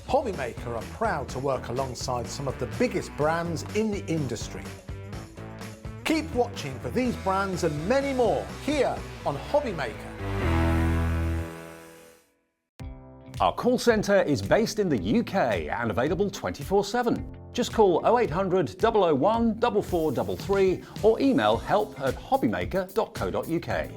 HobbyMaker are proud to work alongside some of the biggest brands in the industry. Keep watching for these brands and many more here on HobbyMaker. Our call centre is based in the UK and available 24/7. Just call 0800 001 4433 or email help@hobbymaker.co.uk.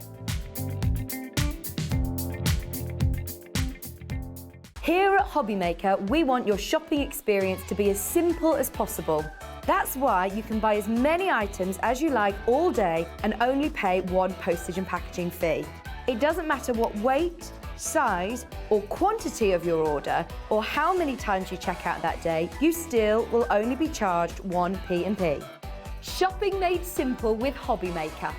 Here at HobbyMaker, we want your shopping experience to be as simple as possible. That's why you can buy as many items as you like all day and only pay one postage and packaging fee. It doesn't matter what weight, size or quantity of your order or how many times you check out that day, you still will only be charged one P&P. Shopping made simple with HobbyMaker.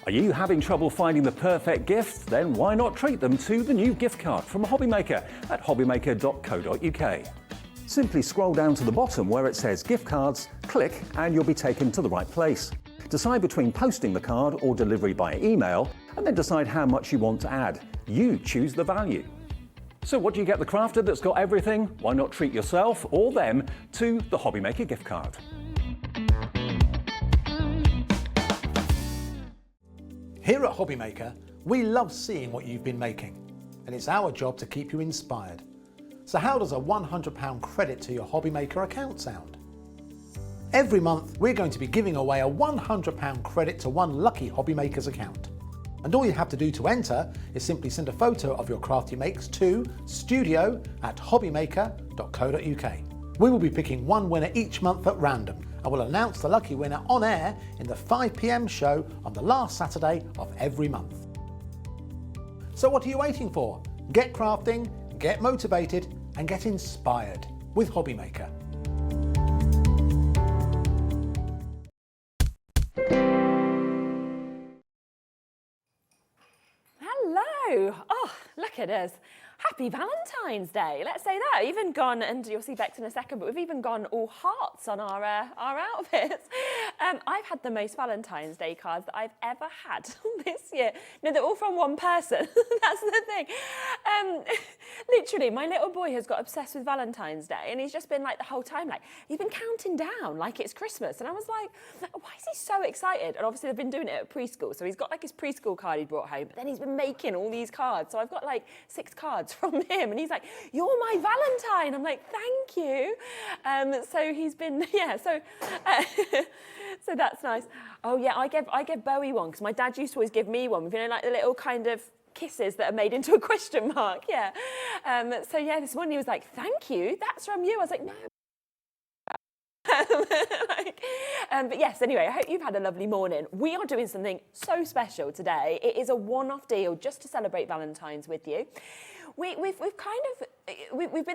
Are you having trouble finding the perfect gift? Then why not treat them to the new gift card from HobbyMaker at hobbymaker.co.uk. Simply scroll down to the bottom where it says gift cards, click and you'll be taken to the right place. Decide between posting the card or delivery by email and then decide how much you want to add. You choose the value. So what do you get the crafter that's got everything? Why not treat yourself or them to the HobbyMaker gift card? Here at HobbyMaker, we love seeing what you've been making, and it's our job to keep you inspired. So how does a £100 credit to your HobbyMaker account sound? Every month, we're going to be giving away a £100 credit to one lucky HobbyMaker's account. And all you have to do to enter is simply send a photo of your craft you makes to studio@hobbymaker.co.uk. We will be picking one winner each month at random, and we'll announce the lucky winner on air in the 5 PM show on the last Saturday of every month. So what are you waiting for? Get crafting, get motivated, and get inspired with HobbyMaker. Hello! Oh, look at us. Happy Valentine's Day. Let's say that. Even gone, and you'll see Bex in a second, but we've even gone all hearts on our outfits. I've had the most Valentine's Day cards that I've ever had this year. No, they're all from one person. That's the thing. Literally, my little boy has got obsessed with Valentine's Day, and he's just been like the whole time, like, he's been counting down like it's Christmas. And I was like, why is he so excited? And obviously they've been doing it at preschool. So he's got like his preschool card he brought home, but then he's been making all these cards. So I've got like 6 cards from him, and he's like, "You're my Valentine." I'm like, "Thank you." So he's been, yeah. So that's nice. Oh yeah, I gave Bowie one because my dad used to always give me one. You know, like the little kind of kisses that are made into a question mark. Yeah. So yeah, this morning he was like, "Thank you. That's from you." I was like, "No." But yes, anyway, I hope you've had a lovely morning. We are doing something so special today. It is a one-off deal just to celebrate Valentine's with you. We've been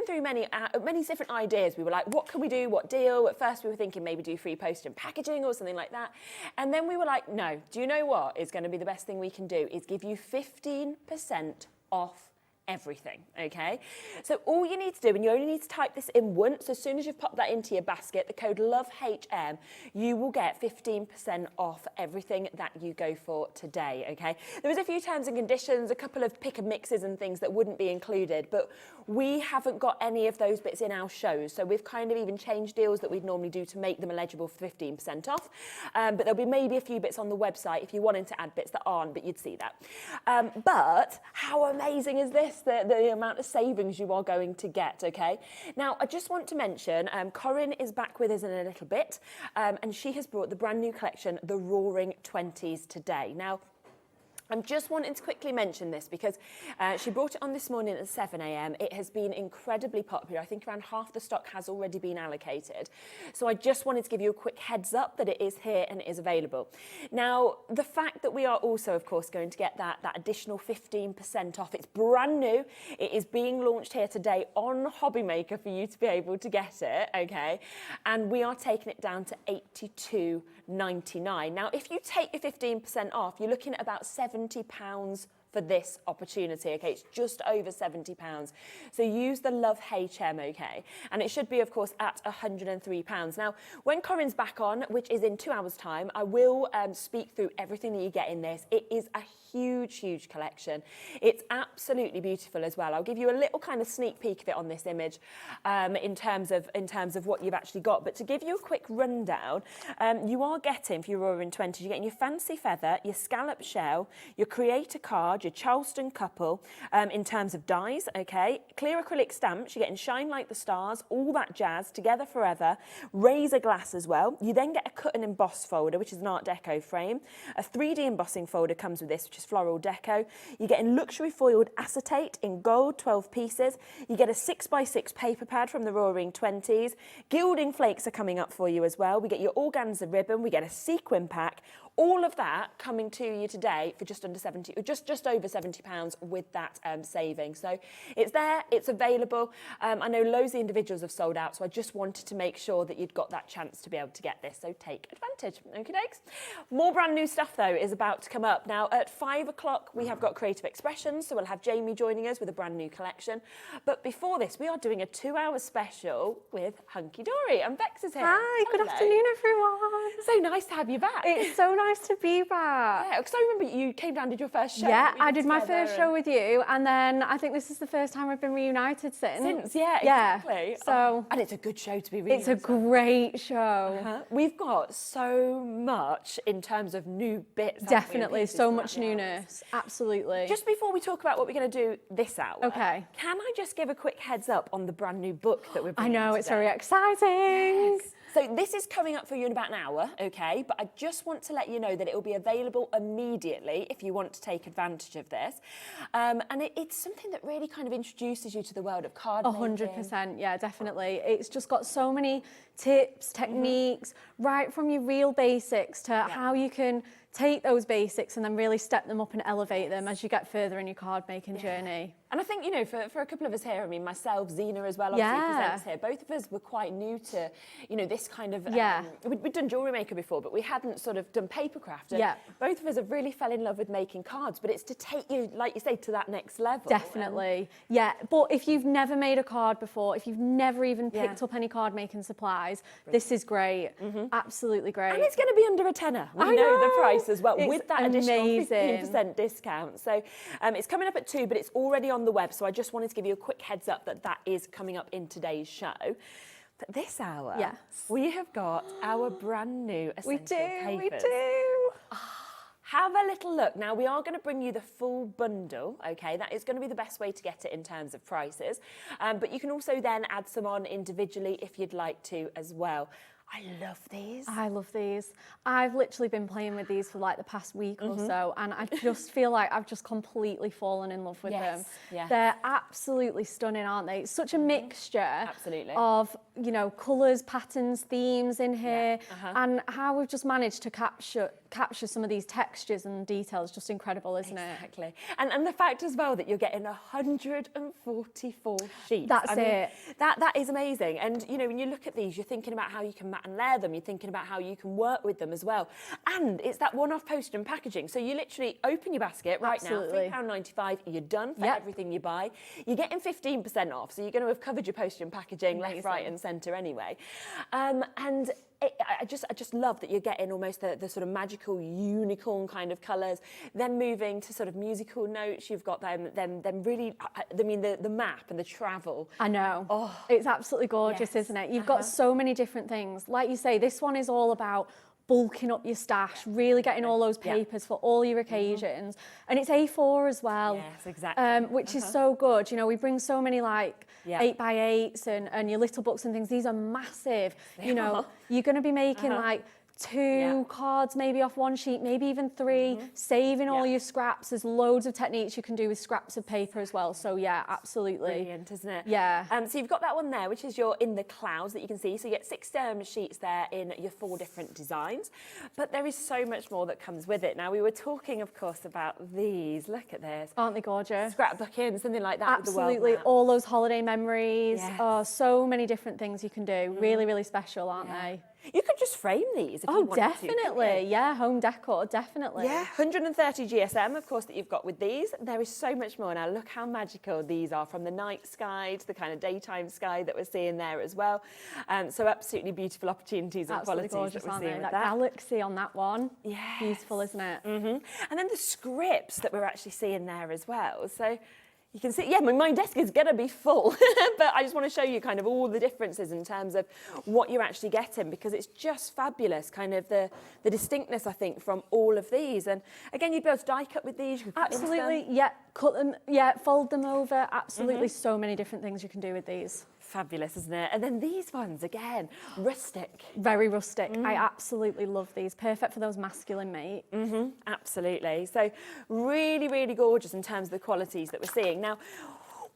through many different ideas. We were like, what can we do? What deal? At first we were thinking maybe do free post and packaging or something like that. And then we were like, no, do you know what is going to be the best thing we can do is give you 15% off everything, okay? So all you need to do, and you only need to type this in once, as soon as you've popped that into your basket, the code LOVEHM, you will get 15% off everything that you go for today, okay? There was a few terms and conditions, a couple of pick and mixes and things that wouldn't be included, but we haven't got any of those bits in our shows, so we've kind of even changed deals that we'd normally do to make them eligible for 15% off, but there'll be maybe a few bits on the website if you wanted to add bits that aren't, but you'd see that. But how amazing is this? The amount of savings you are going to get, okay? Now, I just want to mention, Corinne is back with us in a little bit, and she has brought the brand new collection, the Roaring Twenties, today. Now, I'm just wanting to quickly mention this because she brought it on this morning at 7 AM. It has been incredibly popular. I think around half the stock has already been allocated. So I just wanted to give you a quick heads up that it is here and it is available. Now, the fact that we are also, of course, going to get that additional 15% off. It's brand new. It is being launched here today on HobbyMaker for you to be able to get it, okay? And we are taking it down to £82.99. Now, if you take your 15% off, you're looking at about £70 for this opportunity, okay? It's just over £70. So use the Love HM, okay? And it should be, of course, at £103. Now, when Corinne's back on, which is in 2 hours' time, I will speak through everything that you get in this. It is a huge, huge collection. It's absolutely beautiful as well. I'll give you a little kind of sneak peek of it on this image in terms of what you've actually got. But to give you a quick rundown, you are getting, for your Roaring Twenties, you're getting your fancy feather, your scallop shell, your creator card, your Charleston couple, in terms of dies, okay? Clear acrylic stamps, you're getting Shine Like the Stars, all that jazz, Together Forever, razor glass as well. You then get a cut and emboss folder, which is an Art Deco frame. A 3D embossing folder comes with this, which is floral deco. You're getting luxury foiled acetate in gold, 12 pieces. You get a 6x6 paper pad from the Roaring Twenties. Gilding flakes are coming up for you as well. We get your organza ribbon, we get a sequin pack. All of that coming to you today for just under just over £70 with that saving. So it's there, it's available. I know loads of individuals have sold out, so I just wanted to make sure that you'd got that chance to be able to get this. So take advantage. Okie dokes. More brand new stuff though is about to come up. Now at 5 o'clock we have got Creative Expressions, so we'll have Jamie joining us with a brand new collection. But before this, we are doing a 2-hour special with Hunkydory, and Bex is here. Hi, good afternoon, everyone. So nice to have you back. It's so nice to be back. Yeah, because I remember you came down, did your first show. Yeah, I did my first show with you, and then I think this is the first time I've been reunited since. Yeah, exactly. Yeah, so and it's a good show to be reunited. It's a great show. We've got so much in terms of new bits. Definitely, so much newness. Absolutely. Just before we talk about what we're going to do this hour, okay, can I just give a quick heads up on the brand new book that we're bringing I know, today? it's very exciting. Yes. So this is coming up for you in about an hour, okay? But I just want to let you know that it will be available immediately if you want to take advantage of this. And it's something that really kind of introduces you to the world of card making. 100%, yeah, definitely. It's just got so many tips, techniques, right from your real basics to how you can take those basics and then really step them up and elevate them as you get further in your card making journey. And I think, you know, for a couple of us here, I mean, myself, Zena as well, obviously presents here, both of us were quite new to, you know, this kind of, we'd done jewellery maker before, but we hadn't sort of done papercraft. And both of us have really fell in love with making cards, but it's to take you, like you say, to that next level. Definitely, yeah. But if you've never made a card before, if you've never even picked up any card making supplies, this is great. Absolutely great. And it's going to be under a tenner. We know the price as well, with that additional 15% discount. So it's coming up at 2, but it's already on the web, so I just wanted to give you a quick heads up that that is coming up in today's show. But this hour, we have got our brand new essential papers. We do. Have a little look. Now, we are going to bring you the full bundle, okay? That is going to be the best way to get it in terms of prices. But you can also then add some on individually if you'd like to as well. I love these. I love these. I've literally been playing with these for like the past week or so, and I just feel like I've just completely fallen in love with them. Yeah. They're absolutely stunning, aren't they? It's such a mixture of, you know, colours, patterns, themes in here, and how we've just managed to capture some of these textures and details. Just incredible, isn't it? Exactly. And the fact as well that you're getting 144 sheets. That's it. That is amazing. And, you know, when you look at these, you're thinking about how you can mat and layer them. You're thinking about how you can work with them as well. And it's that one-off postage and packaging. So you literally open your basket right now, £3.95, you're done for everything you buy. You're getting 15% off, so you're going to have covered your postage and packaging left, right and centre anyway. And I just love that you're getting almost the sort of magical unicorn kind of colours. Then moving to sort of musical notes, you've got them really, I mean, the map and the travel. I know. Oh, it's absolutely gorgeous, isn't it? You've got so many different things. Like you say, this one is all about bulking up your stash, really getting all those papers for all your occasions. And it's A4 as well. Yes, exactly. Which is so good. You know, we bring so many like 8x8s and your little books and things. These are massive. You know, you're going to be making like 2 cards maybe off one sheet, maybe even 3, saving all your scraps. There's loads of techniques you can do with scraps of paper as well. So yeah, absolutely. Brilliant, isn't it? Yeah. So you've got that one there, which is your In the Clouds that you can see. So you get 6 sheets there in your 4 different designs. But there is so much more that comes with it. Now, we were talking, of course, about these. Look at this. Aren't they gorgeous? Scrapbooking, something like that. Absolutely. With the world map. All those holiday memories. Yes. Oh, so many different things you can do. Really, really special, aren't they? You could just frame these if you wanted definitely. to. Yeah, home decor, definitely. Yeah, 130 GSM, of course, that you've got with these. There is so much more. Now, look how magical these are, from the night sky to the kind of daytime sky that we're seeing there as well. So absolutely beautiful opportunities and Absolutely qualities gorgeous, that we're aren't seeing they? with That that. galaxy on that one. Yes. Beautiful, isn't it? And then the scripts that we're actually seeing there as well. So you can see, yeah, my desk is going to be full, but I just want to show you kind of all the differences in terms of what you're actually getting, because it's just fabulous, kind of the distinctness, I think, from all of these. And again, you'd be able to die cut with these. You could cut into them. Absolutely, yeah, cut them, yeah, fold them over. Absolutely, so many different things you can do with these. Fabulous, isn't it? And then these ones, again, rustic. Very rustic. I absolutely love these. Perfect for those masculine mates. Absolutely. So really, really gorgeous in terms of the qualities that we're seeing. Now,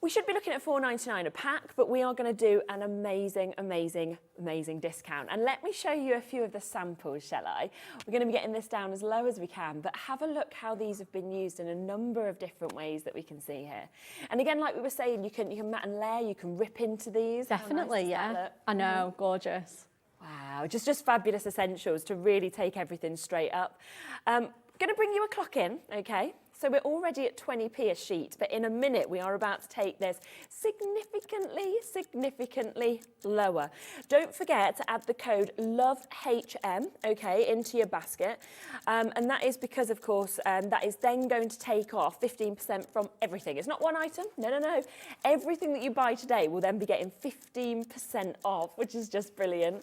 we should be looking at $4.99 a pack, but we are going to do an amazing, amazing, amazing discount. And let me show you a few of the samples, shall I? We're going to be getting this down as low as we can, but have a look how these have been used in a number of different ways that we can see here. And again, like we were saying, you can mat and layer, you can rip into these. Definitely, yeah. I know, gorgeous. Wow, just fabulous essentials to really take everything straight up. Going to bring you a clock in, okay? So we're already at 20p a sheet, but in a minute we are about to take this significantly lower. Don't forget to add the code LOVEHM, okay, into your basket. And that is because, of course, that is then going to take off 15% from everything. It's not one item, no. Everything that you buy today will then be getting 15% off, which is just brilliant.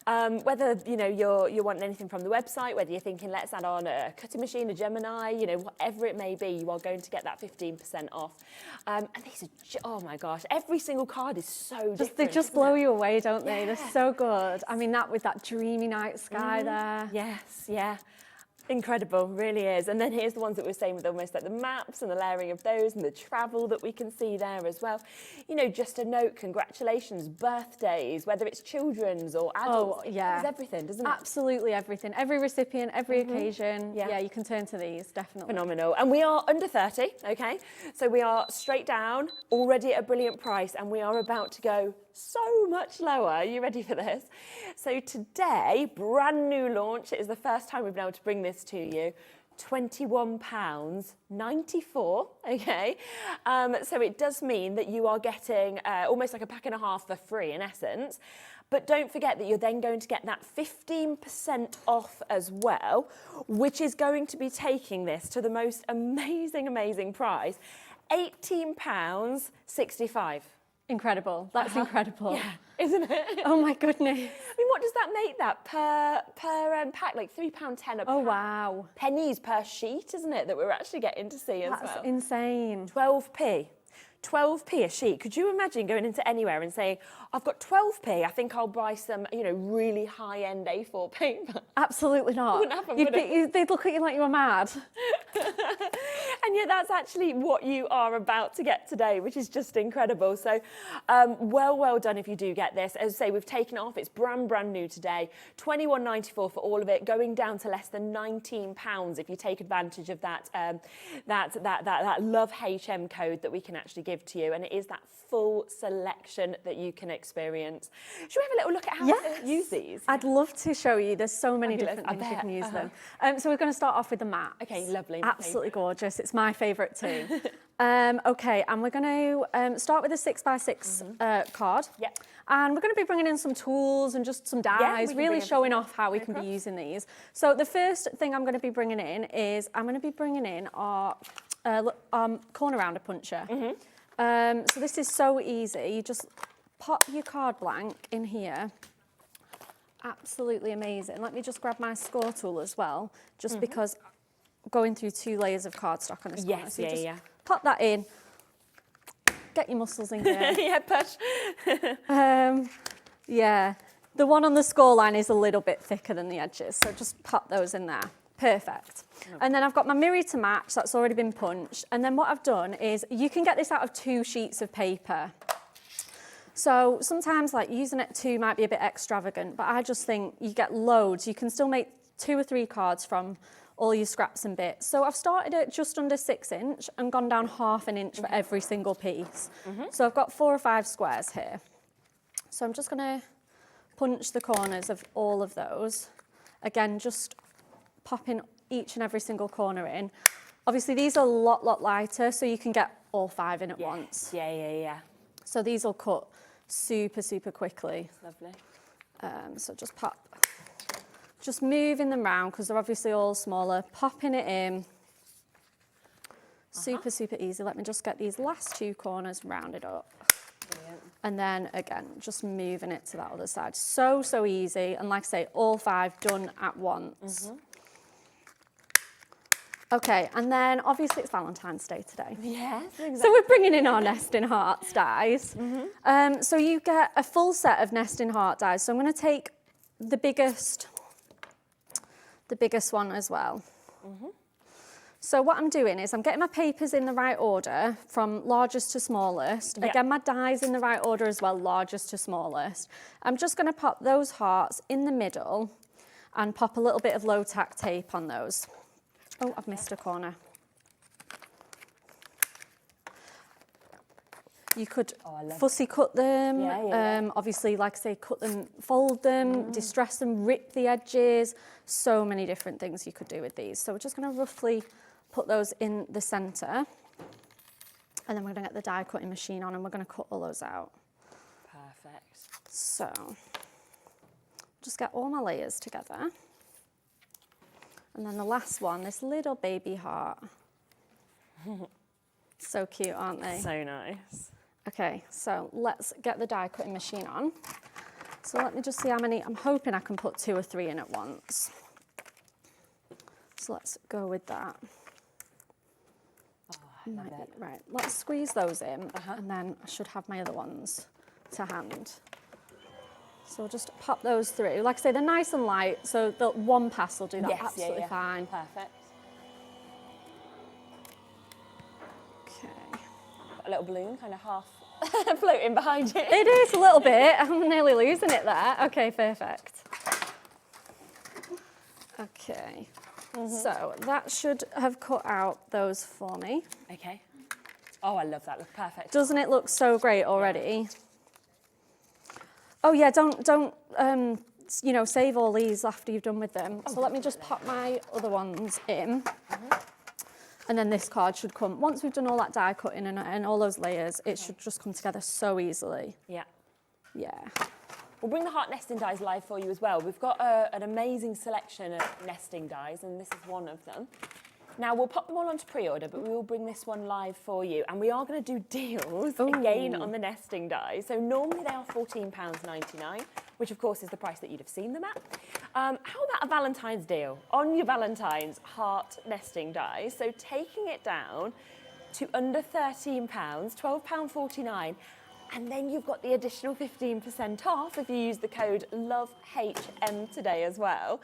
Whether, you know, you're wanting anything from the website, whether you're thinking, let's add on a cutting machine, a Gemini, you know, whatever it may be, you are going to get that 15% off. And these are, oh my gosh, every single card is so different. They just blow you away, don't they? They're so good. I mean, that with that dreamy night sky there. Yes, yeah. Incredible, really is. And then here's the ones that we're saying with almost like the maps and the layering of those and the travel that we can see there as well. You know, just a note, congratulations, birthdays, whether it's children's or adults. Oh, yeah. It covers everything, doesn't it? Absolutely everything. Every recipient, every occasion. Yeah, you can turn to these, definitely. Phenomenal. And we are under 30, okay? So we are straight down, already at a brilliant price, and we are about to go so much lower. Are you ready for this? So today, brand new launch. It is the first time we've been able to bring this to you. £21.94, okay? So it does mean that you are getting almost like a pack and a half for free in essence. But don't forget that you're then going to get that 15% off as well, which is going to be taking this to the most amazing, amazing price, £18.65. Incredible. That's incredible. Yeah, isn't it? Oh my goodness. I mean, what does that make that per pack? Like £3.10 a pack. Oh wow. Pennies per sheet, isn't it? That we're actually getting to see as well. That's insane. 12p. 12p a sheet. Could you imagine going into anywhere and saying, I've got 12p, I think I'll buy some, you know, really high-end A4 paper? Absolutely not. Wouldn't happen, would it? They'd look at you like you were mad. And yet that's actually what you are about to get today, which is just incredible. So well done if you do get this. As I say, we've taken it off. It's brand new today. £21.94 for all of it, going down to less than £19 if you take advantage of that Love HM code that we can actually give to you. And it is that full selection that you can experience. Should we have a little look at how to use these? I'd love to show you. There's so many Fabulous. different things you can use them. Uh-huh. So we're going to start off with the maps. Okay, lovely. Absolutely gorgeous. It's my favourite too. Okay, and we're going to start with a 6x6 card. Yep. And we're going to be bringing in some tools and just some dies, really showing off how we can be using these. So the first thing I'm going to be bringing in is I'm going to be bringing in our corner rounder puncher. So this is so easy. You just pop your card blank in here. Absolutely amazing. Let me just grab my score tool as well, just because going through 2 layers of cardstock on this corner. Yes, So you just yeah. pop that in. Get your muscles in here. Yeah, push. Yeah, the one on the score line is a little bit thicker than the edges, so just pop those in there. Perfect. And then I've got my mirror to match, that's already been punched. And then what I've done is, you can get this out of 2 sheets of paper. So sometimes like using it 2 might be a bit extravagant, but I just think you get loads. You can still make 2 or 3 cards from all your scraps and bits. So I've started at just under 6 inch and gone down ½ an inch for every single piece. So I've got 4 or 5 squares here. So I'm just gonna punch the corners of all of those. Again, just popping each and every single corner in. Obviously, these are a lot lighter, so you can get all 5 in at once. Yeah. So these will cut super quickly. Lovely. So just moving them round because they're obviously all smaller, popping it in. Super easy. Let me just get these last 2 corners rounded up. Brilliant. And then again, just moving it to that other side. So easy. And like I say, all 5 done at once. Okay, and then obviously it's Valentine's Day today. Yes, exactly. So we're bringing in our nesting hearts dies. So you get a full set of nesting heart dies. So I'm going to take the biggest one as well. So what I'm doing is I'm getting my papers in the right order from largest to smallest. Yep. Again, my dies in the right order as well, largest to smallest. I'm just going to pop those hearts in the middle and pop a little bit of low tack tape on those. Oh, I've missed a corner. You could fussy cut them, obviously, like I say, cut them, fold them, distress them, rip the edges. So many different things you could do with these. So we're just going to roughly put those in the centre. And then we're going to get the die cutting machine on and we're going to cut all those out. Perfect. So just get all my layers together. And then the last one, this little baby heart. So cute, aren't they? So nice. Okay, so let's get the die cutting machine on. So let me just see how many, I'm hoping I can put 2 or 3 in at once. So let's go with that. Right, let's squeeze those in and then I should have my other ones to hand. So we'll just pop those through. Like I say, they're nice and light, so the one pass will do that absolutely fine. Perfect. Okay. Got a little balloon kind of half floating behind you. It is a little bit. I'm nearly losing it there. Okay, perfect. Okay. So that should have cut out those for me. Okay. Oh, I love that. Looks perfect. Doesn't it look so great already? Oh yeah, don't you know, save all these after you've done with them. So let me just pop my other ones in. And then this card should come, once we've done all that die cutting and all those layers, it should just come together so easily. Yeah. Yeah. We'll bring the heart nesting dies live for you as well. We've got an amazing selection of nesting dies, and this is one of them. Now, we'll pop them all onto pre-order, but we will bring this one live for you. And we are going to do deals again on the nesting dies. So normally they are £14.99, which of course is the price that you'd have seen them at. How about a Valentine's deal on your Valentine's heart nesting dies? So taking it down to under £13, £12.49. And then you've got the additional 15% off if you use the code LOVEHM today as well,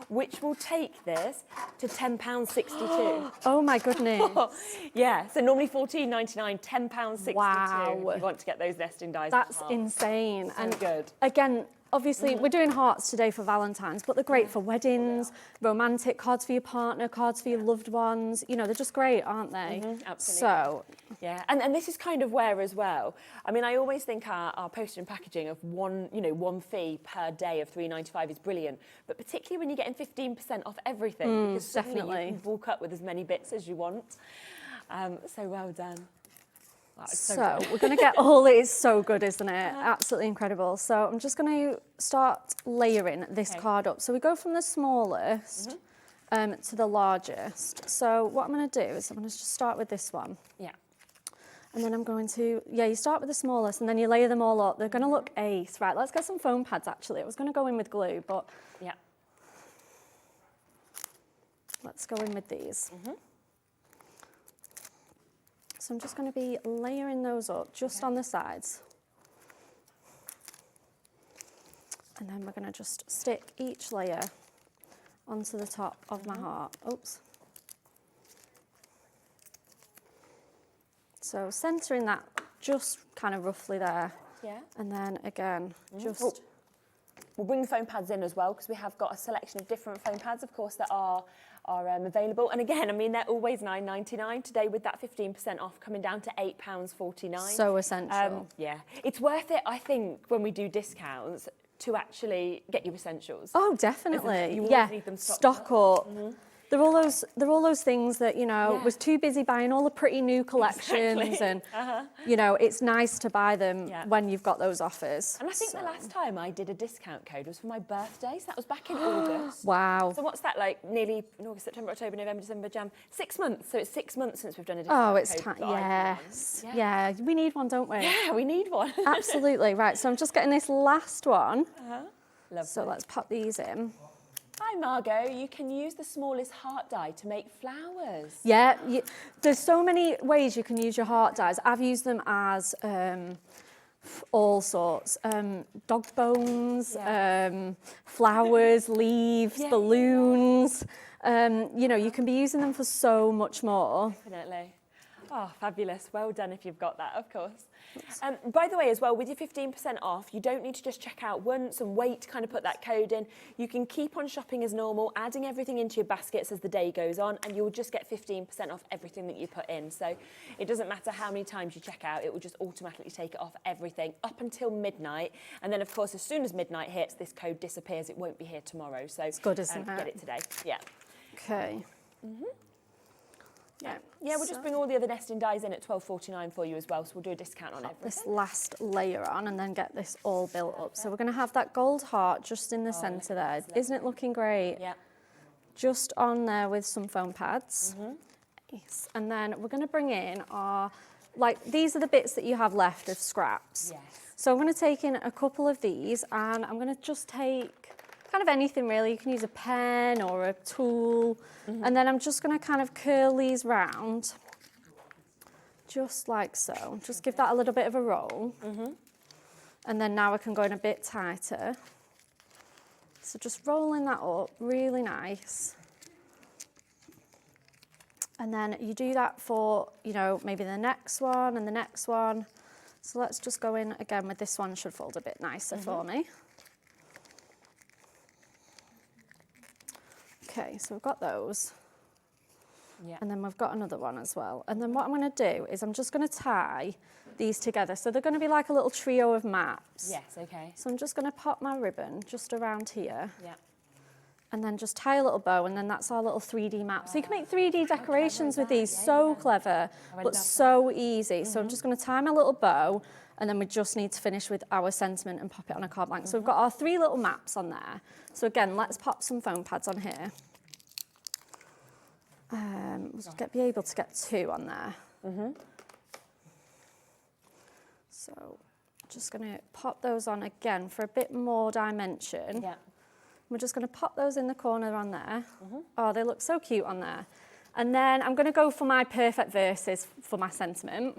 which will take this to £10.62. Oh my goodness. Yeah, so normally £14.99, £10.62 Wow. if you want to get those nesting dies. That's insane. So and good. Again, obviously, we're doing hearts today for Valentine's, but they're great for weddings, romantic cards for your partner, cards for your loved ones. You know, they're just great, aren't they? Absolutely. So, yeah, and this is kind of where as well. I mean, I always think our postage and packaging of one fee per day of £3.95 is brilliant, but particularly when you're getting 15% off everything, because suddenly definitely. you can bulk up with as many bits as you want. So well done. Wow, it's so good. we're going to get all, it is so good, isn't it? Absolutely incredible. So I'm just going to start layering this card up. So we go from the smallest to the largest. So what I'm going to do is I'm going to just start with this one. Yeah. And then I'm going to, you start with the smallest and then you layer them all up. They're going to look ace. Right, let's get some foam pads actually. I was going to go in with glue, but Yeah. let's go in with these. So I'm just going to be layering those up just on the sides. And then we're going to just stick each layer onto the top of my heart. Oops. So centering that just kind of roughly there. Yeah. And then again, just... We'll bring the foam pads in as well because we have got a selection of different foam pads, of course, that are available. And again, I mean, they're always £9.99 today with that 15% off coming down to £8.49. So essential. Yeah, it's worth it, I think, when we do discounts to actually get your essentials. Oh, definitely. You always Yeah, need them stock up. They're all those things that, you know, was too busy buying all the pretty new collections and, you know, it's nice to buy them when you've got those offers. And I think the last time I did a discount code was for my birthday, so that was back in August. Wow. So what's that, like nearly in August, September, October, November, December, Jan? 6 months. So it's 6 months since we've done a discount code. Oh, it's time. for Yes. items. Yeah, we need one, don't we? Yeah, we need one. Absolutely. Right, so I'm just getting this last one. Lovely. So let's pop these in. Hi, Margot. You can use the smallest heart die to make flowers. Yeah, there's so many ways you can use your heart dies. I've used them as all sorts. Dog bones, flowers, leaves, balloons. You know, you can be using them for so much more. Definitely. Oh, fabulous. Well done if you've got that, of course. By the way, as well, with your 15% off, you don't need to just check out once and wait to kind of put that code in. You can keep on shopping as normal, adding everything into your baskets as the day goes on, and you'll just get 15% off everything that you put in. So it doesn't matter how many times you check out, it will just automatically take it off everything up until midnight. And then, of course, as soon as midnight hits, this code disappears. It won't be here tomorrow. So it's good, isn't it? Get it today. Yeah. Okay. Yeah, we'll just bring all the other nesting dies in at $12.49 for you as well, so we'll do a discount on everything. This last layer on and then get this all built up. So we're going to have that gold heart just in the centre there. Isn't it looking great? Yeah. Just on there with some foam pads. Yes. And then we're going to bring in our, like, these are the bits that you have left of scraps. Yes. So I'm going to take in a couple of these and I'm going to just take kind of anything really. You can use a pen or a tool. And then I'm just going to kind of curl these round, just like so. Just give that a little bit of a roll. And then now I can go in a bit tighter. So just rolling that up, really nice. And then you do that for, you know, maybe the next one and the next one. So let's just go in again with this one, should fold a bit nicer for me. Okay, so we've got those. Yeah. And then we've got another one as well. And then what I'm going to do is I'm just going to tie these together. So they're going to be like a little trio of maps. Yes, okay. So I'm just going to pop my ribbon just around here. Yeah. And then just tie a little bow, and then that's our little 3D map. So you can make 3D decorations with these. So clever, but so easy. So I'm just going to tie my little bow, and then we just need to finish with our sentiment and pop it on a card blank. So we've got our 3 little maps on there. So again, let's pop some foam pads on here. We'll be able to get 2 on there. So just going to pop those on again for a bit more dimension. Yeah. We're just going to pop those in the corner on there. Oh, they look so cute on there. And then I'm going to go for my perfect verses for my sentiment.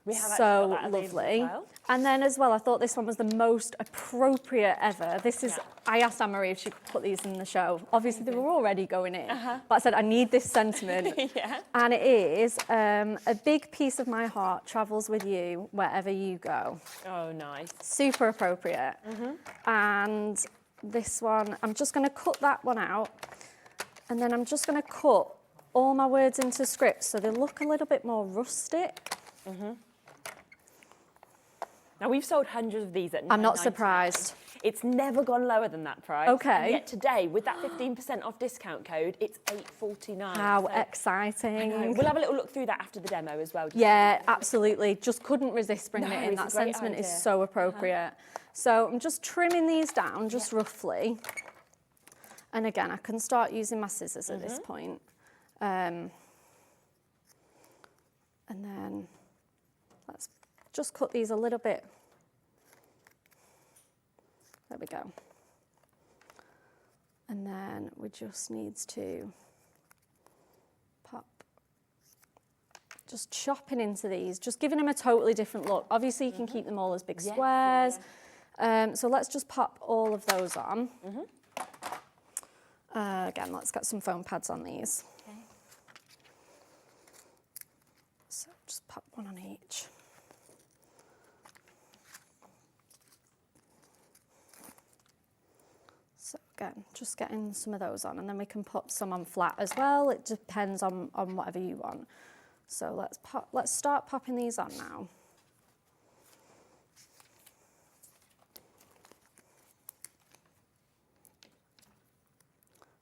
We have so lovely. Well. And then as well, I thought this one was the most appropriate ever. This is, I asked Anne-Marie if she could put these in the show. Obviously, they were already going in. But I said, I need this sentiment. And it is, a big piece of my heart travels with you wherever you go. Oh, nice. Super appropriate. And this one, I'm just going to cut that one out. And then I'm just going to cut all my words into script so they look a little bit more rustic. Now, we've sold hundreds of these at I'm not surprised. It's never gone lower than that price. Okay. And yet today, with that 15% off discount code, it's $8.49. How exciting. We'll have a little look through that after the demo as well. Yeah, absolutely. Just couldn't resist bringing it in. That sentiment is so appropriate. So I'm just trimming these down, just roughly. And again, I can start using my scissors at this point. And then let's just cut these a little bit. There we go. And then we just need to pop, just chopping into these, just giving them a totally different look. Obviously, you can keep them all as big squares. So let's just pop all of those on. Again, let's get some foam pads on these. Okay. So just pop one on each. So again, just getting some of those on, and then we can pop some on flat as well. It depends on whatever you want. So let's start popping these on now.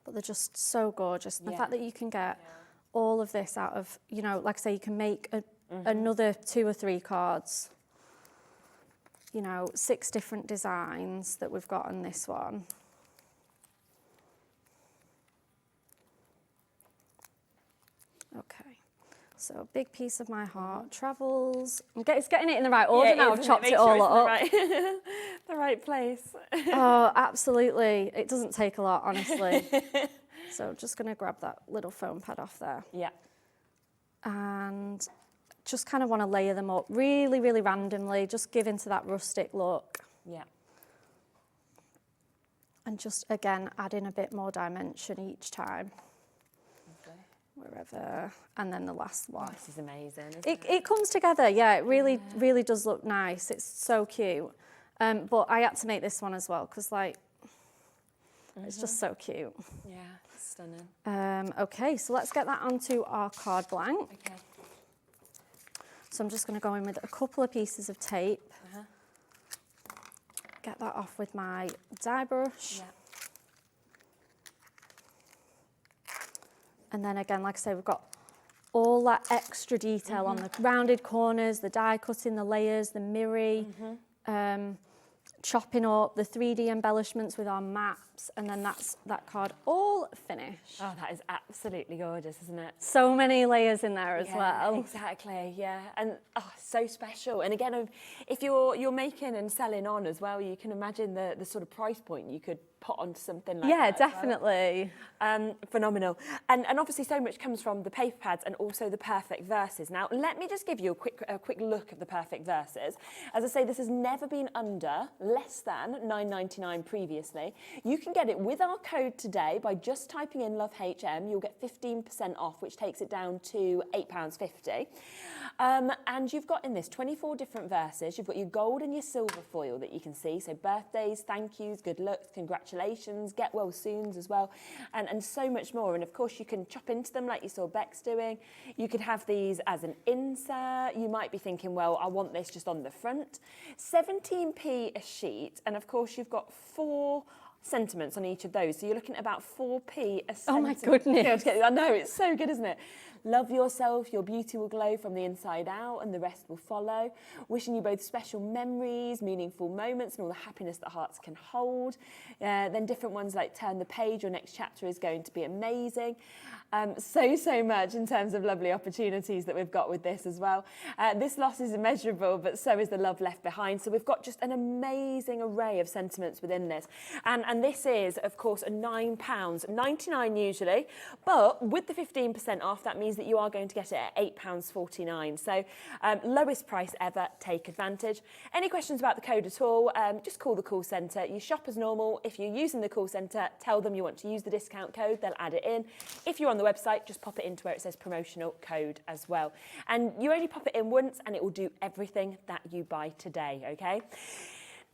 but they're just so gorgeous. And the Yeah. fact that you can get all of this out of, you know, like I say, you can make another 2 or 3 cards. You know, 6 different designs that we've got on this one. Okay, so a big piece of my heart travels. It's getting it in the right order now. I've chopped it all up. The right place. Oh, absolutely. It doesn't take a lot, honestly. So just going to grab that little foam pad off there. Yeah. And just kind of want to layer them up really, really randomly, just give into that rustic look. Yeah. And just, again, add in a bit more dimension each time. Okay. Wherever, and then the last one. Oh, this is amazing, isn't It comes together, yeah, it really, really does look nice. It's so cute. But I had to make this one as well, because, like, it's just so cute. Yeah, it's stunning. Okay, so let's get that onto our card blank. Okay. So I'm just going to go in with a couple of pieces of tape. Get that off with my dye brush. Yeah. And then again, like I say, we've got all that extra detail on the rounded corners, the die cutting, the layers, the mirror, chopping up, the 3D embellishments with our maps, and then that's that card all finished. Oh, that is absolutely gorgeous, isn't it? So many layers in there as well. Exactly, yeah. And so special. And again, if you're making and selling on as well, you can imagine the sort of price point you could put onto something like that. Yeah, definitely. Phenomenal. And obviously so much comes from the paper pads and also the perfect verses. Now, let me just give you a quick look of the perfect verses. As I say, this has never been under less than $9.99 previously. You can get it with our code today by just typing in LoveHM. You'll get 15% off, which takes it down to £8.50. And you've got in this 24 different verses. You've got your gold and your silver foil that you can see. So birthdays, thank yous, good looks, congratulations, get well soons as well, and so much more. And of course you can chop into them like you saw Bex doing. You could have these as an insert. You might be thinking, well, I want this just on the front. 17p a sheet, and of course you've got 4 sentiments on each of those. So you're looking at about 4p a sentiment. Oh my goodness. I know, it's so good, isn't it? Love yourself, your beauty will glow from the inside out, and the rest will follow. Wishing you both special memories, meaningful moments, and all the happiness that hearts can hold. Then different ones like turn the page, your next chapter is going to be amazing. So much in terms of lovely opportunities that we've got with this as well. This loss is immeasurable, but so is the love left behind. So we've got just an amazing array of sentiments within this. And this is, of course, a £9.99 usually, but with the 15% off, that means that you are going to get it at £8.49. So lowest price ever, take advantage. Any questions about the code at all, just call the call centre. You shop as normal. If you're using the call centre, tell them you want to use the discount code, they'll add it in. If you're on the website, just pop it into where it says promotional code as well. And you only pop it in once and it will do everything that you buy today, okay?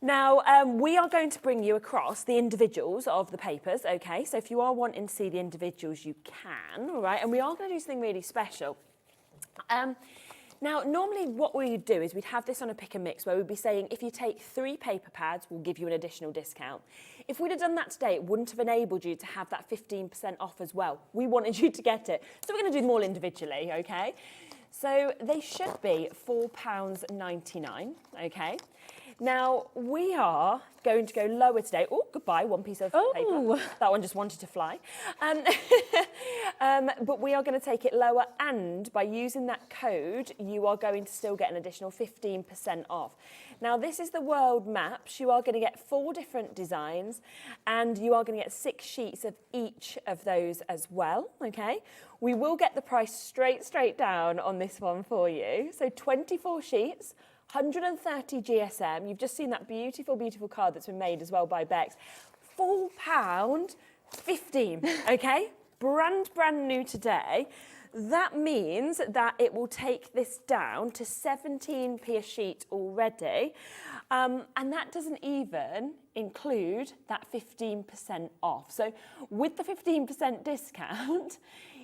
Now, we are going to bring you across the individuals of the papers, okay? So if you are wanting to see the individuals, you can, all right? And we are going to do something really special. Now, normally what we would do is we'd have this on a pick and mix where we'd be saying, if you take 3 paper pads, we'll give you an additional discount. If we'd have done that today, it wouldn't have enabled you to have that 15% off as well. We wanted you to get it. So we're going to do them all individually, okay? So they should be £4.99, okay? Now, we are going to go lower today. Oh, goodbye, one piece of paper. That one just wanted to fly. But we are going to take it lower, and by using that code, you are going to still get an additional 15% off. Now, this is the world maps. You are going to get 4 different designs, and you are going to get 6 sheets of each of those as well, okay? We will get the price straight down on this one for you. So 24 sheets, 130 GSM. You've just seen that beautiful, beautiful card that's been made as well by Bex. £4.15, okay? Brand new today. That means that it will take this down to 17p a sheet already. And that doesn't even include that 15% off. So with the 15% discount,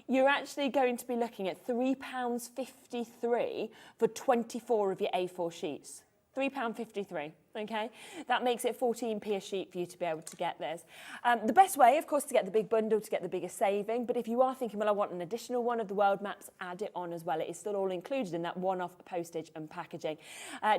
you're actually going to be looking at £3.53 for 24 of your A4 sheets. £3.53. Okay, that makes it 14p a sheet for you to be able to get this. The best way, of course, to get the big bundle, to get the biggest saving, but if you are thinking, well, I want an additional one of the world maps, add it on as well. It is still all included in that one-off postage and packaging.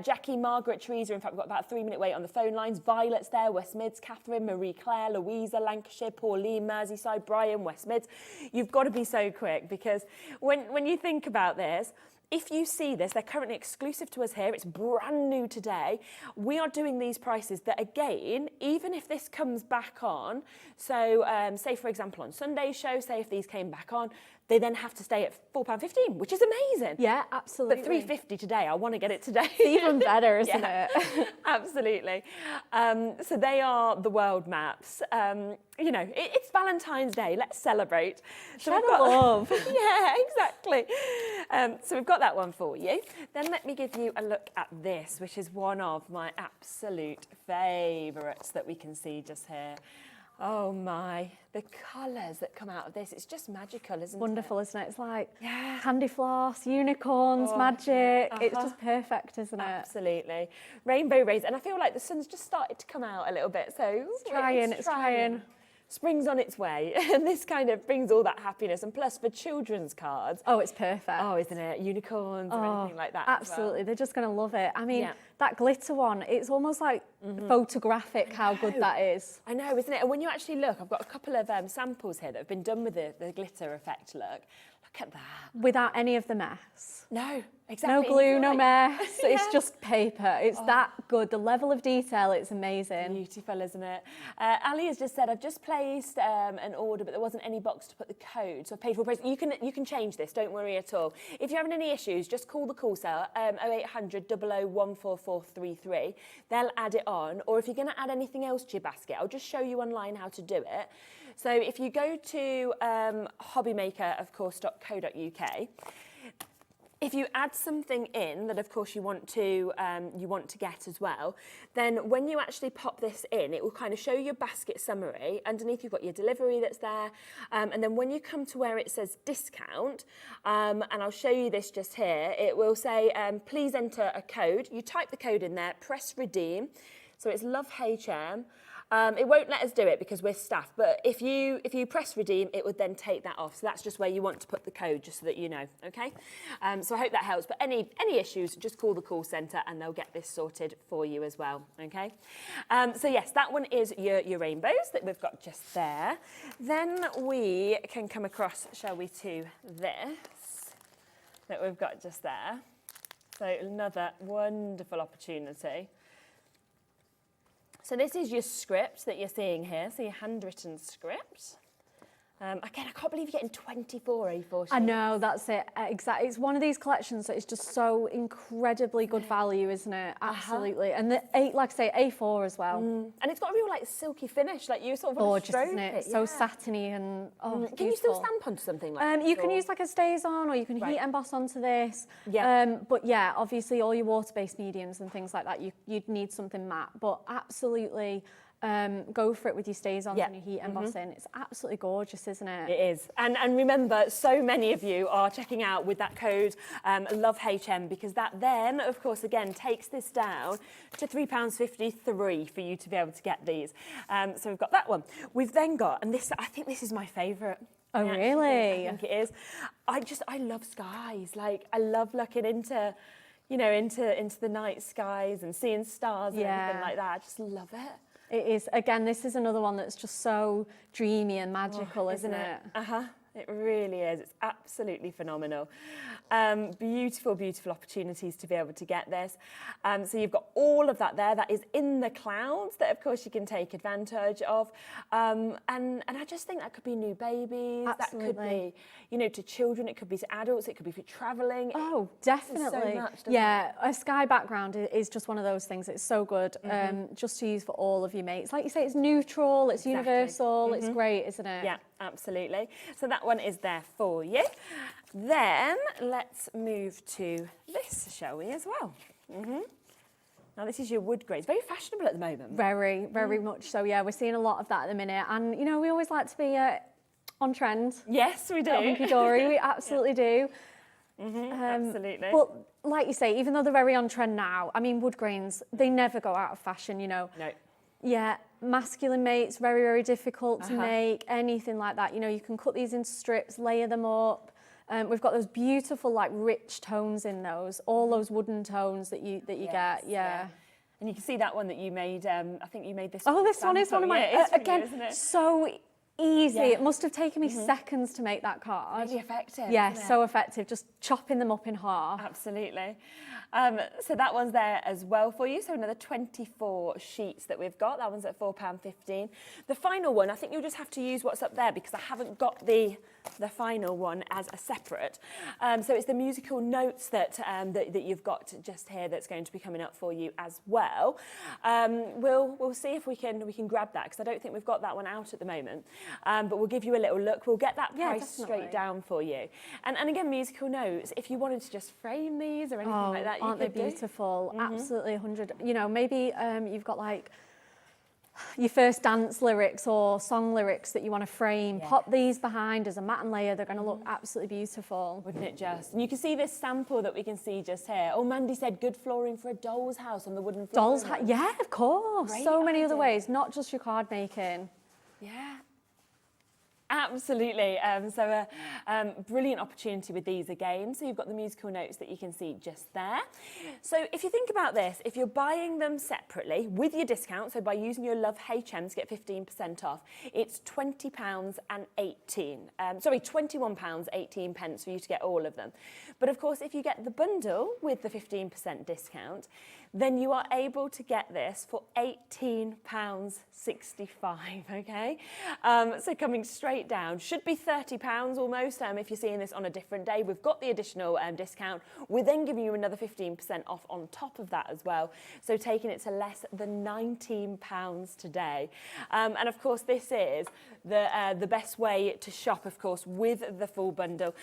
Jackie, Margaret, Teresa, in fact, we've got about a 3-minute wait on the phone lines. Violet's there, West Mids, Catherine, Marie Claire, Louisa, Lancashire, Pauline, Merseyside, Brian, West Mids. You've got to be so quick, because when you think about this, if you see this, they're currently exclusive to us here. It's brand new today. We are doing these prices that, again, even if this comes back on, so say, for example, on Sunday's show, say if these came back on, they then have to stay at £4.15, which is amazing. Yeah, absolutely. But $3.50 today, I want to get it today. It's even better, isn't it? Absolutely. So they are the world maps. You know, it's Valentine's Day. Let's celebrate. So Share the love. Yeah, exactly. So we've got that one for you. Then let me give you a look at this, which is one of my absolute favourites that we can see just here. Oh my, the colours that come out of this, it's just magical, isn't it? Wonderful, isn't it? It's like candy floss, unicorns, magic. It's just perfect, isn't it? Absolutely. Rainbow rays, and I feel like the sun's just started to come out a little bit, so It's trying. Spring's on its way, and this kind of brings all that happiness, and plus for children's cards. Oh, it's perfect. Oh, isn't it? Unicorns or anything like that. Absolutely, as well. they're just going to love it. I mean, that glitter one, it's almost like photographic how good that is. I know, isn't it? And when you actually look, I've got a couple of samples here that have been done with the glitter effect look. Look at that. Without any of the mess. No, exactly. No glue, no mess. It's just paper. It's that good. The level of detail, it's amazing. Beautiful, isn't it? Ali has just said, I've just placed an order, but there wasn't any box to put the code, so I paid full price. You can change this, don't worry at all. If you're having any issues, just call the call cell, 0800 00 14433. They'll add it on, or if you're going to add anything else to your basket, I'll just show you online how to do it. So if you go to HobbyMaker.co.uk, if you add something in that, of course, you want to get as well, then when you actually pop this in, it will kind of show your basket summary. Underneath, you've got your delivery that's there. And then when you come to where it says discount, and I'll show you this just here, it will say, please enter a code. You type the code in there, press redeem. So it's Love HM. It won't let us do it because we're staff, but if you press redeem, it would then take that off. So that's just where you want to put the code, just so that you know, okay? So I hope that helps. But any issues, just call the call centre and they'll get this sorted for you as well, okay? So yes, that one is your rainbows that we've got just there. Then we can come across, shall we, to this that we've got just there. So another wonderful opportunity. So this is your script that you're seeing here, so your handwritten script. Again, I can't believe you're getting 24 A4 sheets. I know, that's it. Exactly. It's one of these collections that is just so incredibly good value, isn't it? Absolutely. And the like I say, A4 as well. And it's got a real like silky finish, like you sort of want to gorgeous, stroke isn't it? it. So satiny and Can you still stamp onto something like that? You can use like a StazOn, or you can heat emboss onto this. Yeah. But yeah, obviously all your water-based mediums and things like that, you'd need something matte. But absolutely, go for it with your StazOns and your heat embossing. It's absolutely gorgeous, isn't it? It is. And remember, so many of you are checking out with that code LOVEHM, because that then, of course, again, takes this down to £3.53 for you to be able to get these. So we've got that one. We've then got, and this, I think this is my favourite. Oh, really? I think it is. I love skies. Like, I love looking into, you know, into the night skies and seeing stars and everything like that. I just love it. It is. Again, this is another one that's just so dreamy and magical, isn't it? It really is. It's absolutely phenomenal. Beautiful, beautiful opportunities to be able to get this. So you've got all of that there. That is in the clouds that, of course, you can take advantage of. And I just think that could be new babies. Absolutely. That could be, you know, to children. It could be to adults. It could be for travelling. Oh, definitely. So much, yeah, a sky background is just one of those things. It's so good just to use for all of your mates. Like you say, it's neutral, it's universal, it's great, isn't it? Yeah, absolutely. So that one is there for you. Then let's move to this, shall we, as well? Now this is your wood grain. It's very fashionable at the moment. Very, very much so. Yeah, we're seeing a lot of that at the minute. And, you know, we always like to be on trend. Yes, we do. Hunkydory, we absolutely do. Absolutely. But like you say, even though they're very on trend now, I mean, wood grains, they never go out of fashion, you know. No. Yeah, masculine mates, very, very difficult to make, anything like that. You know, you can cut these into strips, layer them up. We've got those beautiful, like, rich tones in those, all those wooden tones that you get, yeah. And you can see that one that you made, I think you made this. Oh, this one is one of my, again, isn't it? so easy. Yeah. It must have taken me seconds to make that card. Really effective. Yeah, isn't it? so effective, just chopping them up in half. Absolutely. So that one's there as well for you. So another 24 sheets that we've got. That one's at £4.15. The final one, I think you'll just have to use what's up there because I haven't got the final one as a separate. So it's the musical notes that you've got just here that's going to be coming up for you as well. We'll see if we can grab that because I don't think we've got that one out at the moment. But we'll give you a little look. We'll get that price straight down for you. And again, musical notes. If you wanted to just frame these or anything like that, aren't they beautiful? Absolutely 100. You know, maybe you've got like your first dance lyrics or song lyrics that you want to frame. Pop these behind as a mat and layer. They're going to look absolutely beautiful. Wouldn't it just? And you can see this sample that we can see just here. Oh, Mandy said good flooring for a doll's house on the wooden floor. Yeah, of course. Great So many other idea. ways, not just your card making. Yeah. Absolutely. So a brilliant opportunity with these again. So you've got the musical notes that you can see just there. So if you think about this, if you're buying them separately with your discount, so by using your Love HM to get 15% off, it's £21.18 for you to get all of them. But of course, if you get the bundle with the 15% discount, then you are able to get this for £18.65, okay? So coming straight down, should be £30 almost if you're seeing this on a different day. We've got the additional discount. We're then giving you another 15% off on top of that as well. So taking it to less than £19 today. And of course, this is the best way to shop, of course, with the full bundle.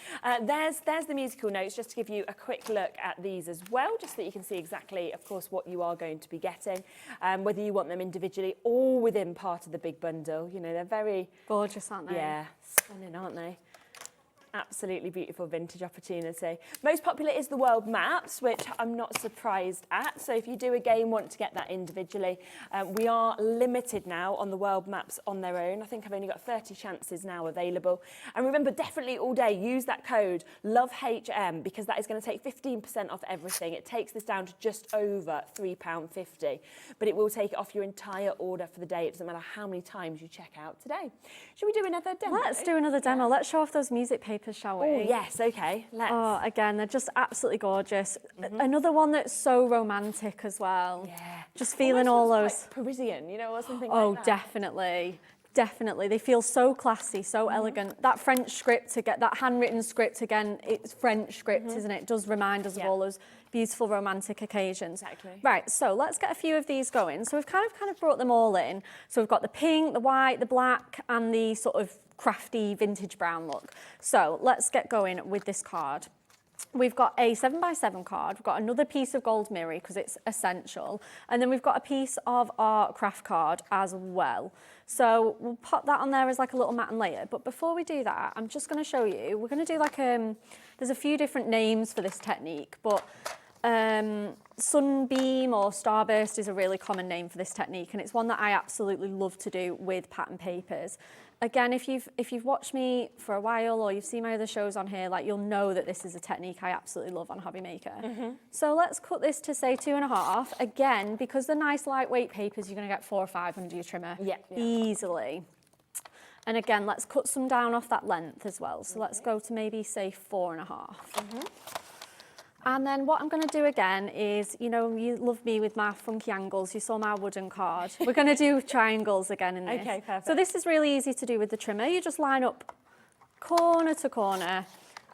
There's the musical notes, just to give you a quick look at these as well, just so that you can see exactly, of course, what you are going to be getting, whether you want them individually or within part of the big bundle. You know, they're very gorgeous, aren't they? Yeah, stunning, aren't they? Absolutely beautiful vintage opportunity. Most popular is the world maps, which I'm not surprised at. So if you do again want to get that individually, we are limited now on the world maps on their own. I think I've only got 30 chances now available. And remember, definitely all day, use that code LOVEHM because that is going to take 15% off everything. It takes this down to just over £3.50, but it will take it off your entire order for the day. It doesn't matter how many times you check out today. Should we do another demo? Let's do another demo. Let's show off those music papers, shall we? Oh, yes, okay. Let's. Oh, again, they're just absolutely gorgeous. Another one that's so romantic as well. Yeah. Just feeling all those. Like Parisian, you know, or something Oh, like that. definitely. Definitely. They feel so classy, so elegant. That French script, that handwritten script, again, it's French script, isn't it? It does remind us of all those beautiful romantic occasions. Exactly. Right, so let's get a few of these going. So we've kind of brought them all in. So we've got the pink, the white, the black, and the sort of crafty vintage brown look. So let's get going with this card. We've got a 7x7 card, we've got another piece of gold mirror because it's essential, and then we've got a piece of our craft card as well. So we'll pop that on there as like a little mat and layer, but before we do that, I'm just going to show you, we're going to do like, there's a few different names for this technique, but sunbeam or starburst is a really common name for this technique, and it's one that I absolutely love to do with pattern papers. Again, if you've watched me for a while or you've seen my other shows on here, like you'll know that this is a technique I absolutely love on HobbyMaker. So let's cut this to say 2.5. Again, because they're nice lightweight papers, you're going to get 4 or 5 under your trimmer easily. And again, let's cut some down off that length as well. So let's go to maybe say 4.5. And then what I'm going to do again is, you know, you love me with my funky angles. You saw my wooden card. We're going to do triangles again in this. Okay, perfect. So this is really easy to do with the trimmer. You just line up corner to corner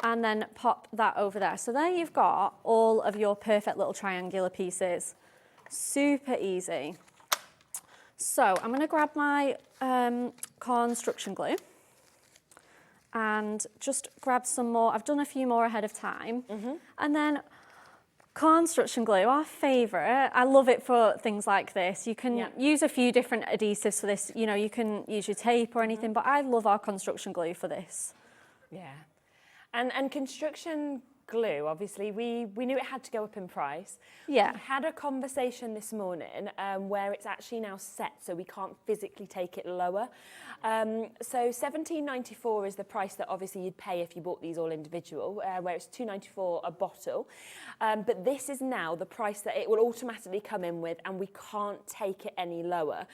and then pop that over there. So there you've got all of your perfect little triangular pieces. Super easy. So I'm going to grab my construction glue and just grab some more. I've done a few more ahead of time. And then construction glue, our favourite. I love it for things like this. You can use a few different adhesives for this. You know, you can use your tape or anything, but I love our construction glue for this. Yeah. And construction glue, obviously, we knew it had to go up in price. Yeah. We had a conversation this morning where it's actually now set, so we can't physically take it lower. So $17.94 is the price that obviously you'd pay if you bought these all individual, where it's $2.94 a bottle. But this is now the price that it will automatically come in with, and we can't take it any lower.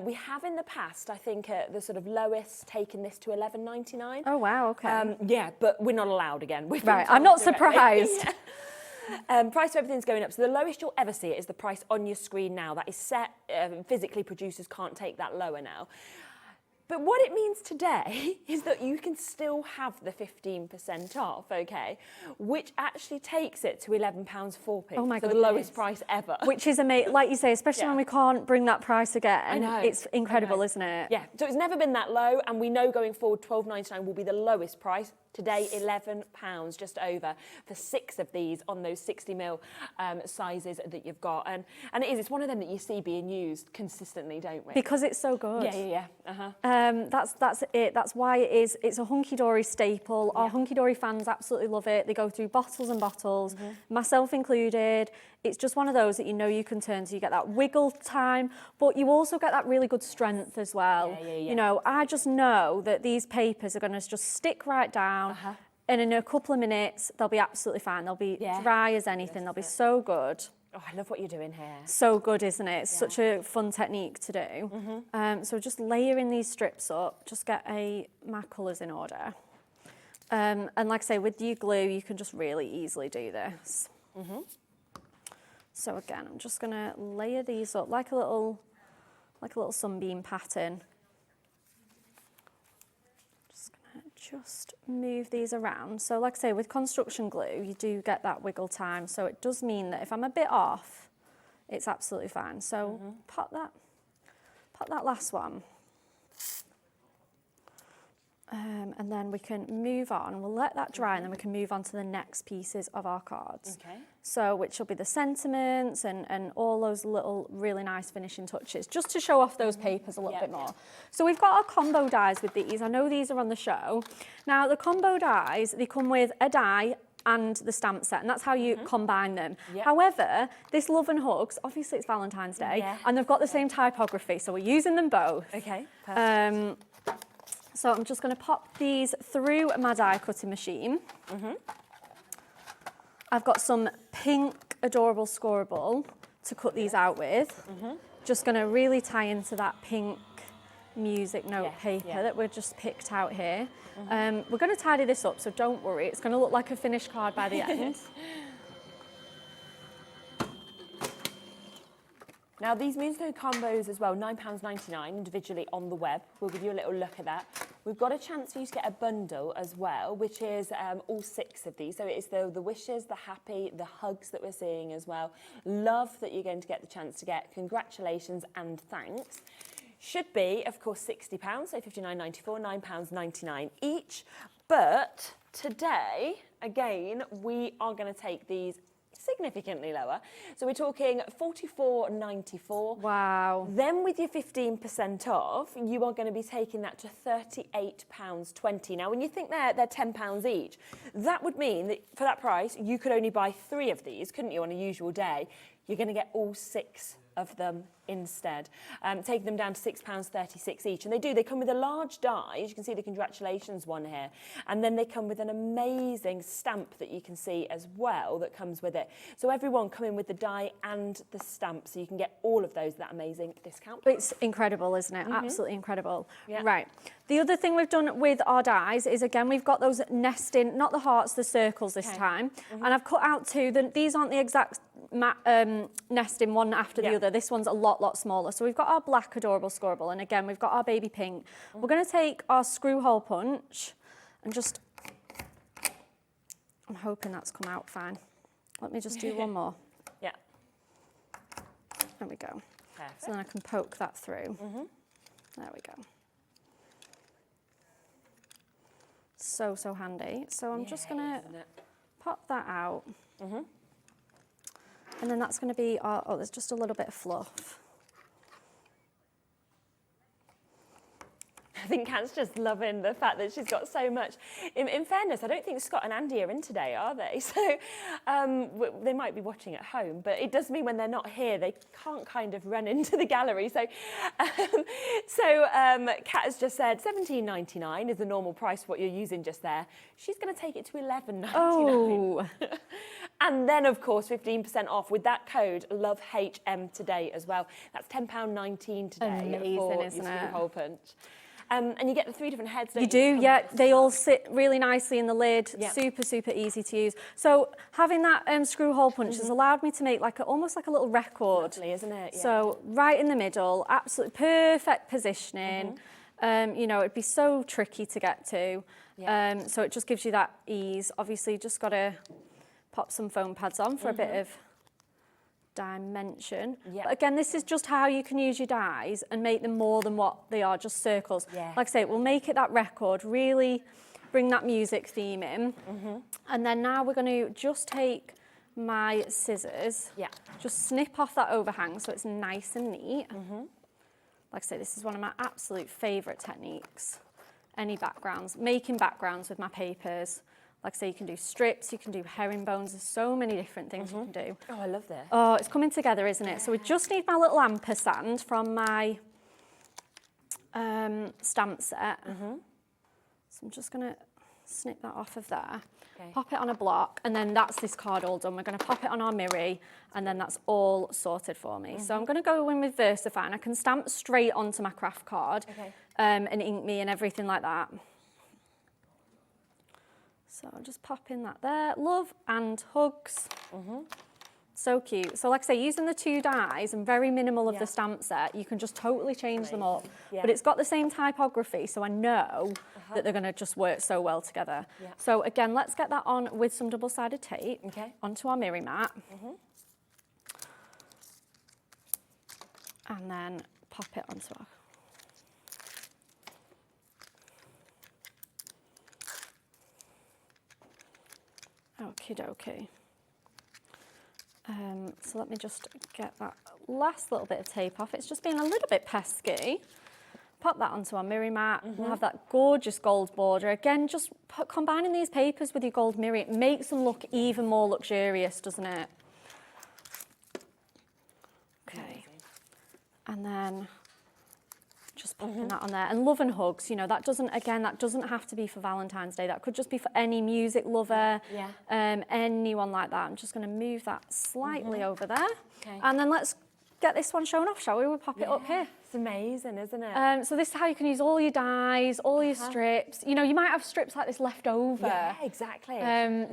We have in the past, I think, the sort of lowest taken this to $11.99. Oh, wow, okay. Yeah, but we're not allowed again. Right, I'm not surprised. Price of everything's going up. So the lowest you'll ever see it is the price on your screen now. That is set. Physically, producers can't take that lower now. But what it means today is that you can still have the 15% off, okay? Which actually takes it to £11.04. Oh my so goodness. the lowest price ever. Which is amazing, like you say, especially when we can't bring that price again. I know. It's incredible, isn't it? Yeah, so it's never been that low, and we know going forward £12.99 will be the lowest price. Today, £11 just over for 6 of these on those 60ml sizes that you've got. And it's one of them that you see being used consistently, don't we? Because it's so good. Yeah. Uh-huh. That's it. That's why it is. It's a Hunkydory staple. Our Hunkydory fans absolutely love it. They go through bottles and bottles, myself included. It's just one of those that you know you can turn to. You get that wiggle time, but you also get that really good strength as well. Yeah. You know, I just know that these papers are going to just stick right down. And in a couple of minutes, they'll be absolutely fine. They'll be dry as anything. They'll be so good. Oh, I love what you're doing here. So good, isn't it? It's such a fun technique to do. So just layering these strips up, just get my colours in order. And like I say, with your glue, you can just really easily do this. So again, I'm just going to layer these up like a little sunbeam pattern. Just move these around. So like I say, with construction glue, you do get that wiggle time. So it does mean that if I'm a bit off, it's absolutely fine. So pop that last one. And then we can move on. We'll let that dry and then we can move on to the next pieces of our cards. Okay. So which will be the sentiments and all those little really nice finishing touches, just to show off those papers a little bit more. So we've got our combo dies with these. I know these are on the show. Now the combo dies, they come with a die and the stamp set, and that's how you combine them. However, this Love and Hugs, obviously it's Valentine's Day, and they've got the same typography, so we're using them both. Okay, perfect. So I'm just going to pop these through my die cutting machine. I've got some pink adorable scoreable to cut these out with. Just going to really tie into that pink music note paper that we've just picked out here. We're going to tidy this up, so don't worry. It's going to look like a finished card by the end. Now these Moonstone combos as well, £9.99 individually on the web. We'll give you a little look at that. We've got a chance for you to get a bundle as well, which is all 6 of these. So it is the wishes, the happy, the hugs that we're seeing as well. Love that you're going to get the chance to get congratulations and thanks. Should be, of course, £60, so £59.94, £9.99 each. But today, again, we are going to take these significantly lower. So we're talking £44.94. Wow. Then with your 15% off, you are going to be taking that to £38.20. Now, when you think they're £10 each, that would mean that for that price, you could only buy 3 of these, couldn't you, on a usual day? You're going to get all 6 of them instead, taking them down to £6.36 each. And they come with a large die, as you can see the congratulations one here, and then they come with an amazing stamp that you can see as well that comes with it. So everyone coming with the die and the stamp, so you can get all of those at that amazing discount. It's incredible, isn't it? Absolutely incredible. Right. The other thing we've done with our dies is, again, we've got those nesting, not the hearts, the circles this time. And I've cut out 2. These aren't the exact nesting one after the other. This one's a lot smaller. So we've got our black adorable scoreable, and again, we've got our baby pink. We're going to take our screw hole punch and just, I'm hoping that's come out fine. Let me just do one more. Yeah. There we go. Perfect. So then I can poke that through. There we go. So handy. So I'm just going to pop that out. And then that's going to be our, there's just a little bit of fluff. I think Kat's just loving the fact that she's got so much. In fairness, I don't think Scott and Andy are in today, are they? So they might be watching at home, but it does mean when they're not here, they can't kind of run into the gallery. So Kat has just said $17.99 is the normal price for what you're using just there. She's going to take it to $11.99. Oh. And then, of course, 15% off with that code LOVEHM today as well. That's £10.19 today. Amazing, for isn't your it? hole punch. And you get the 3 different heads, don't you? You do, yeah. They all sit really nicely in the lid. Yeah. Super, super easy to use. So having that screw hole punch has allowed me to make almost like a little record. Lovely, isn't it? Yeah. So right in the middle, absolutely perfect positioning. You know, it'd be so tricky to get to. Yeah. So it just gives you that ease. Obviously, you just got to pop some foam pads on for a bit of dimension. Yeah. But again, this is just how you can use your dies and make them more than what they are, just circles. Yeah. Like I say, we'll make it that record, really bring that music theme in. And then now we're going to just take my scissors, just snip off that overhang so it's nice and neat. Like I say, this is one of my absolute favourite techniques. Any backgrounds, making backgrounds with my papers. Like I say, you can do strips, you can do herringbones, there's so many different things you can do. Oh, I love this. Oh, it's coming together, isn't it? So we just need my little ampersand from my stamp set. So I'm just going to snip that off of there, pop it on a block, and then that's this card all done. We're going to pop it on our mirror, and then that's all sorted for me. So I'm going to go in with Versify, and I can stamp straight onto my craft card and ink me and everything like that. So I'll just pop in that there. Love and hugs. So cute. So like I say, using the 2 dies and very minimal of the stamp set, you can just totally change them up. But it's got the same typography, so I know that they're going to just work so well together. So again, let's get that on with some double-sided tape onto our mirror mat. And then pop it onto our... Okie dokie. So let me just get that last little bit of tape off. It's just been a little bit pesky. Pop that onto our mirror mat. We'll have that gorgeous gold border. Again, just combining these papers with your gold mirror, it makes them look even more luxurious, doesn't it? Okay. And then just popping that on there. And love and hugs, you know, that doesn't have to be for Valentine's Day. That could just be for any music lover, anyone like that. I'm just going to move that slightly over there. And then let's get this one shown off, shall we? We'll pop it up here. It's amazing, isn't it? So this is how you can use all your dies, all your strips. You know, you might have strips like this left over. Yeah, exactly.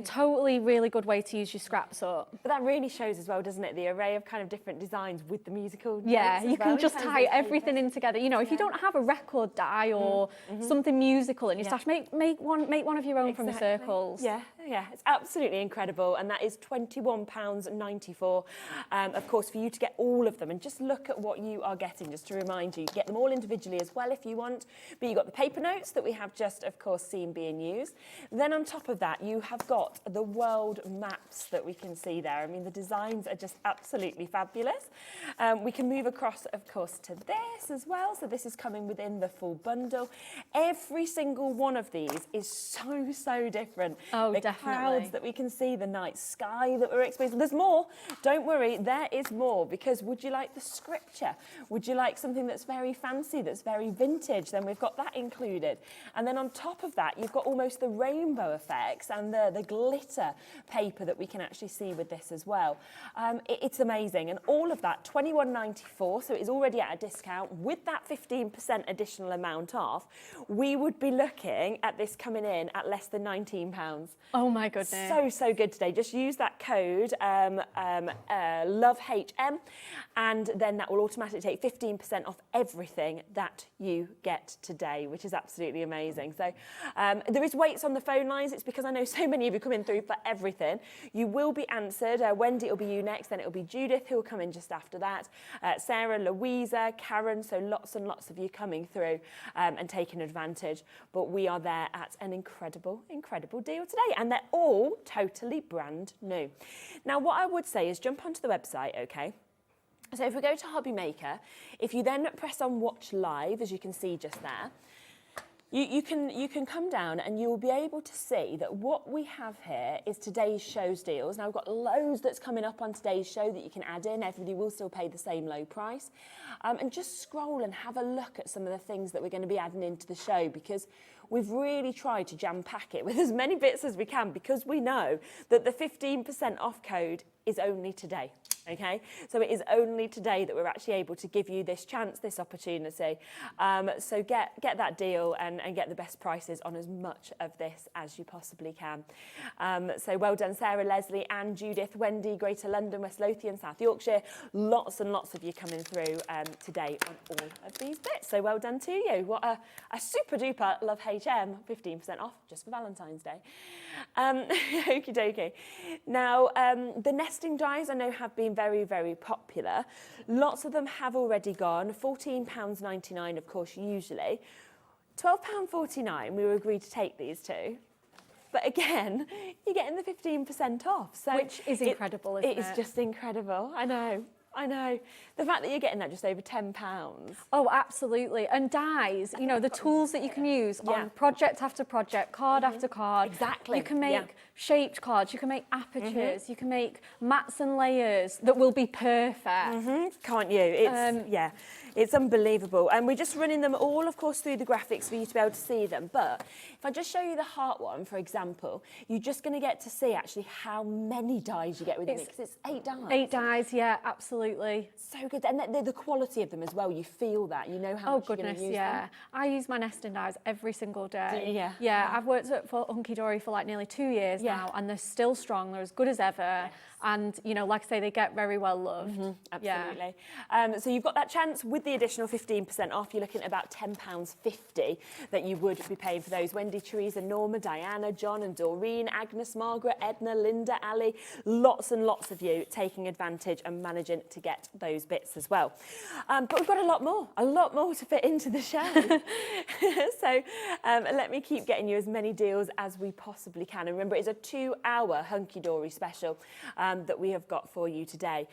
Totally really good way to use your scraps up. But that really shows as well, doesn't it? The array of kind of different designs with the musical Yeah, notes as you can well, just tie everything in together. You know, if you don't have a record die or something musical in your stash, make one of your own from the circles. Yeah, it's absolutely incredible. And that is £21.94. Of course, for you to get all of them. And just look at what you are getting, just to remind you. You get them all individually as well if you want. But you've got the paper notes that we have just, of course, seen being used. Then on top of that, you have got the world maps that we can see there. I mean, the designs are just absolutely fabulous. We can move across, of course, to this as well. So this is coming within the full bundle. Every single one of these is so different. Oh, the definitely. Clouds that we can see, the night sky that we're experiencing. There's more. Don't worry, there is more, because would you like the scripture? Would you like something that's very fancy, that's very vintage? Then we've got that included. And then on top of that, you've got almost the rainbow effects and the glitter paper that we can actually see with this as well. It's amazing. And all of that, £21.94, so it is already at a discount. With that 15% additional amount off, we would be looking at this coming in at less than £19. Oh my goodness. So good today. Just use that code, LOVEHM, and then that will automatically take 15% off everything that you get today, which is absolutely amazing. So there is waits on the phone lines. It's because I know so many of you coming through for everything. You will be answered. Wendy, it'll be you next, then it'll be Judith, who will come in just after that. Sarah, Louisa, Karen, so lots and lots of you coming through and taking advantage. But we are there at an incredible deal today, and they're all totally brand new. Now, what I would say is jump onto the website, okay? So if we go to HobbyMaker, if you then press on Watch Live, as you can see just there, You can come down and you'll be able to see that what we have here is today's show's deals. Now we've got loads that's coming up on today's show that you can add in. Everybody will still pay the same low price. And just scroll and have a look at some of the things that we're going to be adding into the show, because we've really tried to jam pack it with as many bits as we can, because we know that the 15% off code is only today. Okay, so it is only today that we're actually able to give you this chance, this opportunity. So get that deal and get the best prices on as much of this as you possibly can. So well done, Sarah, Leslie, Anne, Judith, Wendy, Greater London, West Lothian, South Yorkshire. Lots and lots of you coming through today on all of these bits. So well done to you. What a super duper Love HM, 15% off just for Valentine's Day. Okie dokie. Now, the nesting dies I know have been very, very popular. Lots of them have already gone. £14.99, of course, usually. £12.49 we were agreed to take these two. But again, you're getting the 15% off. So which is incredible, isn't it? It is just incredible. I know. The fact that you're getting that just over £10. Oh, absolutely. And dies, you know, the tools that you can use on project after project, card after card. Exactly. You can make shaped cards, you can make apertures, you can make mats and layers that will be perfect. Can't you? It's, it's unbelievable. And we're just running them all, of course, through the graphics for you to be able to see them. But if I just show you the heart one, for example, you're just going to get to see actually how many dies you get with it, because it's 8 dies. 8 dies, yeah, absolutely. So good. And the quality of them as well, you feel that. You know how much you're going to use them. I use my nesting dies every single day. Do you? Yeah, I've worked for Hunkydory for like nearly 2 years now, and they're still strong. They're as good as ever. Yes. And, you know, like I say, they get very well loved. Absolutely. So you've got that chance with the additional 15% off. You're looking at about £10.50 that you would be paying for those. Wendy, Teresa, Norma, Diana, John and Doreen, Agnes, Margaret, Edna, Linda, Ali. Lots and lots of you taking advantage and managing to get those bits as well. But we've got a lot more to fit into the show. So let me keep getting you as many deals as we possibly can. And remember, it's a 2-hour Hunkydory special that we have got for you today.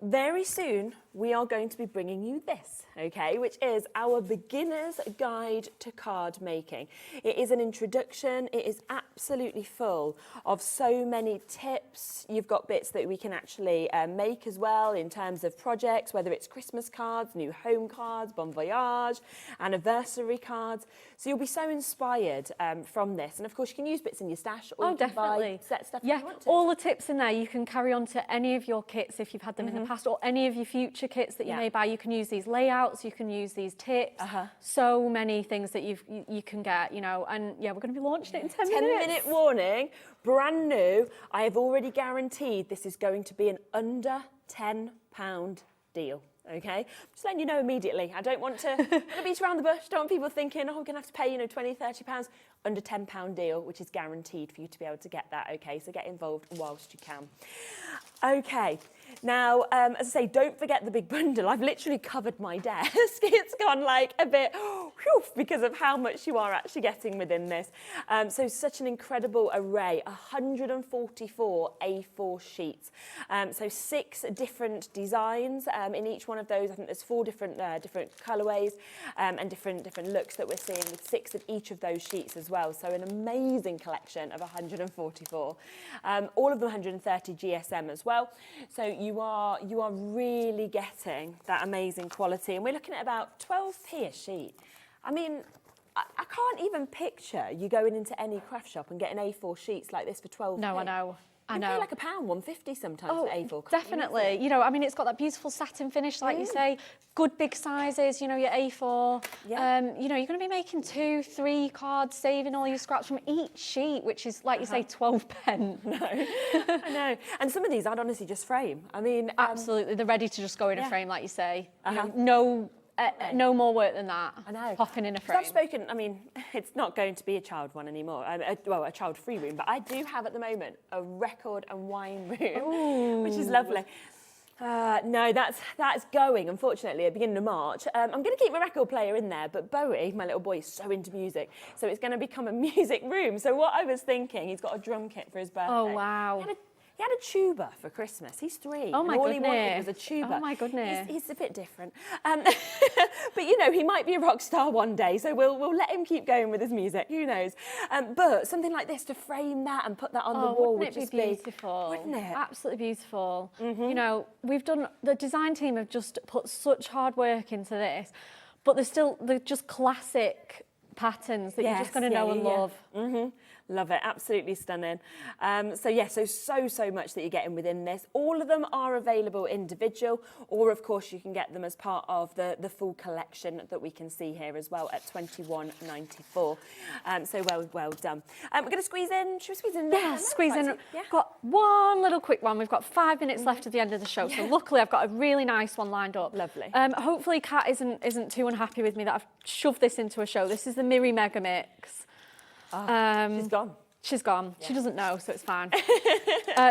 Very soon, we are going to be bringing you this, okay, which is our beginner's guide to card making. It is an introduction. It is absolutely full of so many tips. You've got bits that we can actually make as well in terms of projects, whether it's Christmas cards, new home cards, bon voyage, anniversary cards. So you'll be so inspired from this. And of course, you can use bits in your stash, or you can buy set stuff if you want to. All the tips in there, you can carry on to any of your kits if you've had them in the past, or any of your future kits that you may buy. You can use these layouts, you can use these tips, so many things that you can get, you know. And yeah, we're going to be launching it in 10 minutes. 10-minute warning, brand new. I have already guaranteed this is going to be an under £10 deal. Okay, just letting you know immediately. I don't want to beat around the bush. Don't want people thinking, oh, we're going to have to pay, you know, £20, £30. Under £10 deal, which is guaranteed for you to be able to get that. Okay, so get involved whilst you can. Okay, now, as I say, don't forget the big bundle. I've literally covered my desk. It's gone like a bit whew, because of how much you are actually getting within this. So such an incredible array, 144 A4 sheets. So 6 different designs in each one of those. I think there's 4 different colourways and different looks that we're seeing with 6 of each of those sheets as well. So an amazing collection of 144. All of them 130 GSM as well. So you are really getting that amazing quality. And we're looking at about 12p a sheet. I mean, I can't even picture you going into any craft shop and getting A4 sheets like this for 12p. No, I know. I know. You pay like £1.50 sometimes for A4. Definitely. You know, I mean, it's got that beautiful satin finish, like you say, good big sizes, you know, your A4. Yeah. You know, you're going to be making 2, 3 cards, saving all your scraps from each sheet, which is, like you say, 12p. No, I know. And some of these I'd honestly just frame. I mean... Absolutely. They're ready to just go in a frame, like you say. You know, no more work than that. I know. Popping in a frame. I've spoken, I mean, it's not going to be a child one anymore. Well, a child-free room, but I do have at the moment a record and wine room, which is lovely. No, that's going, unfortunately, at the beginning of March. I'm going to keep my record player in there, but Bowie, my little boy, is so into music, so it's going to become a music room. So what I was thinking, he's got a drum kit for his birthday. Oh, wow. He He had a tuba for Christmas. He's 3. Oh my and all goodness. he wanted was a tuba. Oh my goodness. He's a bit different. But you know, he might be a rock star one day, so we'll let him keep going with his music. Who knows? But something like this to frame that and put that on the wall would just be beautiful? wouldn't it? Absolutely beautiful. You know, the design team have just put such hard work into this, but they're just classic patterns that you're just going to know and love. Love it, absolutely stunning. So much that you're getting within this. All of them are available individual, or of course you can get them as part of the full collection that we can see here as well at £21.94. So well done. We're going to squeeze in, should we squeeze in? Yeah, squeeze in. Yeah. Got one little quick one. We've got 5 minutes left at the end of the show, so luckily I've got a really nice one lined up. Lovely. Hopefully Kat isn't too unhappy with me that I've shoved this into a show. This is the Miri Mega Mix. She's gone. She's gone. Yeah. She doesn't know, so it's fine.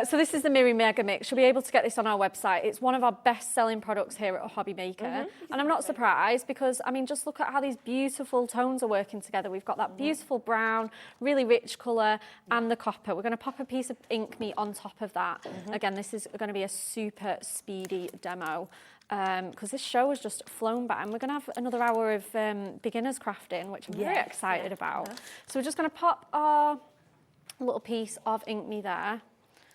So this is the Miri Mega Mix. You'll be able to get this on our website. It's one of our best-selling products here at HobbyMaker. And I'm not surprised because, I mean, just look at how these beautiful tones are working together. We've got that beautiful brown, really rich colour, and the copper. We're going to pop a piece of ink meat on top of that. Again, this is going to be a super speedy demo. Because this show has just flown by, and we're going to have another hour of beginners crafting, which I'm very excited about. So we're just going to pop our little piece of ink me there.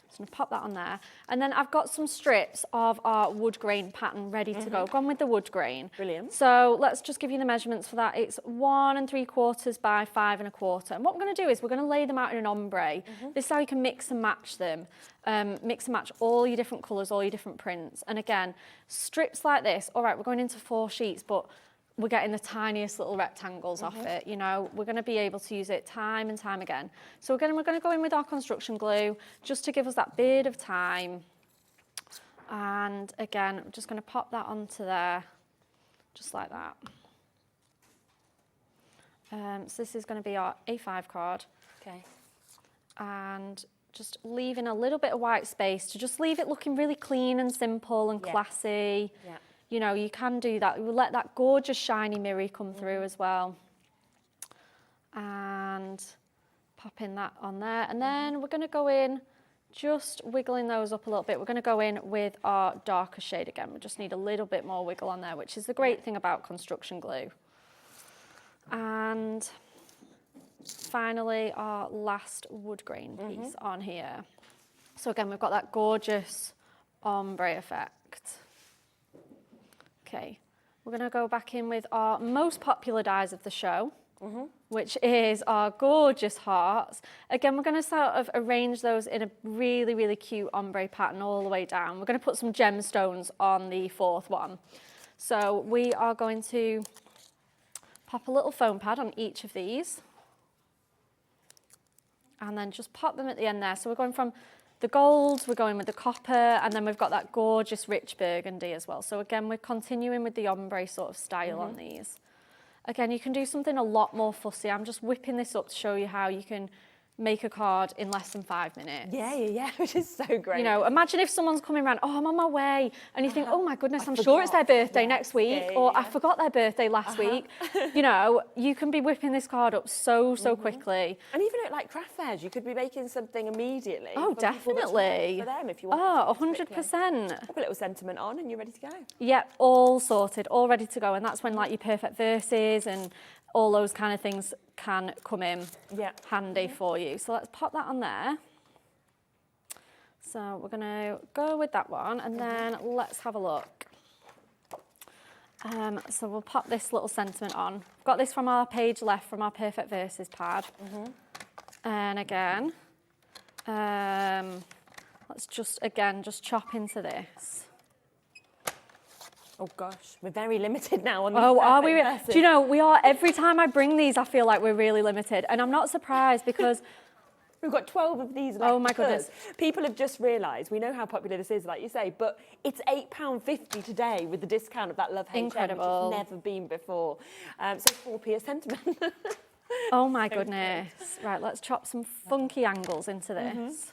Just going to pop that on there. And then I've got some strips of our wood grain pattern ready to go. Gone with the wood grain. Brilliant. So let's just give you the measurements for that. It's 1 3/4 by 5 1/4. And what we're going to do is we're going to lay them out in an ombre. This is how you can mix and match them. Mix and match all your different colours, all your different prints. And again, strips like this, all right, we're going into 4 sheets, but we're getting the tiniest little rectangles off it. You know, we're going to be able to use it time and time again. So again, we're going to go in with our construction glue just to give us that bit of time. And again, I'm just going to pop that onto there, just like that. So this is going to be our A5 card. Okay. And just leaving a little bit of white space to just leave it looking really clean and simple and classy. Yeah. You know, you can do that. We'll let that gorgeous shiny Miri come through as well. And popping that on there. And then we're going to go in, just wiggling those up a little bit. We're going to go in with our darker shade again. We just need a little bit more wiggle on there, which is the great thing about construction glue. And finally, our last wood grain piece on here. So again, we've got that gorgeous ombre effect. Okay, we're going to go back in with our most popular dies of the show, which is our gorgeous hearts. Again, we're going to sort of arrange those in a really, really cute ombre pattern all the way down. We're going to put some gemstones on the 4th one. So we are going to pop a little foam pad on each of these. And then just pop them at the end there. So we're going from the golds, we're going with the copper, and then we've got that gorgeous rich burgundy as well. So again, we're continuing with the ombre sort of style on these. Again, you can do something a lot more fussy. I'm just whipping this up to show you how you can make a card in less than 5 minutes. Yeah, which is so great. You know, imagine if someone's coming around, oh, I'm on my way, and you think, oh my goodness, I'm sure it's their birthday next week, or I forgot their birthday last week. You know, you can be whipping this card up so quickly. And even at like craft fairs, you could be making something immediately. Oh, definitely. For them, if you want. Oh, 100%. Pop a little sentiment on and you're ready to go. Yep, all sorted, all ready to go. And that's when like your perfect verses and all those kind of things can come in handy for you. So let's pop that on there. So we're going to go with that one, and then let's have a look. So we'll pop this little sentiment on. I've got this from our page left from our Perfect Verses pad. And again, let's just chop into this. Oh gosh, we're very limited now on these. Oh, are we? Do you know, we are, every time I bring these, I feel like we're really limited. And I'm not surprised because we've got 12 of these left. Oh my goodness. People have just realised, we know how popular this is, like you say, but it's £8.50 today with the discount of that Love HM, Incredible. which has never been before. So 4p a sentiment. Oh my goodness. Right, let's chop some funky angles into this.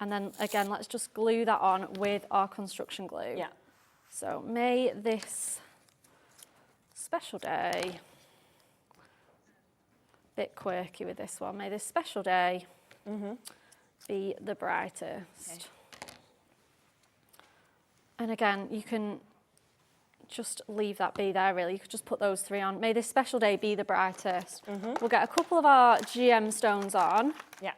And then again, let's just glue that on with our construction glue. Yeah. So may this special day, bit quirky with this one, may this special day be the brightest. Okay. And again, you can just leave that be there really. You could just put those 3 on. May this special day be the brightest. We'll get a couple of our GM stones on. Yeah.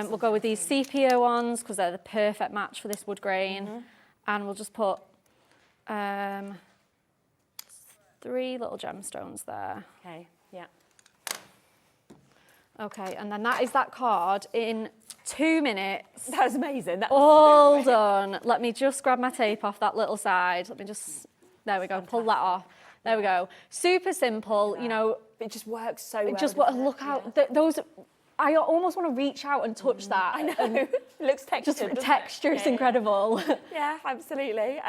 We'll go with these sepia ones because they're the perfect match for this wood grain. And we'll just put 3 little gemstones there. Okay, yeah. Okay, and then that is that card in 2 minutes. That was amazing. That All done. Let me just grab my tape off that little side. Let me just, there we go, pull that off. There we go. Super simple, you know. It just works so well. Just look out, those, I almost want to reach out and touch that. I know. It looks textured. Just texture is incredible. Yeah, absolutely.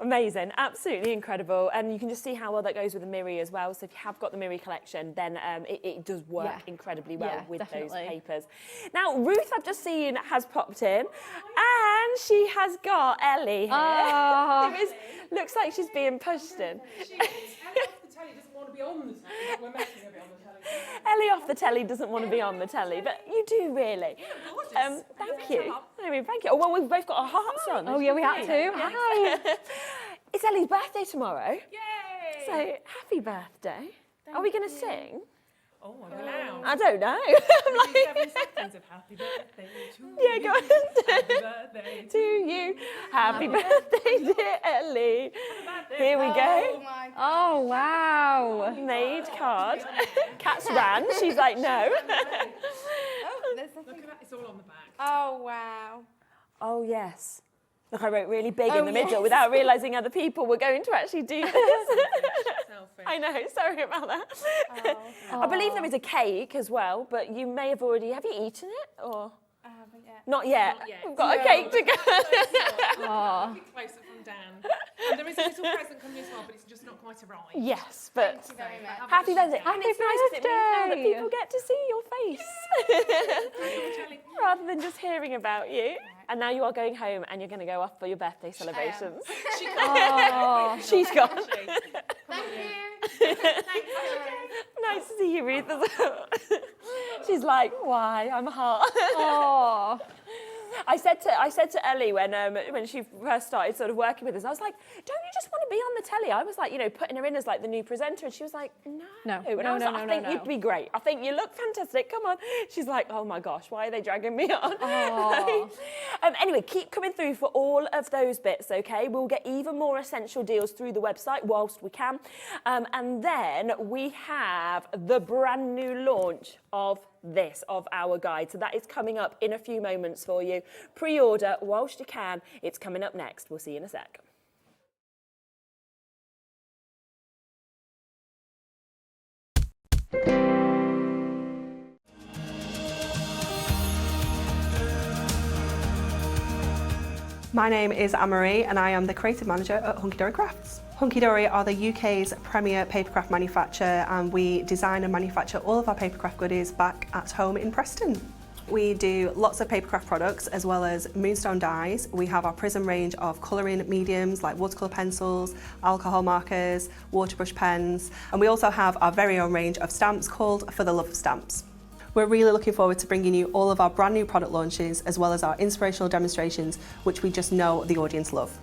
Amazing, absolutely incredible. And you can just see how well that goes with the Miri as well. So if you have got the Miri collection, then it does work incredibly well with those papers. Now, Ruth, I've just seen, has popped in, and she has got Ellie here. Oh. Looks like she's being pushed in. Telly doesn't want to be on the telly, but we're making her be on the telly. Ellie off the telly doesn't want to be on the telly, but you do really. Thank you. Thank you. Oh, well, we've both got our hearts on. Oh, yeah, we had to. Hi. It's Ellie's birthday tomorrow. Yay! So, happy birthday. Are we going to sing? Oh, I'm allowed. I don't know. I'm like 7 seconds of happy birthday to you. Yeah, go on. Happy birthday To you. Happy birthday, dear Ellie. Here we go. Oh, wow. Made card. Cat's ran. She's like, no. Look at that, it's all on the back. Oh, wow. Oh, yes. Look, I wrote really big in the middle without realising other people were going to actually do this. I know, sorry about that. I believe there is a cake as well, but you may have already, have you eaten it? Or? I haven't yet. Not yet. Not yet. We've got a cake to go. A bit closer from Dan. And there is a little present coming as well, but it's just not quite arrived. Yes, but Thank you very much. happy birthday. And it's nice because it means now that birthday. people get to see your face rather than just hearing about you. And now you are going home and you're going to go off for your birthday celebrations. She's gone. Thank you. Nice to see you, Ruth, as well. She's like, why? I'm hot. Oh. I said to Ellie when she first started sort of working with us, I was like, don't you just want to be on the telly? I was like, you know, putting her in as like the new presenter, and she was like, no. And I was like, I think you'd be great. I think you look fantastic. Come on. She's like, oh my gosh, why are they dragging me on? Anyway, keep coming through for all of those bits, okay? We'll get even more essential deals through the website whilst we can. And then we have the brand new launch of our guide. So that is coming up in a few moments for you. Pre-order whilst you can. It's coming up next. We'll see you in a sec. My name is Anne-Marie and I am the creative manager at Hunkydory Crafts. Hunkydory are the UK's premier papercraft manufacturer, and we design and manufacture all of our papercraft goodies back at home in Preston. We do lots of papercraft products as well as moonstone dyes. We have our Prism range of colouring mediums like watercolour pencils, alcohol markers, waterbrush pens, and we also have our very own range of stamps called For the Love of Stamps. We're really looking forward to bringing you all of our brand new product launches as well as our inspirational demonstrations, which we just know the audience love.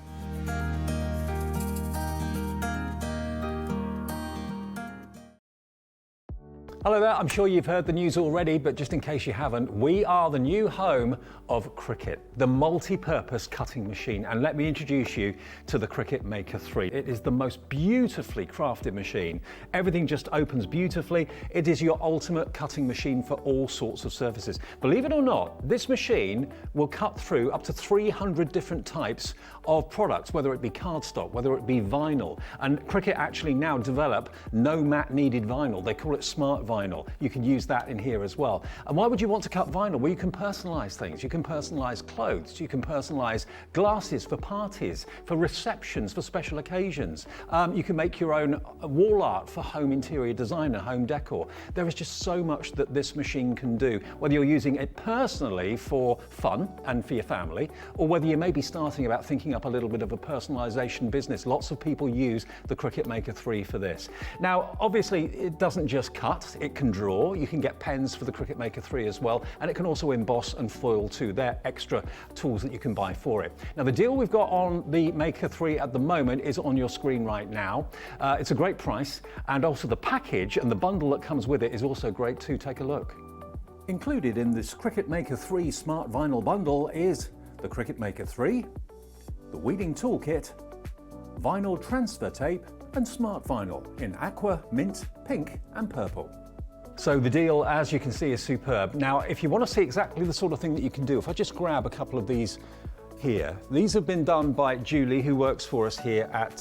Hello there, I'm sure you've heard the news already, but just in case you haven't, we are the new home of Cricut, the multi-purpose cutting machine. And let me introduce you to the Cricut Maker 3. It is the most beautifully crafted machine. Everything just opens beautifully. It is your ultimate cutting machine for all sorts of surfaces. Believe it or not, this machine will cut through up to 300 different types of products, whether it be cardstock, whether it be vinyl. And Cricut actually now develop no mat needed vinyl. They call it smart vinyl. You can use that in here as well. And why would you want to cut vinyl? Well, you can personalize things. You can personalize clothes. You can personalize glasses for parties, for receptions, for special occasions. You can make your own wall art for home interior design and home decor. There is just so much that this machine can do, whether you're using it personally for fun and for your family, or whether you may be starting about thinking up a little bit of a personalization business. Lots of people use the Cricut Maker 3 for this. Now, obviously, it doesn't just cut. it can draw. You can get pens for the Cricut Maker 3 as well, and it can also emboss and foil too. They're extra tools that you can buy for it. Now the deal we've got on the Maker 3 at the moment is on your screen right now. It's a great price, and also the package and the bundle that comes with it is also great too. Take a look. Included in this Cricut Maker 3 Smart Vinyl bundle is the Cricut Maker 3, the weeding toolkit, vinyl transfer tape, and smart vinyl in aqua, mint, pink and purple. So the deal, as you can see, is superb. Now, if you want to see exactly the sort of thing that you can do, if I just grab a couple of these here, these have been done by Julie, who works for us here at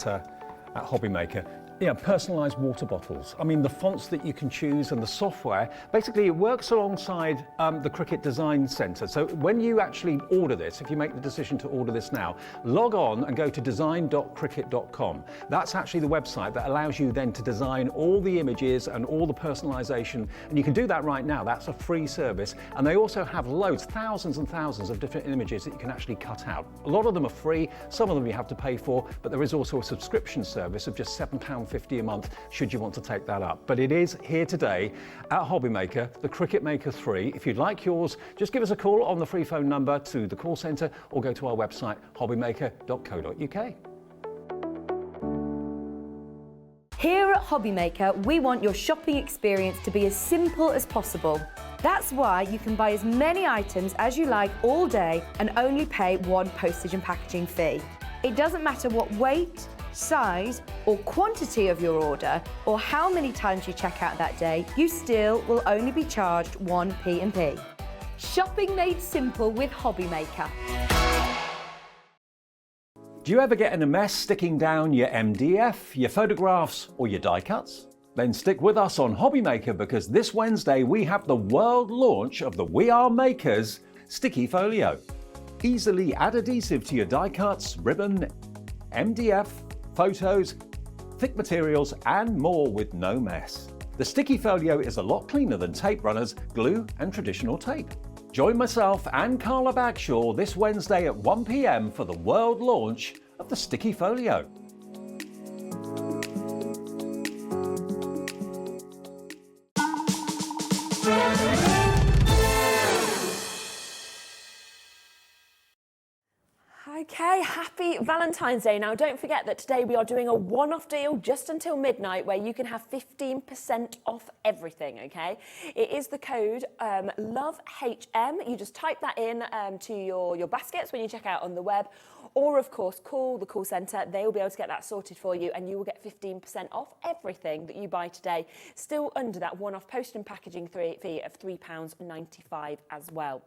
HobbyMaker. Yeah, personalised water bottles. I mean, the fonts that you can choose and the software, basically it works alongside the Cricut Design Centre. So when you actually order this, if you make the decision to order this now, log on and go to design.cricut.com. That's actually the website that allows you then to design all the images and all the personalisation, and you can do that right now. That's a free service, and they also have loads, thousands and thousands of different images that you can actually cut out. A lot of them are free, some of them you have to pay for, but there is also a subscription service of just £7.50 a month should you want to take that up. But it is here today at HobbyMaker, the Cricut Maker 3. If you'd like yours, just give us a call on the free phone number to the call centre or go to our website hobbymaker.co.uk. Here at HobbyMaker, we want your shopping experience to be as simple as possible. That's why you can buy as many items as you like all day and only pay one postage and packaging fee. It doesn't matter what weight, size or quantity of your order or how many times you check out that day, you still will only be charged one P&P. Shopping made simple with HobbyMaker. Do you ever get in a mess sticking down your MDF, your photographs or your die cuts? Then stick with us on HobbyMaker, because this Wednesday we have the world launch of the We Are Makers Sticky Folio. Easily add adhesive to your die cuts, ribbon, MDF, photos, thick materials and more with no mess. The Sticky Folio is a lot cleaner than tape runners, glue and traditional tape. Join myself and Carla Bagshaw this Wednesday at 1 p.m. for the world launch of the Sticky Folio. Okay, happy Valentine's Day. Now, don't forget that today we are doing a one-off deal just until midnight where you can have 15% off everything, okay? It is the code LOVEHM. You just type that in to your baskets when you check out on the web, or of course, call the call centre. They will be able to get that sorted for you and you will get 15% off everything that you buy today, still under that one-off post and packaging fee of £3.95 as well.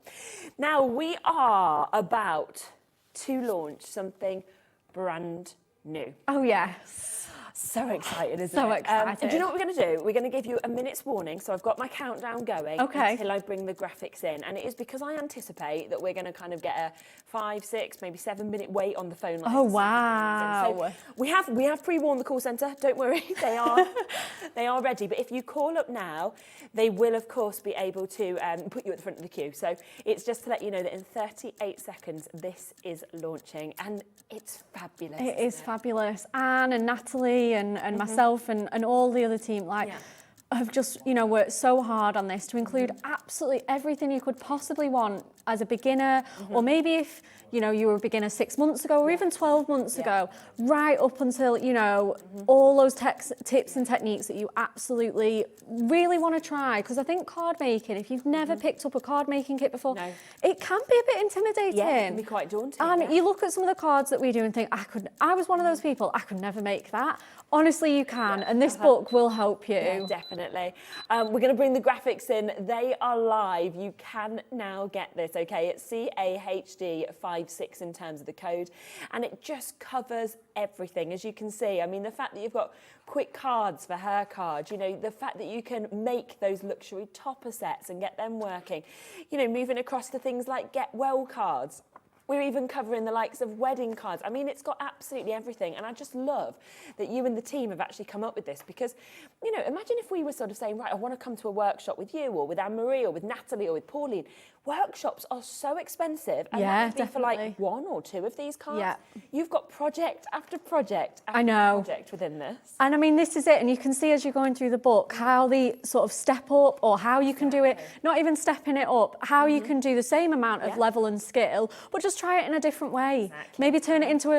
Now, we are about to launch something brand new. Oh yes. So excited, isn't it? So excited. Do you know what we're going to do? We're going to give you a minute's warning. So I've got my countdown going until I bring the graphics in. And it is because I anticipate that we're going to kind of get a 5, 6, maybe 7 minute wait on the phone line. Oh, wow. So we have pre-warned the call centre. Don't worry, they are ready. But if you call up now, they will of course be able to put you at the front of the queue. So it's just to let you know that in 38 seconds, this is launching and it's fabulous. It is fabulous. Anne and Natalie and myself and all the other team have just, you know, worked so hard on this to include absolutely everything you could possibly want as a beginner, or maybe if, you know, you were a beginner 6 months ago or even 12 months ago, right up until, you know, all those tips and techniques that you absolutely really want to try. Because I think card making, if you've never picked up a card making kit before, it can be a bit intimidating. Yeah, it can be quite daunting. And you look at some of the cards that we do and think, I was one of those people, I could never make that. Honestly, you can, and this book will help you. Yeah, definitely. We're going to bring the graphics in. They are live. You can now get this, okay? It's CAHD56 in terms of the code, and it just covers everything, as you can see. I mean, the fact that you've got quick cards for her card, you know, the fact that you can make those luxury topper sets and get them working, you know, moving across to things like Get Well cards. We're even covering the likes of wedding cards. I mean, it's got absolutely everything. And I just love that you and the team have actually come up with this because, you know, imagine if we were sort of saying, right, I want to come to a workshop with you or with Anne-Marie or with Natalie or with Pauline. workshops are so expensive, and Yeah, that would be for like definitely. 1 or 2 of these cards. Yeah. You've got project after project after I know. project within this. And I mean, this is it. And you can see as you're going through the book how they sort of step up, or how you can do it, not even stepping it up, how you can do the same amount of level and skill, but just try it in a different way. Maybe turn it into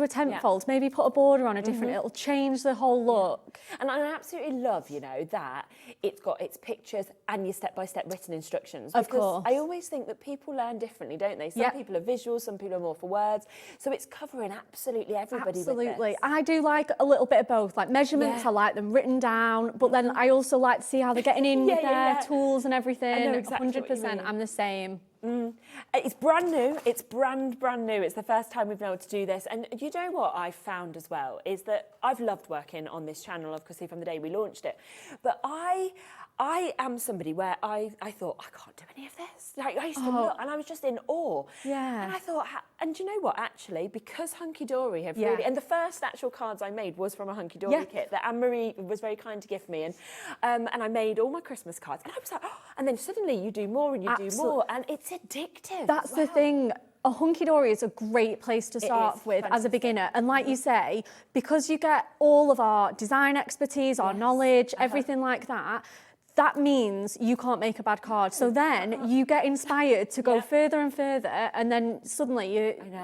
a tent fold, maybe put a border on a different, it'll change the whole look. And I absolutely love, you know, that it's got its pictures and your step-by-step written instructions. Of because course. I always think that people learn differently, don't they? Some people are visual, some people are more for words. So it's covering absolutely everybody with Absolutely. this. I do like a little bit of both. Like measurements, I like them written down, but then I also like to see how they're getting in with their tools and everything. I know exactly what you 100%, mean. I'm the same. It's brand new. It's brand new. It's the first time we've been able to do this. And you know what I've found as well is that I've loved working on this channel, obviously, from the day we launched it. But I am somebody where I thought, I can't do any of this. Like, I used to look and I was just in awe. Yeah. And I thought, and do you know what, actually, because Hunkydory have really, and the first actual cards I made was from a Hunkydory kit that Anne-Marie was very kind to gift me. And I made all my Christmas cards. And I was like, oh, and then suddenly you do more and you do more. And it's addictive. That's the thing. A Hunkydory is a great place to start with as a beginner. And like you say, because you get all of our design expertise, our knowledge, everything like that, that means you can't make a bad card. So then you get inspired to go further and further, and then suddenly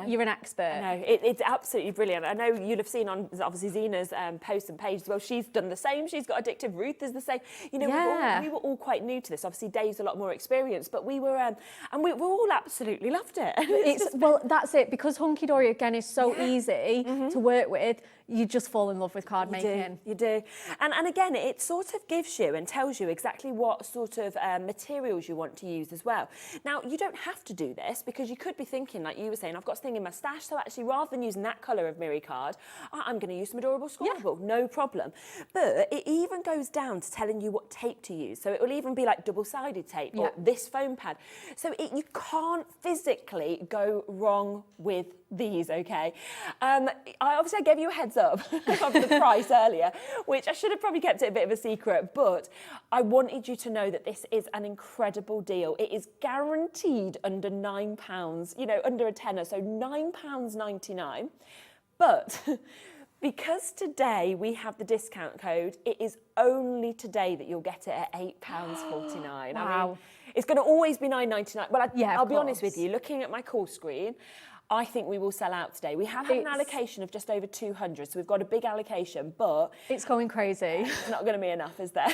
you're an expert. I know, it's absolutely brilliant. I know you'll have seen on, obviously, Zena's posts and pages as well, she's done the same. She's got Addictive. Ruth is the same. You know, we were all quite new to this. Obviously, Dave's a lot more experienced, but we were, and we all absolutely loved it. Well, that's it. Because Hunkydory, again, is so easy to work with, you just fall in love with card making. You do. And again, it sort of gives you and tells you exactly what sort of materials you want to use as well. Now, you don't have to do this, because you could be thinking, like you were saying, I've got something in my stash, so actually rather than using that colour of Miri card, I'm going to use some adorable scribble, no problem. But it even goes down to telling you what tape to use. So it will even be like double-sided tape or this foam pad. So you can't physically go wrong with these, okay? I gave you a heads up of the price earlier, which I should have probably kept it a bit of a secret, but I wanted you to know that this is an incredible deal. It is guaranteed under £9, you know, under a tenner, so £9.99. But because today we have the discount code, it is only today that you'll get it at £8.49. Wow. I mean, it's going to always be £9.99. Well, I'll be honest with course. you, looking at my call screen, I think we will sell out today. We have had an allocation of just over 200, so we've got a big allocation, but it's going crazy. It's not going to be enough, is there?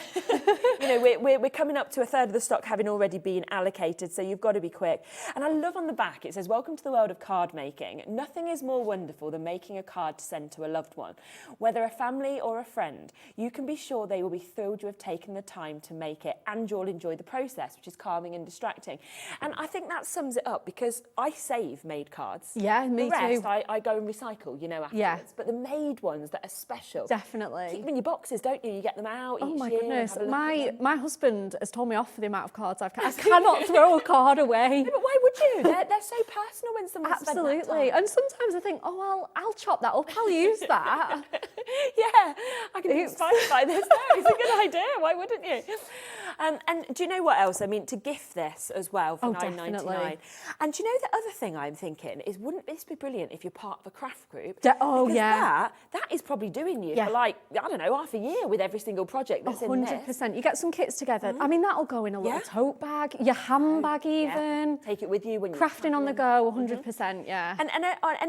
You know, we're coming up to a third of the stock having already been allocated, so you've got to be quick. And I love on the back, it says, welcome to the world of card making. Nothing is more wonderful than making a card to send to a loved one. Whether a family or a friend, you can be sure they will be thrilled you have taken the time to make it, and you'll enjoy the process, which is calming and distracting. And I think that sums it up, because I save made cards. Yeah, me the rest, too. I go and recycle, you know, afterwards. Yeah. But the made ones that are special. Definitely. Keep them in your boxes, don't you? You get them out Oh each my year. goodness, have a look at them. my husband has told me off for the amount of cards I've got. I cannot throw a card away. No, but why would you? They're so personal when someone's spent that Absolutely. time. And sometimes I think, oh, well, I'll chop that up, I'll use that. Yeah, I can be inspired by this. No, it's a good idea. Why wouldn't you? And do you know what else? I mean, to gift this as well for $9.99. Definitely. And do you know the other thing I'm thinking is, wouldn't this be brilliant if you're part of a craft group? Oh, because yeah. that is probably doing you for like, I don't know, half a year with every single project that's in this. 100%. You get some kits together. I mean, that'll go in a little tote bag, your handbag even. Take it with you when you're Crafting on the go, 100%, yeah. And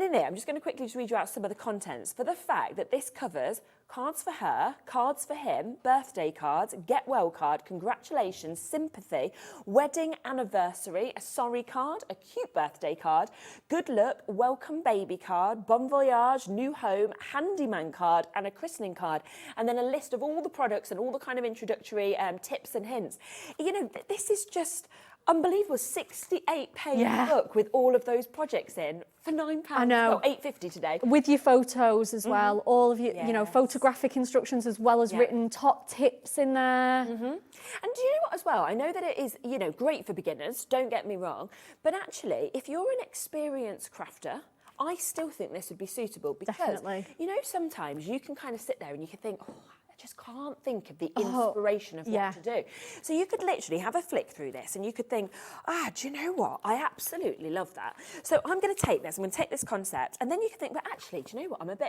in it, I'm just going to quickly just read you out some of the contents. For the fact that this covers cards for her, cards for him, birthday cards, get well card, congratulations, sympathy, wedding anniversary, a sorry card, a cute birthday card, good luck, welcome baby card, bon voyage, new home, handyman card, and a christening card. And then a list of all the products and all the kind of introductory tips and hints. You know, this is just unbelievable. 68-page book with all of those projects in for £9. I know. Well, £8.50 today. With your photos as well, all of your, you know, photographic instructions as well as written top tips in there. And do you know what as well? I know that it is, you know, great for beginners, don't get me wrong, but actually, if you're an experienced crafter, I still think this would be suitable because, Definitely. you know, sometimes you can kind of sit there and you can think, oh, I just can't think of the inspiration of what to do. So you could literally have a flick through this and you could think, do you know what? I absolutely love that. So I'm going to take this, I'm going to take this concept, and then you could think, but actually, do you know what?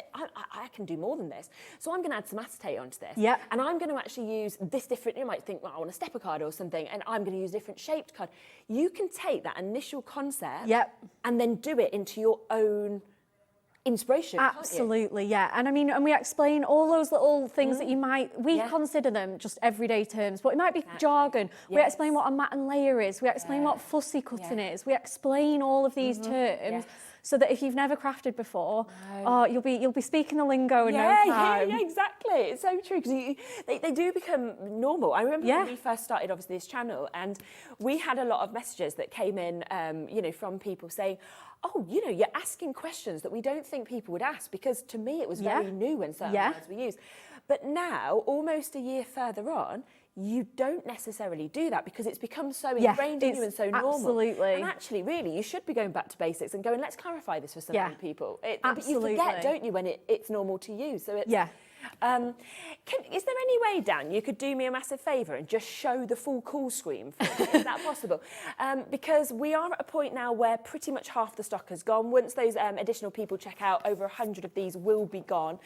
I can do more than this. So I'm going to add some acetate onto this. Yeah. And I'm going to actually use this different, you might think, well, I want a stepper card or something, and I'm going to use a different shaped card. You can take that initial concept and then do it into your own inspiration. Absolutely, yeah. And I mean, and we explain all those little things that you might, we consider them just everyday terms, but it might be jargon. We explain what a mat and layer is. We explain what fussy cutting is. We explain all of these terms so that if you've never crafted before, you'll be speaking the lingo in no time. Yeah, exactly. It's so true, because they do become normal. I remember when we first started, obviously, this channel, and we had a lot of messages that came in, you know, from people saying, oh, you know, you're asking questions that we don't think people would ask, because to me it was very new when certain words were used. But now, almost a year further on, you don't necessarily do that because it's become so ingrained in you and so normal. Absolutely. And actually, really, you should be going back to basics and going, let's clarify this for some people. Absolutely. But you forget, don't you, when it's normal to you. So it's, is there any way, Dan, you could do me a massive favour and just show the full call screen for me? Is that possible? Because we are at a point now where pretty much half the stock has gone. Once those additional people check out, over 100 of these will be gone.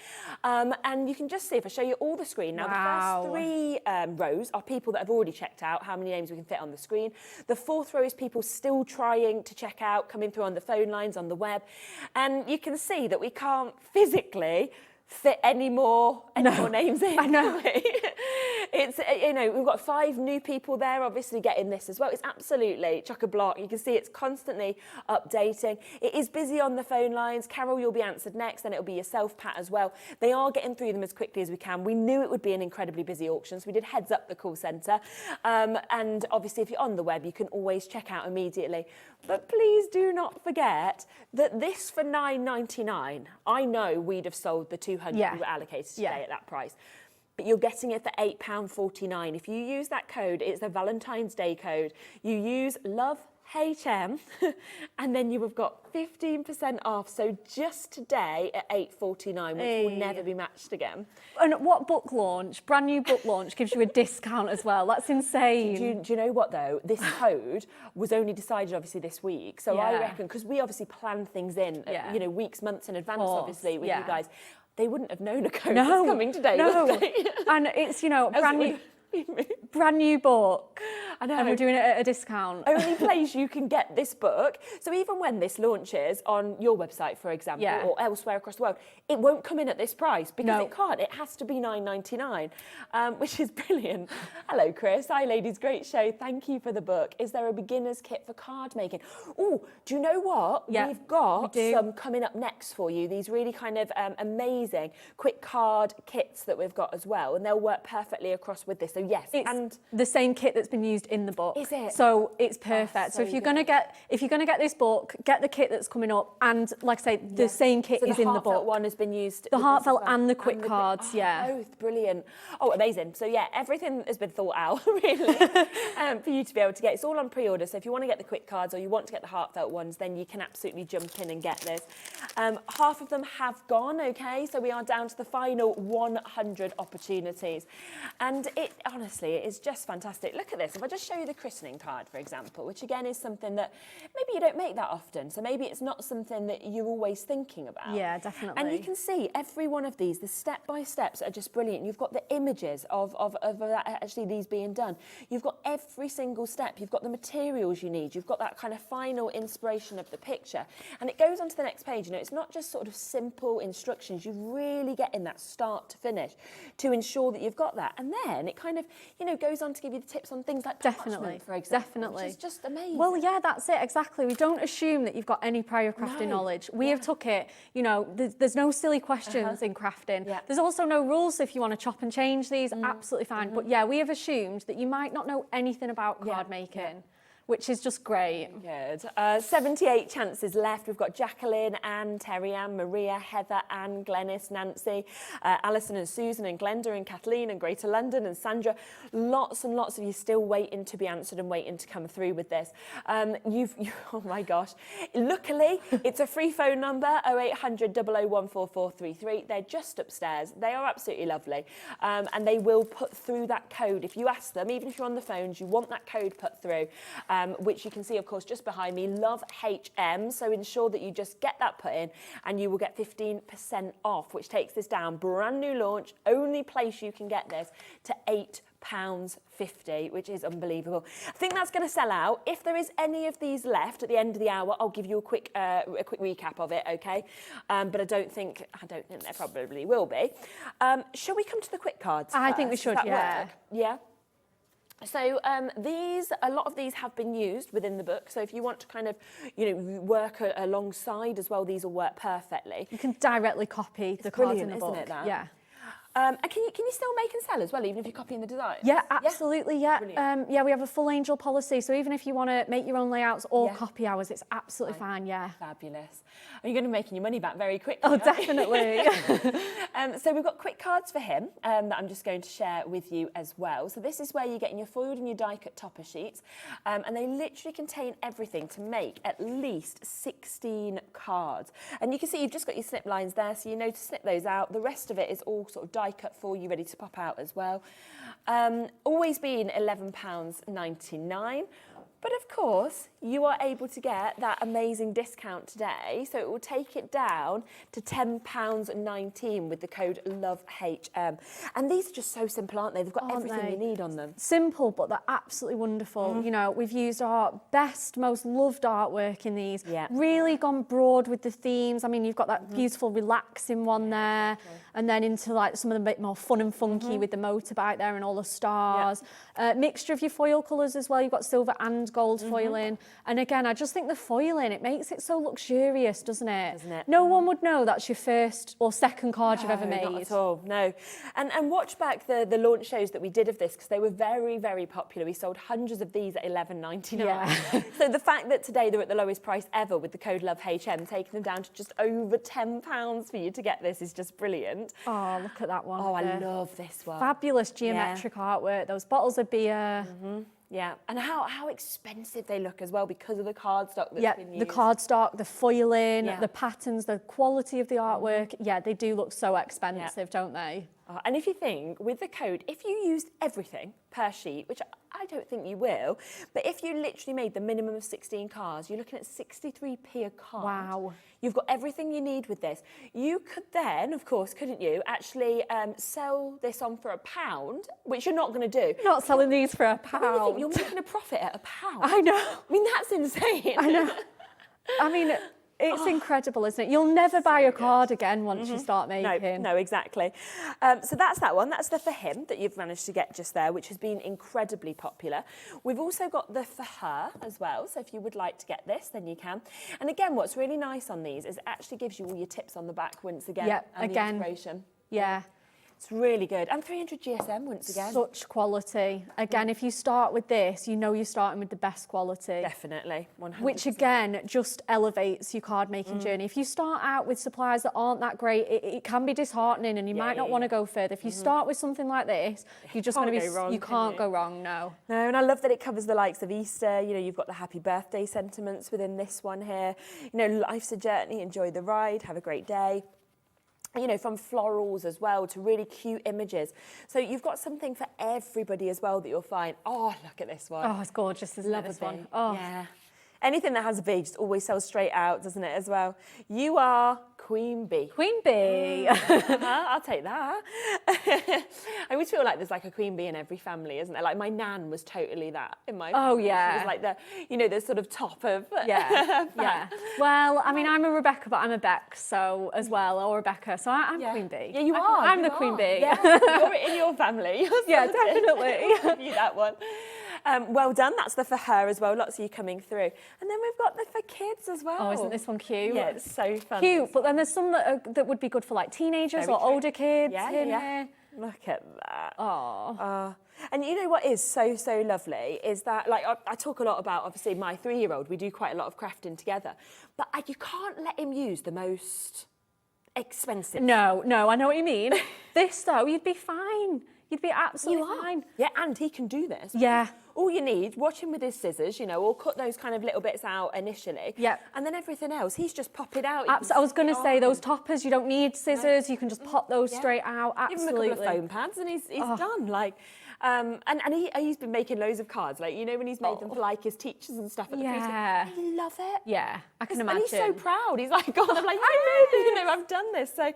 And you can just see, if I show you all the screen, now the first 3 rows are people that have already checked out, how many names we can fit on the screen. The 4th row is people still trying to check out, coming through on the phone lines, on the web. And you can see that we can't physically fit any more names in. I know. It's, you know, we've got 5 new people there, obviously getting this as well. It's absolutely chock-a-block. You can see it's constantly updating. It is busy on the phone lines. Carol, you'll be answered next, then it'll be yourself, Pat, as well. They are getting through them as quickly as we can. We knew it would be an incredibly busy auction, so we did heads up the call centre. And obviously, if you're on the web, you can always check out immediately. But please do not forget that this for $9.99, I know we'd have sold the 200 we were allocated today at that price. But you're getting it for £8.49. If you use that code, it's the Valentine's Day code. You use LOVEHM, and then you have got 15% off. So just today at £8.49, which will never be matched again. And what book launch, brand new book launch, gives you a discount as well? That's insane. Do you know what, though? This code was only decided, obviously, this week. So I reckon, because we obviously plan things in, you know, weeks, months in advance, obviously, with you guys. They wouldn't have known a code was coming today, would they? And it's, you know, brand new book. I know. And we're doing it at a discount. Only place you can get this book. So even when this launches on your website, for example, or elsewhere across the world, it won't come in at this price because it can't. It has to be $9.99, which is brilliant. Hello, Chris. Hi, ladies. Great show. Thank you for the book. Is there a beginner's kit for card making? Oh, do you know what? We've got some coming up next for you. These really kind of amazing quick card kits that we've got as well, and they'll work perfectly across with this. So yes, it's the same kit that's been used in the book. Is it? So it's perfect. So if you're gonna get this book, get the kit that's coming up, and like I say, the same kit is in the book. The heartfelt one has been used. The heartfelt and the quick cards, both brilliant. Oh, amazing. So yeah, everything has been thought out really for you to be able to get. It's all on pre-order. So if you want to get the quick cards or you want to get the heartfelt ones, then you can absolutely jump in and get this. Half of them have gone. Okay, so we are down to the final 100 opportunities, and it honestly it is just fantastic. Look at this. If I just show you the christening card, for example, which again is something that maybe you don't make that often, so maybe it's not something that you're always thinking about. Yeah, definitely. And you can see every one of these, the step-by-steps are just brilliant. You've got the images of actually these being done. You've got every single step. You've got the materials you need. You've got that kind of final inspiration of the picture. And it goes on to the next page. You know, it's not just sort of simple instructions. You really get in that start to finish to ensure that you've got that. And then it kind of, you know, goes on to give you the tips on things like parchment, for example, which is just amazing. Well, yeah, that's it, exactly. We don't assume that you've got any prior crafting knowledge. We have took it, you know, there's no silly questions in crafting. There's also no rules if you want to chop and change these, absolutely fine. But yeah, we have assumed that you might not know anything about card making. which is just great. Good. 78 chances left. We've got Jacqueline, Anne, Terry Ann, Maria, Heather, Anne, Glenys, Nancy, Alison and Susan and Glenda and Kathleen and Greater London and Sandra. Lots and lots of you still waiting to be answered and waiting to come through with this. Oh my gosh. Luckily, it's a free phone number, 0800 001 4433. They're just upstairs. They are absolutely lovely. And they will put through that code. If you ask them, even if you're on the phones, you want that code put through. Which you can see, of course, just behind me, Love HM. So ensure that you just get that put in and you will get 15% off, which takes this down. Brand new launch, only place you can get this, to £8.50, which is unbelievable. I think that's going to sell out. If there is any of these left at the end of the hour, I'll give you a quick recap of it, okay? But I don't think there probably will be. Shall we come to the quick cards I first? think we should, Does that yeah. work? Yeah. So a lot of these have been used within the book. So if you want to kind of, work alongside as well, these will work perfectly. You can directly copy the cards in the book. Isn't it, that? Yeah. And can you still make and sell as well, even if you're copying the design? Yeah, absolutely, yeah. Brilliant. Yeah, we have a full angel policy, so even if you want to make your own layouts or Yeah. copy ours, it's absolutely fine, yeah. Fabulous. And you're going to be making your money back very quickly. Oh, aren't you? definitely. So we've got quick cards for him that I'm just going to share with you as well. So this is where you're getting your foiled and your die-cut topper sheets. And they literally contain everything to make at least 16 cards. And you can see you've just got your snip lines there, so you know to snip those out. The rest of it is all sort of die-cut for you, ready to pop out as well. Always been £11.99. But of course, you are able to get that amazing discount today. So it will take it down to £10.19 with the code LOVEHM. And these are just so simple, aren't they? They've got everything you need on them. Simple, but they're absolutely wonderful. You know, we've used our best, most loved artwork in these. Yeah. Really gone broad with the themes. I mean, you've got that beautiful relaxing one there, and then into like some of the bit more fun and funky with the motorbike there and all the stars. Mixture of your foil colours as well. You've got silver and gold foiling. And again, I just think the foiling, it makes it so luxurious, doesn't it? Doesn't it? No one would know that's your first or second card you've ever made. Not at all, no. And watch back the launch shows that we did of this, because they were very, very popular. We sold hundreds of these at £11.99. Yeah. So the fact that today they're at the lowest price ever with the code LOVEHM, taking them down to just over £10 for you to get this is just brilliant. Oh, look at that one. Oh, I love this one. Fabulous geometric artwork. Those bottles of beer. Yeah, and how expensive they look as well because of the cardstock that's been used. The cardstock, the foiling, Yeah. the patterns, the quality of the artwork. Yeah, they do look so expensive, don't they? And if you think, with the code, if you used everything per sheet, which I don't think you will, but if you literally made the minimum of 16 cards, you're looking at 63p a card. Wow. You've got everything you need with this. You could then, of course, couldn't you, actually sell this on for £1, which you're not going to do. You're not selling these for £1. £1. You're making a profit at £1. I know. I mean, that's insane. I know. I mean, it's incredible, isn't it? You'll never buy a card again once you start making. No, exactly. So that's that one. That's the For Him that you've managed to get just there, which has been incredibly popular. We've also got the For Her as well. So if you would like to get this, then you can. And again, what's really nice on these is it actually gives you all your tips on the back once again. Yeah, and again. the inspiration. Yeah. It's really good. And 300 GSM once again. Such quality. Again, if you start with this, you know you're starting with the best quality. Definitely, 100%. Which again, just elevates your card making journey. If you start out with supplies that aren't that great, it can be disheartening and you might not want to go further. If you start with something like this, you're just going to be, you can't go wrong, no. No, and I love that it covers the likes of Easter. You know, you've got the happy birthday sentiments within this one here. You know, life's a journey, enjoy the ride, have a great day. You know, from florals as well to really cute images. So you've got something for everybody as well that you'll find. Oh, look at this one. Oh, it's gorgeous, isn't it, this one? Oh. Yeah. Anything that has a bee just always sells straight out, doesn't it, as well? You are Queen Bee. Queen Bee. I'll take that. I always feel like there's like a Queen Bee in every family, isn't there? Like my nan was totally that in my family. Oh, yeah. She was like the, you know, the sort of top of... Yeah, yeah. Well, I mean, I'm a Rebecca, but I'm a Beck, so as well, or Rebecca, so I'm Queen Bee. Yeah, you are. I'm the Queen Bee. Yeah, you're in your family. You're Yeah, sorted. definitely. I'll give you that one. Well done. That's the For Her as well. Lots of you coming through. And then we've got the For Kids as well. Oh, isn't this one cute? Yeah, it's so fun. Cute, but then there's some that would be good for like teenagers Very or true. older kids. Yeah, in yeah. here. Look at that. Oh. And you know what is so, so lovely is that, like, I talk a lot about, obviously, my 3-year-old. We do quite a lot of crafting together. But you can't let him use the most expensive. No, I know what you mean. This, though, you'd be fine. You'd be absolutely fine. Yeah, and he can do this. Yeah. All you need, watch him with his scissors, you know, or cut those kind of little bits out initially. Yeah. And then everything else, he's just pop it out. I was going to say, those toppers, you don't need scissors. You can just pop those straight out. Absolutely. Give him a couple of foam pads and he's done. Like, and he's been making loads of cards. Like, you know, when he's made them for like his teachers and stuff at the preschool. Yeah. I love it. Yeah, I can imagine. And he's so proud. He's like, God, I'm like, you know, I've done this. So,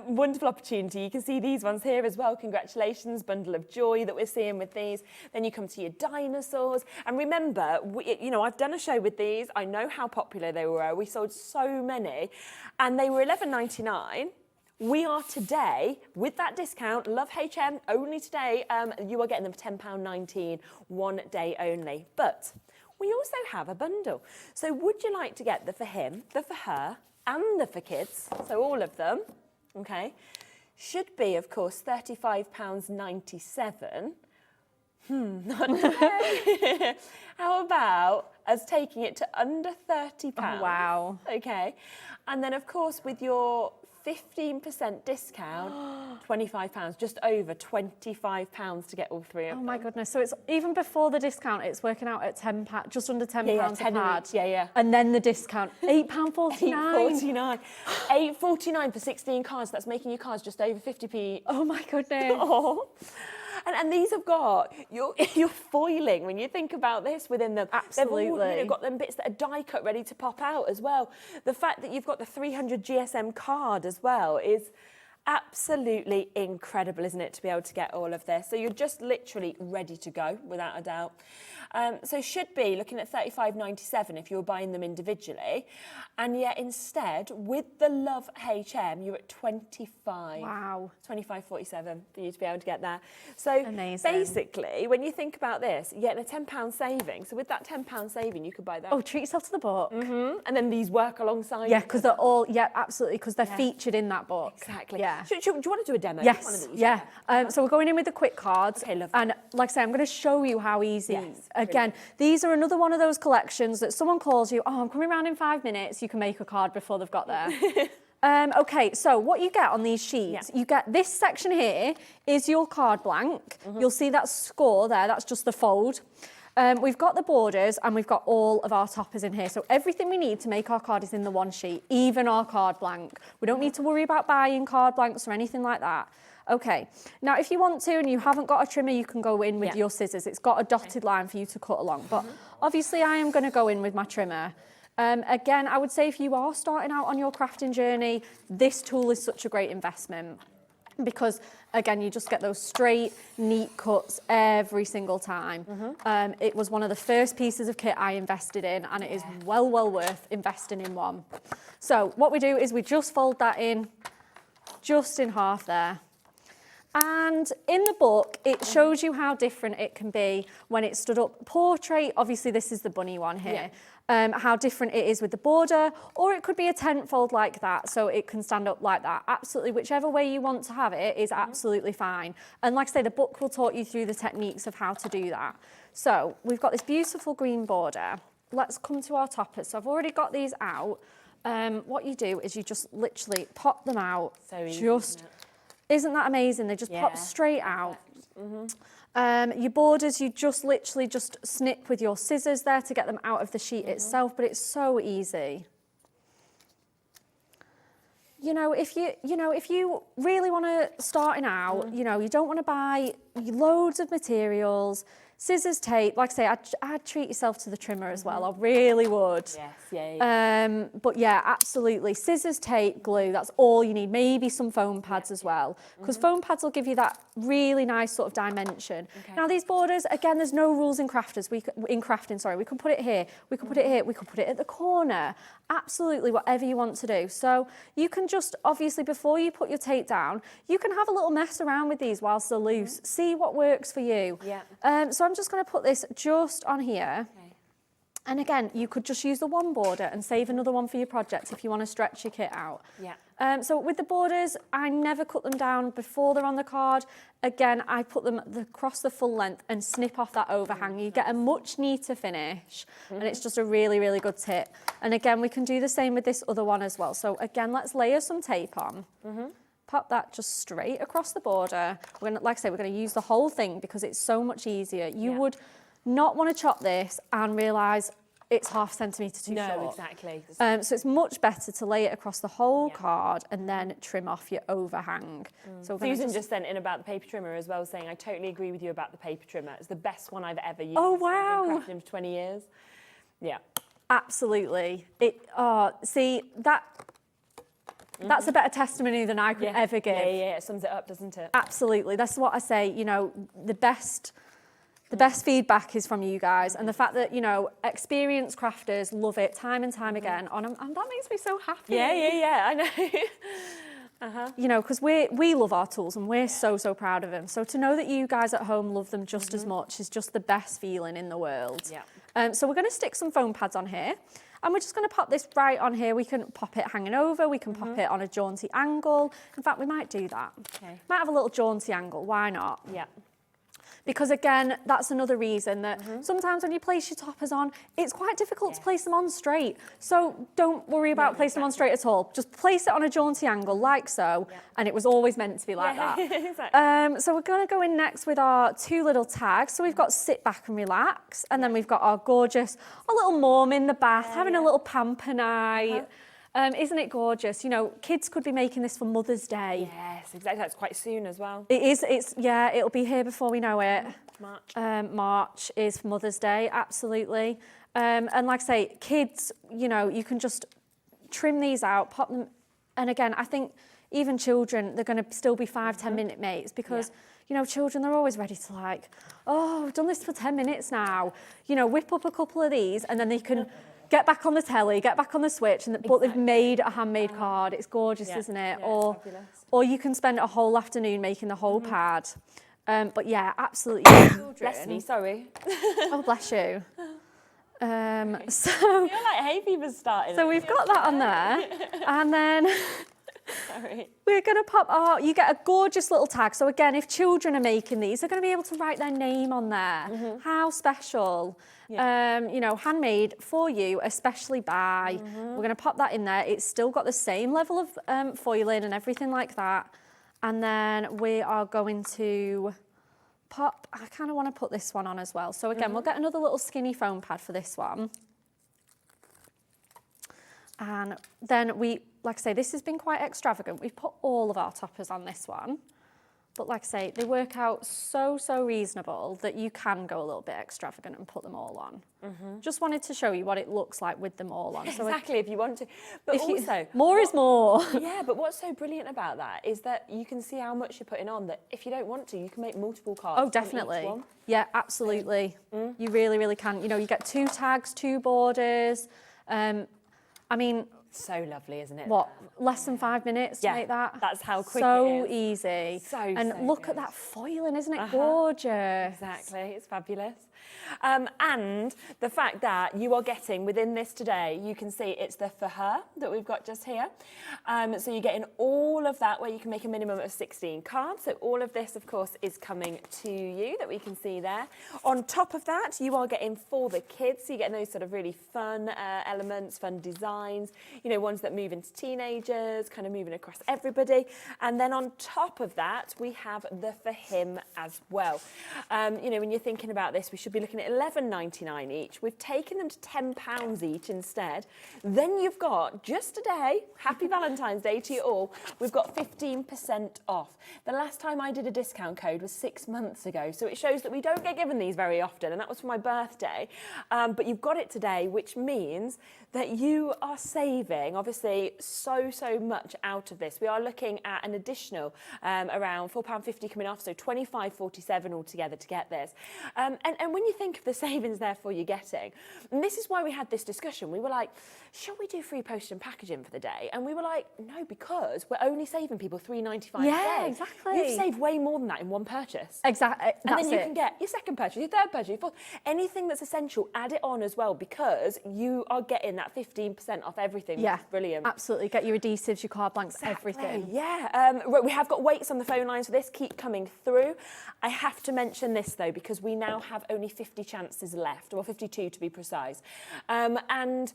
wonderful opportunity. You can see these ones here as well. Congratulations, bundle of joy that we're seeing with these. Then you come to your dinosaurs. And remember, you know, I've done a show with these. I know how popular they were. We sold so many. And they were $11.99. We are today, with that discount, love HM, only today, you are getting them for £10.19, 1 day only. But we also have a bundle. So would you like to get the for him, the for her, and the for kids? So all of them, okay? Should be, of course, £35.97. Not today. How about us taking it to under £30? Oh, wow. Okay. And then, of course, with your 15% discount, £25, just over £25 to get all three of them. Oh my goodness! So it's even before the discount, it's working out at just under £10 a card. Yeah. And then the discount, £8.49. £8.49. £8.49 for 16 cards. That's making your cards just over 50p. Oh my goodness! Oh. And these have got you're foiling when you think about this within them. Absolutely. They've all, got them bits that are die cut ready to pop out as well. The fact that you've got the 300 GSM card as well is absolutely incredible, isn't it, to be able to get all of this? So you're just literally ready to go, without a doubt. So should be looking at $35.97 if you were buying them individually. And yet instead, with the Love HM, you're at $25. Wow. $25.47 for you to be able to get that. So amazing. Basically, when you think about this, you're getting a £10 saving. So with that £10 saving, you could buy that. Oh, treat yourself to the book. And then these work alongside. Yeah, because they're all, absolutely, because they're featured in that book. Exactly. Yeah. Do you want to do a demo? Yes, One of these? yeah. So we're going in with the quick cards. Okay, lovely. And like I say, I'm going to show you how easy. Yes, again, these are another one of those collections that someone calls you, I'm coming around in 5 minutes, you can make a card before they've got there. Okay, so what you get on these sheets, you get this section here is your card blank. You'll see that score there, that's just the fold. We've got the borders and we've got all of our toppers in here. So everything we need to make our card is in the one sheet, even our card blank. We don't need to worry about buying card blanks or anything like that. Okay, now if you want to and you haven't got a trimmer, you can go in with your scissors. It's got a dotted line for you to cut along. But obviously I am going to go in with my trimmer. Again, I would say if you are starting out on your crafting journey, this tool is such a great investment. Because again, you just get those straight, neat cuts every single time. It was one of the first pieces of kit I invested in, and it is well worth investing in one. So what we do is we just fold that in, just in half there. And in the book, it shows you how different it can be when it's stood up. Portrait, obviously this is the bunny one here. How different it is with the border, or it could be a tent fold like that, so it can stand up like that. Absolutely, whichever way you want to have it is absolutely fine. And like I say, the book will talk you through the techniques of how to do that. So we've got this beautiful green border. Let's come to our toppers. So I've already got these out. What you do is you just literally pop them out. So easy, Isn't that amazing? They just pop straight out. Your borders, you just literally just snip with your scissors there to get them out of the sheet itself, but it's so easy. If you really want to starting out, you don't want to buy loads of materials. Scissors, tape, like I say, I'd treat yourself to the trimmer as well. I really would. Yes, but yeah, absolutely. Scissors, tape, glue, that's all you need. Maybe some foam pads as well. Because foam pads will give you that really nice sort of dimension. Now these borders, again, there's no rules in crafting. We can put it here, we can put it here, we can put it at the corner. Absolutely, whatever you want to do. So you can just, obviously, before you put your tape down, you can have a little mess around with these whilst they're loose. See what works for you. So I'm just going to put this just on here. And again, you could just use the one border and save another one for your project if you want to stretch your kit out. Yeah. So with the borders, I never cut them down before they're on the card. Again, I put them across the full length and snip off that overhang. You get a much neater finish, and it's just a really, really good tip. And again, we can do the same with this other one as well. So again, let's layer some tape on. Pop that just straight across the border. We're gonna, like I say, we're going to use the whole thing because it's so much easier. You would not want to chop this and realise it's half a centimetre too short. No, exactly. So it's much better to lay it across the whole card and then trim off your overhang. So Susan just sent in about the paper trimmer as well, saying, I totally agree with you about the paper trimmer. It's the best one I've ever used. Oh, wow. I've been crafting for 20 years. Yeah. Absolutely. See, that's a better testimony than I could ever give. Yeah, it sums it up, doesn't it? Absolutely. That's what I say, you know, the best feedback is from you guys, and the fact that, you know, experienced crafters love it time and time again, and that makes me so happy. Yeah, I know. You know, because we love our tools and we're so proud of them. So to know that you guys at home love them just as much is just the best feeling in the world. Yeah. So we're going to stick some foam pads on here, and we're just going to pop this right on here. We can pop it hanging over, we can pop it on a jaunty angle. In fact, we might do that. Okay. Might have a little jaunty angle, why not? Yeah. Because again, that's another reason that sometimes when you place your toppers on, it's quite difficult to place them on straight. So don't worry about placing them on straight at all. Just place it on a jaunty angle like so, and it was always meant to be like that. Exactly. So we're going to go in next with our two little tags. So we've got sit back and relax, and then we've got our gorgeous, a little mum in the bath, having a little pamper night. Isn't it gorgeous? You know, kids could be making this for Mother's Day. Yes, exactly. That's quite soon as well. It is. It'll be here before we know it. March. March is for Mother's Day, absolutely. And like I say, kids, you know, you can just trim these out, pop them. And again, I think even children, they're going to still be 5-10 minute mates because, you know, children, they're always ready to like, oh, I've done this for 10 minutes now. You know, whip up a couple of these and then they can get back on the telly, get back on the switch, but they've made a handmade card. It's gorgeous, isn't it? Yeah, or you can spend a whole afternoon making the whole pad. But yeah, absolutely. Bless me, sorry. Oh, bless you. So I feel like hay fever's starting. So we've got that on there, and then Sorry. we're going to pop you get a gorgeous little tag. So again, if children are making these, they're going to be able to write their name on there. How special. You know, handmade for you, especially by. We're going to pop that in there. It's still got the same level of foiling and everything like that. And then we are going to pop, I kind of want to put this one on as well. So again, we'll get another little skinny foam pad for this one. And then like I say, this has been quite extravagant. We've put all of our toppers on this one. But like I say, they work out so reasonable that you can go a little bit extravagant and put them all on. Just wanted to show you what it looks like with them all on. So Exactly, if you want to. But also... more is more. Yeah, but what's so brilliant about that is that you can see how much you're putting on, that if you don't want to, you can make multiple cards. Oh, definitely. Yeah, absolutely. You really can. You know, you get 2 tags, 2 borders. I mean... So lovely, isn't it? What, less than 5 minutes to make that? That's how quick so it is. Easy. So look at that foiling, isn't it gorgeous? Exactly, it's fabulous. And the fact that you are getting within this today, you can see it's the for her that we've got just here. So you're getting all of that where you can make a minimum of 16 cards. So all of this, of course, is coming to you that we can see there. On top of that, you are getting for the kids. So you're getting those sort of really fun elements, fun designs, you know, ones that move into teenagers, kind of moving across everybody. And then on top of that, we have the for him as well. You know, when you're thinking about this, we should be looking at $11.99 each. We've taken them to £10 each instead. Then you've got, just today, happy Valentine's Day to you all, we've got 15% off. The last time I did a discount code was 6 months ago, so it shows that we don't get given these very often, and that was for my birthday. But you've got it today, which means that you are saving, obviously, so much out of this. We are looking at an additional around £4.50 coming off, so £25.47 altogether to get this. And when you think of the savings therefore you're getting, and this is why we had this discussion, we were like, shall we do free postage and packaging for the day? And we were like, no, because we're only saving people £3.95 a day. Yeah, exactly. You've saved way more than that in one purchase. Exactly. And then you can get your second purchase, your third purchase, your fourth, anything that's essential, add it on as well, because you are getting that 15% off everything. Yeah, which is brilliant. Absolutely. Get your adhesives, your card blanks, everything. Yeah. We have got weights on the phone lines for this. Keep coming through. I have to mention this though, because we now have only 50 chances left, or 52 to be precise. And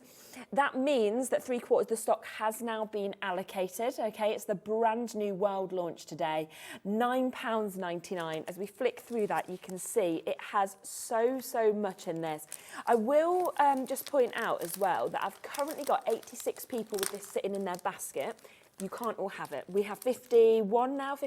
that means that 3/4 of the stock has now been allocated. Okay, it's the brand new world launch today, £9.99. As we flick through that, you can see it has so much in this. I will just point out as well that I've currently got 86 people with this sitting in their basket. You can't all have it. We have 51 now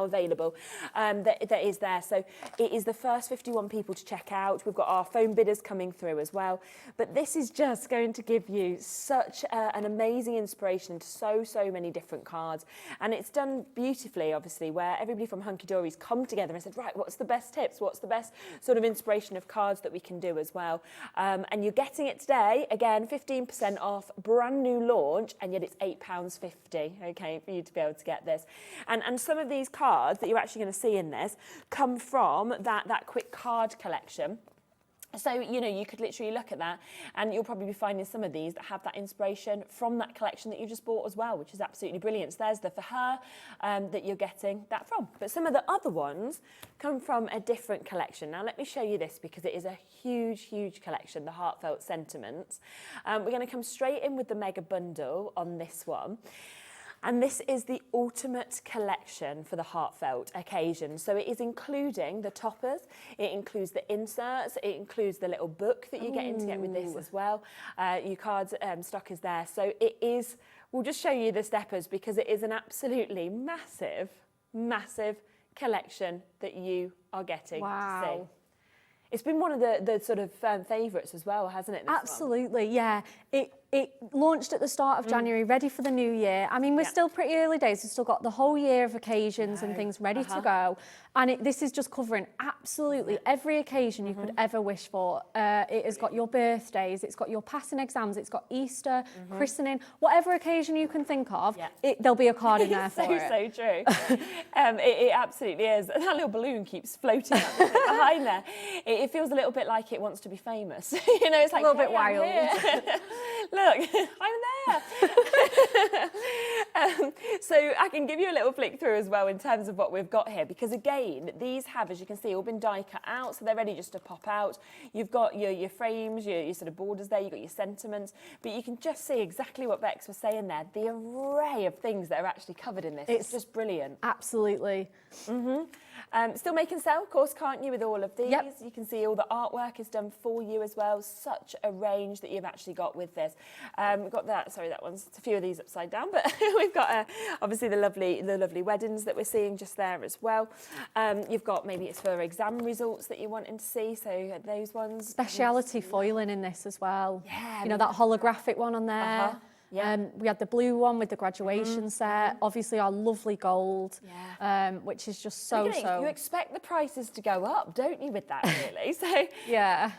available that is there. So it is the first 51 people to check out. We've got our phone bidders coming through as well. But this is just going to give you such an amazing inspiration into so many different cards. And it's done beautifully, obviously, where everybody from Hunkydory's come together and said, right, what's the best tips? What's the best sort of inspiration of cards that we can do as well? And you're getting it today, again, 15% off, brand new launch, and yet it's £8.50. Okay, for you to be able to get this. And some of these cards that you're actually going to see in this come from that quick card collection. So, you know, you could literally look at that and you'll probably be finding some of these that have that inspiration from that collection that you just bought as well, which is absolutely brilliant. So there's the for her that you're getting that from. But some of the other ones come from a different collection. Now, let me show you this because it is a huge collection, the Heartfelt Sentiments. We're going to come straight in with the mega bundle on this one. And this is the ultimate collection for the heartfelt occasion. So it is including the toppers, it includes the inserts, it includes the little book that you're getting to get with this as well. Your cards stock is there. So it is, we'll just show you the steppers because it is an absolutely massive collection that you are getting to see. It's been one of the sort of favourites as well, hasn't it? Absolutely, yeah. It launched at the start of January, ready for the new year. I mean, we're still pretty early days. We've still got the whole year of occasions and things ready to go. And this is just covering absolutely every occasion you could ever wish for. It has got your birthdays, it's got your passing exams, it's got Easter, christening, whatever occasion you can think of, there'll be a card in there for it. So true. It absolutely is. That little balloon keeps floating up behind there. It feels a little bit like it wants to be famous. You know, it's like a little bit wild. Look, I'm there. So I can give you a little flick through as well in terms of what we've got here, because again, these have, as you can see, all been die cut out, so they're ready just to pop out. You've got your frames, your sort of borders there, you've got your sentiments, but you can just see exactly what Bex was saying there, the array of things that are actually covered in this. It's just brilliant. Absolutely. Still make and sell, of course, can't you, with all of these? Yep. You can see all the artwork is done for you as well. Such a range that you've actually got with this. We've got that, sorry, that one's a few of these upside down, but we've got obviously the lovely weddings that we're seeing just there as well. You've got, maybe it's for exam results that you're wanting to see, so those ones. Speciality foiling in this as well. Yeah. You know, that holographic one on there. Yeah. We had the blue one with the graduation set, obviously our lovely gold, which is just so. You expect the prices to go up, don't you, with that, really? So yeah.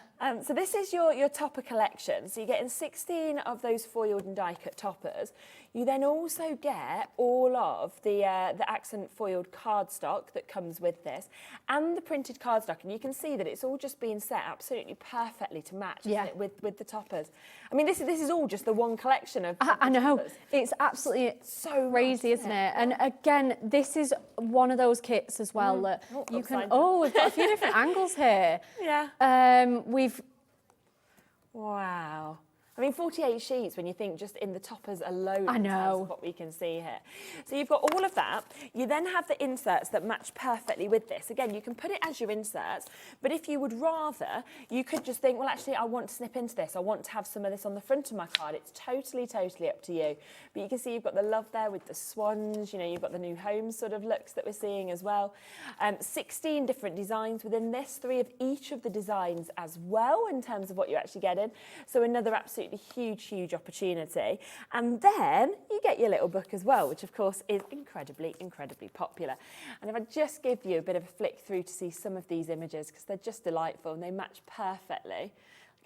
So this is your topper collection. So you're getting 16 of those foiled and die-cut toppers. You then also get all of the accent foiled cardstock that comes with this, and the printed cardstock. And you can see that it's all just been set absolutely perfectly to match with the toppers. I mean, this is all just the one collection of. I know, it's absolutely so crazy, isn't it? And again, this is one of those kits as well that you can. Oh, we've got a few different angles here. Yeah. We've. Wow. I mean, 48 sheets when you think just in the toppers alone. I know. In terms of what we can see here. So you've got all of that. You then have the inserts that match perfectly with this. Again, you can put it as your inserts, but if you would rather, you could just think, well, actually, I want to snip into this. I want to have some of this on the front of my card. It's totally up to you. But you can see you've got the love there with the swans. You know, you've got the new home sort of looks that we're seeing as well. 16 different designs within this, 3 of each of the designs as well in terms of what you're actually getting. So another absolutely absolutely huge opportunity. And then you get your little book as well, which of course is incredibly popular. And if I just give you a bit of a flick through to see some of these images, because they're just delightful and they match perfectly.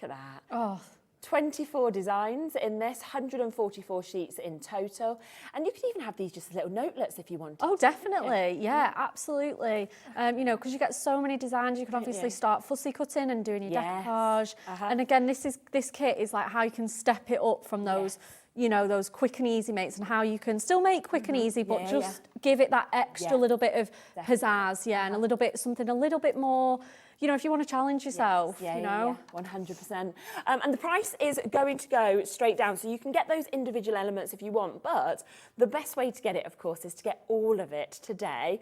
Look at that. Oh. 24 designs in this, 144 sheets in total. And you could even have these just as little notelets if you wanted. Oh, definitely. Yeah, absolutely. You know, because you get so many designs, you can obviously start fussy cutting and doing your decoupage. And again, this kit is like how you can step it up from those, you know, those quick and easy mates, and how you can still make quick and easy, but just give it that extra little bit of pizzazz, and a little bit, something a little bit more, you know, if you want to challenge yourself, you know. 100%. And the price is going to go straight down, so you can get those individual elements if you want, but the best way to get it, of course, is to get all of it today.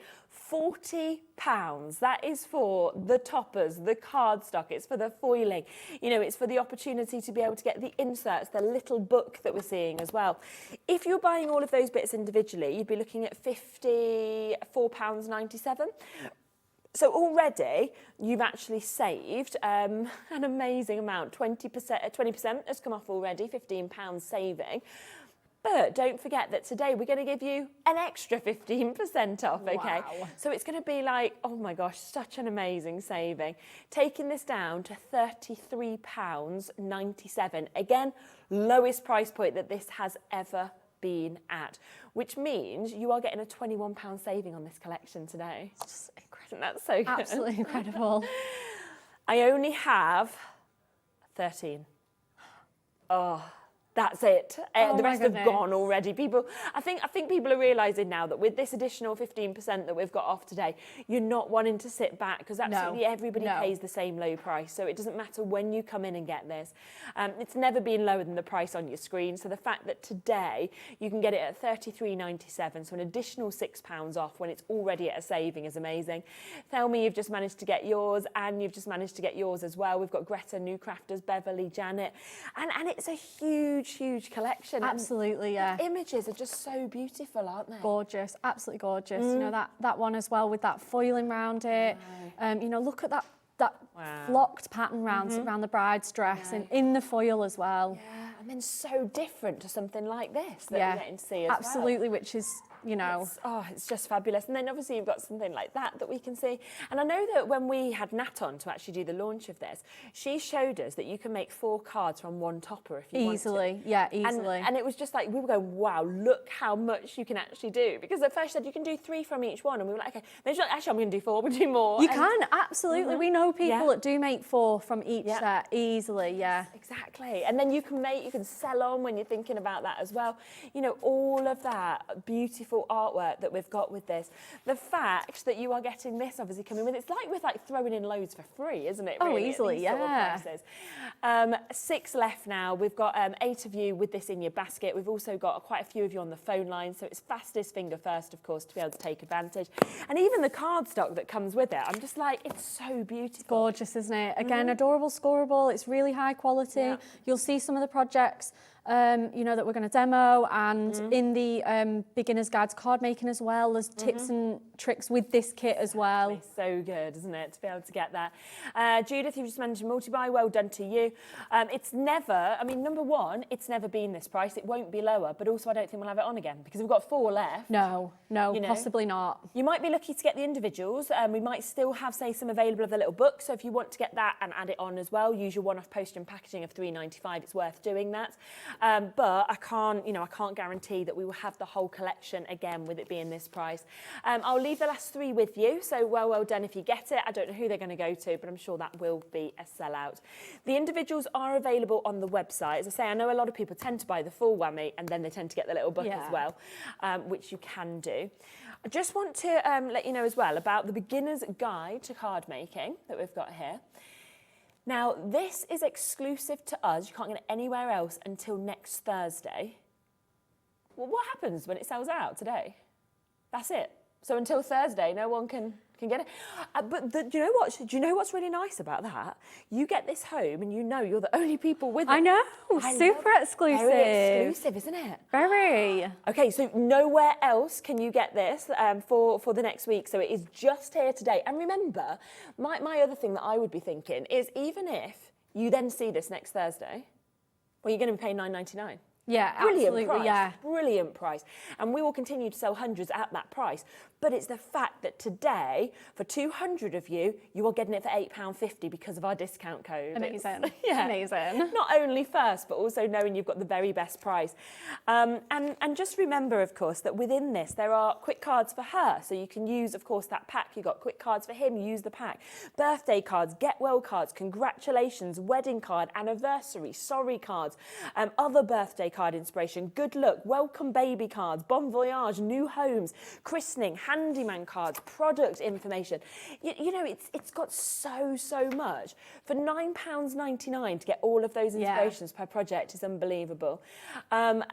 £40. That is for the toppers, the cardstock, it's for the foiling, you know, it's for the opportunity to be able to get the inserts, the little book that we're seeing as well. If you're buying all of those bits individually, you'd be looking at £54.97. So already you've actually saved an amazing amount. 20% has come off already, £15 saving. But don't forget that today we're going to give you an extra 15% off, okay? Wow. So it's going to be like, oh my gosh, such an amazing saving. Taking this down to £33.97. Again, lowest price point that this has ever been at, which means you are getting a £21 saving on this collection today. Just incredible. That's so good. Absolutely incredible. I only have 13. Oh, that's it. The rest have gone already. People, I think people are realising now that with this additional 15% that we've got off today, you're not wanting to sit back, because absolutely everybody pays the same low price. So it doesn't matter when you come in and get this. It's never been lower than the price on your screen. So the fact that today you can get it at £33.97, so an additional £6 off when it's already at a saving is amazing. Tell me you've just managed to get yours, and you've just managed to get yours as well. We've got Greta, New Crafters, Beverly, Janet, and it's a huge collection. Absolutely, and the images are just so beautiful, aren't they? Gorgeous, absolutely gorgeous. You know, that one as well with that foiling around it. You know, look at that flocked pattern around the bride's dress and in the foil as well. Yeah, and then so different to something like this that we're getting to see as absolutely, which is, you know, it's just fabulous. And then obviously you've got something like that we can see. And I know that when we had Nat on to actually do the launch of this, she showed us that you can make 4 cards from one topper if you want to. Easily. And it was just like, we were going, wow, look how much you can actually do. Because at first she said you can do 3 from each one, and we were like, okay. Then she's like, actually I'm going to do 4, we'll do more. You can, absolutely. We know people that do make 4 from each set easily, Exactly. And then you can sell on when you're thinking about that as well. You know, all of that beautiful artwork that we've got with this. The fact that you are getting this obviously coming with, it's like with like throwing in loads for free, isn't it? Really, easily, sort of prices. 6 left now. We've got 8 of you with this in your basket. We've also got quite a few of you on the phone line, so it's fastest finger first, of course, to be able to take advantage. And even the cardstock that comes with it, I'm just like, it's so beautiful. Gorgeous, isn't it? Again, adorable, scoreable. It's really high quality. You'll see some of the projects you know, that we're going to demo, and in the beginner's guides card making as well. There's tips and tricks with this kit as well. It's so good, isn't it, to be able to get that. Judith, you've just mentioned multi-buy. Well done to you. It's never, I mean, number one, it's never been this price. It won't be lower, but also I don't think we'll have it on again because we've got 4 left. No, you know? Possibly not. You might be lucky to get the individuals. We might still have, say, some available of the little book. So if you want to get that and add it on as well, use your one-off postage and packaging of £3.95. It's worth doing that. But I can't guarantee that we will have the whole collection again with it being this price. I'll leave the last 3 with you. So well done if you get it. I don't know who they're going to go to, but I'm sure that will be a sellout. The individuals are available on the website. As I say, I know a lot of people tend to buy the full whammy and then they tend to get the little book as well, which you can do. I just want to let you know as well about the beginner's guide to card making that we've got here. Now, this is exclusive to us. You can't get it anywhere else until next Thursday. Well, what happens when it sells out today? That's it. So until Thursday, no one can get it. But do you know what? Do you know what's really nice about that? You get this home and you know you're the only people with it. I know. Super exclusive. Very exclusive, isn't it? Very. Okay, so nowhere else can you get this for the next week. So it is just here today. And remember, my other thing that I would be thinking is even if you then see this next Thursday, Well, you're going to be paying £9.99. Yeah, Brilliant absolutely, price. yeah. Brilliant price. And we will continue to sell hundreds at that price. But it's the fact that today, for 200 of you, you are getting it for £8.50 because of our discount code. Amazing. Yeah. Amazing. Not only first, but also knowing you've got the very best price. And just remember, of course, that within this, there are quick cards for her. So you can use, of course, that pack. You've got quick cards for him, use the pack. Birthday cards, get well cards, congratulations, wedding card, anniversary, sorry cards, other birthday card inspiration, good luck, welcome baby cards, bon voyage, new homes, christening, handyman cards, product information. You know, it's got so much. For £9.99 to get all of those inspirations per project is unbelievable. And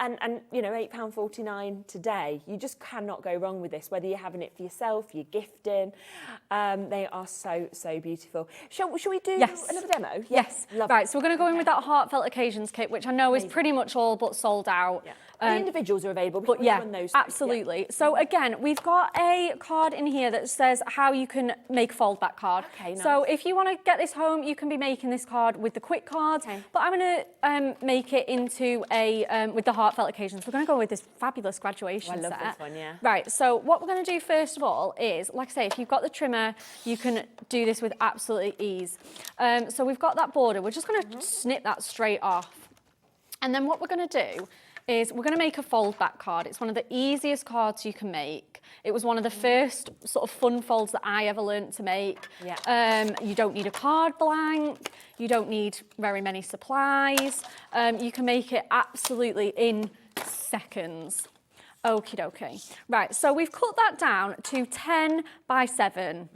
you know, £8.49 today. You just cannot go wrong with this, whether you're having it for yourself, you're gifting. They are so beautiful. Shall we do another demo? Yes. Lovely. Right, so we're going to go in with that Heartfelt Occasions kit, which I know is pretty much all but sold out. Yeah. The individuals are available, but yeah, run those absolutely. So again, we've got a card in here that says how you can make a fold back card. Okay, nice. So if you want to get this home, you can be making this card with the quick cards, but I'm going to make it into a, with the Heartfelt Occasions. We're going to go with this fabulous graduation I love set. this one, yeah. Right, so what we're going to do first of all is, like I say, if you've got the trimmer, you can do this with absolute ease. So we've got that border. We're just going to snip that straight off. And then what we're going to do is we're going to make a fold back card. It's one of the easiest cards you can make. It was one of the first sort of fun folds that I ever learned to make. Yeah. You don't need a card blank. You don't need very many supplies. You can make it absolutely in seconds. Okie dokie. Right, so we've cut that down to 10 by 7.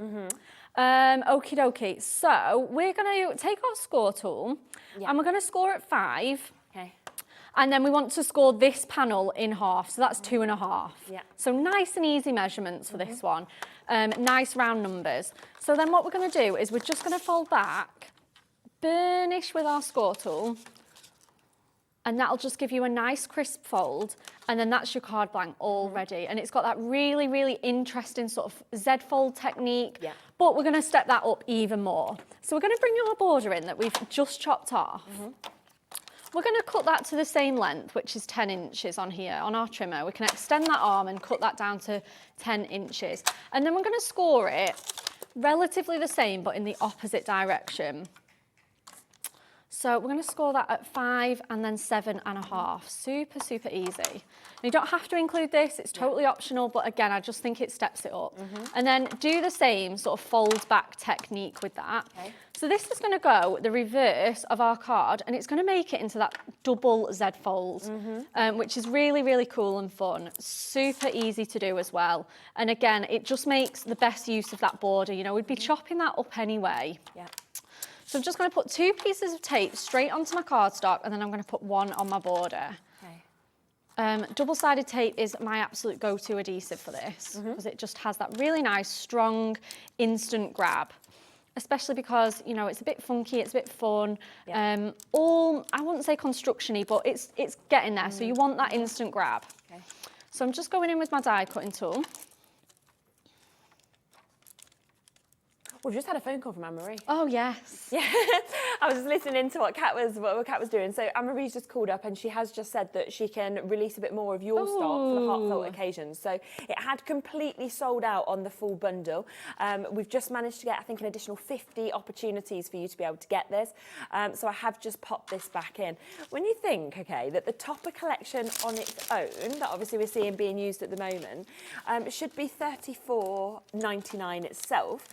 Okie dokie. So we're going to take our score tool and we're going to score at 5. Okay. And then we want to score this panel in half, so that's 2.5. Yeah. So nice and easy measurements for this one. Nice round numbers. So then what we're going to do is we're just going to fold back, burnish with our score tool, and that'll just give you a nice crisp fold, and then that's your card blank all ready. And it's got that really interesting sort of Z-fold technique, but we're going to step that up even more. So we're going to bring our border in that we've just chopped off. We're going to cut that to the same length, which is 10 inches on here, on our trimmer. We can extend that arm and cut that down to 10 inches. And then we're going to score it relatively the same, but in the opposite direction. So we're going to score that at 5 and then 7.5. Super easy. And you don't have to include this, it's totally optional, but again, I just think it steps it up. And then do the same sort of fold back technique with that. Okay. So this is going to go the reverse of our card, and it's going to make it into that double Z fold, which is really cool and fun. Super easy to do as well. And again, it just makes the best use of that border. You know, we'd be chopping that up anyway. Yeah. So I'm just going to put 2 pieces of tape straight onto my cardstock, and then I'm going to put 1 on my border. Okay. Double-sided tape is my absolute go-to adhesive for this, because it just has that really nice, strong, instant grab. Especially because, you know, it's a bit funky, it's a bit fun. I wouldn't say construction-y, but it's getting there, so you want that instant grab. Okay. So I'm just going in with my die cutting tool. We've just had a phone call from Anne-Marie. Oh, yes. Yeah, I was just listening to what Kat was doing. So Anne-Marie's just called up and she has just said that she can release a bit more of your stock for the Heartfelt Occasions. So it had completely sold out on the full bundle. We've just managed to get, I think, an additional 50 opportunities for you to be able to get this. So I have just popped this back in. When you think, okay, that the Topper collection on its own, that obviously we're seeing being used at the moment, should be $34.99 itself.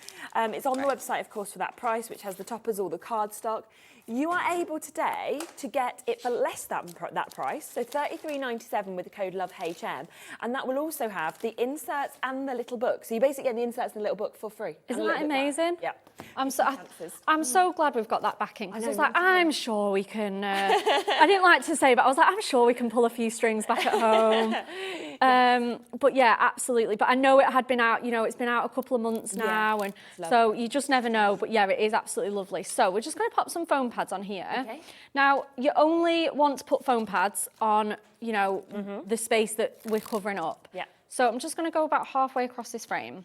It's on the website, of course, for that price, which has the toppers, all the cardstock. You are able today to get it for less than that price, so $33.97 with the code LOVEHM, and that will also have the inserts and the little book. So you basically get the inserts and the little book for free. Isn't that amazing? Yeah. I'm so glad we've got that backing, because I was like, I'm sure we can, I didn't like to say, but I was like, I'm sure we can pull a few strings back at home. But yeah, absolutely. But I know it had been out, you know, it's been out a couple of months now, and so you just never know. But yeah, it is absolutely lovely. So we're just going to pop some foam pads on here. Okay. Now, you only want to put foam pads on, you know, the space that we're covering up. Yeah. So I'm just going to go about halfway across this frame.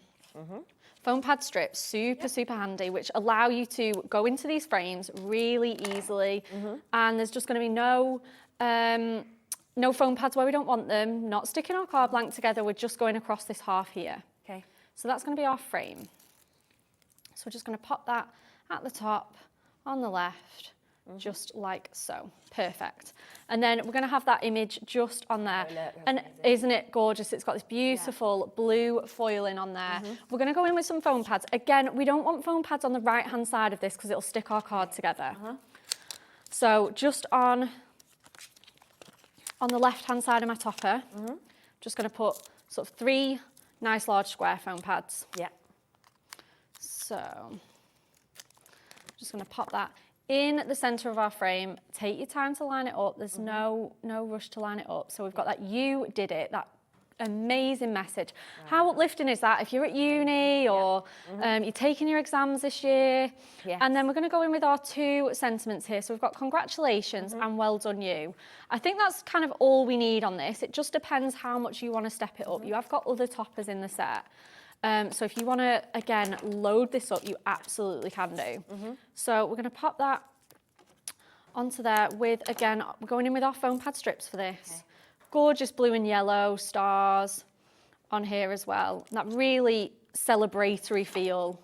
Foam pad strips, super handy, which allow you to go into these frames really easily. And there's just going to be no foam pads where we don't want them, not sticking our card blank together, we're just going across this half here. Okay. So that's going to be our frame. So we're just going to pop that at the top, on the left, just like so. Perfect. And then we're going to have that image just on there. And isn't it gorgeous? It's got this beautiful blue foiling on there. We're going to go in with some foam pads. Again, we don't want foam pads on the right-hand side of this because it'll stick our card together. So just on the left-hand side of my topper, just going to put sort of 3 nice large square foam pads. Yeah. So just going to pop that in the centre of our frame. Take your time to line it up. There's no rush to line it up. So we've got that you did it, that amazing message. How uplifting is that if you're at uni or you're taking your exams this year? And then we're going to go in with our 2 sentiments here. So we've got congratulations and well done you. I think that's kind of all we need on this. It just depends how much you want to step it up. You have got other toppers in the set. So if you want to, again, load this up, you absolutely can do. So we're going to pop that onto there with, again, we're going in with our foam pad strips for this. Gorgeous blue and yellow stars on here as well. That really celebratory feel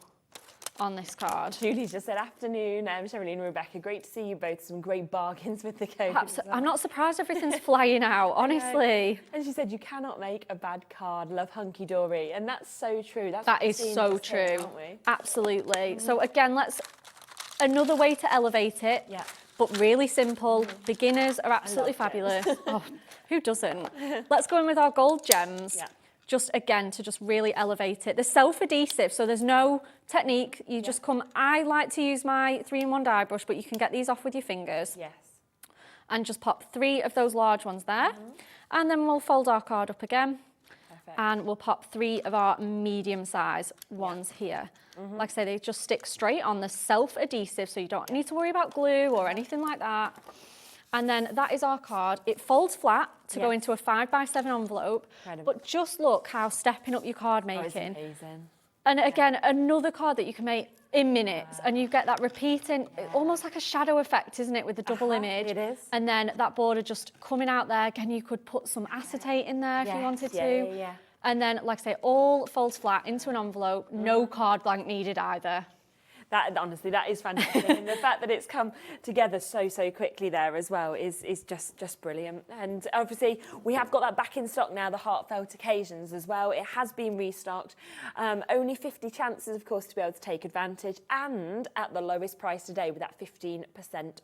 on this card. Julie's just said, afternoon, Sherilyn and Rebecca, great to see you both. Some great bargains with the code. I'm not surprised everything's flying out, honestly. And she said, you cannot make a bad card. Love Hunkydory. And that's so true. That is so true. Absolutely. So again, another way to elevate it, but really simple. Beginners are absolutely fabulous. Oh, who doesn't? Let's go in with our gold gems. Just again, to just really elevate it. They're self-adhesive, so there's no technique. You just come, I like to use my 3-in-1 dye brush, but you can get these off with your fingers. And just pop 3 of those large ones there. And then we'll fold our card up again. And we'll pop 3 of our medium size ones here. Like I say, they just stick straight on. They're self-adhesive, so you don't need to worry about glue or anything like that. And then that is our card. It folds flat to go into a 5x7 envelope. But just look how stepping up your card making. Amazing. And again, another card that you can make in minutes, and you get that repeating, almost like a shadow effect, isn't it, with the double image? It is. And then that border just coming out there. Again, you could put some acetate in there if you wanted to. And then, like I say, all folds flat into an envelope. No card blank needed either. That, honestly, that is fantastic. And the fact that it's come together so quickly there as well is just brilliant. And obviously, we have got that back in stock now, the Heartfelt Occasions as well. It has been restocked. Only 50 chances, of course, to be able to take advantage, and at the lowest price today with that 15%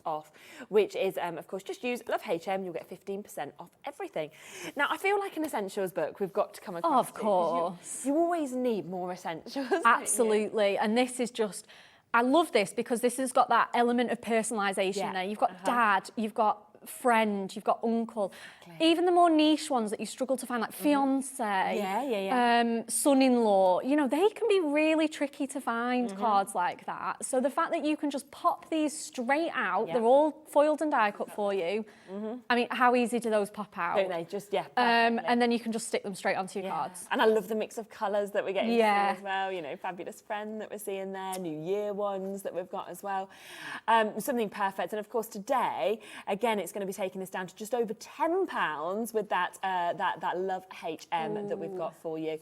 off, which is, of course, just use Love HM, you'll get 15% off everything. Now, I feel like an essentials book we've got to come across. Of course. You always need more essentials. Absolutely. And this is just, I love this because this has got that element of personalisation there. You've got dad, you've got friend, you've got uncle. Even the more niche ones that you struggle to find, like fiance, son-in-law, you know, they can be really tricky to find cards like that. So the fact that you can just pop these straight out, they're all foiled and die cut for you. I mean, how easy do those pop out? Don't they? Just, and then you can just stick them straight onto your cards. And I love the mix of colours that we're getting as well. You know, Fabulous Friend that we're seeing there, New Year ones that we've got as well. Something perfect. And of course, today, again, it's going to be taking this down to just over £10 with that Love HM that we've got for you.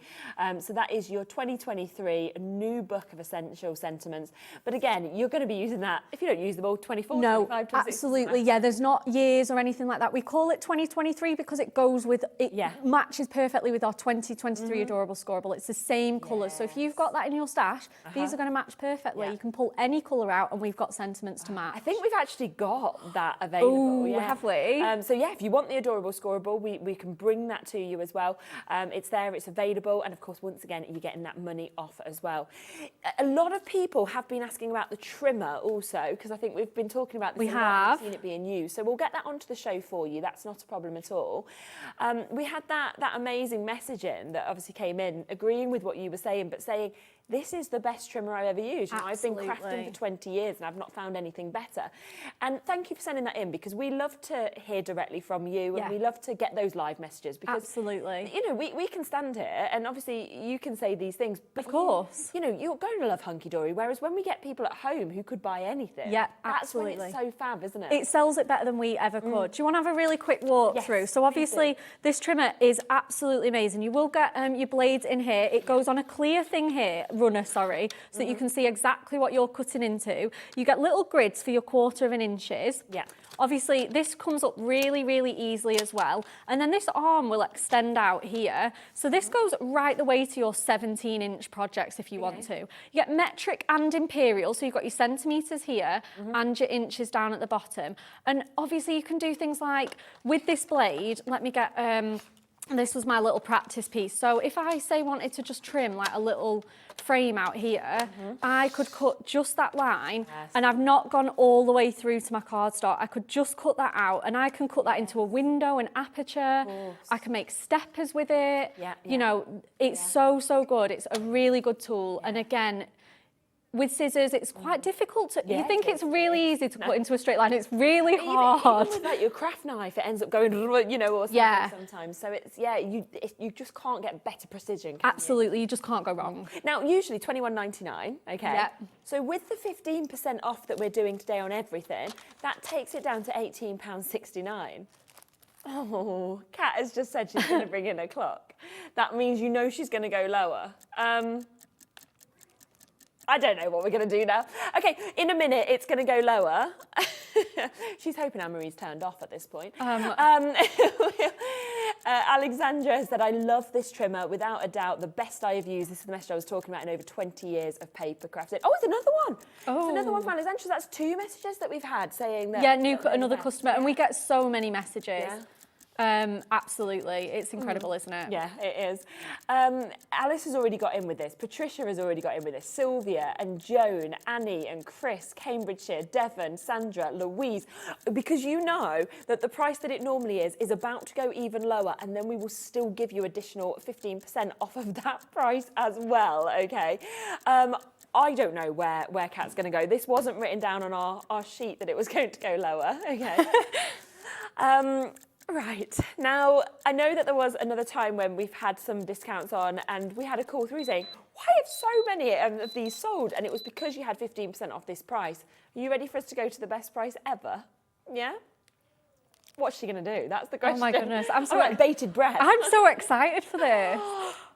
So that is your 2023 new book of essential sentiments. But again, you're going to be using that, if you don't use them all, 24, 25, 26. Absolutely, yeah, there's not years or anything like that. We call it 2023 because it goes with, it matches perfectly with our 2023 Adorable Scoreable. It's the same colours. So if you've got that in your stash, these are going to match perfectly. You can pull any colour out and we've got sentiments to match. I think we've actually got that available. Ooh, have we? So yeah, if you want the Adorable Scoreable, we can bring that to you as well. It's there, it's available, and of course, once again, you're getting that money off as well. A lot of people have been asking about the trimmer also, because I think we've been talking about this. We have seen it being used, so we'll get that onto the show for you. That's not a problem at all. We had that amazing message in that obviously came in, agreeing with what you were saying, but saying, this is the best trimmer I've ever used. You know, I've been crafting for 20 years and I've not found anything better. And thank you for sending that in, because we love love to hear directly from you, and we love to get those live messages because, absolutely, you know, we can stand here and obviously you can say these things, but of course, you know, you're going to love Hunkydory. Whereas when we get people at home who could buy anything, that's when it's so fab, isn't it? It sells it better than we ever could. Do you want to have a really quick walk through? So obviously this trimmer is absolutely amazing. You will get your blades in here. It goes on a clear thing here, runner, sorry, so that you can see exactly what you're cutting into. You get little grids for your 1/4 inches. Yeah. Obviously, this comes up really, really easily as well. And then this arm will extend out here. So this goes right the way to your 17-inch projects if you want to. You get metric and imperial, so you've got your centimetres here and your inches down at the bottom. And obviously you can do things like, with this blade, let me get, this was my little practice piece. So if I, say, wanted to just trim like a little frame out here, I could cut just that line, and I've not gone all the way through to my cardstock. I could just cut that out, and I can cut that into a window, an aperture. I can make steppers with it. You know, it's so good. It's a really good tool. And again, with scissors, it's quite difficult to. You think it's really easy to cut into a straight line. It's really hard. Even with like your craft knife, it ends up going, you know, or something sometimes. So it's you just can't get better precision. Absolutely, you just can't go wrong. Now, usually $21.99. Okay. So with the 15% off that we're doing today on everything, that takes it down to £18.69. Oh, Kat has just said she's going to bring in a clock. That means you know she's going to go lower. I don't know what we're going to do now. Okay, in a minute, it's going to go lower. She's hoping Anne-Marie's turned off at this point. Alexandra said, I love this trimmer. Without a doubt, the best I have used. This is the message I was talking about in over 20 years of paper crafting. Oh, it's another one. It's another one from Alexandra. That's 2 messages that we've had saying that. Yeah, another customer. And we get so many messages. Absolutely. It's incredible, isn't it? Yeah, it is. Alice has already got in with this. Patricia has already got in with this. Sylvia and Joan, Annie and Chris, Cambridgeshire, Devon, Sandra, Louise. Because you know that the price that it normally is about to go even lower, and then we will still give you additional 15% off of that price as well, okay? I don't know where Kat's going to go. This wasn't written down on our sheet that it was going to go lower, okay? Right, now I know that there was another time when we've had some discounts on and we had a call through saying, why have so many of these sold? And it was because you had 15% off this price. Are you ready for us to go to the best price ever? Yeah? What's she going to do? That's the question. Oh my goodness, I'm so like bated breath. I'm so excited for this.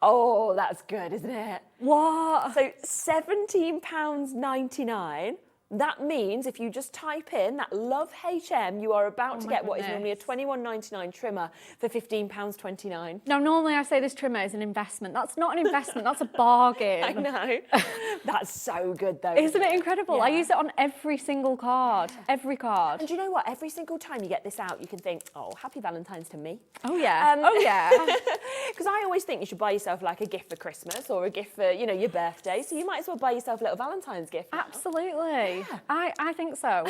Oh, that's good, isn't it? What? So £17.99. That means if you just type in that Love HM, you are about to get what is normally a £21.99 trimmer for £15.29. Now, normally I say this trimmer is an investment. That's not an investment, that's a bargain. I know. That's so good though. Isn't it incredible? Yeah. I use it on every single card, every card. And do you know what? Every single time you get this out, you can think, oh, happy Valentine's to me. Oh yeah, oh yeah. Because I always think you should buy yourself like a gift for Christmas or a gift for, you know, your birthday. So you might as well buy yourself a little Valentine's gift now. Absolutely. Yeah. I think so.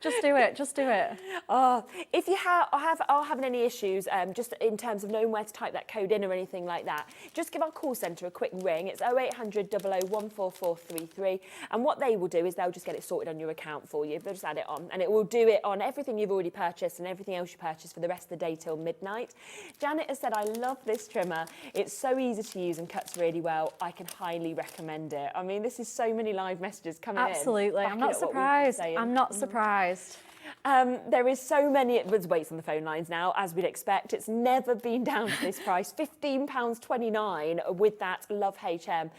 Just do it. Just do it. Oh, if you are having any issues, just in terms of knowing where to type that code in or anything like that, just give our call centre a quick ring. It's 0800 00 14433, and what they will do is they'll just get it sorted on your account for you. They'll just add it on, and it will do it on everything you've already purchased and everything else you purchased for the rest of the day till midnight. Janet has said, I love this trimmer. It's so easy to use and cuts really well. I can highly recommend it. I mean, this is so many live messages coming in. Absolutely. I'm not surprised. I'm not surprised. There is so many, there's waits on the phone lines now, as we'd expect. It's never been down to this price, £15.29 with that Love HM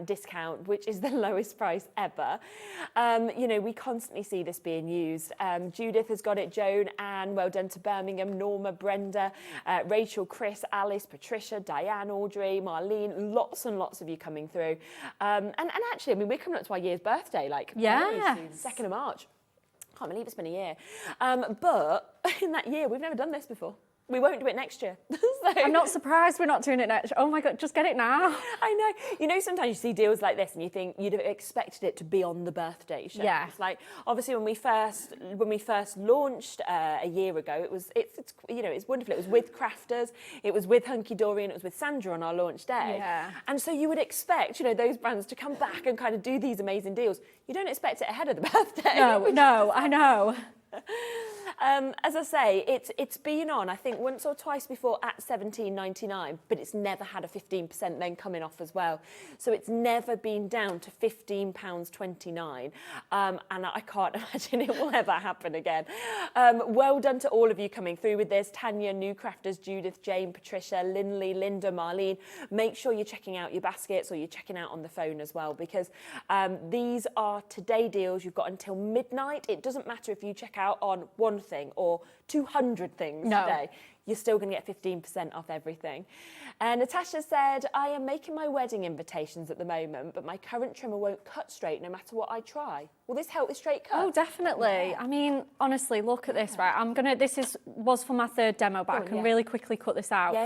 discount, which is the lowest price ever. You know, we constantly see this being used. Judith has got it, Joan, Anne, well done to Birmingham, Norma, Brenda, Rachel, Chris, Alice, Patricia, Diane, Audrey, Marlene, lots and lots of you coming through. And actually, I mean, we're coming up to our year's birthday, like, yes. 2nd of March. Can't believe it's been a year. But in that year, we've never done this before. We won't do it next year. So, I'm not surprised we're not doing it next year. Oh my God, just get it now. I know. You know, sometimes you see deals like this and you think you'd have expected it to be on the birthday show. Yeah. It's like, obviously when we first launched a year ago, it's you know, it's wonderful. It was with crafters, it was with Hunkydory, and it was with Sandra on our launch day. Yeah. And so you would expect, you know, those brands to come back and kind of do these amazing deals. You don't expect it ahead of the birthday. No, I know. As I say, it's been on, I think, once or twice before at £17.99, but it's never had a 15% then coming off as well. So it's never been down to £15.29, and I can't imagine it will ever happen again. Well done to all of you coming through with this. Tanya, New Crafters, Judith, Jane, Patricia, Linley, Linda, Marlene. Make sure you're checking out your baskets, or you're checking out on the phone as well, because these are today deals. You've got until midnight. It doesn't matter if you check out on one thing or 200 things today. You're still going to get 15% off everything. And Natasha said, I am making my wedding invitations at the moment, but my current trimmer won't cut straight no matter what I try. Will this help with straight cuts? Oh, definitely. Yeah. I mean, honestly, look at this, right? This was for my third demo, but I can really quickly cut this out.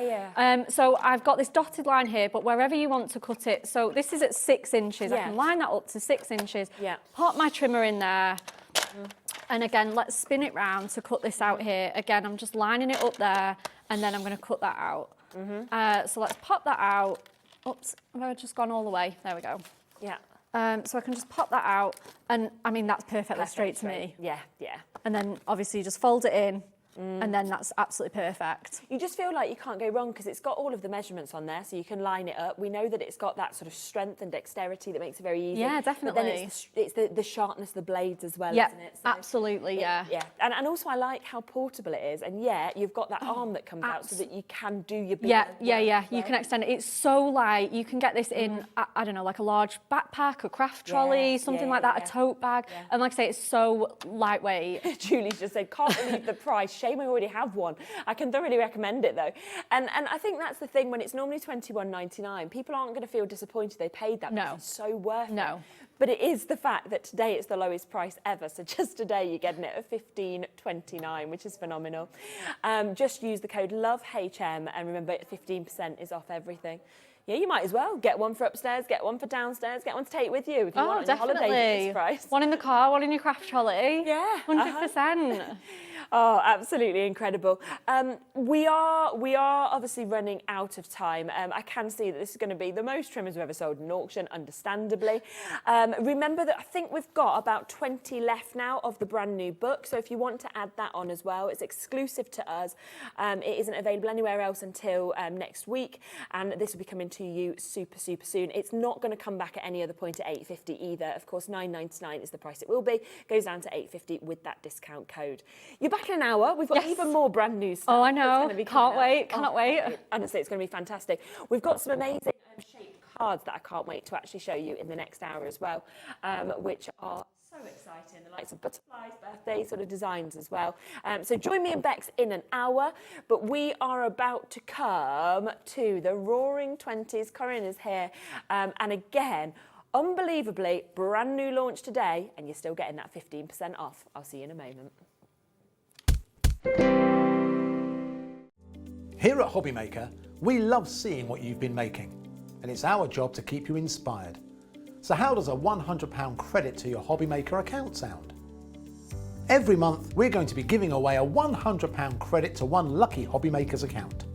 So I've got this dotted line here, but wherever you want to cut it. So this is at 6 inches. I can line that up to 6 inches. Pop my trimmer in there. And again, let's spin it round to cut this out here. Again, I'm just lining it up there, and then I'm going to cut that out. So let's pop that out. Oops, have I just gone all the way? There we go. So I can just pop that out, and I mean, that's perfectly straight to me. And then obviously you just fold it in, and then that's absolutely perfect. You just feel like you can't go wrong because it's got all of the measurements on there, so you can line it up. We know that it's got that sort of strength and dexterity that makes it very easy. Yeah, definitely. But then it's the sharpness of the blades as well, isn't it? So absolutely, And also I like how portable it is, and you've got that arm that comes out so that you can do your big You can extend it. It's so light. You can get this in, I don't know, like a large backpack, a craft trolley, something like that, a tote bag. And like I say, it's so lightweight. Julie's just said, can't believe the price. Shame I already have one. I can thoroughly recommend it though. And I think that's the thing, when it's normally £21.99, people aren't going to feel disappointed they paid that. No. It's so worth it. No. But it is the fact that today it's the lowest price ever. So just today you're getting it at $15.29, which is phenomenal. Just use the code LOVEHM, and remember 15% is off everything. Yeah, you might as well get one for upstairs, get one for downstairs, get one to take with you if you want on your holiday for this price. One in the car, one in your craft trolley. Yeah, 100%. Oh, absolutely incredible. We are obviously running out of time. I can see that this is going to be the most trimmers we've ever sold in an auction, understandably. Remember that I think we've got about 20 left now of the brand new book. So if you want to add that on as well, it's exclusive to us. It isn't available anywhere else until next week. And this will be coming to you super, super soon. It's not going to come back at any other point at $8.50 either. Of course, $9.99 is the price it will be. Goes down to $8.50 with that discount code. You're back in an hour. We've got even more brand new stuff. Oh, I know. Can't wait. Cannot wait. Honestly, it's going to be fantastic. We've got some amazing shaped cards that I can't wait to actually show you in the next hour as well, which are so exciting. The likes of butterflies, birthday sort of designs as well. So join me and Bex in an hour, but we are about to come to the Roaring Twenties. Corinne is here, and again, unbelievably, brand new launch today, and you're still getting that 15% off. I'll see you in a moment. Here at HobbyMaker, we love seeing what you've been making, and it's our job to keep you inspired. So how does a £100 credit to your HobbyMaker account sound? Every month, we're going to be giving away a £100 credit to one lucky HobbyMaker's account.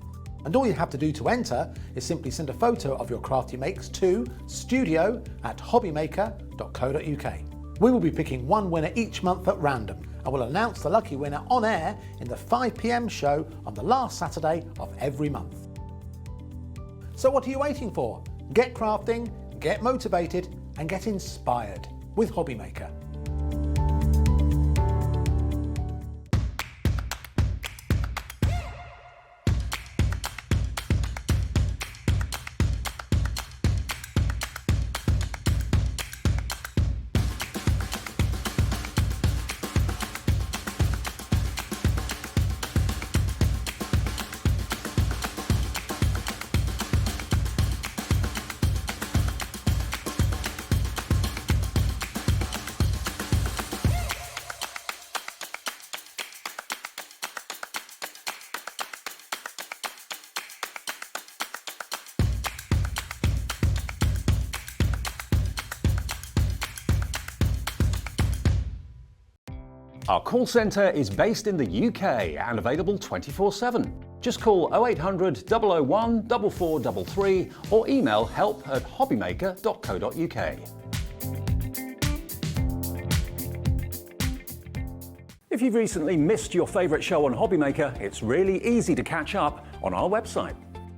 And all you have to do to enter is simply send a photo of your craft you makes to studio@hobbymaker.co.uk. We will be picking one winner each month at random, and we'll announce the lucky winner on air in the 5 PM show on the last Saturday of every month. So what are you waiting for? Get crafting, get motivated, and get inspired with HobbyMaker. Our call centre is based in the UK and available 24/7. Just call 0800 001 4433 or email help@hobbymaker.co.uk. If you've recently missed your favourite show on HobbyMaker, it's really easy to catch up on our website.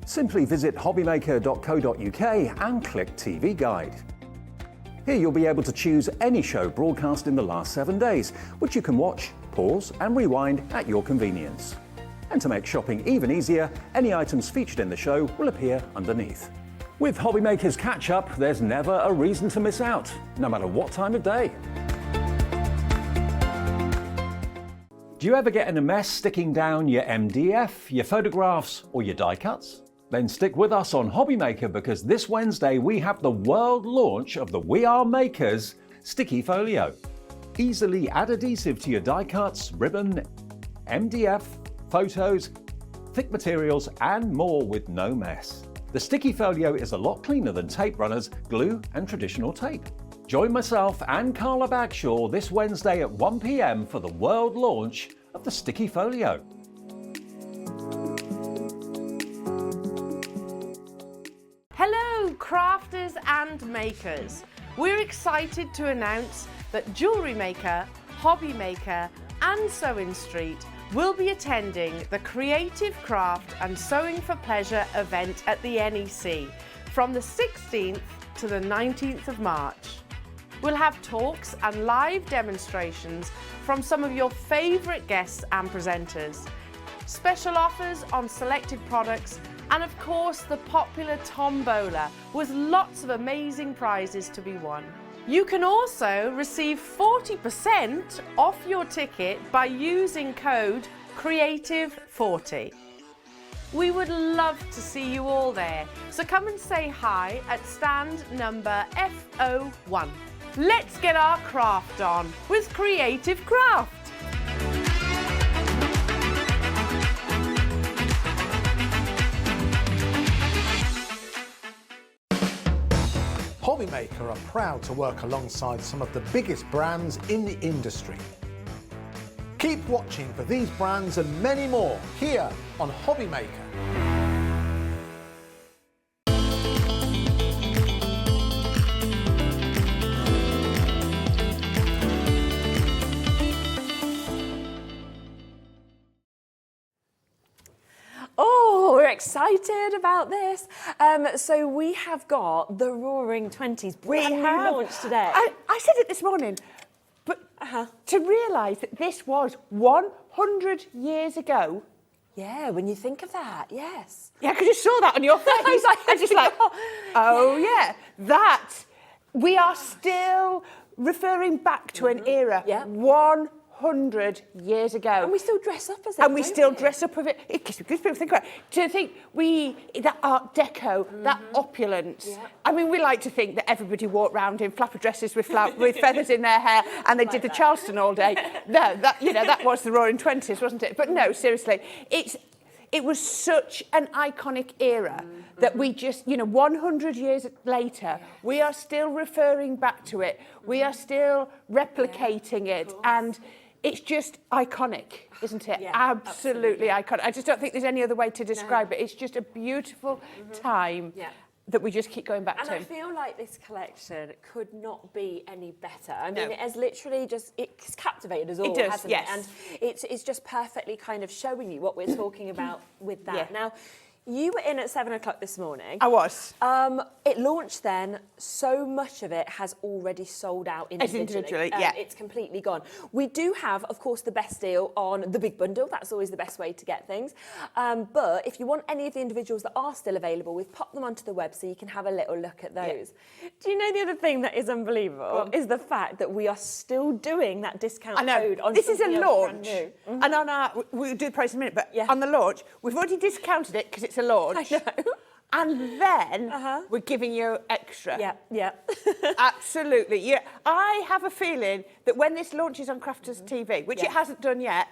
Simply visit hobbymaker.co.uk and click TV Guide. Here you'll be able to choose any show broadcast in the last 7 days, which you can watch, pause and rewind at your convenience. And to make shopping even easier, any items featured in the show will appear underneath. With HobbyMaker's Catch-Up, there's never a reason to miss out, no matter what time of day. Do you ever get in a mess sticking down your MDF, your photographs or your die cuts? Then stick with us on HobbyMaker, because this Wednesday we have the world launch of the We Are Makers Sticky Folio. Easily add adhesive to your die cuts, ribbon, MDF, photos, thick materials and more with no mess. The Sticky Folio is a lot cleaner than tape runners, glue and traditional tape. Join myself and Carla Bagshaw this Wednesday at 1 p.m. for the world launch of the Sticky Folio. Hello crafters and makers. We're excited to announce that Jewellery Maker, Hobby Maker and Sewing Street will be attending the Creative Craft and Sewing for Pleasure event at the NEC from the 16th to the 19th of March. We'll have talks and live demonstrations from some of your favourite guests and presenters, special offers on selected products and of course the popular tombola with lots of amazing prizes to be won. You can also receive 40% off your ticket by using code CREATIVE40. We would love to see you all there, so come and say hi at stand number F01. Let's get our craft on with Creative Craft. HobbyMaker are proud to work alongside some of the biggest brands in the industry. Keep watching for these brands and many more here on HobbyMaker. Oh, we're excited about this. So we have got the Roaring Twenties brand new launch today. I said it this morning, but to realise that this was 100 years ago. Yeah, when you think of that, yes. Yeah, because you saw that on your face. I was just like, oh yeah, that. We are still referring back to an era. Yeah. 100 years ago. And we still dress up as it. And we still dress up with it. It gives people think about it. To think that Art Deco, that opulence. Yeah. I mean, we like to think that everybody walked around in flapper dresses with feathers in their hair and they did the Charleston all day. No, that was the Roaring Twenties, wasn't it? But no, seriously, it was such an iconic era that we just, 100 years later, we are still referring back to it. We are still replicating it. And it's just iconic, isn't it? Yeah, absolutely iconic. I just don't think there's any other way to describe it. It's just a beautiful time that we just keep going back to. And I feel like this collection could not be any better. I mean, it has literally it's captivated us all, hasn't it? And it's just perfectly kind of showing you what we're talking about with that. Yeah. Now, you were in at 7 o'clock this morning. I was. It launched then. So much of it has already sold out individually. Yeah. It's completely gone. We do have, of course, the best deal on the big bundle. That's always the best way to get things. But if you want any of the individuals that are still available, we've popped them onto the web so you can have a little look at those. Yeah. Do you know the other thing that is unbelievable is the fact that we are still doing that discount code on this is a launch. And on we'll do the price in a minute, but on the launch, we've already discounted it because it's a launch. I know. And then we're giving you extra. Yeah. Absolutely. Yeah. I have a feeling that when this launches on Crafters TV, which it hasn't done yet,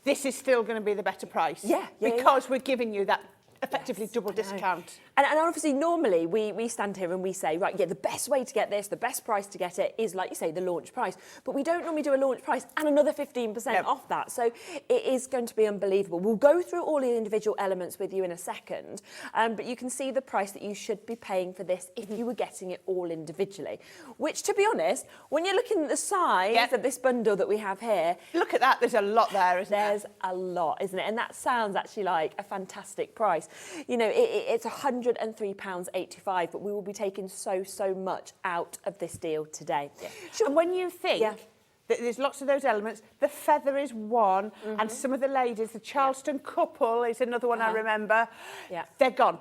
this is still going to be the better price. Yeah. Because we're giving you that effectively double discount. And obviously, normally we stand here and we say, right, yeah, the best way to get this, the best price to get it is, like you say, the launch price. But we don't normally do a launch price and another 15% off that. So it is going to be unbelievable. We'll go through all the individual elements with you in a second, but you can see the price that you should be paying for this if you were getting it all individually. Which, to be honest, when you're looking at the size of this bundle that we have here, look at that. There's a lot there, isn't there? There's a lot, isn't it? And that sounds actually like a fantastic price. You know, it's £103.85, but we will be taking so much out of this deal today. And when you think that there's lots of those elements, the feather is one, and some of the ladies, the Charleston couple is another one I remember. They're gone.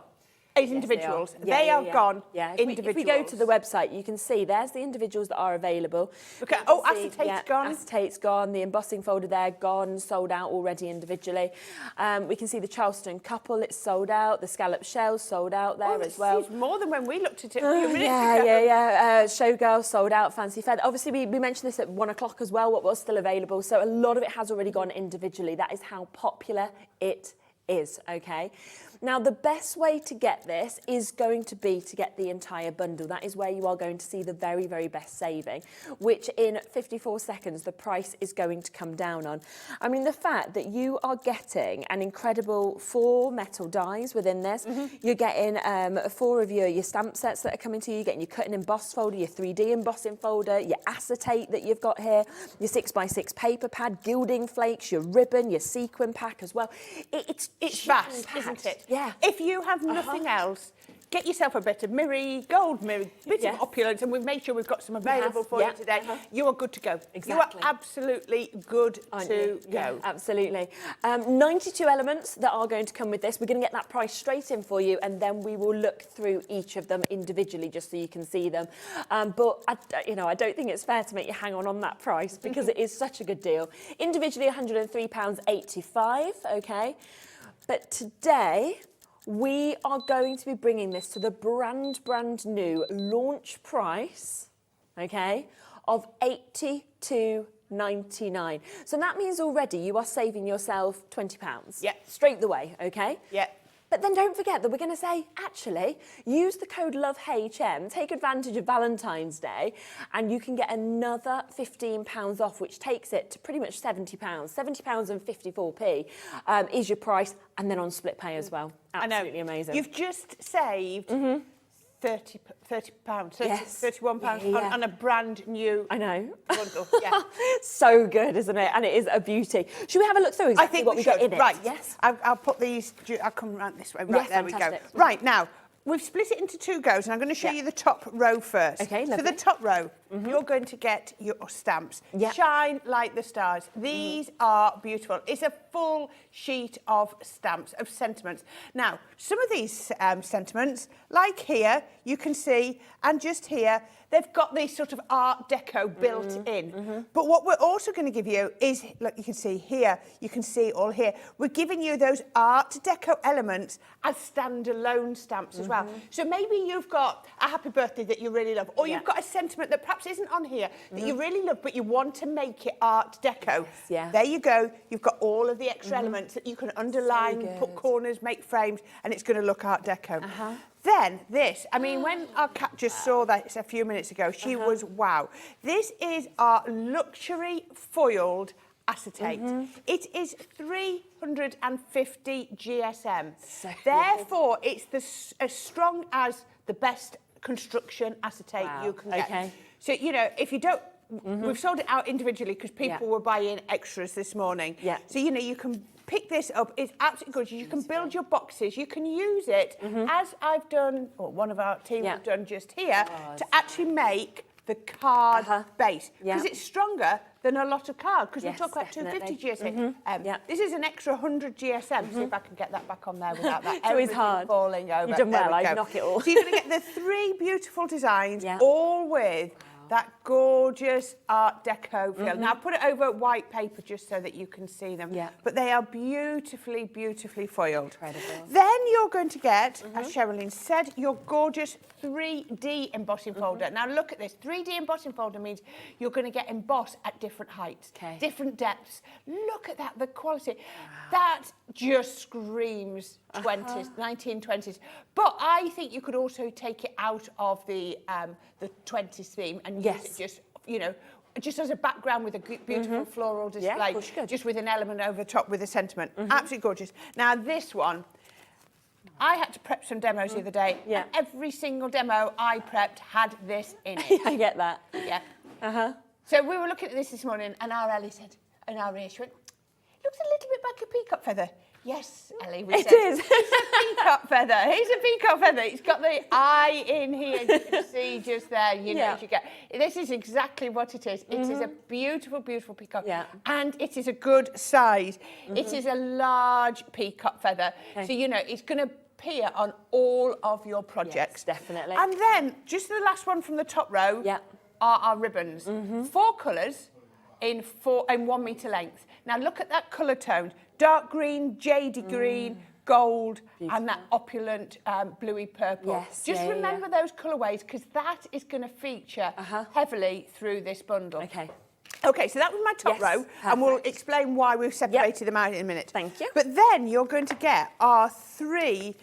As individuals. They are gone. Individuals. If we go to the website, you can see there's the individuals that are available. Look at, acetate's gone. Acetate's gone. The embossing folder there, gone, sold out already individually. We can see the Charleston couple, it's sold out. The scallop shells sold out there as well. This is more than when we looked at it a few minutes ago. Showgirl sold out, fancy feather. Obviously, we mentioned this at 1 o'clock as well, what was still available. So a lot of it has already gone individually. That is how popular it is, okay? Now, the best way to get this is going to be to get the entire bundle. That is where you are going to see the very, very best saving, which in 54 seconds, the price is going to come down on. I mean, the fact that you are getting an incredible 4 metal dies within this, you're getting 4 of your stamp sets that are coming to you, you're getting your cut and emboss folder, your 3D embossing folder, your acetate that you've got here, your 6x6 paper pad, gilding flakes, your ribbon, your sequin pack as well. It's vast, isn't it? Yeah. If you have nothing else, get yourself a bit of mirror, gold mirror, bit of opulence, and we've made sure we've got some available for you today. You are good to go. Exactly. You are absolutely good to go. Yeah, absolutely. 92 elements that are going to come with this. We're going to get that price straight in for you, and then we will look through each of them individually just so you can see them. But I don't think it's fair to make you hang on that price because it is such a good deal. Individually, £103.85. Okay, but today we are going to be bringing this to the brand new launch price, okay, of £82.99. So that means already you are saving yourself £20. Yeah. Straight the way, okay? Yeah. But then don't forget that we're going to say, actually, use the code LOVEHM, take advantage of Valentine's Day, and you can get another £15 off, which takes it to pretty much £70. £70 and 54p is your price, and then on split pay as well. Absolutely amazing. You've just saved £30, £31 on a brand new bundle. Yeah. So good, isn't it? And it is a beauty. Should we have a look through exactly what we got in it? Right. Yes. I'll put these. I'll come around this way. Right, Yes, there fantastic. we go. Right, now, we've split it into 2 goes, and I'm going to show you the top row first. Okay, so lovely. the top row, you're going to get your stamps. Shine like the stars. These are beautiful. It's a full sheet of stamps, of sentiments. Now, some of these sentiments, like here, you can see, and just here, they've got this sort of Art Deco built in. But what we're also going to give you is, look, you can see here, you can see all here, we're giving you those Art Deco elements as standalone stamps as well. So maybe you've got a happy birthday that you really love, or you've got a sentiment that perhaps isn't on here that you really love, but you want to make it Art Deco. There you go. You've got all of the extra elements that you can underline, put corners, make frames, and it's going to look Art Deco. Then this, I mean, when our cat just saw that a few minutes ago, she was wow. This is our luxury foiled acetate. It is 350 GSM. Therefore, it's as strong as the best construction acetate you can get. So, you know, if you don't, we've sold it out individually because people were buying extras this morning. So, you know, you can pick this up. It's absolutely gorgeous. You can build your boxes. You can use it as I've done, or one of our team have done just here, to actually make the card base. Because it's stronger than a lot of cards, because we talk about 250 GSM. This is an extra 100 GSM. See if I can get that back on there without that. It's always hard. Falling over. You've done well, I'd knock it all. So you're going to get the 3 beautiful designs, all with That gorgeous Art Deco feel. Now, put it over white paper just so that you can see them. Yeah. But they are beautifully, beautifully foiled. Incredible. Then you're going to get, as Sherilyn said, your gorgeous 3D embossing folder. Now, look at this. 3D embossing folder means you're going to get embossed at different heights, different depths. Look at that, the quality. That just screams 1920s. But I think you could also take it out of the 20s theme and use it just, you know, just as a background with a beautiful floral display, just with an element over top with a sentiment. Absolutely gorgeous. Now, this one, I had to prep some demos the other day. And every single demo I prepped had this in it. I get that. Yeah. So we were looking at this morning, and our Ellie said, and our ear, she went, it looks a little bit like a peacock feather. Yes, Ellie, we said. It is. It's a peacock feather. It's a peacock feather. It's got the eye in here. You can see just there, you know, as you get. This is exactly what it is. It is a beautiful, beautiful peacock. And it is a good size. It is a large peacock feather. So, you know, it's going to appear on all of your projects. Yes, definitely. And then, just the last one from the top row are our ribbons. 4 colours in 1 metre length. Now, look at that colour tone. Dark green, jadey green, gold, and that opulent bluey purple. Yes, Just remember those colourways, because that is going to feature heavily through this bundle. Okay, so that was my top row, and we'll explain why we've separated them out in a minute. Thank you. But then you're going to get our 3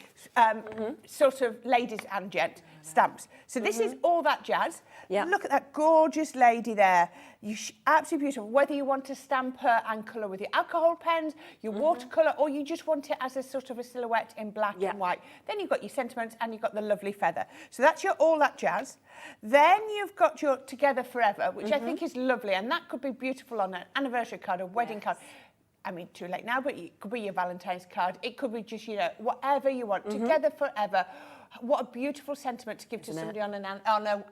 sort of ladies and gent stamps. So this is all that jazz. Look at that gorgeous lady there. Absolutely beautiful. Whether you want to stamp her and colour with your alcohol pens, your watercolour, or you just want it as a sort of a silhouette in black and white. Then you've got your sentiments and you've got the lovely feather. So that's your all that jazz. Then you've got your Together Forever, which I think is lovely, and that could be beautiful on an anniversary card, a wedding card. I mean, too late now, but it could be your Valentine's card. It could be just, you know, whatever you want. Together Forever. What a beautiful sentiment to give to somebody on an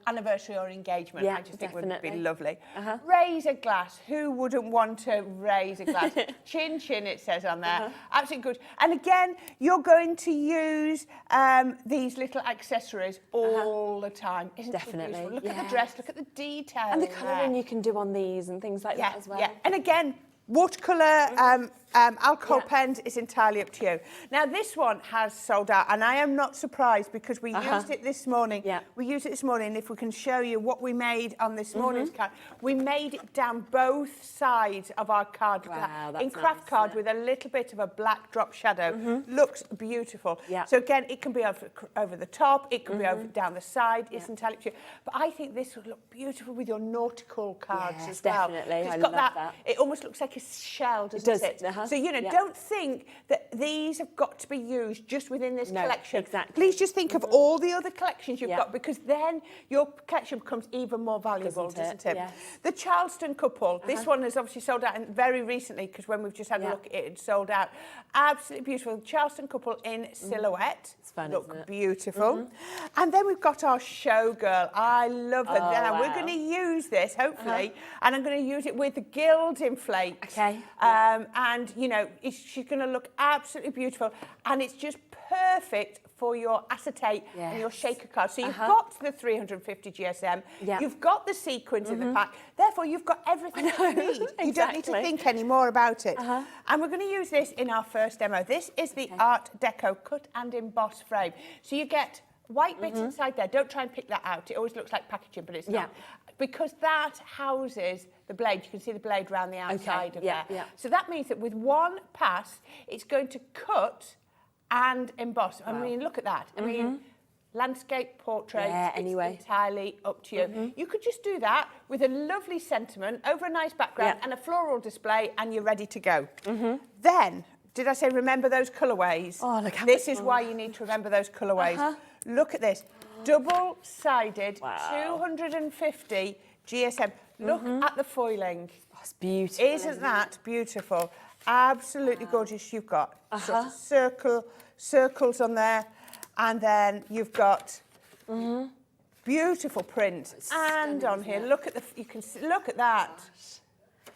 anniversary or engagement. I just think it would be lovely. Raise a glass. Who wouldn't want to raise a glass? Chin chin, it says on there. Absolutely good. And again, you're going to use these little accessories all the time. Isn't it beautiful? Look at the dress. Look at the detail. And the colouring you can do on these and things like that as well. And again, watercolour, alcohol pens is entirely up to you. Now, this one has sold out, and I am not surprised because we used it this morning. We used it this morning. If we can show you what we made on this morning's card, we made it down both sides of our card. Wow, that's in craft card with a little bit of a black drop shadow. Looks beautiful. So again, it can be over the top, it can be over down the side. It's entirely up to you. But I think this would look beautiful with your nautical cards as well. Definitely. It's I got love that. It almost looks like a shell, doesn't it? So, you know, don't think that these have got to be used just within this collection. Please just think of all the other collections you've got, because then your collection becomes even more valuable, doesn't it? The Charleston couple, this one has obviously sold out very recently, because when we've just had a look at it, it's sold out. Absolutely beautiful. Charleston couple in silhouette. It's fun, Look beautiful. And then we've got our showgirl. I love her. Now, we're going to use this, hopefully, and I'm going to use it with the gilding flakes. And, you know, she's going to look absolutely beautiful. And it's just perfect for your acetate and your shaker card. So you've got the 350 GSM. You've got the sequins in the pack. Therefore, you've got everything you need. You don't need to think any more about it. And we're going to use this in our first demo. This is the Art Deco cut and emboss frame. So you get white bits inside there. Don't try and pick that out. It always looks like packaging, but it's not. Because that houses the blade. You can see the blade around the outside of there. So that means that with one pass, it's going to cut and emboss. I mean, look at that. I mean, landscape portraits, it's entirely up to you. You could just do that with a lovely sentiment over a nice background and a floral display, and you're ready to go. Then, did I say remember those colourways? Oh, look how this is why you need to remember those colourways. Look at this. Double-sided, 250 GSM. Look at the foiling. That's beautiful. Isn't that beautiful? Absolutely gorgeous. You've got sort of circles on there, and then you've got beautiful print. And on here, look at you can see, look at that.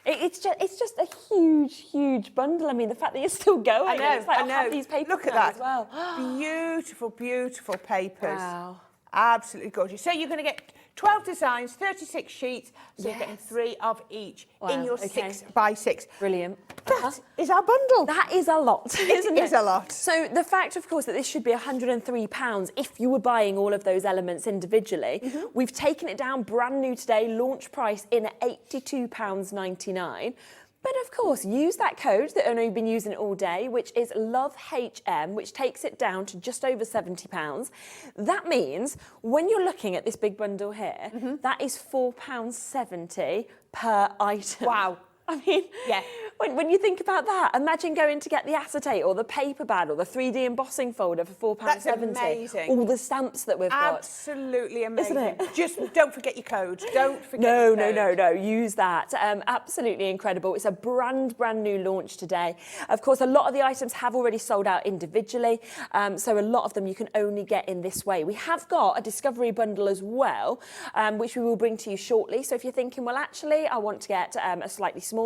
It's just a huge bundle. I mean, the fact that you're still going. I know. It's like, I have these papers. Look at that. As well. Beautiful, beautiful papers. Wow. Absolutely gorgeous. So you're going to get 12 designs, 36 sheets, so Yes. you're getting 3 of each in Wow, your okay. 6 by 6. Brilliant. That is our bundle. That is a lot, isn't it? It is a lot. So the fact, of course, that this should be £103 if you were buying all of those elements individually, we've taken it down brand new today, launch price in at £82.99. But of course, use that code that I know you've been using all day, which is LOVEHM, which takes it down to just over £70. That means when you're looking at this big bundle here, that is £4.70 per item. Wow. I mean, Yeah. when you think about that, imagine going to get the acetate or the paper pad or the 3D embossing folder for £4.70. That's amazing. All the stamps that we've got. Absolutely amazing. Isn't it? Just don't forget your code. Don't forget your code. No. Use that. Absolutely incredible. It's a brand new launch today. Of course, a lot of the items have already sold out individually, so a lot of them you can only get in this way. We have got a discovery bundle as well, which we will bring to you shortly. So if you're thinking, well, actually, I want to get a slightly smaller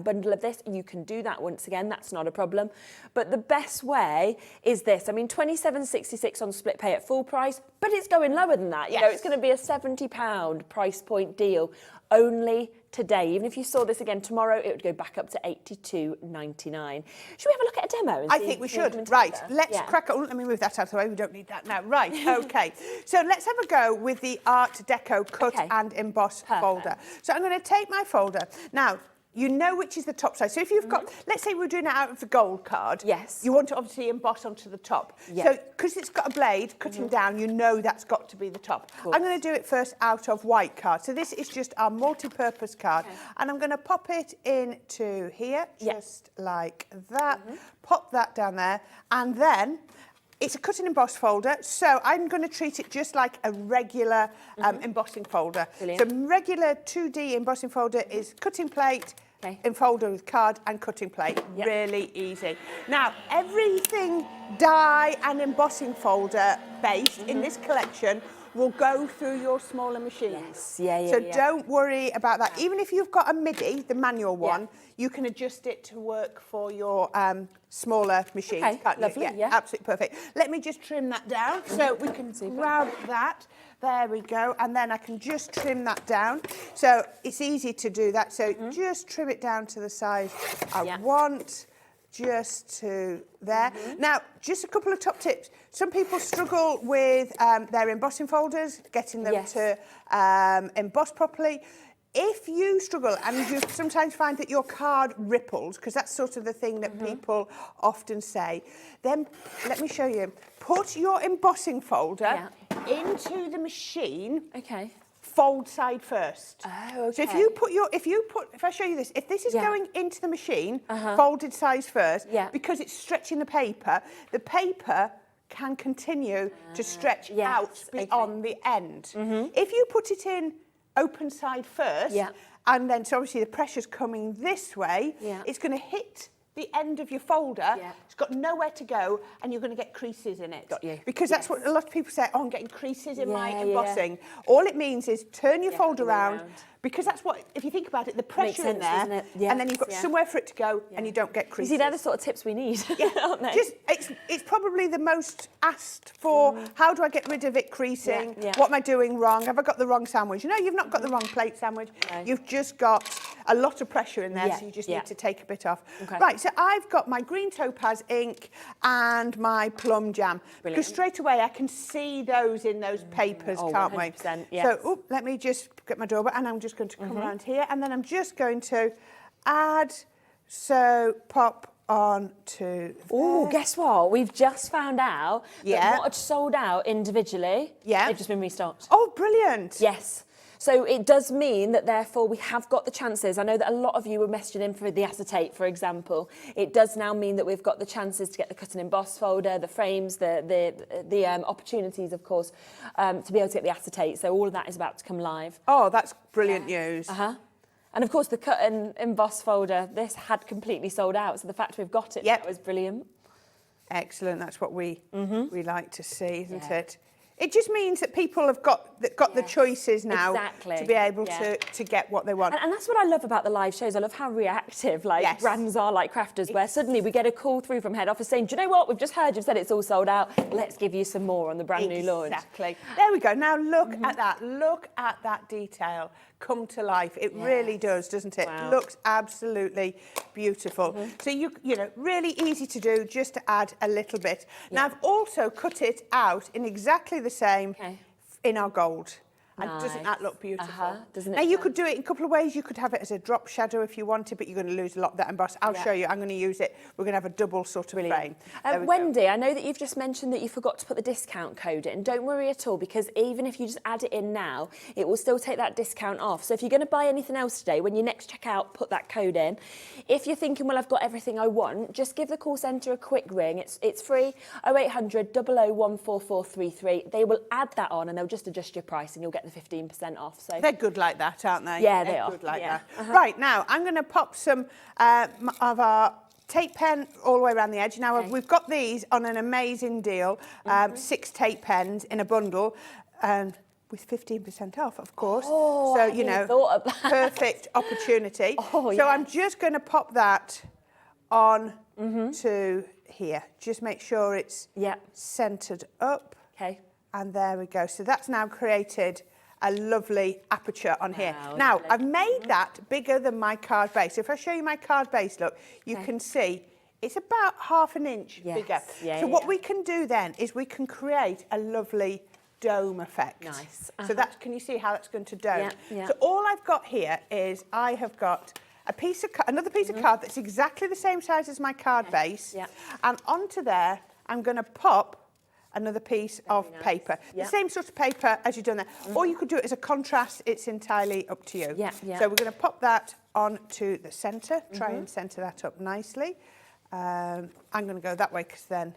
bundle of this, you can do that once again. That's not a problem. But the best way is this. I mean, £27.66 on split pay at full price, but it's going lower than that. You know, it's going to be a £70 price point deal only today. Even if you saw this again tomorrow, it would go back up to £82.99. Should we have a look at a demo? And I see think we if can should. come Right, together? let's Yeah. crack on. Let me move that out of the way. We don't need that now. Right, okay. So let's have a go with the Art Deco cut Okay. and emboss Perfect. folder. So I'm going to take my folder. Now, you know which is the top side. So if you've got, let's say we're doing it out of the gold card. Yes. You want to obviously emboss onto the top. Yeah. So because it's got a blade cutting down, you know that's got to be the top. I'm going to do it first out of white card. So this is just our multi-purpose card. Okay. And I'm going to pop it into here, Yeah. just like that. Pop that down there. And then it's a cut and emboss folder, so I'm going to treat it just like a regular embossing folder. Brilliant. So regular 2D embossing folder is cutting plate, Okay. in folder with card and cutting plate. Yep. Really easy. Now, everything die and embossing folder based in this collection will go through your smaller machines. Yes, yeah. So don't worry about that. Even if you've got a MIDI, the manual one, you can adjust it to work for your smaller machines. Okay, can't you? lovely, yeah. Absolutely perfect. Let me just trim that down so we can grab that. There we go. And then I can just trim that down. So it's easy to do that. So just trim it down to the size I want. Just to there. Now, just a couple of top tips. Some people struggle with their embossing folders, getting them to emboss properly. If you struggle and you sometimes find that your card ripples, because that's sort of the thing that people often say, then let me show you. Put your embossing folder into the machine. Okay. Fold side first. Oh, okay. So if I show you this, if this is going into the machine, folded size first, because it's stretching the paper can continue to stretch out beyond the end. If you put it in open side first, and then so obviously the pressure's coming this way, it's going to hit the end of your folder, it's got nowhere to go, and you're going to get creases in it. Got you. Because that's what a lot of people say, oh, I'm getting creases in my embossing. All it means is turn your folder around, because that's what, if you think about it, the pressure in there, doesn't it? Yes, and then you've got somewhere for it to go, and you don't get creases. You see, they're the sort of tips we need, aren't they? It's probably the most asked for, how do I get rid of it creasing? What am I doing wrong? Have I got the wrong sandwich? You know, you've not got the wrong plate sandwich. No. You've just got a lot of pressure in there, so you just need to take a bit off. Okay. Right, so I've got my green topaz ink and my plum jam. Brilliant. Because straight away I can see those in those papers, can't we? 100%, yes. So, let me just get my doorbell, and I'm just going to come around here, and then I'm just going to add, so pop on to Oh, guess what? We've just found out that what had sold out individually, they've just been restocked. Oh, brilliant. Yes. So it does mean that, therefore, we have got the chances. I know that a lot of you were messaging in for the acetate, for example. It does now mean that we've got the chances to get the cut and emboss folder, the frames, the opportunities, of course, to be able to get the acetate. So all of that is about to come live. Oh, that's brilliant news. And, of course, the cut and emboss folder, this had completely sold out. So the fact we've got it now is brilliant. Excellent. That's what we like to see, isn't it? It just means that people have got the choices now to be able to get what they want. And that's what I love about the live shows. I love how reactive brands are, like crafters, where suddenly we get a call through from head office saying, do you know what, we've just heard you've said it's all sold out, let's give you some more on the brand new launch. Exactly. There we go. Now look at that. Look at that detail come to life. It really does, doesn't it? Wow. It looks absolutely beautiful. So you know, really easy to do, just to add a little bit. Now I've also cut it out in exactly the same in our gold. And doesn't that look beautiful? Doesn't it? Now you could do it in a couple of ways. You could have it as a drop shadow if you wanted, but you're going to lose a lot of that emboss. I'll show you. I'm going to use it. We're going to have a double sort of frame. Wendy, I know that you've just mentioned that you forgot to put the discount code in. Don't worry at all, because even if you just add it in now, it will still take that discount off. So if you're going to buy anything else today, when you next check out, put that code in. If you're thinking, well, I've got everything I want, just give the call centre a quick ring. It's free, 0800 00 14433. They will add that on and they'll just adjust your price and you'll get the 15% off. So they're good like that, aren't they? Yeah, they are. Good like that. Right, now I'm going to pop some of our tape pen all the way around the edge. Now we've got these on an amazing deal, 6 tape pens in a bundle, with 15% off, of course. Oh, so you know, perfect opportunity. So I'm just going to pop that on to here. Just make sure it's centered up. Okay. And there we go. So that's now created a lovely aperture on here. Now, I've made that bigger than my card base. If I show you my card base, look, you can see it's about ½ an inch bigger. So what we can do then is we can create a lovely dome effect. Nice. So that's, can you see how that's going to dome? So all I've got here is I have got a piece of another piece of card that's exactly the same size as my card base. And onto there, I'm going to pop another piece of paper. The same sort of paper as you've done there. Or you could do it as a contrast. It's entirely up to you. So we're going to pop that onto the centre. Try and centre that up nicely. I'm going to go that way because then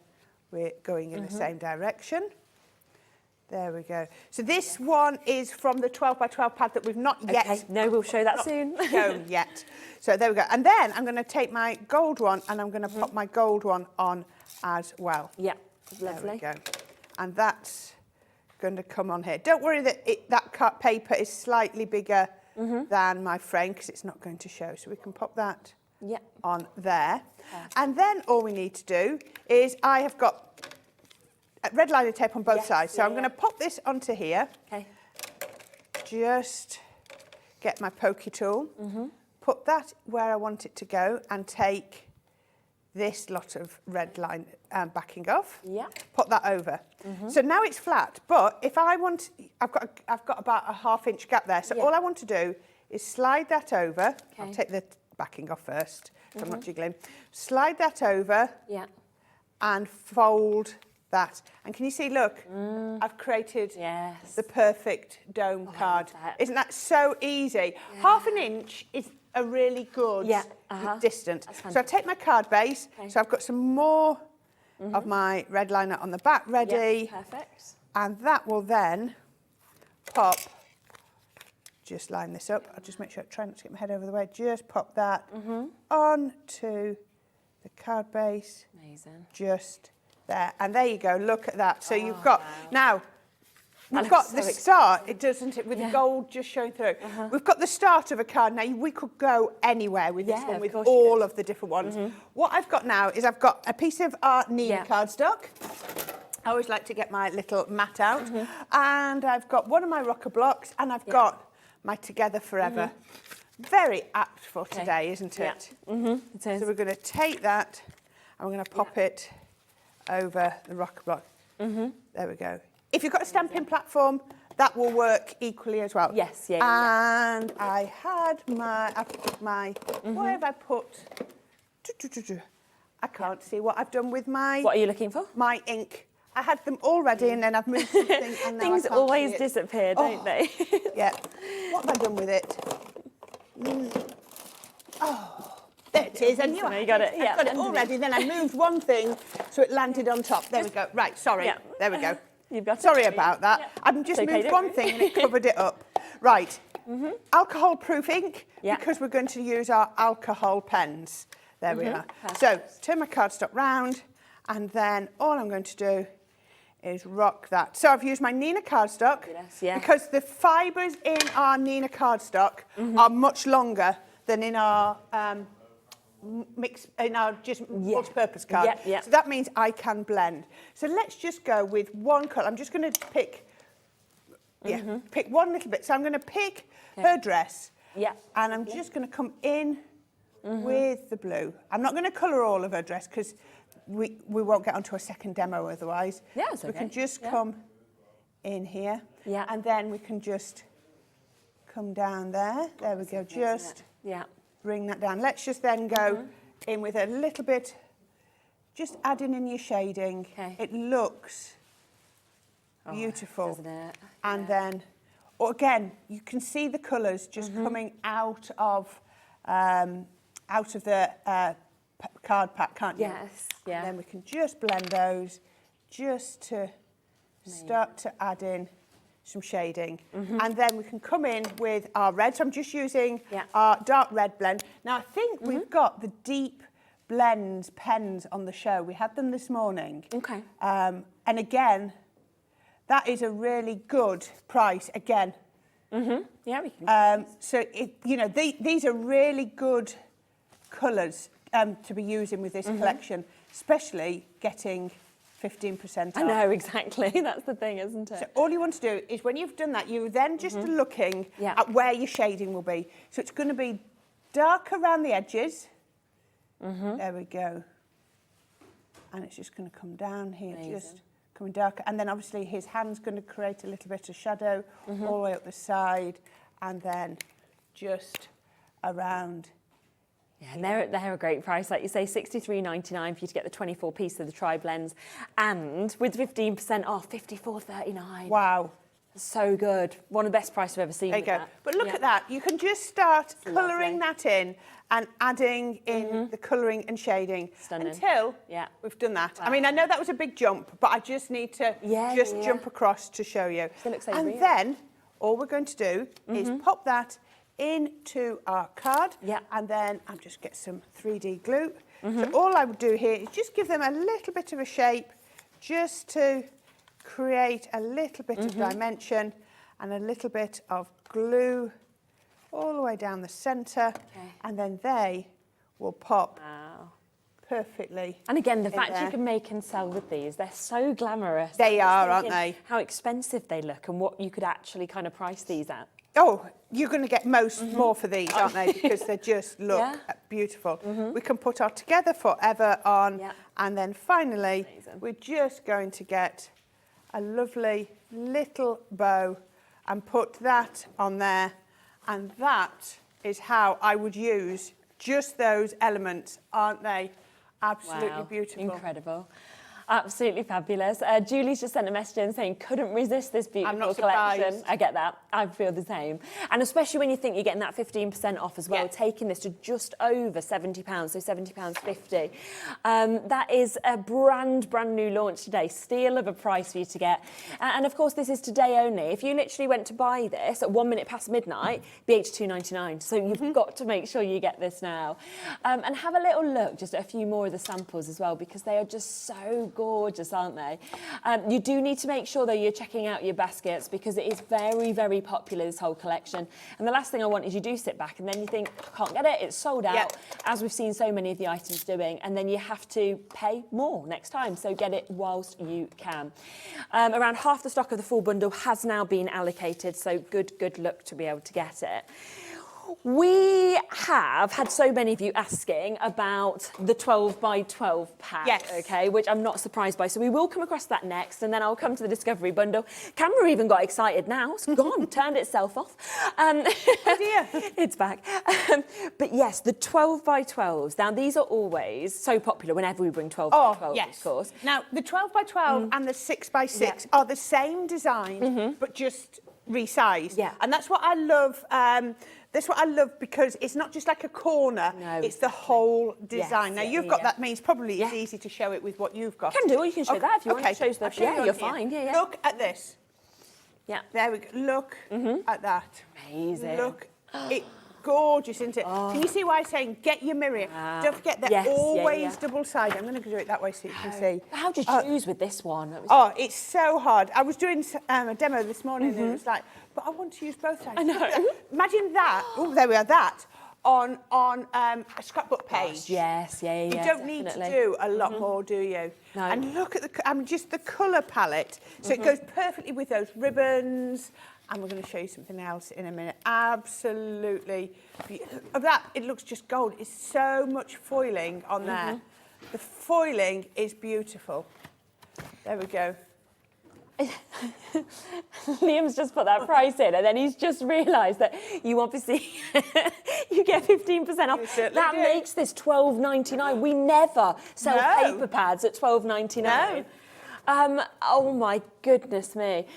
we're going in the same direction. There we go. So this one is from the 12 by 12 pad that we've not yet. No, we'll show that soon. Shown yet. So there we go. And then I'm going to take my gold one and I'm going to pop my gold one on as well. Lovely. There we go. And that's going to come on here. Don't worry that that cut paper is slightly bigger than my frame because it's not going to show. So we can pop that on there. And then all we need to do is I have got red liner tape on both sides. So I'm going to pop this onto here. Just get my pokey tool. Put that where I want it to go and take this lot of red line backing off. Put that over. So now it's flat, but if I want, I've got about a ½ inch gap there. So all I want to do is slide that over. I'll take the backing off first, so I'm not jiggling. Slide that over and fold that. And can you see, look, I've created the perfect dome card. Isn't that so easy? ½ an inch is a really good distance. So I take my card base. So I've got some more of my red liner on the back ready. Perfect. And that will then pop, just line this up. I'll just make sure I try not to get my head over the way. Just pop that onto the card base. Amazing. Just there. And there you go. Look at that. So you've got, now, we've got the start, it doesn't it, with the gold just showing through. We've got the start of a card. Now, we could go anywhere with this one, with all of the different ones. What I've got now is I've got a piece of our neem cardstock. I always like to get my little mat out. And I've got one of my rocker blocks, and I've got my Together Forever. Very apt for today, isn't it? It is. So we're going to take that, and we're going to pop it over the rocker block. There we go. If you've got a stamping platform, that will work equally as well. Yes, And I had my, where have I put? I can't see what I've done with my... What are you looking for? My ink. I had them all ready and then I've moved something and now Things I can't always see it. disappear, don't they? What have I done with it? There it is. I knew you got it. I've got it all ready. Then I moved one thing so it landed on top. There we go. Right, sorry. There we go. You've got Sorry about that. I've just moved one thing and it covered it up. Right. Alcohol-proof ink because we're going to use our alcohol pens. There we are. So turn my cardstock round and then all I'm going to do is rock that. So I've used my Nina cardstock yeah. because the fibres in our Nina cardstock are much longer than in our multi-purpose card. Yeah, yeah. So that means I can blend. So let's just go with one colour. I'm just going to pick, pick one little bit. So I'm going to pick her dress, and I'm just going to come in with the blue. I'm not going to colour all of her dress because we won't get onto a second demo otherwise. Yeah, it's We okay. can just come in here, and then we can just come down there. There we go. Just bring that down. Let's just then go in with a little bit, just adding in your shading. It looks beautiful. Doesn't it? And then, again, you can see the colours just coming out of the card pack, can't you? Yes, yeah. And then we can just blend those just to start to add in some shading. And then we can come in with our red. So I'm just using our dark red blend. Now, I think we've got the deep blends pens on the show. We had them this morning. Okay. And again, that is a really good price again. Yeah, we can. So, these are really good colours to be using with this collection, especially getting 15% off. I know, exactly. That's the thing, isn't it? So all you want to do is when you've done that, you're then just looking at where your shading will be. So it's going to be dark around the edges. There we go. And it's just going to come down here, just coming darker. And then obviously his hand's going to create a little bit of shadow all the way up the side. And then just around. Yeah, and they're a great price. Like you say, $63.99 for you to get the 24 piece of the tri-blends. And with 15% off, $54.39. Wow. So good. One of the best prices I've ever seen. There you go. But look at that. You can just start colouring that in and adding in the colouring and shading until we've done that. Wow. I mean, I know that was a big jump, but I just need to jump across to show you. Still looks so and real. then all we're going to do is pop that into our card, and then I'll just get some 3D glue. So all I would do here is just give them a little bit of a shape, just to create a little bit of dimension and a little bit of glue all the way down the centre, and then they will pop perfectly. And again, the fact you can make and sell with these, they're so glamorous. They are, aren't they? How expensive they look and what you could actually kind of price these at. Oh, you're going to get more for these, aren't they? Because they just look beautiful. We can put our Together Forever on, and then finally, we're just going to get a lovely little bow and put that on there. And that is how I would use just those elements, aren't they? Absolutely beautiful. Incredible. Absolutely fabulous. Julie's just sent a message in saying, couldn't resist this beautiful collection. I get that. I feel the same. And especially when you think you're getting that 15% off as well, taking this to just over £70, so £70.50. That is a brand new launch today. Steal of a price for you to get. And of course, this is today only. If you literally went to buy this at 1 minute past midnight, it'd be £82.99. So you've got to make sure you get this now. And have a little look just at a few more of the samples as well, because they are just so gorgeous, aren't they? You do need to make sure, though, you're checking out your baskets, because it is very, very popular, this whole collection. And the last thing I want is you do sit back and then you think, I can't get it, it's sold out, as we've seen so many of the items doing, and then you have to pay more next time. So get it whilst you can. Around half the stock of the full bundle has now been allocated, so good luck to be able to get it. We have had so many of you asking about the 12 by 12 pack, okay, which I'm not surprised by. So we will come across that next, and then I'll come to the Discovery bundle. Camera even got excited now. It's gone, turned itself off. Oh dear. It's back. But yes, the 12 by 12s. Now, these are always so popular whenever we bring 12 by 12, of course. Now, the 12 by 12 and the 6 by 6 are the same design, but just resized. And that's what I love. That's what I love, because it's not just like a corner, it's the whole design. Now, you've got that means probably it's easy to show it with what you've got. Can do, or you can show that if you want to show the... Yeah, you're fine. Look at this. Yeah. There we go. Look at that. Amazing. Look. gorgeous, isn't it? Can you see why I'm saying get your mirror? Don't forget they're always double-sided. I'm going to do it that way so you can see. How did you choose with this one? It's so hard. I was doing a demo this morning and it was like, but I want to use both sides. I know. Imagine that. Oh, there we are. That on a scrapbook page. Yes, You don't need to do a lot more, do you? No. And look at just the colour palette. So it goes perfectly with those ribbons. And we're going to show you something else in a minute. Absolutely. Of that, it looks just gold. It's so much foiling on there. The foiling is beautiful. There we go. Liam's just put that price in and then he's just realised that you obviously you get 15% off. That makes this $12.99. We never sell paper pads at $12.99. No. Oh my goodness me.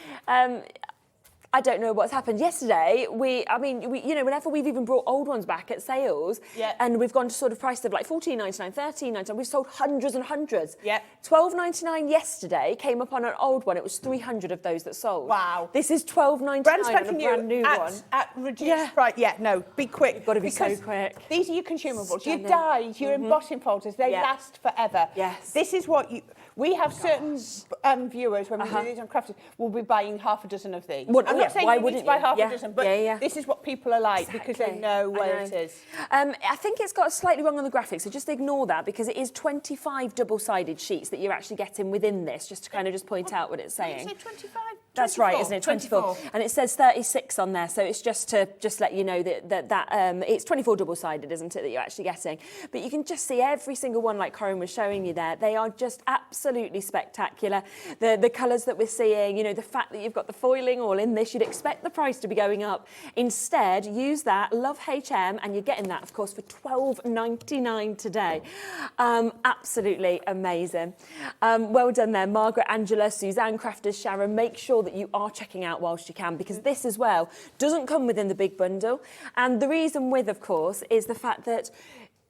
I don't know what's happened. Yesterday, whenever we've even brought old ones back at sales, and we've gone to sort of prices of like $14.99, $13.99, we've sold hundreds and hundreds. Yeah. $12.99 yesterday came up on an old one. It was 300 of those that sold. Wow. This is $12.99 on a brand new one. At reduced price. Yeah, no, be quick. You've got to be so quick. These are your consumables. Your dies, your embossing folders, they last forever. Yes. This is what we have certain viewers, when we do these on Crafters, will be buying half a dozen of these. I'm not saying you need to buy half a dozen, but this is what people are like because they know where it is. I think it's got slightly wrong on the graphics, so just ignore that because it is 25 double-sided sheets that you're actually getting within this, just to kind of just point out what it's saying. Did you say 25? That's 24? right, isn't it? 24. And it says 36 on there, so it's just to let you know that it's 24 double-sided, isn't it, that you're actually getting. But you can just see every single one, like Corinne was showing you there. They are just absolutely spectacular. The colours that we're seeing, the fact that you've got the foiling all in this, you'd expect the price to be going up. Instead, use that, love HM, and you're getting that, of course, for $12.99 today. Absolutely amazing. Well done there, Margaret, Angela, Suzanne, Crafters, Sharon. Make sure that you are checking out whilst you can, because this as well doesn't come within the big bundle. And the reason with, of course, is the fact that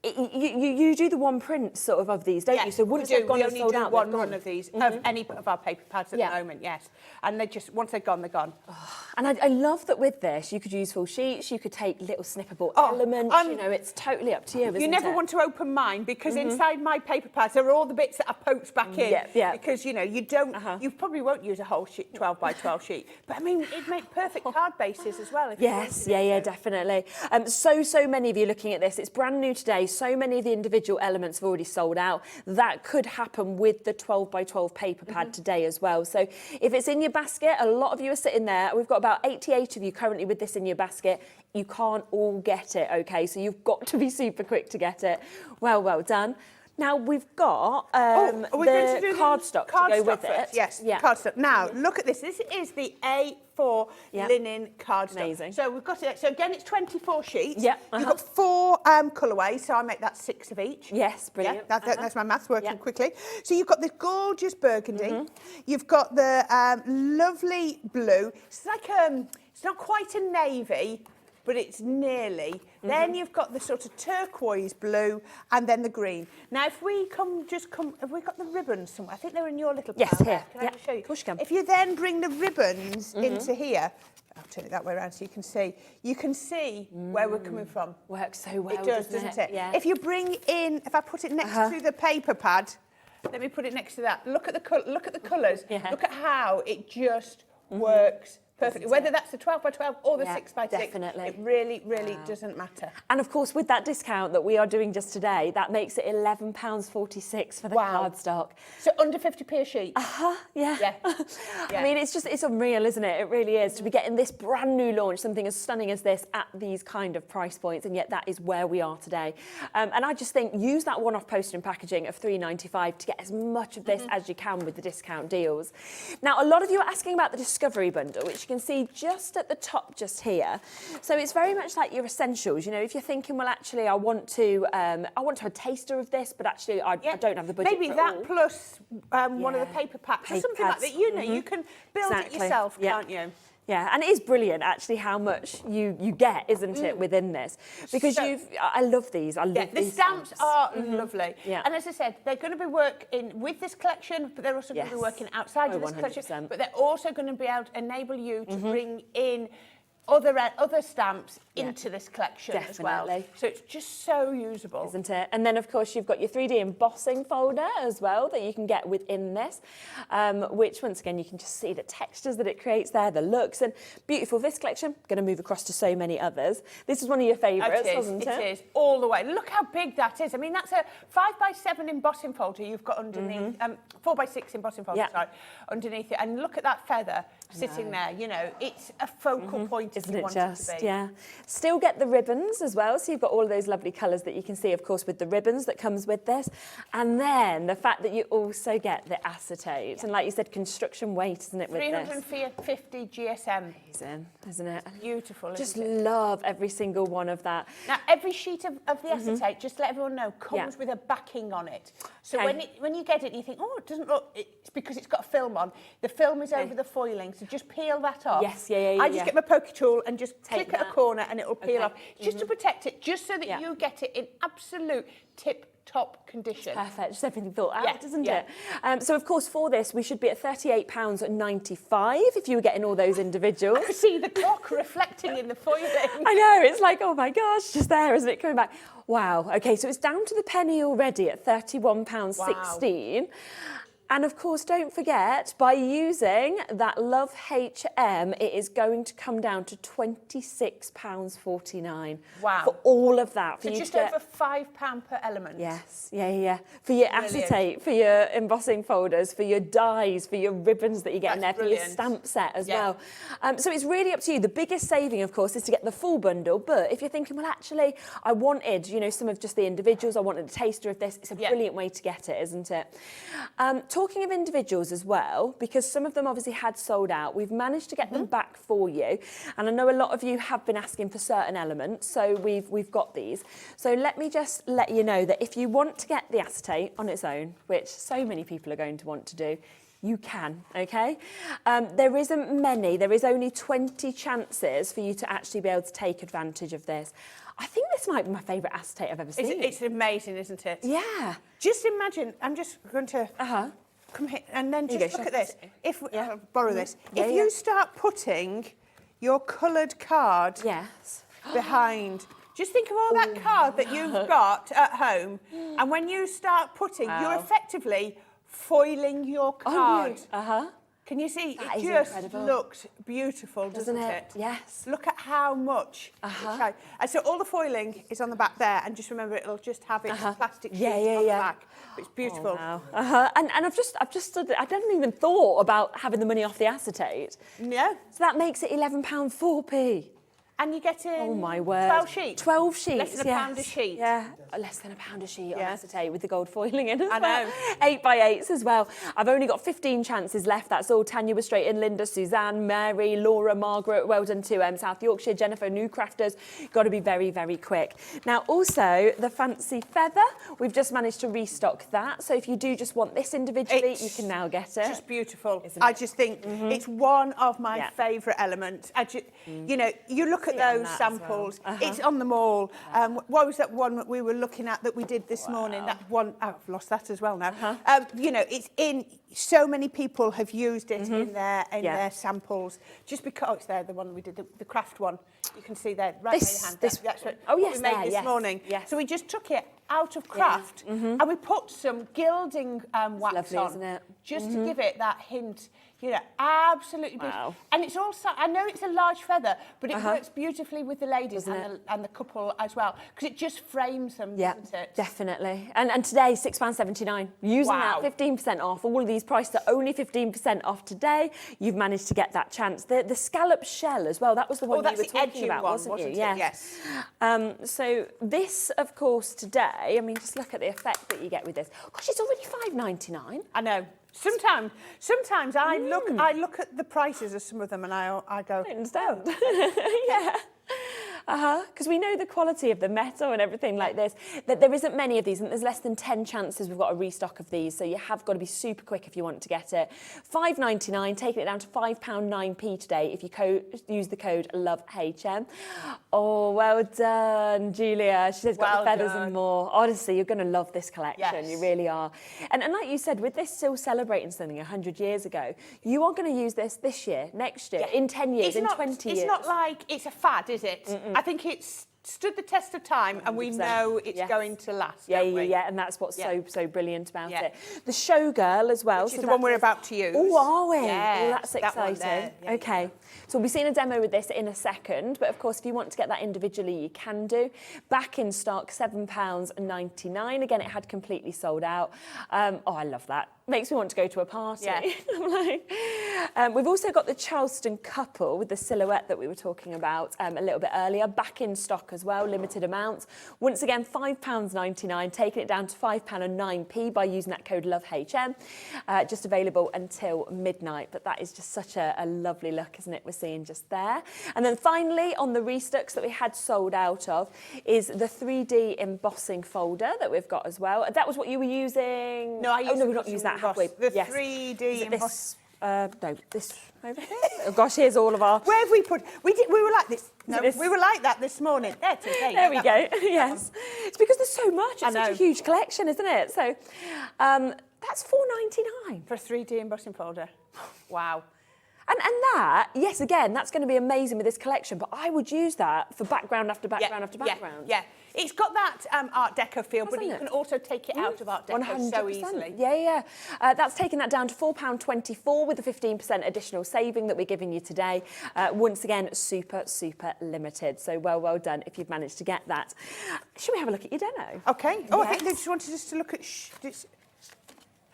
you do the one print sort of these, don't you? So once they've gone and sold out, one run of these, of any of our paper pads at the moment, yes. And they just, once they're gone, they're gone. And I love that with this, you could use full sheets, you could take little snippable elements, it's totally up to you, isn't it? You never want to open mine because inside my paper pads there are all the bits that are poked back in. Because, you don't, you probably won't use a whole sheet, 12 by 12 sheet. But I mean, it'd make perfect card bases as well. If definitely. So many of you looking at this, it's brand new today. So many of the individual elements have already sold out. That could happen with the 12 by 12 paper pad today as well. So if it's in your basket, a lot of you are sitting there. We've got about 88 of you currently with this in your basket. You can't all get it, okay? So you've got to be super quick to get it. Well done. Now we've got the cardstock to go with it. Yes, cardstock. Now look at this. This is the A4 linen cardstock. Amazing. So we've got it. So again, it's 24 sheets. Yeah. You've got 4 colourways, so I make that 6 of each. Yes, brilliant. Yeah, that's my maths working quickly. So you've got this gorgeous burgundy. You've got the lovely blue. It's like it's not quite a navy, but it's nearly. Then you've got the sort of turquoise blue and then the green. Now, if we have we got the ribbons somewhere? I think they're in your little pile. Yes, here. Can I show you? Of course you can. If you then bring the ribbons into here, I'll turn it that way around so you can see where we're coming from. Works so well, It doesn't it? Yeah. If you bring in, if I put it next to the paper pad, let me put it next to that. Look at the colours. Look at how it just works perfectly. Whether that's the 12 by 12 or the 6 by 6, definitely. it really doesn't matter. And of course, with that discount that we are doing just today, that makes it £11.46 for the cardstock. So under 50p a sheet. Yeah. I mean, it's unreal, isn't it? It really is, to be getting this brand new launch, something as stunning as this at these kind of price points, and yet that is where we are today. And I just think use that one-off postage and packaging of £3.95 to get as much of this as you can with the discount deals. Now, a lot of you are asking about the Discovery Bundle, which you can see just at the top just here. So it's very much like your essentials. If you're thinking, well, actually, I want to have a taster of this, but actually I don't have the budget Maybe for that it all. plus one of the paper packs or something like that. You can build it yourself, can't you? Yeah, and it is brilliant, actually, how much you get, isn't it, within this? Because I love these. I love these the stamps are lovely. Yeah. And as I said, they're going to be working with this collection, but they're also going to be working outside of this collection. But they're also going to be able to enable you to bring in other stamps into this collection as well. Definitely. So it's just so usable. Isn't it? And then, of course, you've got your 3D embossing folder as well that you can get within this, which, once again, you can just see the textures that it creates there, the looks, and beautiful. This collection, going to move across to so many others. This is one of your favourites, wasn't it? It is, all the way. Look how big that is. I mean, that's a 5x7 embossing folder you've got underneath, 4x6 embossing folder, sorry, underneath it. And look at that feather sitting there, you know, it's a focal point, isn't if you it want just? it to be. Yeah. Still get the ribbons as well, so you've got all of those lovely colours that you can see, of course, with the ribbons that comes with this. And then the fact that you also get the acetate, and like you said, construction weight, isn't it, with this? 350 GSM. Amazing, isn't it? Beautiful, Just isn't it? love every single one of that. Now, every sheet of the acetate, just to let everyone know, comes with a backing on it. So when you get it, you think, oh, it doesn't look, it's because it's got a film on. The film is over the foiling, so just peel that off. Yes, I just get my pokey tool and just Take click at a that. corner and it'll peel off. Just to Mm-hmm. protect it, just so that you get it in absolute tip-top condition. Perfect, just everything thought out, Yeah, isn't yeah. it? So, of course, for this, we should be at £38.95 if you were getting all those individuals. I could see the clock reflecting in the foiling. I know, it's like, oh my gosh, just there, isn't it, coming back? Wow, okay, so it's down to the penny already at £31.16. And of course, don't forget, by using that Love HM, it is going to come down to £26.49. Wow. For all of that. For So you just to get, over £5 per element. Yes, yeah. For your acetate, for your embossing folders, for your dies, for your ribbons that you get in there, for your stamp set as well. So it's really up to you. The biggest saving, of course, is to get the full bundle. But if you're thinking, well, actually, I wanted, you know, some of just the individuals, I wanted a taster of this, it's a brilliant way to get it, isn't it? Talking of individuals as well, because some of them obviously had sold out, we've managed to get them back for you. And I know a lot of you have been asking for certain elements, so we've got these. So let me just let you know that if you want to get the acetate on its own, which so many people are going to want to do, you can, okay? There isn't many, there is only 20 chances for you to actually be able to take advantage of this. I think this might be my favourite acetate I've ever seen. It's amazing, isn't it? Yeah. Just imagine, I'm just going to come here and then just look at this. If we, I'll borrow this. If you start putting your coloured card behind, just think of all that card that you've got at home, and when you start putting, you're effectively foiling your card. Can you see? That It is just incredible. looks beautiful, doesn't it? Yes. Look at how much. Okay. And so all the foiling is on the back there, and just remember it'll just have its plastic sheet on the back. It's beautiful. Oh, wow. And I've just stood there. I hadn't even thought about having the money off the acetate. Yeah. So that makes it £11.04p. And you get in Oh my word. 12 sheets. 12 sheets. Less than a pound a sheet. Yeah, less than a pound a sheet on acetate with the gold foiling in as I well. know. 8x8s as well. I've only got 15 chances left. That's all. Tanya was straight in, Linda, Suzanne, Mary, Laura, Margaret. Well done to South Yorkshire, Jennifer, New Crafters. Got to be very, very quick. Now, also, the fancy feather. We've just managed to restock that. So if you do just want this individually, you can now get it. Just beautiful. Isn't I it? just think it's one of my favourite elements. You know, you look at those samples. It's on them all. What was that one that we were looking at that we did this morning? That one, I've lost that as well now. You know, it's in. So many people have used it in their samples. Just because it's there, the one we did, the craft one. You can see there, right by your hand. That's what we made this morning. Yes. So we just took it out of craft and we put some gilding wax lovely, on, isn't it? just to give it that hint. You know, absolutely beautiful. And it's also, I know it's a large feather, but it works beautifully with the ladies and the couple as well, because it just frames them, doesn't it? Definitely. And today, £6.79. Using that 15% off. All of these prices are only 15% off today. You've managed to get that chance. The scallop shell as well, that was the one you were talking about, wasn't you? Yes. So this, of course, today, I mean, just look at the effect that you get with this. Gosh, it's already £5.99. I know. Sometimes I look at the prices of some of them and I go, I understand. Because we know the quality of the metal and everything like this, that there isn't many of these, and there's less than 10 chances we've got a restock of these, so you have got to be super quick if you want to get it. £5.99, taking it down to £5.09 today if you use the code LOVEHM. Oh, well done, Julia. She says got the feathers and more. Honestly, you're going to love this collection. You really are. And like you said, with this still celebrating something 100 years ago, you are going to use this year, next year, in 10 years, in 20 years. It's not like it's a fad, is it? I think it's stood the test of time, and we know it's going to last. Yeah, and that's what's so brilliant about it. The Showgirl as well. Which is the one we're about to use. Oh, are we? Yes, oh, that's exciting. Okay, so we'll be seeing a demo with this in a second, but of course, if you want to get that individually, you can do. Back in stock, £7.99. Again, it had completely sold out. Oh, I love that. Makes me want to go to a party. Yeah. I'm like, we've also got the Charleston couple with the silhouette that we were talking about a little bit earlier, back in stock as well, limited amounts. Once again, £5.99, taking it down to £5.09 by using that code LOVEHM. Just available until midnight, but that is just such a lovely look, isn't it? We're seeing just there. And then finally, on the restocks that we had sold out of, is the 3D embossing folder that we've got as well. That was what you were using? No, we've not used that, have we? The 3D emboss. No, this over here. Oh gosh, here's all of our. Where have we put? We were like this. No, we were like that this morning. There we go. Yes, it's because there's so much. It's such a huge collection, isn't it? So, that's £4.99 for a 3D embossing folder. Wow. And that, yes, again, that's going to be amazing with this collection, but I would use that for background after background after background. Yeah. It's got that Art Deco feel, but you can also take it out of Art Deco 100%. So easily. Yeah. That's taking that down to £4.24 with the 15% additional saving that we're giving you today. Once again, super, super limited. So well done if you've managed to get that. Should we have a look at your demo? Okay. Oh, yes. I think they just wanted us to look at...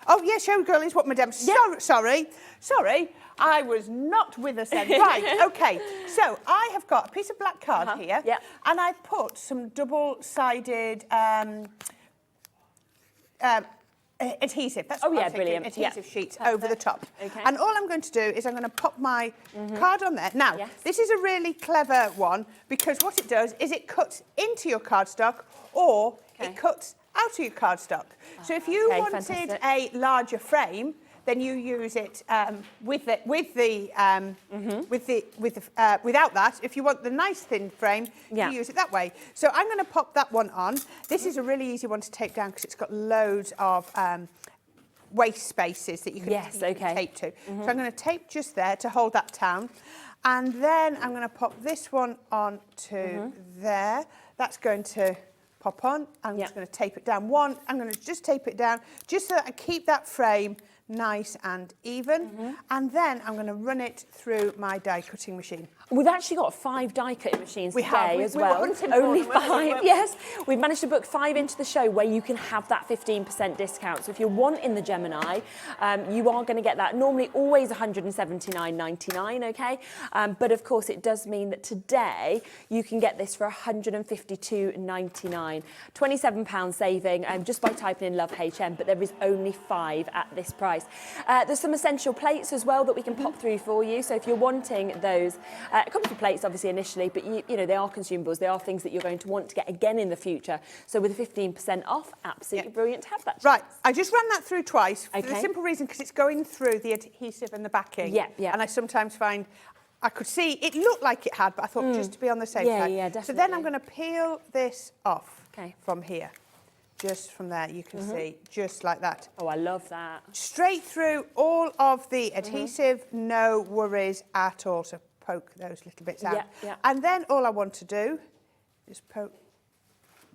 Oh, yeah, Showgirl is what Madame... Sorry. I was not with us then. Right, OK. So I have got a piece of black card here, and I've put some double-sided adhesive. That's what I'm thinking, brilliant. Adhesive sheets over the top. Okay. And all I'm going to do is I'm going to pop my card on there. Now, this is a really clever one, because what it does is it cuts into your cardstock, or it cuts out of your cardstock. So if you wanted a larger frame, then you use it without that. If you want the nice thin frame, you use it that way. So I'm going to pop that one on. This is a really easy one to tape down because it's got loads of waste spaces that you can tape to. So I'm going to tape just there to hold that down. And then I'm going to pop this one on to there. That's going to pop on. I'm just going to tape it down. I'm going to just tape it down just so that I keep that frame nice and even, and then I'm going to run it through my die cutting machine. We've actually got 5 die cutting machines today as well. Only 5, yes. We've managed to book 5 into the show where you can have that 15% discount. So if you're wanting the Gemini, you are going to get that. Normally always $179.99, okay? But of course it does mean that today you can get this for $152.99. £27 saving just by typing in LOVEHM, but there is only 5 at this price. There's some essential plates as well that we can pop through for you. So if you're wanting those, it comes with plates obviously initially, but you know they are consumables. They are things that you're going to want to get again in the future. So with a 15% off, absolutely brilliant to have that. Right, I just ran that through twice for the simple reason because it's going through the adhesive and the backing. And I sometimes find I could see it looked like it had, but I thought just to be on the safe side. Definitely. So then I'm going to peel this off from here. Just from there, you can see, just like that. Oh, I love that. Straight through all of the adhesive, no worries at all. So poke those little bits out. And then all I want to do is poke.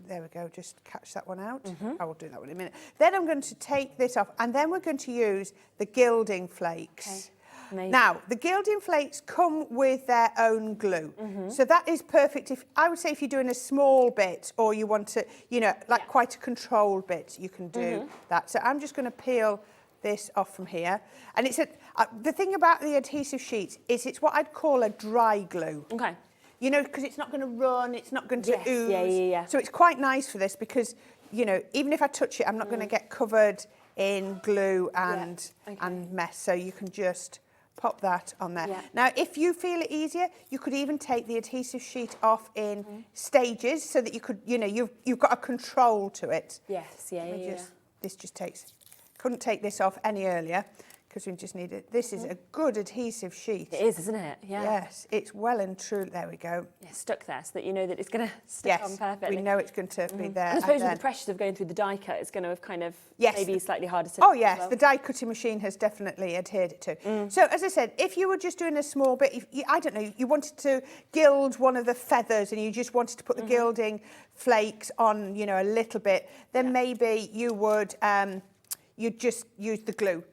There we go, just catch that one out. I will do that one in a minute. Then I'm going to take this off, and then we're going to use the gilding flakes. Amazing. Now, the gilding flakes come with their own glue. So that is perfect. I would say if you're doing a small bit or you want to, you know, like quite a controlled bit, you can do that. So I'm just going to peel this off from here. And it's the thing about the adhesive sheets is it's what I'd call a dry glue. Okay. You know, because it's not going to run, it's not going to ooze. So it's quite nice for this because, you know, even if I touch it, I'm not going to get covered in glue and mess. So you can just pop that on there. Yeah. Now, if you feel it easier, you could even take the adhesive sheet off in stages so that you could, you know, you've got a control to it. Yes, yeah. This just takes, couldn't take this off any earlier because we just need it. This is a good adhesive sheet. It is, isn't it? Yeah. Yes, it's well and true. There we go. Yeah, stuck there so that you know that it's going to stick on perfectly. We know it's going to be there. I suppose with the pressures of going through the die cut, it's going to have kind of maybe slightly harder to... Oh, yes, the die cutting machine has definitely adhered it to. So, as I said, if you were just doing a small bit, if you, I don't know, you wanted to gild one of the feathers and you just wanted to put the gilding flakes on, you know, a little bit, then maybe you would, you'd just use the glue.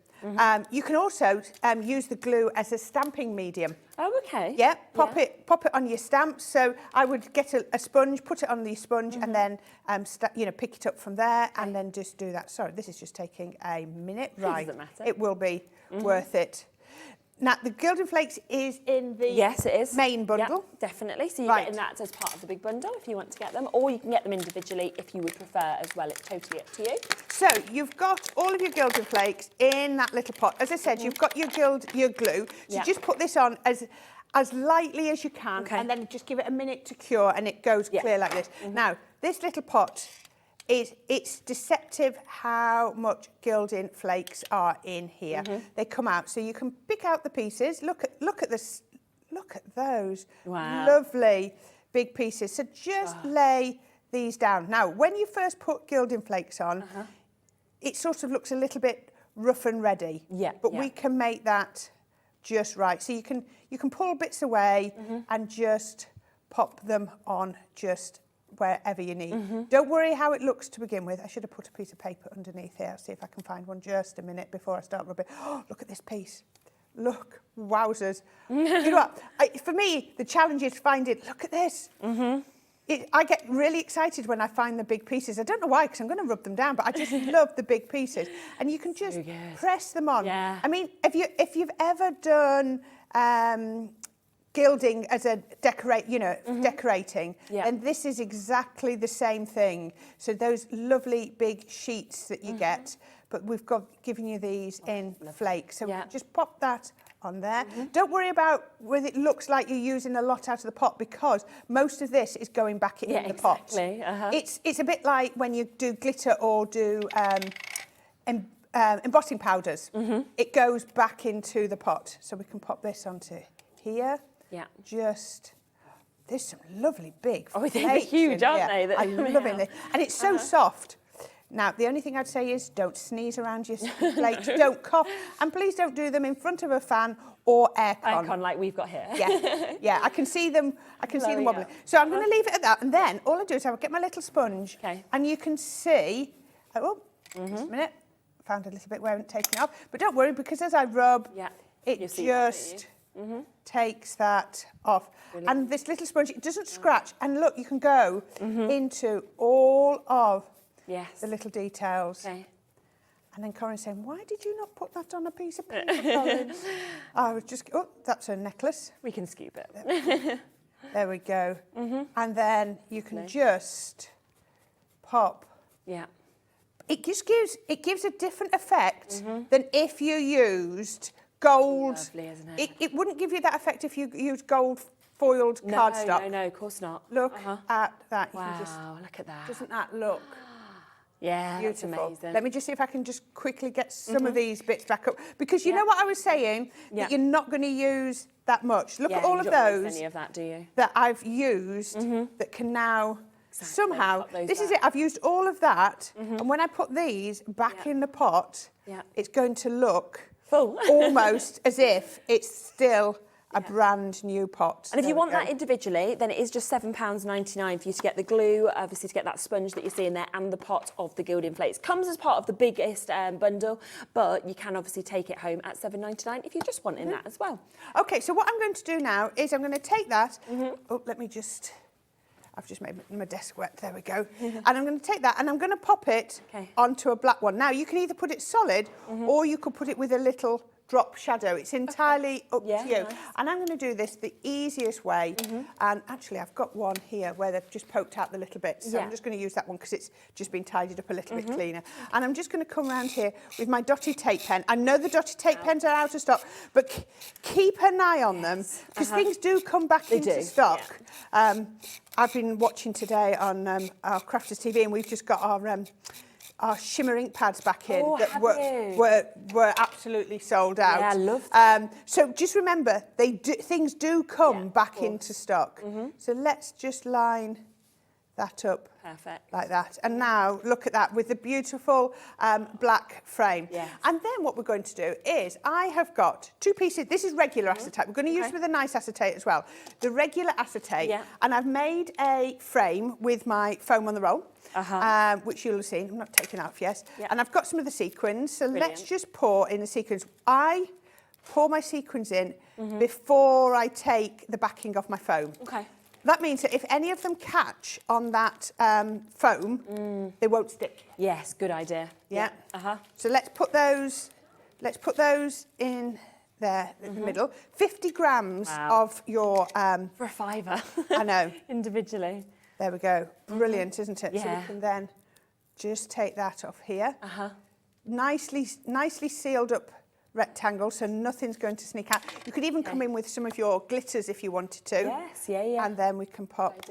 You can also use the glue as a stamping medium. Oh, okay. Yeah, pop it on your stamps. So I would get a sponge, put it on the sponge, and then you know, pick it up from there, and then just do that. Sorry, this is just taking a minute. Right, Doesn't matter. it will be worth it. Now, the gilding flakes is in the main bundle. Yeah, definitely. So you're getting that as part of the big bundle if you want to get them, or you can get them individually if you would prefer as well. It's totally up to you. So you've got all of your gilding flakes in that little pot. As I said, you've got your glue. So just put this on as lightly as you can, and then just give it a minute to cure, and it goes clear like this. Now, this little pot it's deceptive how much gilding flakes are in here. They come out, so you can pick out the pieces. Look at this. Look at those lovely big pieces. So just lay these down. Now, when you first put gilding flakes on, it sort of looks a little bit rough and ready. But we can make that just right. So you can pull bits away and just pop them on just wherever you need. Don't worry how it looks to begin with. I should have put a piece of paper underneath here. I'll see if I can find one just a minute before I start rubbing. Oh, look at this piece. Look, wowzers. You know what? For me, the challenge is to find it. Look at this. I get really excited when I find the big pieces. I don't know why, because I'm going to rub them down, but I just love the big pieces. And you can just press them on. I mean, if you've ever done gilding as a decorating, and this is exactly the same thing. So those lovely big sheets that you get, but we've given you these in flakes. So just pop that on there. Don't worry about whether it looks like you're using a lot out of the pot, because most of this is going back in the pot. It's a bit like when you do glitter or do embossing powders. It goes back into the pot. So we can pop this onto here. Just, there's some lovely big flakes. They're huge, aren't they? I'm loving this. And it's so soft. Now, the only thing I'd say is don't sneeze around your flakes, don't cough, and please don't do them in front of a fan or aircon. Aircon like we've got here. Yeah, I can see them. I can see them wobbling. So I'm going to leave it at that, and then all I do is I get my little sponge, and you can see. Oh, just a minute. Found a little bit where I haven't taken it off, but don't worry, because as I rub, it just takes that off. Brilliant. And this little sponge, it doesn't scratch. And look, you can go into all of the little details. And then Corin's saying, why did you not put that on a piece of paper, Corin? I was just, that's a necklace. We can scoop it. There we go. And then you can just pop. It just gives a different effect than if you used gold. Lovely, isn't it? It wouldn't give you that effect if you used gold foiled cardstock. No, of course not. Look at that. Wow, look at that. Doesn't that look beautiful? That's amazing. Let me just see if I can just quickly get some of these bits back up. Because you know what I was saying? That you're not going to use that much. Look at all of those any of that, do you? that I've used that can now somehow, this is it, I've used all of that, and when I put these back in the pot, it's going to look full, almost as if it's still a brand new pot. And if you want that individually, then it is just £7.99 for you to get the glue, obviously to get that sponge that you see in there, and the pot of the gilding flakes. Comes as part of the biggest bundle, but you can obviously take it home at £7.99 if you're just wanting that as well. Okay, so what I'm going to do now is I'm going to take that. Oh, let me just. I've just made my desk wet, there we go. And I'm going to take that and I'm going to pop it onto a black one. Now, you can either put it solid or you could put it with a little drop shadow. It's entirely up to you. Nice. And I'm going to do this the easiest way. And actually, I've got one here where they've just poked out the little bits. So I'm just going to use that one because it's just been tidied up a little bit cleaner. And I'm just going to come around here with my dotted tape pen. I know the dotted tape pens are out of stock, but keep an eye on them because things do come back into stock. I've been watching today on our Crafters TV, and we've just got our shimmer ink pads back in that were absolutely sold out. Yeah, I love that. So just remember, things do come back into stock. So let's just line that up. Perfect. Like that. And now look at that with the beautiful black frame. Yes. And then what we're going to do is I have got 2 pieces. This is regular acetate. We're going to use with a nice acetate as well. The regular acetate. And I've made a frame with my foam on the roll. Which you'll have seen. I'm not taking out yet. And I've got some of the sequins. So let's just pour in the sequins. I pour my sequins in before I take the backing off my foam. Okay. That means that if any of them catch on that foam, they won't stick. Yes, good idea. Yeah. So let's put those in there in the middle. 50 grams of your for a fiver. I know. Individually. There we go. Brilliant, isn't it? Yeah. So we can then just take that off here. Nicely sealed up rectangle, so nothing's going to sneak out. You could even come in with some of your glitters if you wanted to. Yes, yeah. And then we can pop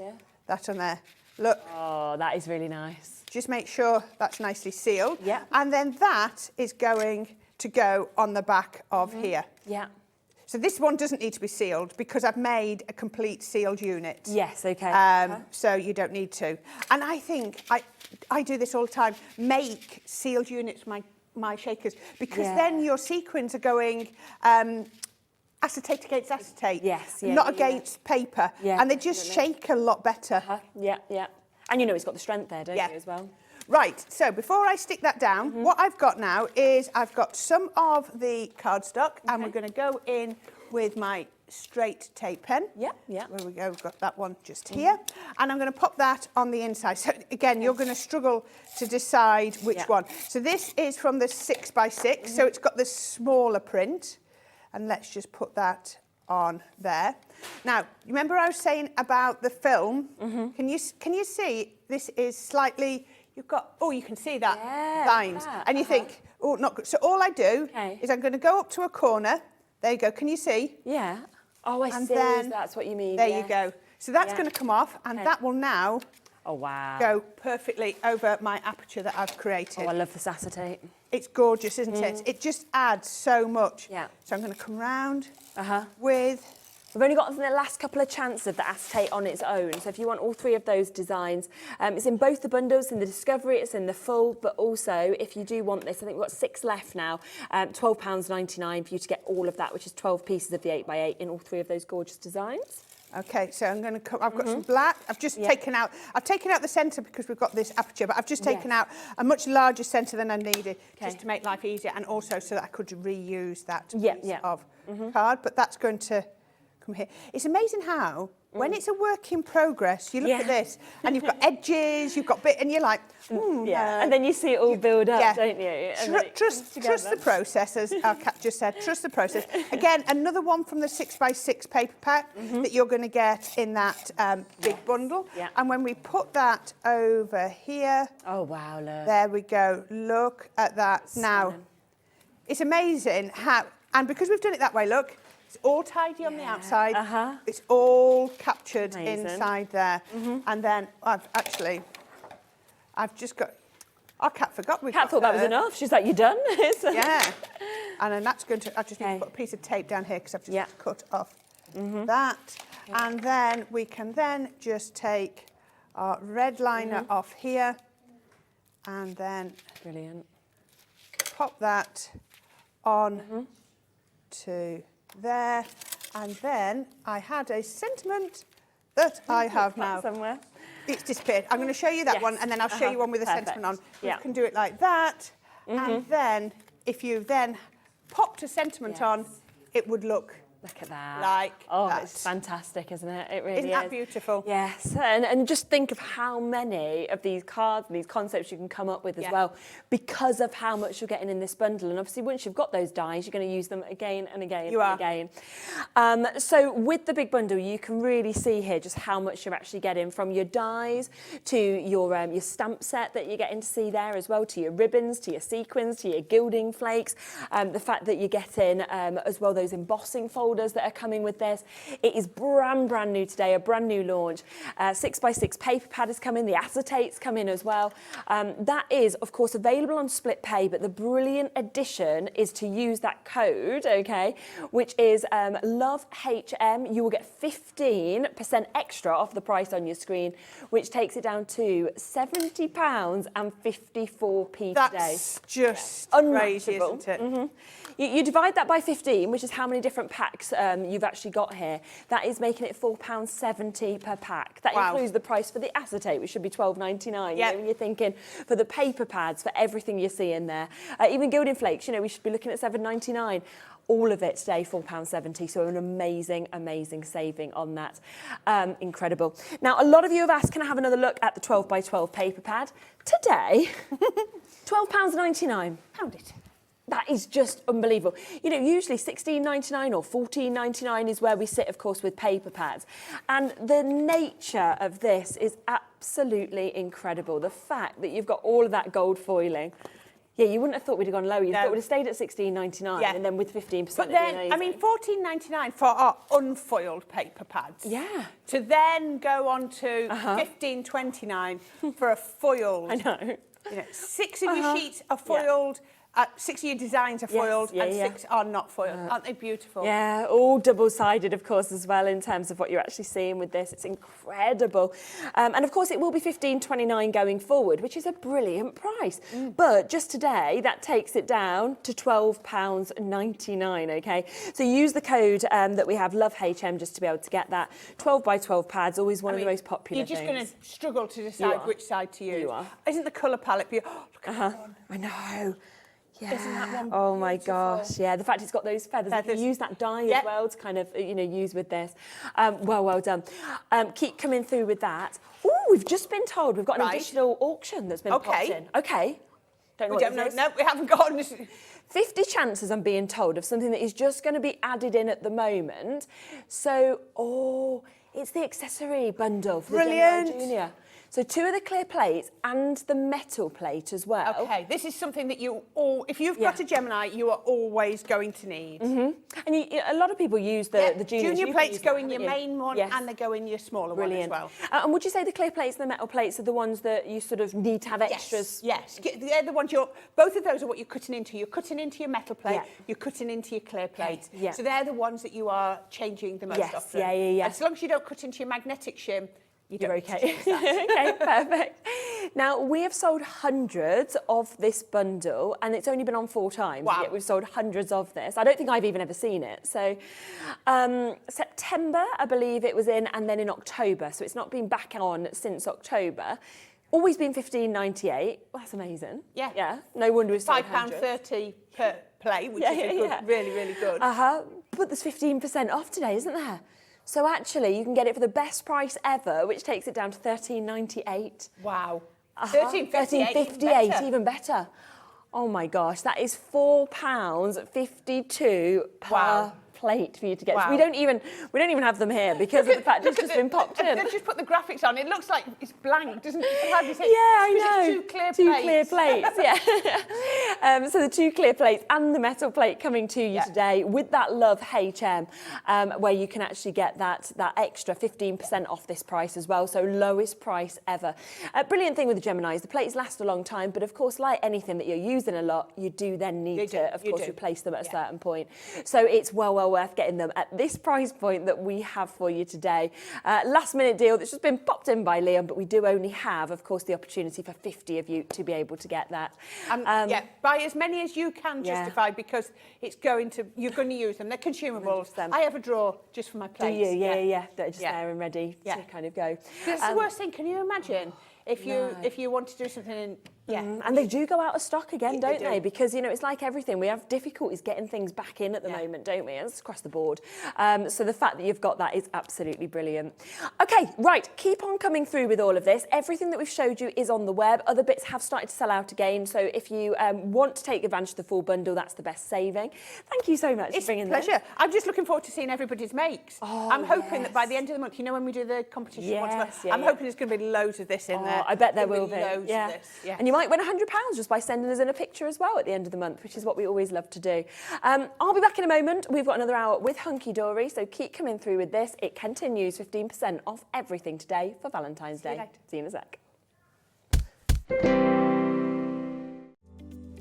that on there. Look. Oh, that is really nice. Just make sure that's nicely sealed. Yeah. And then that is going to go on the back of here. Yeah. So this one doesn't need to be sealed because I've made a complete sealed unit. Yes, okay. So you don't need to. And I think, I do this all the time, make sealed units my shakers, because then your sequins are going acetate against acetate, not against paper, and they just shake a lot better. Yeah. And you know it's got the strength there, don't you, as well? Right, so before I stick that down, what I've got now is I've got some of the cardstock, and we're going to go in with my straight tape pen. Yeah. Where we go, we've got that one just here. And I'm going to pop that on the inside. So again, you're going to struggle to decide which one. So this is from the 6x6, so it's got the smaller print. And let's just put that on there. Now, remember I was saying about the film? Can you see this is slightly, you've got, you can see that lines. And you think, not good. So all I do is I'm going to go up to a corner. There you go. Can you see? Yeah. Oh, I see. Then, that's what you mean. There you go. So that's going to come off, and that will now go perfectly over my aperture that I've created. Oh, I love this acetate. It's gorgeous, isn't it? It just adds so much. Yeah. So I'm going to come round with... We've only got the last couple of chances of the acetate on its own. So if you want all 3 of those designs, it's in both the bundles, in the Discovery, it's in the full, but also if you do want this, I think we've got 6 left now, £12.99 for you to get all of that, which is 12 pieces of the 8x8 in all 3 of those gorgeous designs. Okay, so I'm going to. I've got some black. I've just taken out. I've taken out the centre because we've got this aperture, but I've just taken out a much larger centre than I needed, just to make life easier, and also so that I could reuse that piece of card. But that's going to come here. It's amazing how, when it's a work in progress, you look at this and you've got edges, you've got bit, and you're like, and then you see it all build up, don't you? And trust the process, as our cat just said. Trust the process. Again, another one from the 6x6 paper pack that you're going to get in that big bundle. And when we put that over here, oh wow, look. There we go. Look at that. Now, it's amazing how, and because we've done it that way, look. It's all tidy on the outside. It's all captured inside there. And then I've just got... Our cat forgot. Cat thought that was enough. She's like, you done? Yeah. And then that's going to... I just need to put a piece of tape down here because I've just cut off that. And then we can then just take our red liner off here and then... Brilliant. Pop that on to... there, and then I had a sentiment that I have now. Somewhere. It's disappeared. I'm going to show you that one, and then I'll show you one with a sentiment on. You can do it like that, and then if you then popped a sentiment on, it would look Look at that. Like oh, that. it's fantastic, isn't it? It really Isn't that beautiful? Yes, and just think of how many of these cards and these concepts you can come up with as well, because of how much you're getting in this bundle. And obviously, once you've got those dies, you're going to use them again and again and again. So with the big bundle, you can really see here just how much you're actually getting, from your dies to your stamp set that you're getting to see there as well, to your ribbons, to your sequins, to your gilding flakes, the fact that you're getting as well those embossing folders that are coming with this. It is brand new today, a brand new launch. 6x6 paper pad is coming, the acetate's coming as well. That is, of course, available on split pay, but the brilliant addition is to use that code, okay, which is LOVEHM. You will get 15% extra off the price on your screen, which takes it down to £70.54 today. That's just crazy, isn't it? You divide that by 15, which is how many different packs you've actually got here. That is making it £4.70 per pack. That includes the price for the acetate, which should be £12.99. You know, when you're thinking for the paper pads, for everything you see in there. Even gilding flakes, you know, we should be looking at £7.99. All of it today, £4.70, so an amazing saving on that. Incredible. Now, a lot of you have asked, can I have another look at the 12x12 paper pad? Today, £12.99. Pound it. That is just unbelievable. You know, usually £16.99 or £14.99 is where we sit, of course, with paper pads. And the nature of this is absolutely incredible. The fact that you've got all of that gold foiling. Yeah, you wouldn't have thought we'd have gone lower. You'd thought we'd have stayed at £16.99 and then with 15%. But then, I mean, £14.99 for our unfoiled paper pads. Yeah. To then go on to £15.29 for a foiled. I know. You know, 6 of your sheets are foiled. 6 of your designs are foiled and 6 are not foiled. Aren't they beautiful? Yeah, all double-sided, of course, as well, in terms of what you're actually seeing with this. It's incredible. And, of course, it will be £15.29 going forward, which is a brilliant price. But just today, that takes it down to £12.99, OK? So use the code that we have, LOVEHM, just to be able to get that. 12x12 pads, always one of the most popular things. You're just going to struggle to You decide are. which side to use. You are. Isn't the colour palette beautiful? Oh, look at that one. I know. Yeah. Isn't that one oh my beautiful? gosh, yeah. The fact it's got those feathers. You can use that dye as well to kind of, you know, use with this. Well done. Keep coming through with that. Oh, we've just been told we've got an additional auction that's been popped in. Okay. Don't know what this is. No, we haven't got 50 chances, I'm being told, of something that is just going to be added in at the moment. So, it's the accessory bundle for the Gemini Junior. So 2 of the clear plates and the metal plate as well. Okay, this is something that if you've got a Gemini, you are always going to need. And a lot of people use the juniors. Junior plates go in your main one and they go in your smaller one as well. And would you say the clear plates and the metal plates are the ones that you sort of need to have extras? Yes, they're the ones both of those are what you're cutting into. You're cutting into your metal plate, you're cutting into your clear plate. So they're the ones that you are changing the most often. As long as you don't cut into your magnetic shim, you're okay. Okay, perfect. Now, we have sold hundreds of this bundle, and it's only been on 4 times. Wow. Yet we've sold hundreds of this. I don't think I've even ever seen it. So, September, I believe it was in, and then in October. So it's not been back on since October. Always been £15.98. Well, that's amazing. Yeah. No wonder we've sold £5.30 per play, which is really, really good. But there's 15% off today, isn't there? So actually, you can get it for the best price ever, which takes it down to £13.98. Wow. £13.58, even better. Oh my gosh, that is £4.52 per plate for you to get. So we don't even have them here because of the fact it's just been popped in. They've just put the graphics on. It looks like it's blank, doesn't it? I know. It's 2 clear plates. 2 clear plates, yeah. So the 2 clear plates and the metal plate coming to you today with that LOVEHM, where you can actually get that extra 15% off this price as well. So lowest price ever. Brilliant thing with the Geminis, the plates last a long time, but of course, like anything that you're using a lot, you do then need to, of course, replace them at a certain point. So it's well worth getting them at this price point that we have for you today. Last minute deal that's just been popped in by Liam, but we do only have, of course, the opportunity for 50 of you to be able to get that. Buy as many as you can justify because you're going to use them. They're consumables. 100%. I have a drawer just for my plates. Do you? Yeah. They're just there and ready to kind of go. That's the worst thing. Can you imagine if you want to do something Yeah. And they do go out of stock again, don't they? Because, you know, it's like everything. We have difficulties getting things back in at the moment, don't we? And it's across the board. So the fact that you've got that is absolutely brilliant. Okay, right. Keep on coming through with all of this. Everything that we've showed you is on the web. Other bits have started to sell out again. So if you want to take advantage of the full bundle, that's the best saving. Thank you so much for bringing this. It's a pleasure. I'm just looking forward to seeing everybody's makes. I'm hoping that by the end of the month, you know, when we do the competition, I'm hoping there's going to be loads of this in there. I bet there will be. Loads of this. Yeah. And you might win £100 just by sending us in a picture as well at the end of the month, which is what we always love to do. I'll be back in a moment. We've got another hour with Hunkydory, so keep coming through with this. It continues 15% off everything today for Valentine's Day. See you in a sec.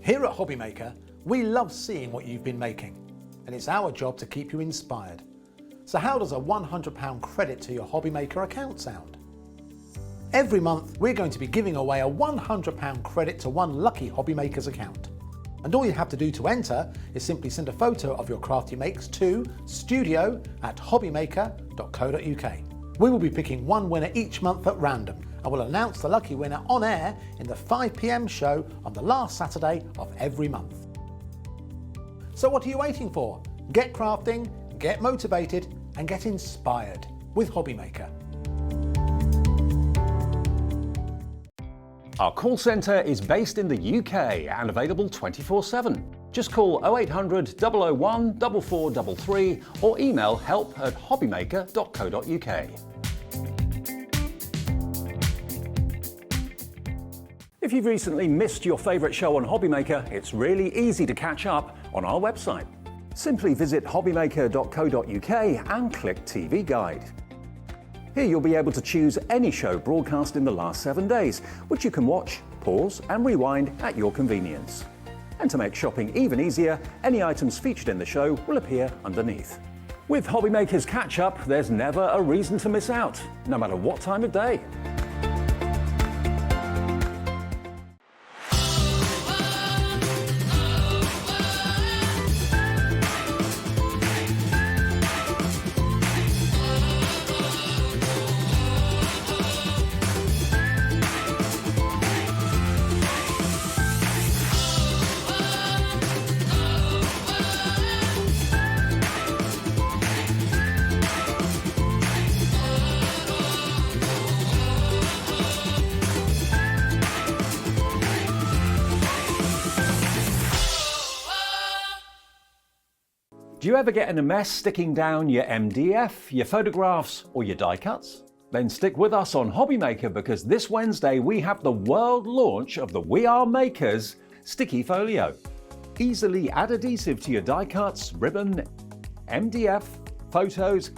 Here at HobbyMaker, we love seeing what you've been making, and it's our job to keep you inspired. So how does a £100 credit to your HobbyMaker account sound? Every month, we're going to be giving away a £100 credit to one lucky HobbyMaker's account. And all you have to do to enter is simply send a photo of your craft you makes to studio@hobbymaker.co.uk. We will be picking one winner each month at random, and we'll announce the lucky winner on air in the 5 PM show on the last Saturday of every month. So what are you waiting for? Get crafting, get motivated, and get inspired with HobbyMaker. Our call centre is based in the UK and available 24/7. Just call 0800 001 4433 or email help@hobbymaker.co.uk. If you've recently missed your favourite show on HobbyMaker, it's really easy to catch up on our website. Simply visit hobbymaker.co.uk and click TV Guide. Here you'll be able to choose any show broadcast in the last 7 days, which you can watch, pause and rewind at your convenience. And to make shopping even easier, any items featured in the show will appear underneath. With HobbyMaker's Catch-Up, there's never a reason to miss out, no matter what time of day. Do you ever get in a mess sticking down your MDF, your photographs or your die cuts? Then stick with us on HobbyMaker, because this Wednesday we have the world launch of the We Are Makers Sticky Folio. Easily add adhesive to your die cuts, ribbon, MDF, photos,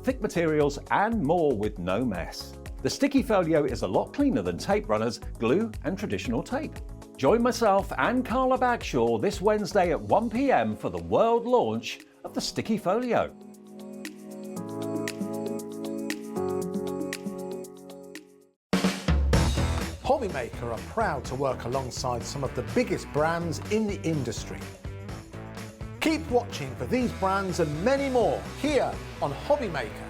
thick materials and more with no mess. The Sticky Folio is a lot cleaner than tape runners, glue and traditional tape. Join myself and Carla Bagshaw this Wednesday at 1 PM for the world launch of the Sticky Folio. HobbyMaker are proud to work alongside some of the biggest brands in the industry. Keep watching for these brands and many more here on HobbyMaker.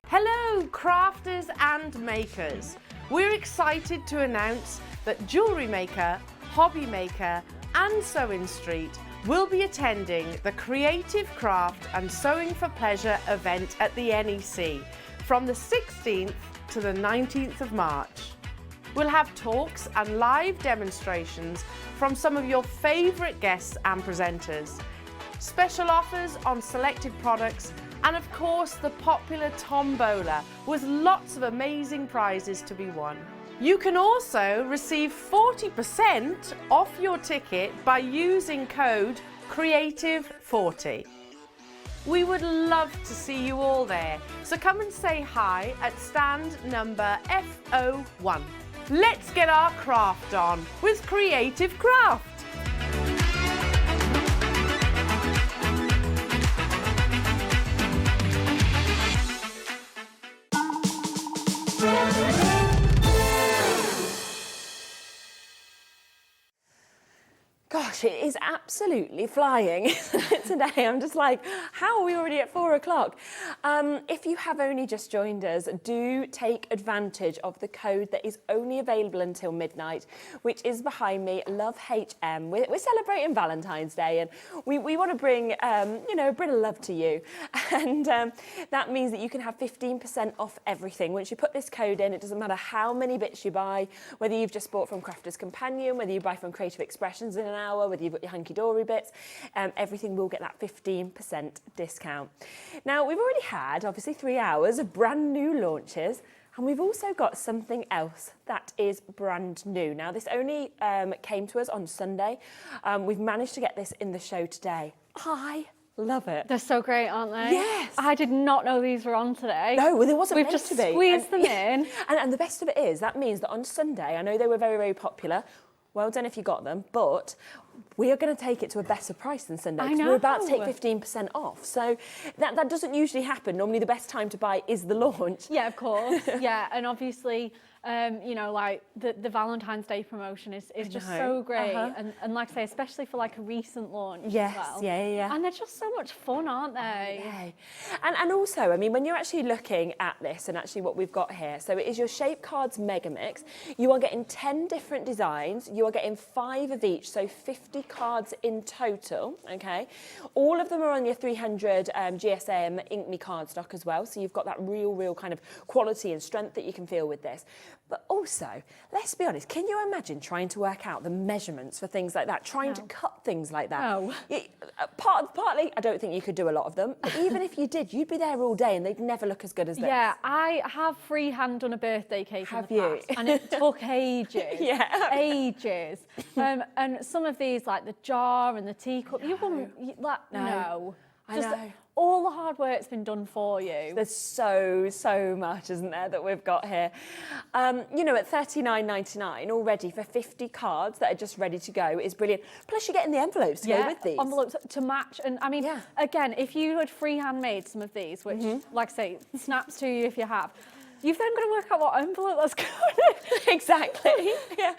Hello, crafters and makers. We're excited to announce that Jewellery Maker, Hobby Maker and Sewing Street will be attending the Creative Craft and Sewing for Pleasure event at the NEC from the 16th to the 19th of March. We'll have talks and live demonstrations from some of your favourite guests and presenters, special offers on selected products, and of course the popular tombola with lots of amazing prizes to be won. You can also receive 40% off your ticket by using code CREATIVE40. We would love to see you all there, so come and say hi at stand number FO1. Let's get our craft on with Creative Craft. Gosh, Gosh, it is absolutely flying today. I'm just like, how are we already at 4 o'clock? If you have only just joined us, do take advantage of the code that is only available until midnight, which is behind me, LoveHM. We're celebrating Valentine's Day, and we want to bring, you know, a bit of love to you. And that means that you can have 15% off everything. Once you put this code in, it doesn't matter how many bits you buy, whether you've just bought from Crafter's Companion, whether you buy from Creative Expressions in an hour, whether you've got your Hunkydory bits, everything will get that 15% discount. Now, we've already had, obviously, 3 hours of brand new launches, and we've also got something else that is brand new. Now, this only came to us on Sunday. We've managed to get this in the show today. I love it. They're so great, aren't they? Yes. I did not know these were on today. No, well, there wasn't We've meant just to be. squeezed them in. And the best of it is, that means that on Sunday, I know they were very, very popular. Well done if you got them, but we are going to take it to a better price than Sunday. I Because know. we're about to take 15% off. So that doesn't usually happen. Normally the best time to buy is the launch. Yeah, of course. Yeah, and obviously, you know, like the Valentine's Day promotion is just so great. And like I say, especially for like a recent launch Yes, as well. yeah. And they're just so much fun, aren't they? Yeah. And also, I mean, when you're actually looking at this and actually what we've got here, so it is your Shape Cards Mega Mix. You are getting 10 different designs. You are getting 5 of each, so 50 cards in total, okay? All of them are on your 300 GSM Ink Me cardstock as well, so you've got that real kind of quality and strength that you can feel with this. But also, let's be honest, can you imagine trying to work out the measurements for things like that, trying to cut things like that? No. Partly, I don't think you could do a lot of them, but even if you did, you'd be there all day and they'd never look as good as this. Yeah, I have freehand done a birthday cake Have in the you? past, and it took ages. Yeah. Ages. And some of these, like the jar and the teacup, you wouldn't, no. I know. All the hard work's been done for you. There's so much, isn't there, that we've got here. You know, at $39.99 already for 50 cards that are just ready to go is brilliant. Plus you're getting the envelopes to go with these. Envelopes to match. And I mean, again, if you had freehand made some of these, which, like I say, snaps to you if you have, you've then got to work out what envelope that's going in. Exactly. Yeah.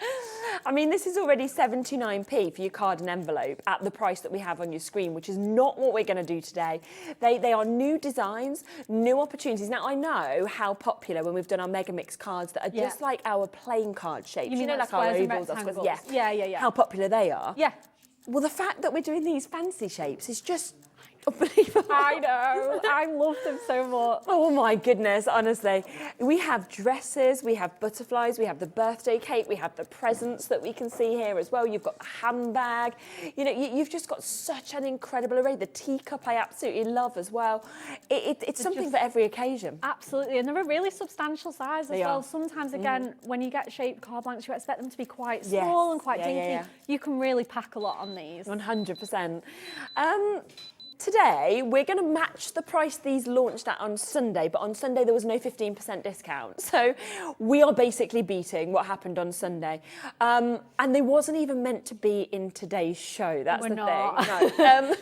I mean, this is already 79p for your card and envelope at the price that we have on your screen, which is not what we're going to do today. They are new designs, new opportunities. Now, I know how popular when we've done our Mega Mix cards that are just like our plain card shapes. You mean know, like our squares and ovals, rectangles? Yeah. How popular they are. Yeah. Well, the fact that we're doing these fancy shapes is just unbelievable. I know. I love them so much. Oh my goodness, honestly. We have dresses, we have butterflies, we have the birthday cake, we have the presents that we can see here as well. You've got the handbag. You know, you've just got such an incredible array. The teacup I absolutely love as well. It's something for every occasion. Absolutely, and they're a really substantial size as They well. are. Sometimes, again, when you get shaped card blanks, you expect them to be quite small and quite dinky. You can really pack a lot on these. 100%. Today, we're going to match the price these launched at on Sunday, but on Sunday there was no 15% discount. So we are basically beating what happened on Sunday. And they wasn't even meant to be in today's show, that's We're the not. thing.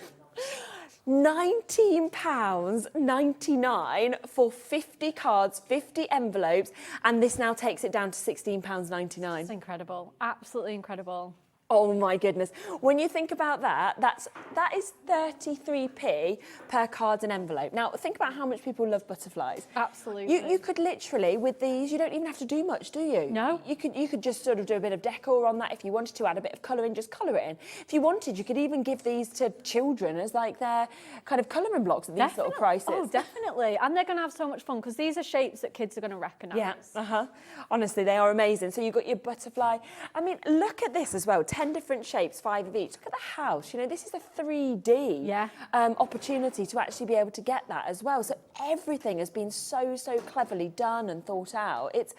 No. £19.99 for 50 cards, 50 envelopes, and this now takes it down to £16.99. It's incredible, absolutely incredible. Oh my goodness. When you think about that, that is 33p per card and envelope. Now, think about how much people love butterflies. Absolutely. You could literally, with these, you don't even have to do much, do you? No. You could just sort of do a bit of decor on that if you wanted to, add a bit of colour in, just colour it in. If you wanted, you could even give these to children as like their kind of colouring blocks at these little prices. Oh, definitely. And they're going to have so much fun because these are shapes that kids are going to recognise. Yeah, honestly, they are amazing. So you've got your butterfly. I mean, look at this as well. 10 different shapes, 5 of each. Look at the house. You know, this is a 3D opportunity to actually be able to get that as well. So everything has been so cleverly done and thought out. It's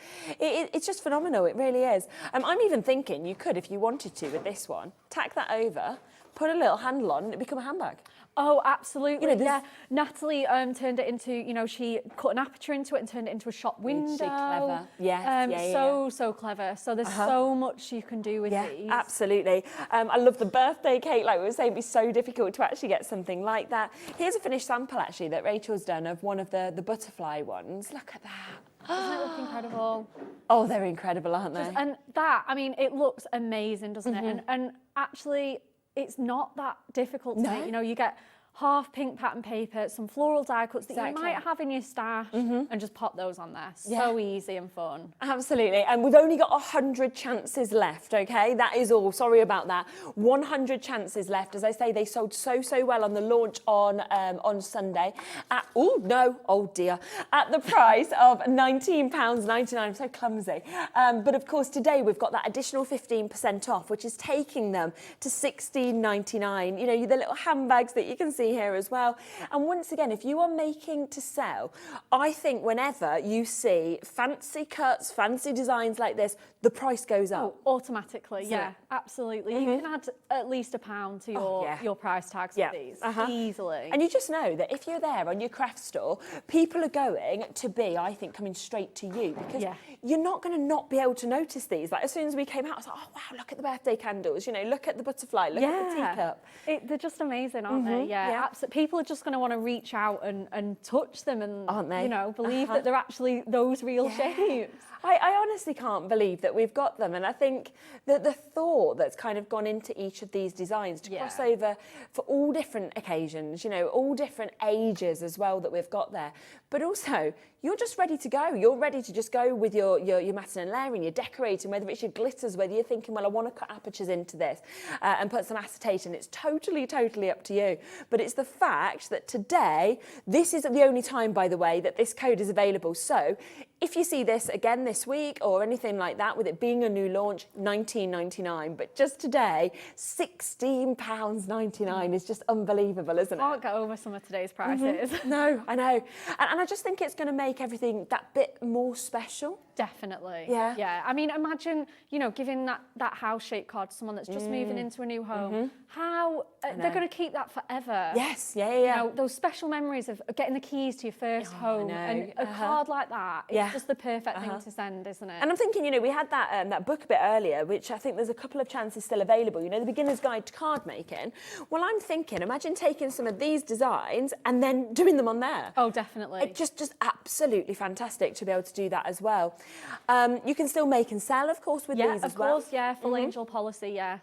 just phenomenal. It really is. I'm even thinking you could, if you wanted to, with this one, tack that over, put a little handle on, and it become a handbag. Oh, absolutely. You know, yeah. Natalie turned it into, you know, she cut an aperture into it and turned it into a shop window. She clever. Yes. So clever. So there's so much you can do with these. Absolutely. I love the birthday cake. Like we were saying, it'd be so difficult to actually get something like that. Here's a finished sample, actually, that Rachel's done of one of the butterfly ones. Look at that. Doesn't it look incredible? Oh, they're incredible, aren't they? And that, I mean, it looks amazing, doesn't it? And actually, it's not that difficult to make. You know, you get half pink pattern paper, some floral die cuts that you might have in your stash, and just pop those on there. So easy and fun. Absolutely. And we've only got 100 chances left, okay? That is all. Sorry about that. 100 chances left. As I say, they sold so well on the launch on Sunday. At, at the price of £19.99. I'm so clumsy. But of course, today we've got that additional 15% off, which is taking them to £16.99. You know, the little handbags that you can see here as well. And once again, if you are making to sell, I think whenever you see fancy cuts, fancy designs like this, the price goes up. Automatically, yeah, absolutely. You can add at least £1 to your price tags with these, easily. And you just know that if you're there on your craft store, people are going to be, I think, coming straight to you, because you're not going to not be able to notice these. Like, as soon as we came out, I was like, oh, wow, look at the birthday candles, you know, look at the butterfly, look at the teacup. They're just amazing, aren't they? People are just going to want to reach out and touch them and, aren't they? You know, believe that they're actually those real shapes. I honestly can't believe that we've got them, and I think that the thought that's kind of gone into each of these designs to cross over for all different occasions, you know, all different ages as well that we've got there. But also, you're just ready to go. You're ready to just go with your matting and layering, your decorating, whether it's your glitters, whether you're thinking, well, I want to cut apertures into this and put some acetate in. It's totally up to you. But it's the fact that today, this isn't the only time, by the way, that this code is available. So if you see this again this week or anything like that, with it being a new launch, £19.99. But just today, £16.99 is just unbelievable, isn't it? Can't get over some of today's prices. No, I know. And I just think it's going to make everything that bit more special. Definitely. Yeah. Yeah. I mean, imagine, you know, giving that house-shaped card to someone that's just moving into a new home. How they're going to keep that forever. Yes. Yeah. You know, those special memories of getting the keys to your first home, and a card like that. It's just the perfect thing to send, isn't it? And I'm thinking, you know, we had that book a bit earlier, which I think there's a couple of chances still available. You know, the Beginner's Guide to Card Making. Well, I'm thinking, imagine taking some of these designs and then doing them on there. Oh, definitely. It's just absolutely fantastic to be able to do that as well. You can still make and sell, of course, with these as well. Of course, yeah, full angel policy, Yeah.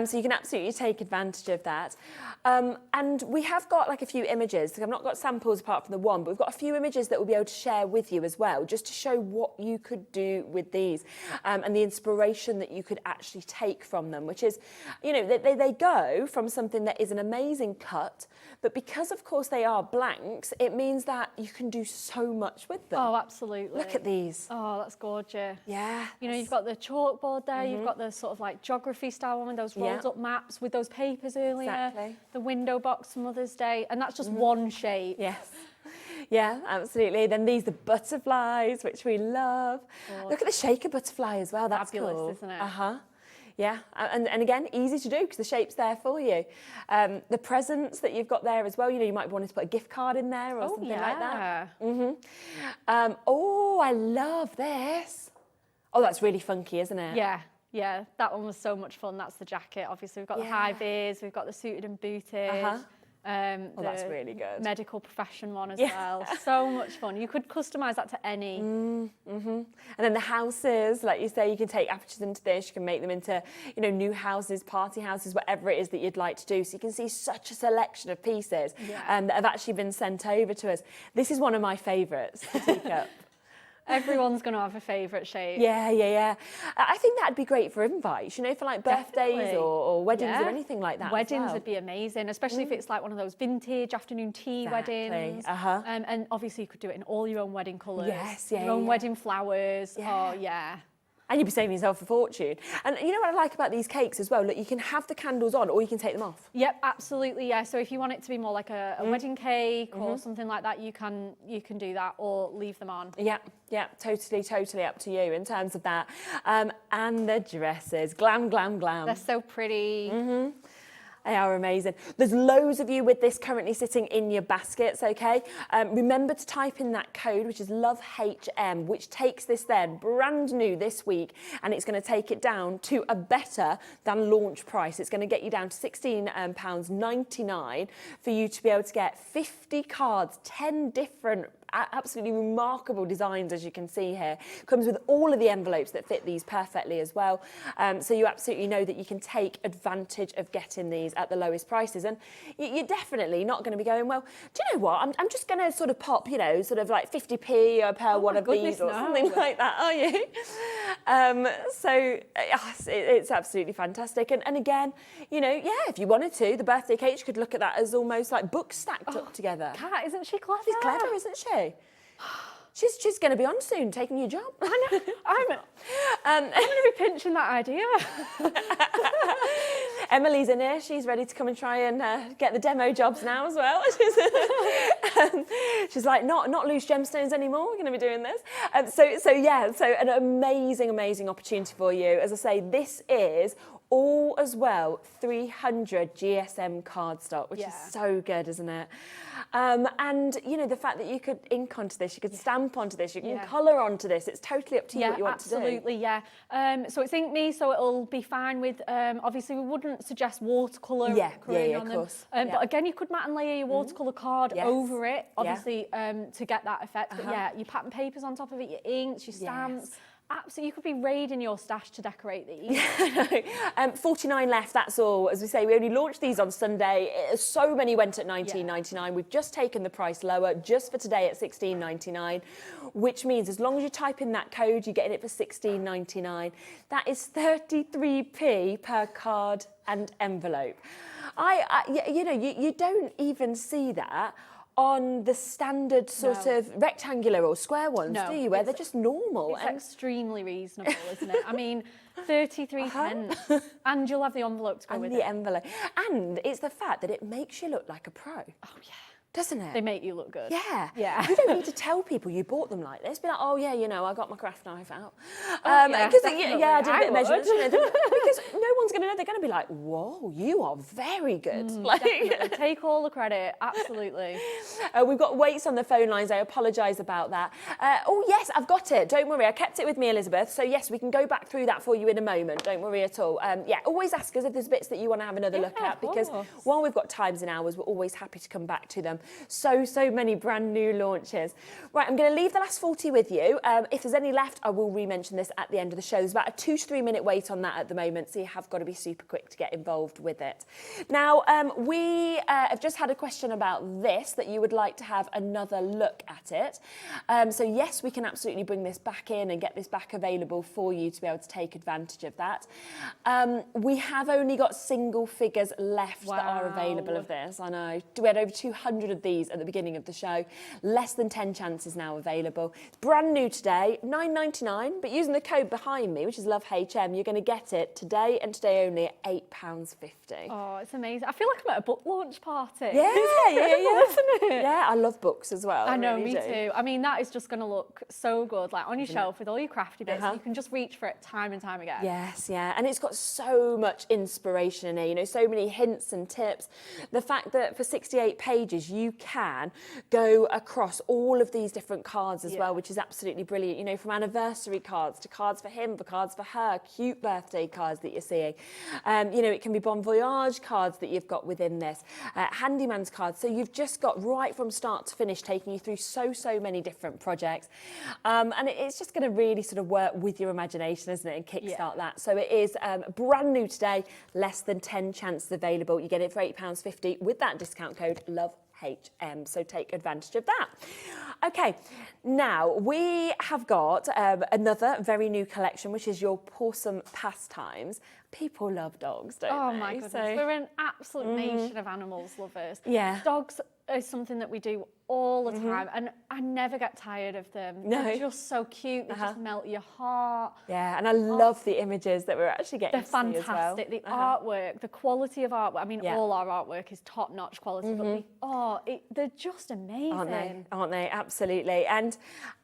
So you can absolutely take advantage of that. And we have got like a few images. I've not got samples apart from the one, but we've got a few images that we'll be able to share with you as well, just to show what you could do with these and the inspiration that you could actually take from them, which is, you know, they go from something that is an amazing cut, but because, of course, they are blanks, it means that you can do so much with them. Oh, absolutely. Look at these. Oh, that's gorgeous. Yeah. You know, you've got the chalkboard there, you've got the sort of like geography style one with those rolled up maps with those papers earlier, the window box for Mother's Day, and that's just one shape. Yes. Yeah, absolutely. Then these are butterflies, which we love. Look at the shaker butterfly as well. That's fabulous, cool. Isn't it? Yeah, and again, easy to do because the shape's there for you. The presents that you've got there as well, you know, you might want to put a gift card in there or something like that. Oh, I love this. Oh, that's really funky, isn't it? Yeah, that one was so much fun. That's the jacket. Obviously, we've got the high vis, we've got the suited and booted. That's really good. Medical profession one as well. So much fun. You could customise that to any. And then the houses, like you say, you can take apertures into this. You can make them into, you know, new houses, party houses, whatever it is that you'd like to do. So you can see such a selection of pieces that have actually been sent over to us. This is one of my favourites, the teacup. Everyone's going to have a favourite shape. Yeah. I think that'd be great for invites, you know, for like birthdays or weddings or anything like that. Weddings would be amazing, especially if it's like one of those vintage afternoon tea weddings. And obviously you could do it in all your own wedding colours. Your own wedding flowers. Oh, yeah. And you'd be saving yourself a fortune. And you know what I like about these cakes as well? Look, you can have the candles on or you can take them off. Yep, absolutely, yeah. So if you want it to be more like a wedding cake or something like that, you can do that or leave them on. Yeah, totally up to you in terms of that. And the dresses, glam. They're so pretty. They are amazing. There's loads of you with this currently sitting in your baskets, okay? Remember to type in that code, which is LOVEHM, which takes this then brand new this week, and it's going to take it down to a better than launch price. It's going to get you down to £16.99 for you to be able to get 50 cards, 10 different absolutely remarkable designs, as you can see here. Comes with all of the envelopes that fit these perfectly as well. So you absolutely know that you can take advantage of getting these at the lowest prices. And you're definitely not going to be going, well, do you know what? I'm just going to sort of pop, you know, sort of like 50p per one of these or something like that, are you? It's absolutely fantastic. And again, you know, yeah, if you wanted to, the birthday cake, you could look at that as almost like books stacked up together. Kat, isn't she clever? She's clever, isn't she? She's going to be on soon, taking your job. I know. I'm going to be pinching that idea. Emily's in here. She's ready to come and try and get the demo jobs now as well. She's like, not loose gemstones anymore. We're going to be doing this. So an amazing opportunity for you. As I say, this is all as well 300 GSM cardstock, which is so good, isn't it? And you know, the fact that you could ink onto this, you could stamp onto this, you can colour onto this. It's totally up to you what you want to do. Absolutely, yeah. So it's Ink Me, so it'll be fine with. Obviously, we wouldn't suggest watercolour on of them. course. But again, you could matte and layer your watercolour card over it, obviously, to get that effect. But yeah, your pattern papers on top of it, your inks, your stamps. Absolutely, you could be raiding your stash to decorate these. 49 left, that's all. As we say, we only launched these on Sunday. So many went at $19.99. We've just taken the price lower just for today at $16.99, which means as long as you type in that code, you're getting it for $16.99. That is 33p per card and envelope. You don't even see that on the standard sort of rectangular or square ones, do you? Where they're just normal. It's extremely reasonable, isn't it? I mean, 33 pence, and you'll have the envelope to go with it. And the envelope. And it's the fact that it makes you look like a pro. Oh, yeah. Doesn't it? They make you look good. Yeah. Yeah. You don't need to tell people you bought them like this. Be like, oh, yeah, you know, I got my craft knife out. I did a bit of measurements. You know, because no one's going to know. They're going to be like, whoa, you are very good. Definitely. Take all the credit. Absolutely. We've got Waits on the phone lines. I apologise about that. Oh, yes, I've got it. Don't worry. I kept it with me, Elizabeth. So, yes, we can go back through that for you in a moment. Don't worry at all. Always ask us if there's bits that you want to have another look at, because while we've got times and hours, we're always happy to come back to them. So many brand new launches. Right, I'm going to leave the last 40 with you. If there's any left, I will re-mention this at the end of the show. There's about a 2 to 3 minute wait on that at the moment, so you have got to be super quick to get involved with it. Now, we have just had a question about this, that you would like to have another look at it. So yes, we can absolutely bring this back in and get this back available for you to be able to take advantage of that. We have only got single figures left that are available of this. I know. We had over 200 of these at the beginning of the show. Less than 10 chances now available. It's brand new today, $9.99, but using the code behind me, which is LOVEHM, you're going to get it today and today only at £8.50. Oh, it's amazing. I feel like I'm at a book launch party. Yeah, isn't it? Yeah, I love books as well. I know, really me do. too. I mean, that is just going to look so good, like on your shelf with all your crafty bits. You can just reach for it time and time again. Yes, yeah, and it's got so much inspiration in here, you know, so many hints and tips. The fact that for 68 pages you can go across all of these different cards as well, which is absolutely brilliant. You know, from anniversary cards to cards for him, for cards for her, cute birthday cards that you're seeing. You know, it can be Bon Voyage cards that you've got within this, Handyman's cards. So you've just got right from start to finish, taking you through so many different projects. And it's just going to really sort of work with your imagination, isn't it, and kickstart that. So it is brand new today, less than 10 chances available. You get it for £8.50 with that discount code LOVEHM, so take advantage of that. Okay, now we have got another very new collection, which is your Pawsome Pastimes. People love dogs, don't they? Oh my goodness, we're an absolute nation of animals lovers. Yeah. Dogs is something that we do all the time, and I never get tired of them. No. They're just so cute, they just melt your heart. Yeah, and I love the images that we're actually getting They're to see fantastic. as The well. artwork, the quality of artwork, I mean, all our artwork is top-notch quality, but they're just amazing. Aren't they? Absolutely. And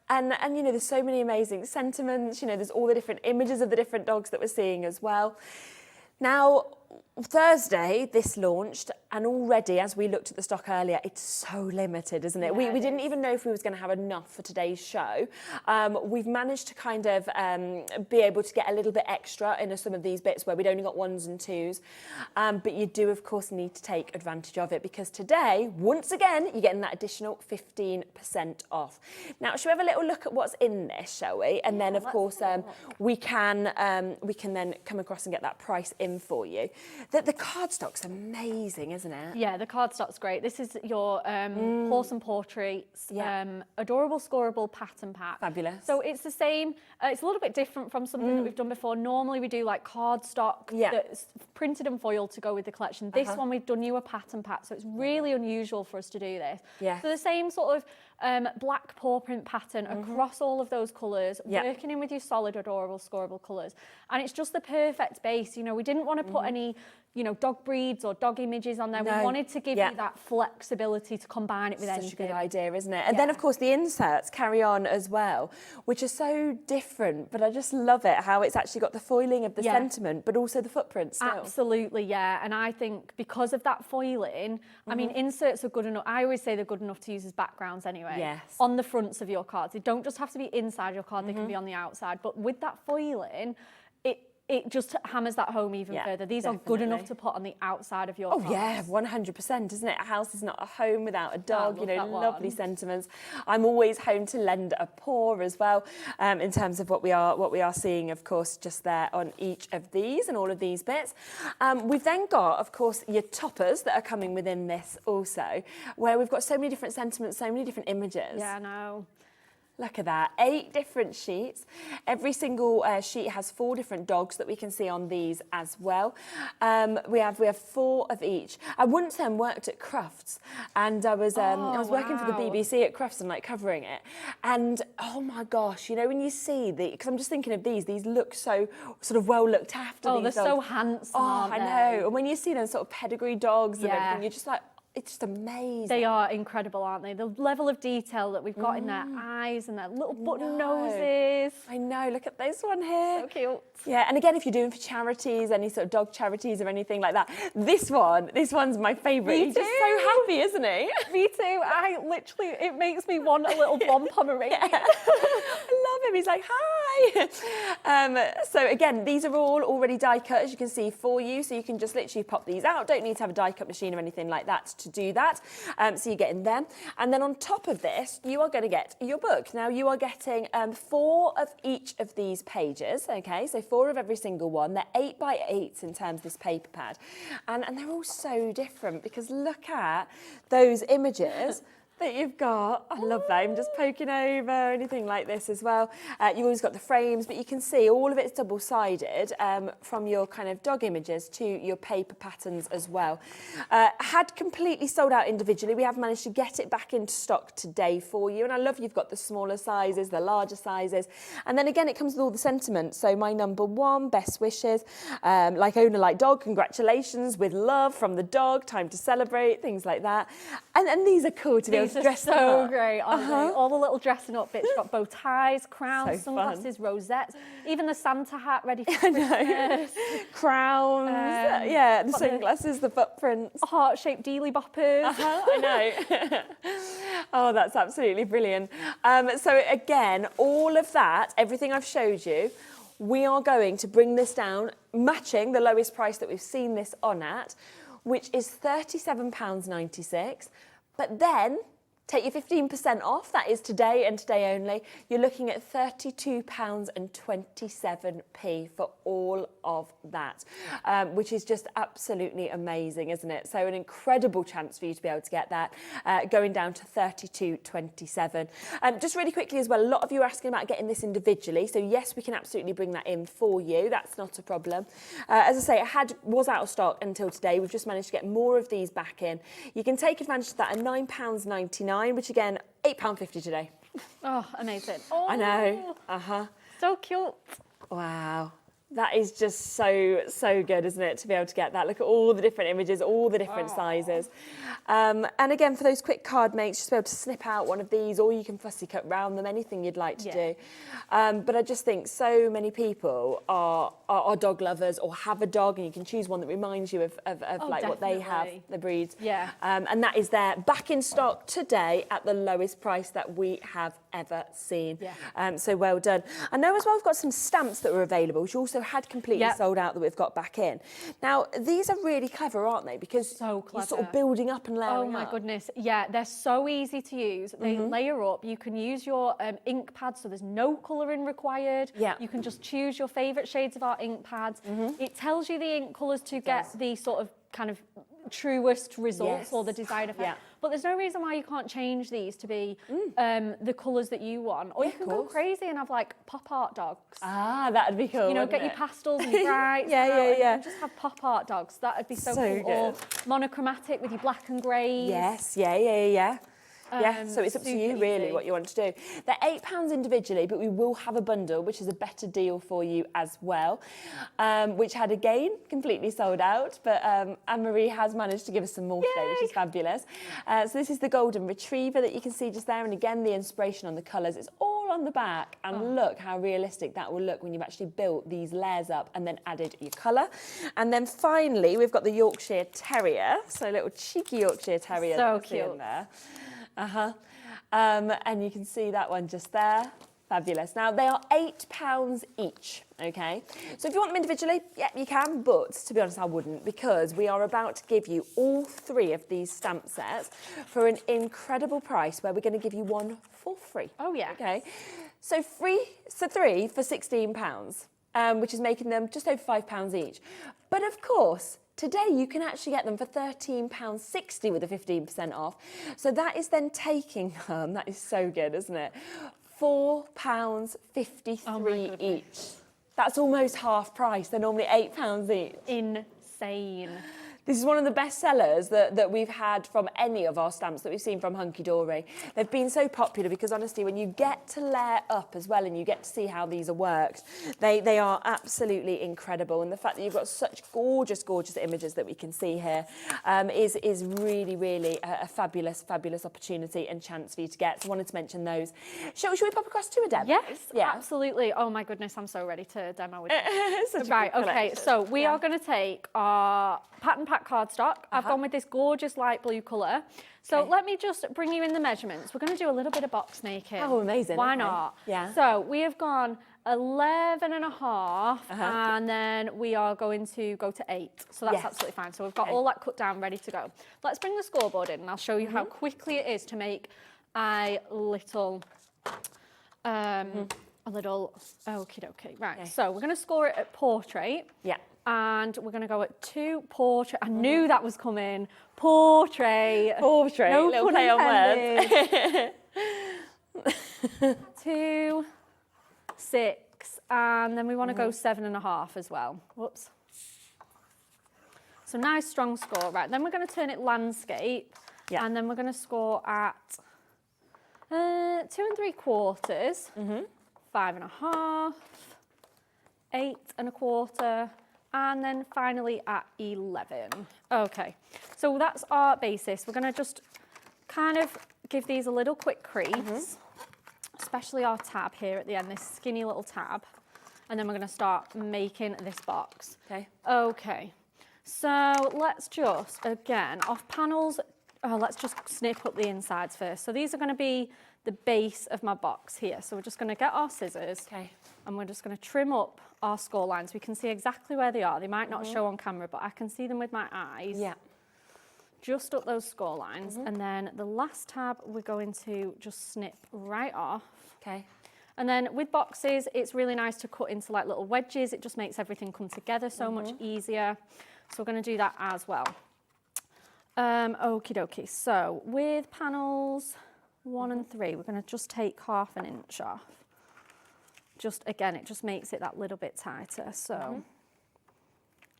you know, there's so many amazing sentiments, you know, there's all the different images of the different dogs that we're seeing as well. Now, Thursday, this launched, and already, as we looked at the stock earlier, it's so limited, isn't it? Yeah, we didn't even know if we was going to have enough for today's show. We've managed to kind of be able to get a little bit extra in some of these bits where we'd only got 1s and 2s. But you do, of course, need to take advantage of it, because today, once again, you're getting that additional 15% off. Now, shall we have a little look at what's in this, shall we? And then, of course, we can then come across and get that price in for you. The cardstock's amazing, isn't it? Yeah, the cardstock's great. This is your Pawsome Portraits, adorable scoreable pattern pack. Fabulous. So it's the same, it's a little bit different from something that we've done before. Normally we do like cardstock that's printed and foiled to go with the collection. This one we've done you a pattern pack, so it's really unusual for us to do this. Yeah. So the same sort of black paw print pattern across all of those colours, working in with your solid, adorable, scoreable colours. And it's just the perfect base. You know, we didn't want to put any, you know, dog breeds or dog images on there. No. We wanted to give you that flexibility to combine it with anything. Such a good idea, isn't it? And then, of course, the inserts carry on as well, which are so different, but I just love it, how it's actually got the foiling of the sentiment, but also the footprint still. Absolutely, yeah. And I think because of that foiling, I mean, inserts are good enough. I always say they're good enough to use as backgrounds anyway. Yes. On the fronts of your cards. They don't just have to be inside your card, they can be on the outside. But with that foiling, it just hammers that home even further. These are good enough to put on the outside of your cards. Oh yeah, 100%, isn't it? A house is not a home without a dog, you know, lovely sentiments. I'm always home to lend a paw as well, in terms of what we are seeing, of course, just there on each of these and all of these bits. We've then got, of course, your toppers that are coming within this also, where we've got so many different sentiments, so many different images. Yeah, I know. Look at that, 8 different sheets. Every single sheet has 4 different dogs that we can see on these as well. We have 4 of each. I once worked at Crufts, and I was working for the BBC at Crufts and like covering it. And oh my gosh, you know, when you see because I'm just thinking of these look so sort of well looked after. Oh, these they're dogs. so handsome. Oh, aren't I they? know. And when you see them sort of pedigree dogs and everything, you're just like, it's just amazing. They are incredible, aren't they? The level of detail that we've got in their eyes and their little button noses. I know, look at this one here. So cute. Yeah, and again, if you're doing for charities, any sort of dog charities or anything like that, this one's my favourite. He's just so happy, isn't he? Me too. It makes me want a little blonde Pomeranian. I love him. He's like, hi. So again, these are all already die cut, as you can see, for you. So you can just literally pop these out. Don't need to have a die cut machine or anything like that to do that. So you're getting them. And then on top of this, you are going to get your book. Now you are getting 4 of each of these pages. Okay, so 4 of every single one. They're 8 by 8s in terms of this paper pad. And they're all so different, because look at those images that you've got. I love that. I'm just poking over, anything like this as well. You've always got the frames, but you can see all of it's double-sided, from your kind of dog images to your paper patterns as well. Had completely sold out individually. We have managed to get it back into stock today for you. And I love you've got the smaller sizes, the larger sizes. And then again, it comes with all the sentiments. So my number 1, best wishes, like owner, like dog, congratulations, with love from the dog, time to celebrate, things like that. And these are cool to be able to dress them so up. great, aren't they? All the little dressing up bits. You've got bow ties, crowns, So sunglasses, rosettes, even the Santa hat ready for Christmas. Crowns, yeah, the sunglasses, the footprints. Heart-shaped dealy boppers. I know. Oh, that's absolutely brilliant. So again, all of that, everything I've showed you, we are going to bring this down, matching the lowest price that we've seen this on at, which is £37.96. But then take your 15% off, that is today and today only. You're looking at £32.27 for all of that, which is just absolutely amazing, isn't it? So an incredible chance for you to be able to get that, going down to £32.27. Just really quickly as well, a lot of you are asking about getting this individually. So yes, we can absolutely bring that in for you. That's not a problem. As I say, it was out of stock until today. We've just managed to get more of these back in. You can take advantage of that at £9.99. Which again, £8.50 today. Oh, amazing. Oh, I know. So cute. Wow. That is just so good, isn't it, to be able to get that? Look at all the different images, all the different sizes. And again, for those quick card makes, just be able to snip out one of these, or you can fussy cut round them, anything you'd like to do. But I just think so many people are dog lovers or have a dog, and you can choose one that reminds you of like what they have, the breeds. Yeah. And that is there, back in stock today at the lowest price that we have ever seen. Yeah. So well done. I know as well we've got some stamps that were available, which also had completely sold out that we've got back in. Now, these are really clever, aren't they? Because so clever. you're sort of building up and layering up. Oh my up. goodness. Yeah, they're so easy to use. They layer up. You can use your ink pads, so there's no colouring required. Yeah. You can just choose your favourite shades of our ink pads. It tells you the ink colours to get the sort of kind of truest results or the desired effect. But there's no reason why you can't change these to be the colours that you want. Or you can go crazy and have like pop art dogs. Ah, that'd be cool. You know, get your pastels and your brights. And just have pop art dogs. That'd be so cool. good. Or monochromatic with your black and greys. Yes, so it's up to you really what you want to do. They're £8 individually, but we will have a bundle, which is a better deal for you as well, which had again completely sold out, but Anne-Marie has managed to give us some more today, which is fabulous. So this is the golden retriever that you can see just there, and again the inspiration on the colours is all on the back, and look how realistic that will look when you've actually built these layers up and then added your colour. And then finally we've got the Yorkshire Terrier, so a little cheeky Yorkshire Terrier so cute in there. And you can see that one just there. Fabulous. Now, they are £8 each, okay? So if you want them individually, yeah, you can, but to be honest, I wouldn't, because we are about to give you all 3 of these stamp sets for an incredible price, where we're going to give you one for free. Oh, yeah. Okay. So 3 for £16, which is making them just over £5 each. But of course, today you can actually get them for £13.60 with a 15% off. So that is then taking them, that is so good, isn't it? £4.53 each. That's almost half price. They're normally £8 each. Insane. This is one of the best sellers that we've had from any of our stamps that we've seen from Hunkydory. They've been so popular because, honestly, when you get to layer up as well and you get to see how these are worked, they are absolutely incredible. And the fact that you've got such gorgeous, gorgeous images that we can see here is really, really a fabulous, fabulous opportunity and chance for you to get. So I wanted to mention those. Shall we pop across to a demo? Yes, absolutely. Oh my goodness, I'm so ready to demo with you. Right, okay, so we are going to take our pattern pack cardstock. I've gone with this gorgeous light blue colour. So let me just bring you in the measurements. We're going to do a little bit of box making. Oh, amazing. Why not? Yeah. So we have gone 11 and a half, and then we are going to go to 8. So that's absolutely fine. So we've got all that cut down, ready to go. Let's bring the scoreboard in, and I'll show you how quickly it is to make a little, okie dokie. Right, so we're going to score it at portrait. Yeah. And we're going to go at 2 portrait. I knew that was coming. Portrait. Portrait. No little pun play on words. 2, 6, and then we want to go 7.5 as well. Whoops. So nice strong score. Right, then we're going to turn it landscape. Yeah. And then we're going to score at 2 3/4, 5.5, 8.25. And then finally at 11. Okay, so that's our basis. We're going to just kind of give these a little quick crease, especially our tab here at the end, this skinny little tab. And then we're going to start making this box. Okay, so let's just, again, off panels, let's just snip up the insides first. So these are going to be the base of my box here. So we're just going to get our scissors. And we're just going to trim up our score lines. We can see exactly where they are. They might not show on camera, but I can see them with my eyes. Yeah. Just up those score lines. And then the last tab, we're going to just snip right off. Okay. And then with boxes, it's really nice to cut into like little wedges. It just makes everything come together so much easier. So we're going to do that as well. Okie dokie. So with panels 1 and 3, we're going to just take 1/2 inch off. Just, again, it just makes it that little bit tighter. So,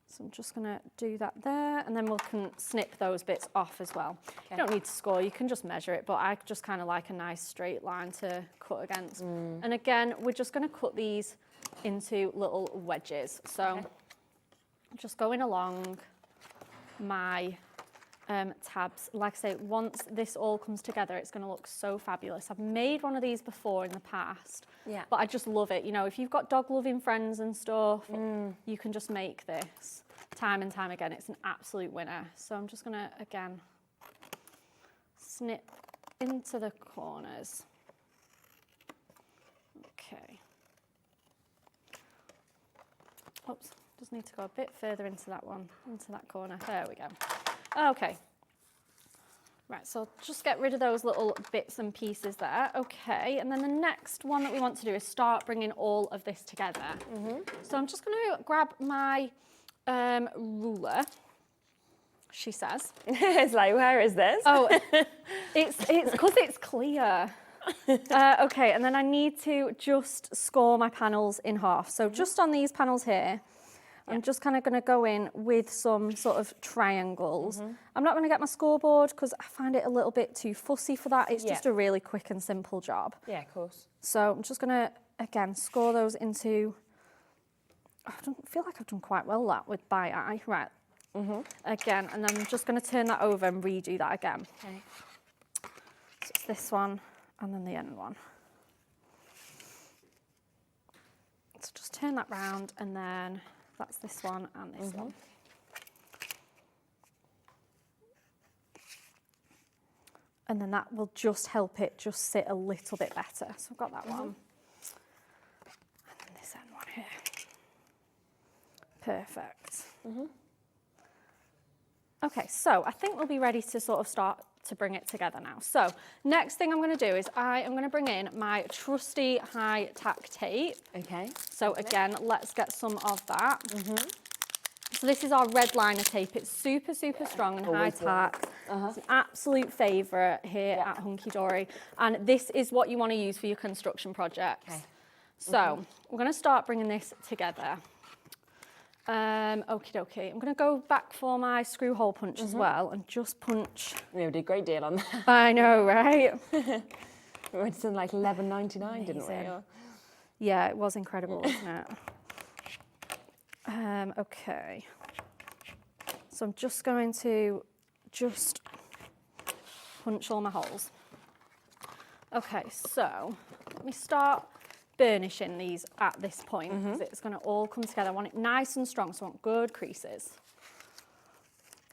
so I'm just going to do that there, and then we can snip those bits off as well. You don't need to score, you can just measure it, but I just kind of like a nice straight line to cut against. And again, we're just going to cut these into little wedges. So just going along my tabs. Like I say, once this all comes together, it's going to look so fabulous. I've made one of these before in the past, but I just love it. You know, if you've got dog-loving friends and stuff, you can just make this time and time again. It's an absolute winner. So I'm just going to, again, snip into the corners. Okay. Oops, just need to go a bit further into that one, into that corner. There we go. Okay. Right, so just get rid of those little bits and pieces there. Okay, and then the next one that we want to do is start bringing all of this together. So I'm just going to grab my ruler, she says. It's like, where is this? Oh, it's because it's clear. Okay, and then I need to just score my panels in half. So just on these panels here, I'm just kind of going to go in with some sort of triangles. I'm not going to get my scoreboard because I find it a little bit too fussy for that. It's just a really quick and simple job. Yeah, of course. So I'm just going to, again, score those into, I don't feel like I've done quite well that with by eye. Right, again, and then I'm just going to turn that over and redo that again. Okay. So it's this one and then the end one. So just turn that round and then that's this one and this one. And then that will just help it just sit a little bit better. So I've got that one. And then this end one here. Perfect. Okay, so I think we'll be ready to sort of start to bring it together now. So next thing I'm going to do is I am going to bring in my trusty high tack tape. Okay. So again, let's get some of that. So this is our red liner tape. It's super, super strong and high tack. It's an absolute favourite here at Hunkydory. And this is what you want to use for your construction projects. Okay. So we're going to start bringing this together. Okie dokie. I'm going to go back for my screw hole punch as well and just punch. We did a great deal on that. I know, right? We went to like $11.99, didn't we? Or... Yeah, it was incredible, wasn't it? Okay. So I'm just going to punch all my holes. Okay, so let me start burnishing these at this point because it's going to all come together. I want it nice and strong, so I want good creases.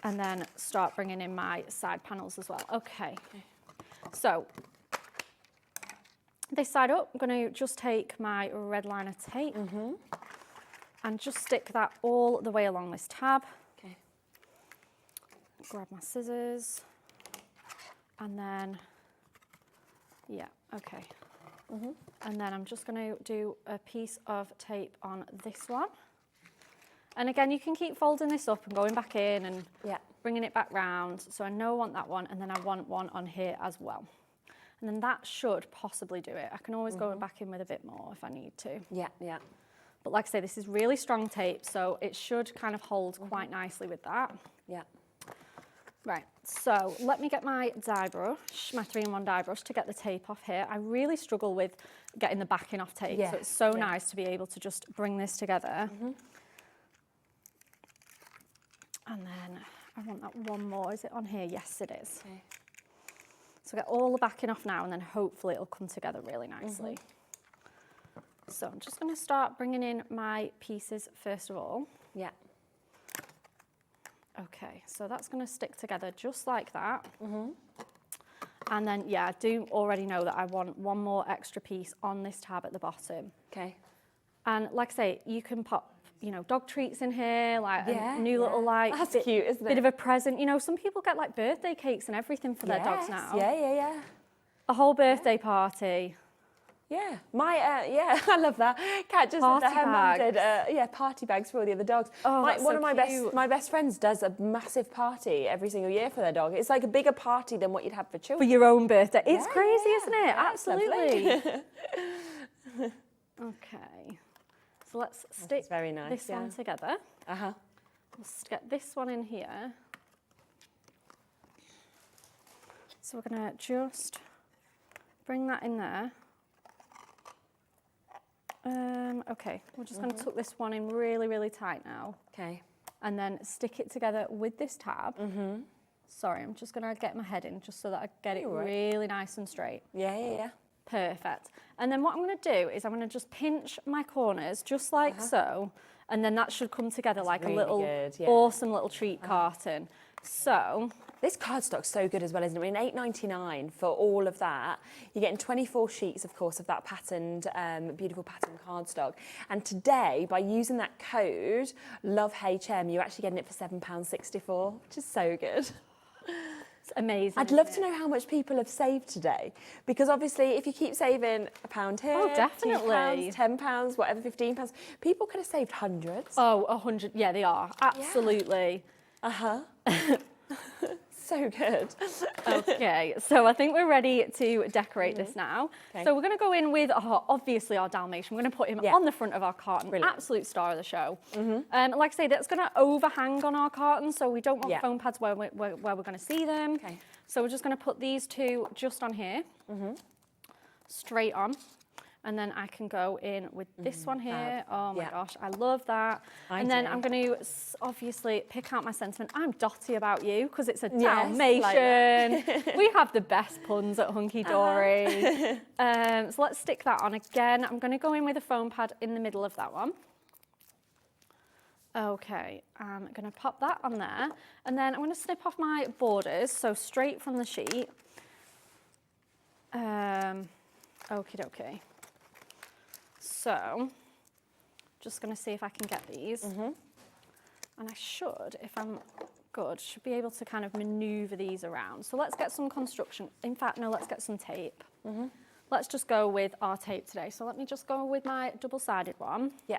And then start bringing in my side panels as well. Okay, so this side up, I'm going to just take my red liner tape and just stick that all the way along this tab. Okay. Grab my scissors and then, yeah, okay. And then I'm just going to do a piece of tape on this one. And again, you can keep folding this up and going back in and bringing it back round. So I know I want that one, and then I want one on here as well. And then that should possibly do it. I can always go back in with a bit more if I need to. Yeah, yeah. But like I say, this is really strong tape, so it should kind of hold quite nicely with that. Yeah. Right, so let me get my dye brush, my 3-in-1 dye brush, to get the tape off here. I really struggle with getting the backing off tape, so it's so nice to be able to just bring this together. And then I want that one more. Is it on here? Yes, it is. Okay. So get all the backing off now, and then hopefully it'll come together really nicely. So I'm just going to start bringing in my pieces first of all. Yeah. Okay, so that's going to stick together just like that. And then, yeah, I do already know that I want one more extra piece on this tab at the bottom. Okay. And like I say, you can pop, you know, dog treats in here, like a new little, like, that's cute, isn't it? Bit of a present. You know, some people get like birthday cakes and everything for their dogs now. Yeah. A whole birthday party. Yeah, I love that. Kat just said that her mum did, party bags for all the other dogs. Oh, One of my best friends does a massive party every single year for their dog. It's like a bigger party than what you'd have for children. For your own birthday. It's crazy, isn't it? Yeah, absolutely. Okay, so let's stick very nice, this one together. Let's get this one in here. So we're going to just bring that in there. Okay, we're just going to tuck this one in really, really tight now. Okay. And then stick it together with this tab. Sorry, I'm just going to get my head in just so that I get it really nice and straight. Yeah. Perfect. And then what I'm going to do is I'm going to just pinch my corners just like so, and then that should come together like really a little good, awesome little treat carton. So this cardstock's so good as well, isn't it? I mean, $8.99 for all of that. You're getting 24 sheets, of course, of that patterned, beautiful patterned cardstock. And today, by using that code, LOVEHM, you're actually getting it for £7.64, which is so good. It's amazing. I'd love to know how much people have saved today, because obviously if you keep saving £1 here, definitely. £2, £10, whatever, £15, people could have saved hundreds. Oh, 100. Yeah, they are. Absolutely. So good. Okay, so I think we're ready to decorate this now. Okay. So we're going to go in with, obviously, our Dalmatian. We're going to put him on the front of our carton. Brilliant. Absolute star of the show. Like I say, that's going to overhang on our carton, so we don't want foam pads where we're going to see them. Okay. So we're just going to put these two just on here, straight on. And then I can go in with this one here. Oh my gosh, I love that. And then I'm going to obviously pick out my sentiment. I'm dotty about you because it's a Dalmatian. We have the best puns at Hunkydory. So let's stick that on again. I'm going to go in with a foam pad in the middle of that one. Okay, I'm going to pop that on there. And then I'm going to snip off my borders, so straight from the sheet. Okie dokie. So, just going to see if I can get these. And I should, if I'm good, should be able to kind of maneuver these around. So let's get some construction. In fact, no, let's get some tape. Let's just go with our tape today. So let me just go with my double-sided one. Yeah.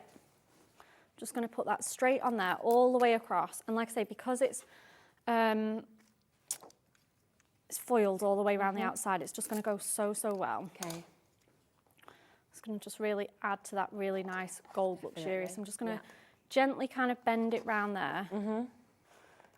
Just going to put that straight on there, all the way across. And like I say, because it's foiled all the way around the outside, it's just going to go so, so well. Okay. It's going to just really add to that really nice gold luxurious. I'm just going to gently kind of bend it round there.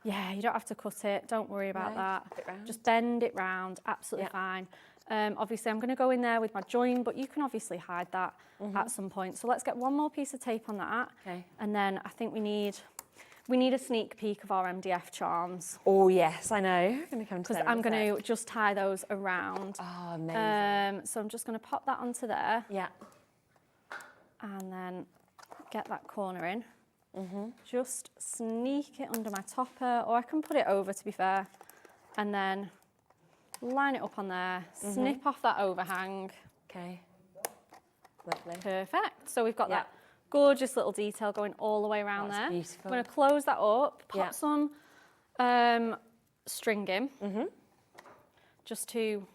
Yeah, you don't have to cut it. Don't worry about that. Just bend it round. Absolutely fine. Obviously, I'm going to go in there with my join, but you can obviously hide that at some point. So let's get one more piece of tape on that. Okay. And then I think we need a sneak peek of our MDF charms. Oh yes, I know. Because I'm going to just tie those around. Oh, amazing. So I'm just going to pop that onto there. Yeah. And then get that corner in. Just sneak it under my topper, or I can put it over, to be fair. And then line it up on there, snip off that overhang. Okay. Lovely. Perfect. So we've got that gorgeous little detail going all the way around there. Beautiful. I'm going to close that up, pop some string in, just to...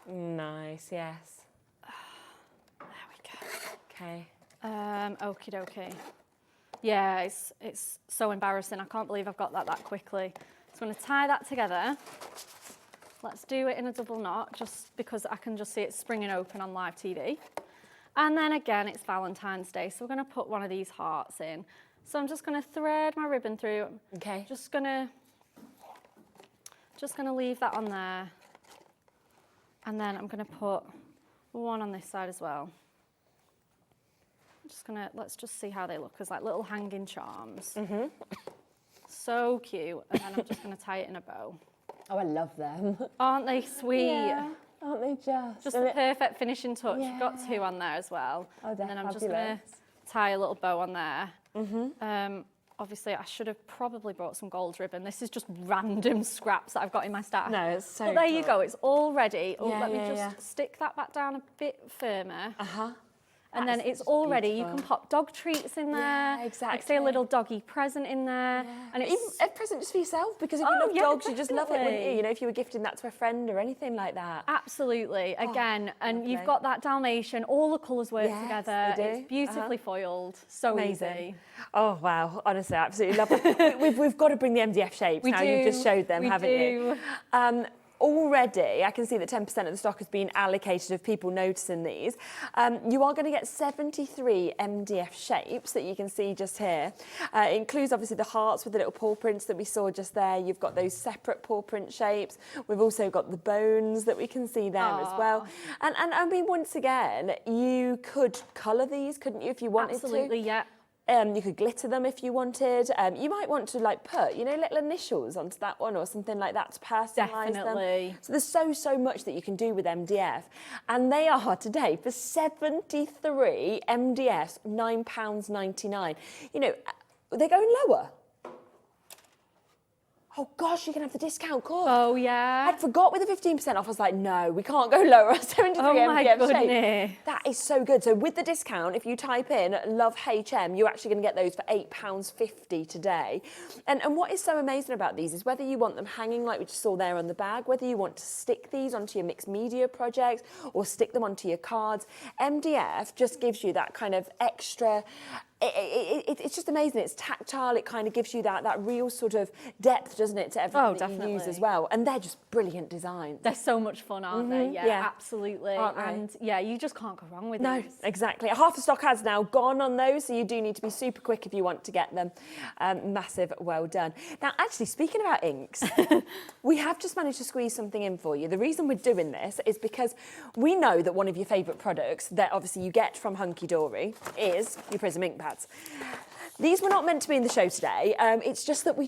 Nice, yes. There we go. Okay. Okie dokie. Yeah, it's so embarrassing. I can't believe I've got that quickly. So I'm going to tie that together. Let's do it in a double knot, just because I can just see it springing open on live TV. And then again, it's Valentine's Day, so we're going to put one of these hearts in. So I'm just going to thread my ribbon through. Okay. Just going to leave that on there. And then I'm going to put one on this side as well. Let's just see how they look as like little hanging charms. So cute. And then I'm just going to tie it in a bow. Oh, I love them. Aren't they sweet? Yeah, aren't they just? Just the perfect finishing touch. You've got two on there as well. Oh, and then I'm just going to tie a little bow on there. Obviously, I should have probably brought some gold ribbon. This is just random scraps that I've got in my stash. No, it's so But there you go. It's all ready. Oh, Yeah, let me just stick that back down a bit firmer. And That's then it's all ready. You beautiful. can pop dog treats in there. Yeah, exactly. Like say a little doggy present in there. And even a present just for yourself, because if you love dogs, you just love it, wouldn't you? You know, if you were gifting that to a friend or anything like that. Absolutely. Again, and you've got that Dalmatian. All the colours work together. They do. It's beautifully foiled. So Amazing. easy. Oh wow! Honestly, I absolutely love it. We've got to bring the MDF shapes now. You've just showed them, haven't you? already, I can see that 10% of the stock has been allocated of people noticing these. You are going to get 73 MDF shapes that you can see just here. It includes obviously the hearts with the little paw prints that we saw just there. You've got those separate paw print shapes. We've also got the bones that we can see there as well. And I mean, once again, you could colour these, couldn't you, if you wanted to? Absolutely, yeah. You could glitter them if you wanted. You might want to like put, little initials onto that one or something like that to personalise them. So there's so much that you can do with MDF. And they are today for 73 MDFs, £9.99. They're going lower. Oh gosh, you can have the discount code. Oh yeah. I'd forgot with the 15% off. I was like, no, we can't go lower. 73 MDF shape. That is so good. So with the discount, if you type in Love HM, you're actually going to get those for £8.50 today. And what is so amazing about these is whether you want them hanging like we just saw there on the bag, whether you want to stick these onto your mixed media projects or stick them onto your cards, MDF just gives you that kind of extra. It's just amazing. It's tactile. It kind of gives you that real sort of depth, doesn't it, to everything that you use as well. And they're just brilliant designs. They're so much fun, aren't they? Yeah, absolutely. And yeah, you just can't go wrong with these. No, exactly. Half the stock has now gone on those, so you do need to be super quick if you want to get them. Massive well done. Now, actually, speaking about inks, we have just managed to squeeze something in for you. The reason we're doing this is because we know that one of your favourite products that obviously you get from Hunkydory is your Prism ink pads. These were not meant to be in the show today. It's just that we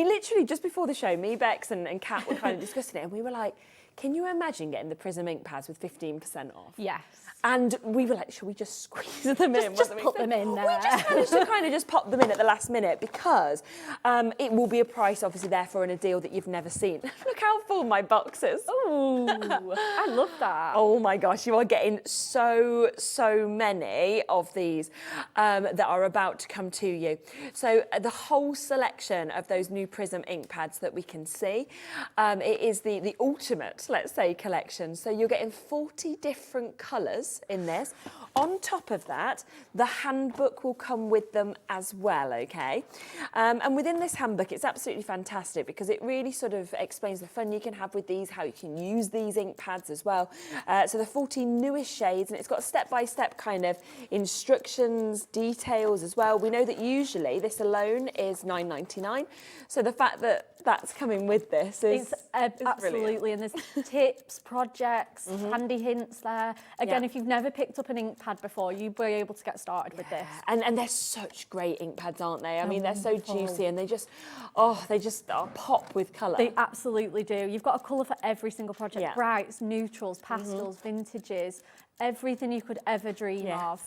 literally, just before the show, me, Bex and Kat were kind of discussing it, and we were like, can you imagine getting the Prism ink pads with 15% off? Yes. And we were like, should we just squeeze them in? Just put them in there. We just managed to kind of just pop them in at the last minute because it will be a price obviously therefore in a deal that you've never seen. Look how full my box is. Ooh, I love that. Oh my gosh, you are getting so many of these that are about to come to you. So the whole selection of those new Prism ink pads that we can see, it is the ultimate, let's say, collection. So you're getting 40 different colours in this. On top of that, the handbook will come with them as well, okay? And within this handbook, it's absolutely fantastic because it really sort of explains the fun you can have with these, how you can use these ink pads as well. So the 14 newest shades, and it's got step-by-step kind of instructions, details as well. We know that usually this alone is £9.99. So the fact that that's coming with this is absolutely, and there's tips, projects, handy hints there. Again, if you've never picked up an ink pad before, you'll be able to get started with this. And they're such great ink pads, aren't they? I mean, they're so juicy and they just pop with colour. They absolutely do. You've got a colour for every single project. Brights, neutrals, pastels, vintages, everything you could ever dream of.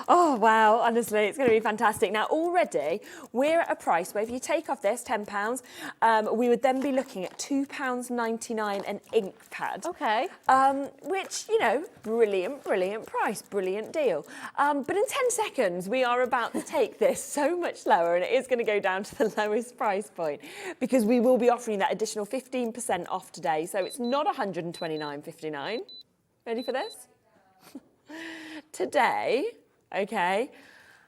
Oh, wow, honestly, it's going to be fantastic. Now, already, we're at a price where if you take off this, £10, we would then be looking at £2.99 an ink pad. Okay. Which, brilliant price, brilliant deal. But in 10 seconds, we are about to take this so much lower, and it is going to go down to the lowest price point because we will be offering that additional 15% off today. So it's not £129.59. Ready for this? Today, okay,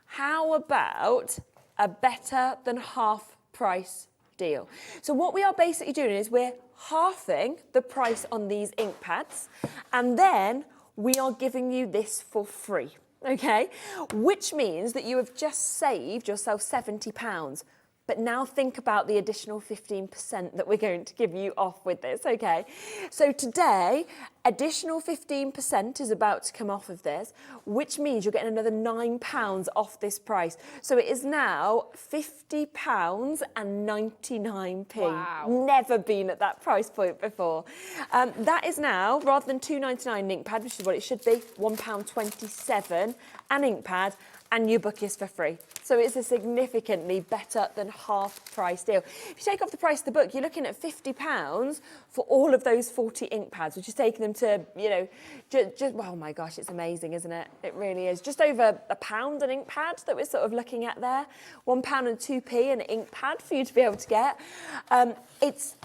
how about a better than half price deal? So what we are basically doing is we're halving the price on these ink pads and then we are giving you this for free, okay? Which means that you have just saved yourself £70. But now think about the additional 15% that we're going to give you off with this, okay? So today, additional 15% is about to come off of this, which means you're getting another £9 off this price. So it is now £50.99. Wow. Never been at that price point before. That is now, rather than £2.99 an ink pad, which is what it should be, £1.27 an ink pad, and your book is for free. So it's a significantly better than half price deal. If you take off the price of the book, you're looking at £50 for all of those 40 ink pads, which is taking them to, oh my gosh, it's amazing, isn't it? It really is. Just over £1 an ink pad that we're sort of looking at there. £1 and 2p an ink pad for you to be able to get. It's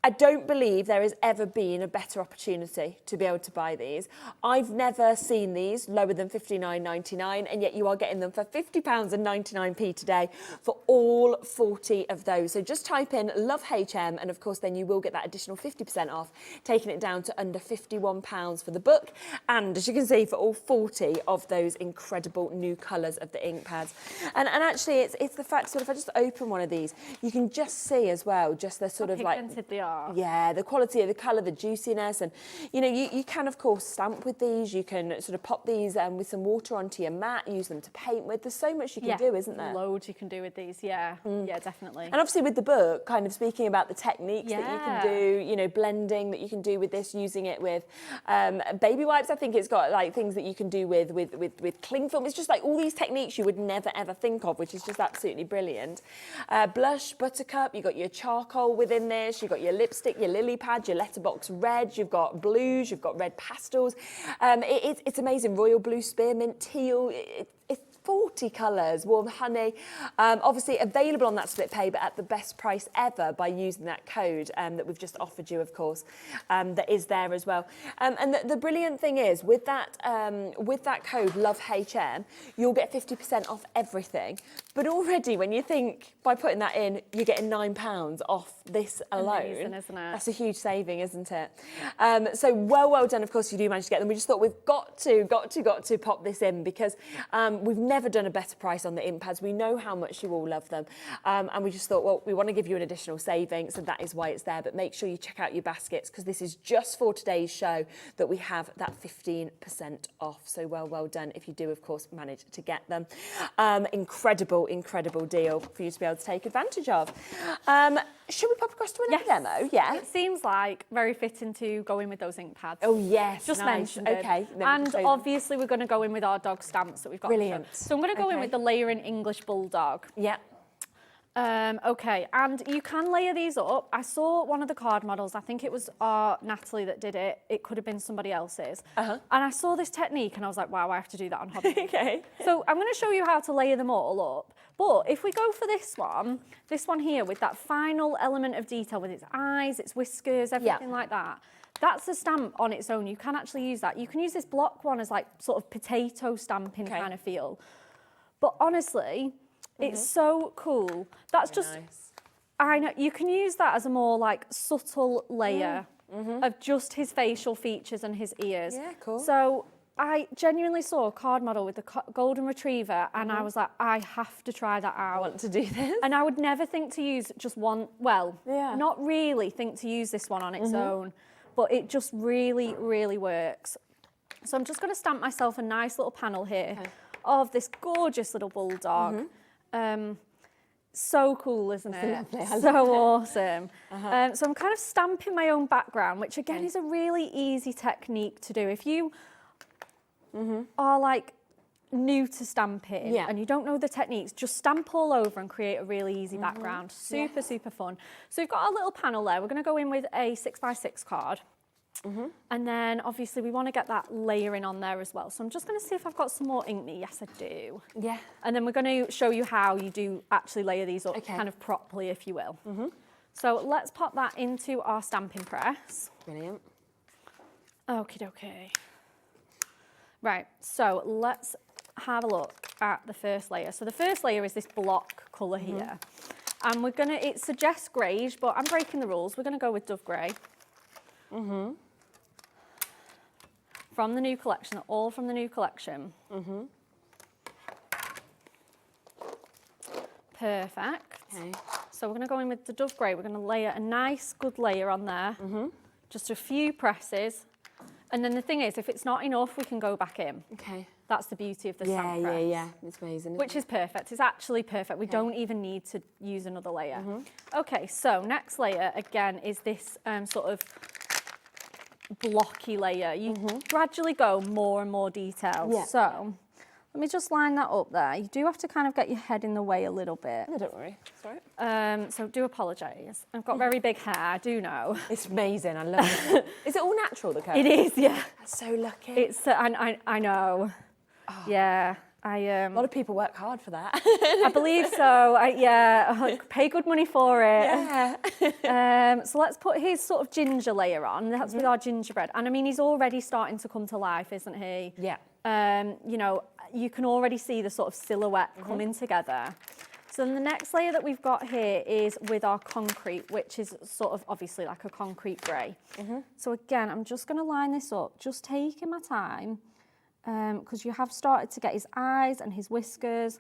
I don't believe there has ever been a better opportunity to be able to buy these. I've never seen these lower than £59.99, and yet you are getting them for £50.99 today for all 40 of those. So just type in Love HM, and of course then you will get that additional 50% off, taking it down to under £51 for the book, and as you can see, for all 40 of those incredible new colours of the ink pads. And actually it's the fact, sort of, if I just open one of these, you can just see as well, just the sort of like, they are. yeah, the quality of the colour, the juiciness, and you know, you can of course stamp with these, you can sort of pop these with some water onto your mat, use them to paint with. There's so much you can do, isn't there? Loads you can do with these, yeah, definitely. And obviously with the book, kind of speaking about the techniques that you can do, you know, blending that you can do with this, using it with baby wipes. I think it's got like things that you can do with cling film. It's just like all these techniques you would never ever think of, which is just absolutely brilliant. Blush, buttercup, you've got your charcoal within this, you've got your lipstick, your lily pad, your letterbox red, you've got blues, you've got red pastels. It's amazing. Royal blue, spearmint, teal. It's 40 colours, warm honey. Obviously available on that split pay, but at the best price ever by using that code that we've just offered you, of course, that is there as well. And the brilliant thing is, with that code LOVEHM, you'll get 50% off everything. But already, when you think by putting that in, you're getting £9 off this alone. Amazing, isn't it? That's a huge saving, isn't it? So well done. Of course, you do manage to get them. We just thought we've got to pop this in because we've never done a better price on the ink pads. We know how much you all love them, and we just thought, well, we want to give you an additional saving, so that is why it's there. But make sure you check out your baskets, because this is just for today's show that we have that 15% off. So well done if you do, of course, manage to get them. Incredible deal for you to be able to take advantage of. Should we pop across to another demo? Yeah. It seems like very fitting to go in with those ink pads. Oh, yes. Just nice. mentioned it. Okay. And obviously we're going to go in with our dog stamps that we've got. Brilliant. So I'm going to go in with the layering English Bulldog. Yeah. Okay, and you can layer these up. I saw one of the card models, I think it was Natalie that did it. It could have been somebody else's. And I saw this technique and I was like, wow, I have to do that on HobbyMaker. Okay. So I'm going to show you how to layer them all up. But if we go for this one here with that final element of detail with its eyes, its whiskers, everything like that, that's a stamp on its own. You can actually use that. You can use this block one as like sort of potato stamping kind of feel. But honestly, it's so cool. That's just, nice. I know, you can use that as a more like subtle layer of just his facial features and his ears. Yeah, cool. So I genuinely saw a card model with the golden retriever and I was like, I have to try that out. I want to do this. And I would never think to use just one, well, not really think to use this one on its own, but it just really, really works. So I'm just going to stamp myself a nice little panel here of this gorgeous little bulldog. So cool, isn't it? So awesome. So I'm kind of stamping my own background, which again is a really easy technique to do. If you are like new to stamping and you don't know the techniques, just stamp all over and create a really easy background. Super fun. So we've got our little panel there. We're going to go in with a 6x6 card. And then obviously we want to get that layering on there as well. So I'm just going to see if I've got some more ink me. Yes, I do. Yeah. And then we're going to show you how you do actually layer these up kind of properly, if you will. So let's pop that into our stamping press. Brilliant. Okie dokie. Right, so let's have a look at the first layer. So the first layer is this block colour here. And we're going to, it suggests greige, but I'm breaking the rules. We're going to go with Dove Grey. From the new collection, all from the new collection. Perfect. Okay. So we're going to go in with the Dove Grey. We're going to layer a nice, good layer on there. Just a few presses. And then the thing is, if it's not enough, we can go back in. Okay. That's the beauty of the stamp press. Yeah. It's amazing. Which is perfect. It's actually perfect. We don't even need to use another layer. Okay, so next layer, again, is this sort of blocky layer. You gradually go more and more details. So let me just line that up there. You do have to kind of get your head in the way a little bit. No, don't worry. Sorry. So do apologise. I've got very big hair, I do know. It's amazing. I love it. Is it all natural, the colour? It is, yeah. That's so lucky. It's, I know. Yeah. A lot of people work hard for that. I believe so. Pay good money for it. Yeah. So let's put his sort of ginger layer on. That's with our gingerbread. And I mean, he's already starting to come to life, isn't he? Yeah. You know, you can already see the sort of silhouette coming together. So then the next layer that we've got here is with our concrete, which is sort of obviously like a concrete grey. So again, I'm just going to line this up, just taking my time, because you have started to get his eyes and his whiskers.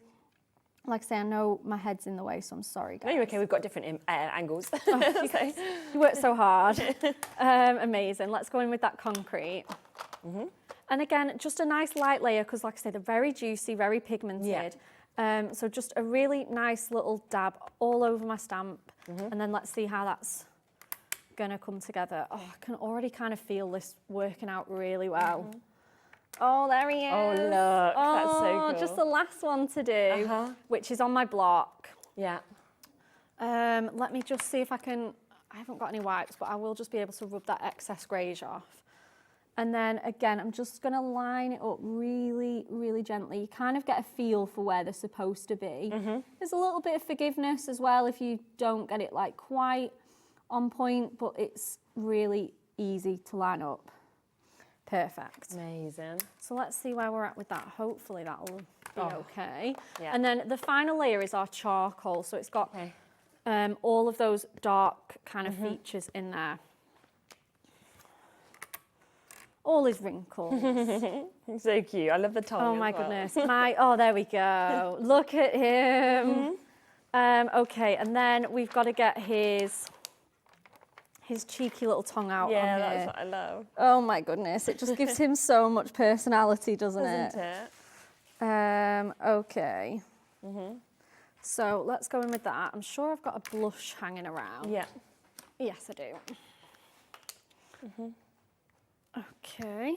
Like I say, I know my head's in the way, so I'm sorry, guys. No, you're okay. We've got different angles. You worked so hard. Amazing. Let's go in with that concrete. And again, just a nice light layer, because like I say, they're very juicy, very pigmented. So just a really nice little dab all over my stamp. And then let's see how that's going to come together. Oh, I can already kind of feel this working out really well. Oh, there he is. Oh, look, that's so cool. Just the last one to do, which is on my block. Yeah. Let me just see if I can, I haven't got any wipes, but I will just be able to rub that excess greige off. And then again, I'm just gonna line it up really, really gently. You kind of get a feel for where they're supposed to be. There's a little bit of forgiveness as well if you don't get it like quite on point, but it's really easy to line up. Perfect. Amazing. So let's see where we're at with that. Hopefully that'll be okay. Yeah. And then the final layer is our charcoal. So it's got all of those dark kind of features in there. All his wrinkles. So cute. I love the tongue. Oh my goodness. Oh, there we go. Look at him. Okay, and then we've got to get his cheeky little tongue out on here. Yeah, that's what I love. Oh my goodness, it just gives him so much personality, doesn't it? Okay. So let's go in with that. I'm sure I've got a blush hanging around. Yeah. Yes, I do. Okay.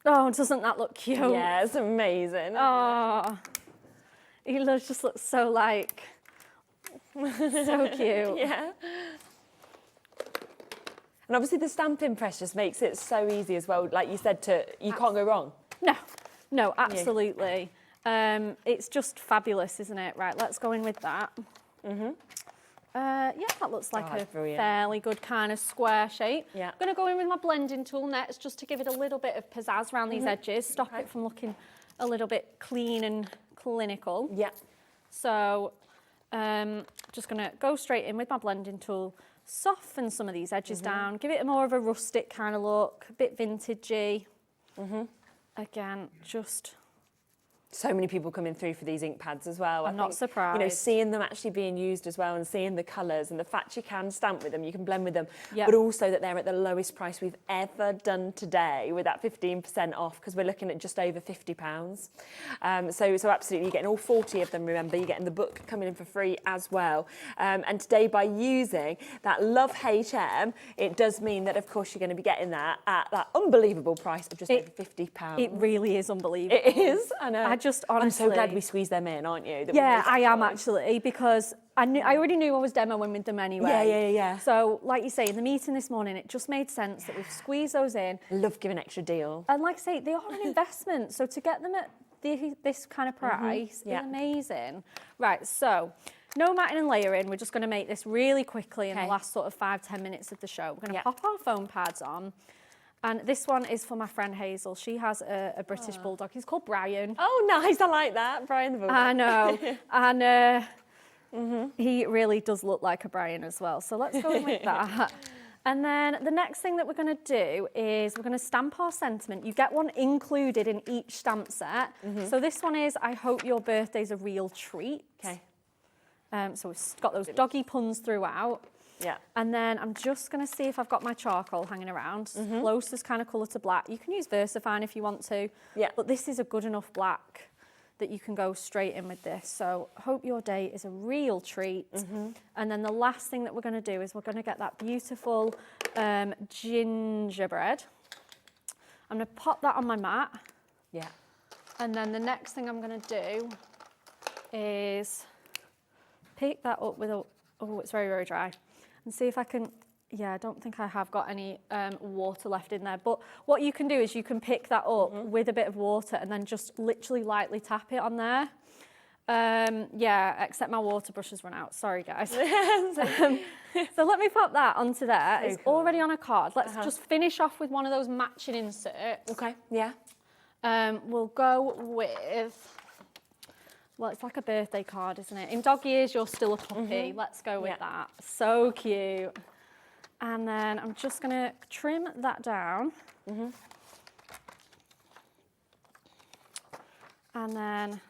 Oh, doesn't that look cute? Yeah, it's amazing. Oh, he just looks so like, so cute. Yeah. And obviously the stamping press just makes it so easy as well. Like you said, you can't go wrong. No, absolutely. It's just fabulous, isn't it? Right, let's go in with that. Yeah, that looks like a fairly good kind of square shape. Yeah. I'm going to go in with my blending tool next just to give it a little bit of pizzazz around these edges, stop it from looking a little bit clean and clinical. Yeah. So just going to go straight in with my blending tool, soften some of these edges down, give it more of a rustic kind of look, a bit vintagey. Again, just... So many people coming through for these ink pads as well. I'm not surprised. You know, seeing them actually being used as well and seeing the colours and the fact you can stamp with them, you can blend with them, but also that they're at the lowest price we've ever done today with that 15% off, because we're looking at just over £50. So absolutely, you're getting all 40 of them, remember, you're getting the book coming in for free as well. And today, by using that Love HM, it does mean that, of course, you're going to be getting that at that unbelievable price of just over £50. It really is unbelievable. It is, I know. Just honestly, I'm so glad we squeezed them in, aren't you? Yeah, I am actually, because I already knew I was demoing with them anyway. Yeah. So, like you say, in the meeting this morning, it just made sense that we've squeezed those in. I love giving extra deal. And like I say, they are an investment. So to get them at this kind of price is amazing. Right, so no matting and layering. We're just going to make this really quickly in the last sort of 5-10 minutes of the show. We're going to pop our foam pads on. And this one is for my friend Hazel. She has a British bulldog. He's called Brian. Oh, nice. I like that. Brian the bulldog. I know. And he really does look like a Brian as well. So let's go in with that. And then the next thing that we're going to do is we're going to stamp our sentiment. You get one included in each stamp set. So this one is, I hope your birthday's a real treat. Okay. So we've got those doggy puns throughout. Yeah. And then I'm just going to see if I've got my charcoal hanging around. Closest kind of colour to black. You can use VersaFine if you want to. Yeah. But this is a good enough black that you can go straight in with this. So hope your day is a real treat. And then the last thing that we're going to do is we're going to get that beautiful gingerbread. I'm going to pop that on my mat. Yeah. And then the next thing I'm going to do is pick that up with a... Oh, it's very, very dry. And see if I can Yeah, I don't think I have got any water left in there. But what you can do is you can pick that up with a bit of water and then just literally lightly tap it on there. Yeah, except my water brush has run out. Sorry, guys. So let me pop that onto there. It's already on a card. Let's just finish off with one of those matching inserts. Okay, yeah. We'll go with... Well, it's like a birthday card, isn't it? In dog years, you're still a puppy. Let's go with that. So cute. And then I'm just going to trim that down. And then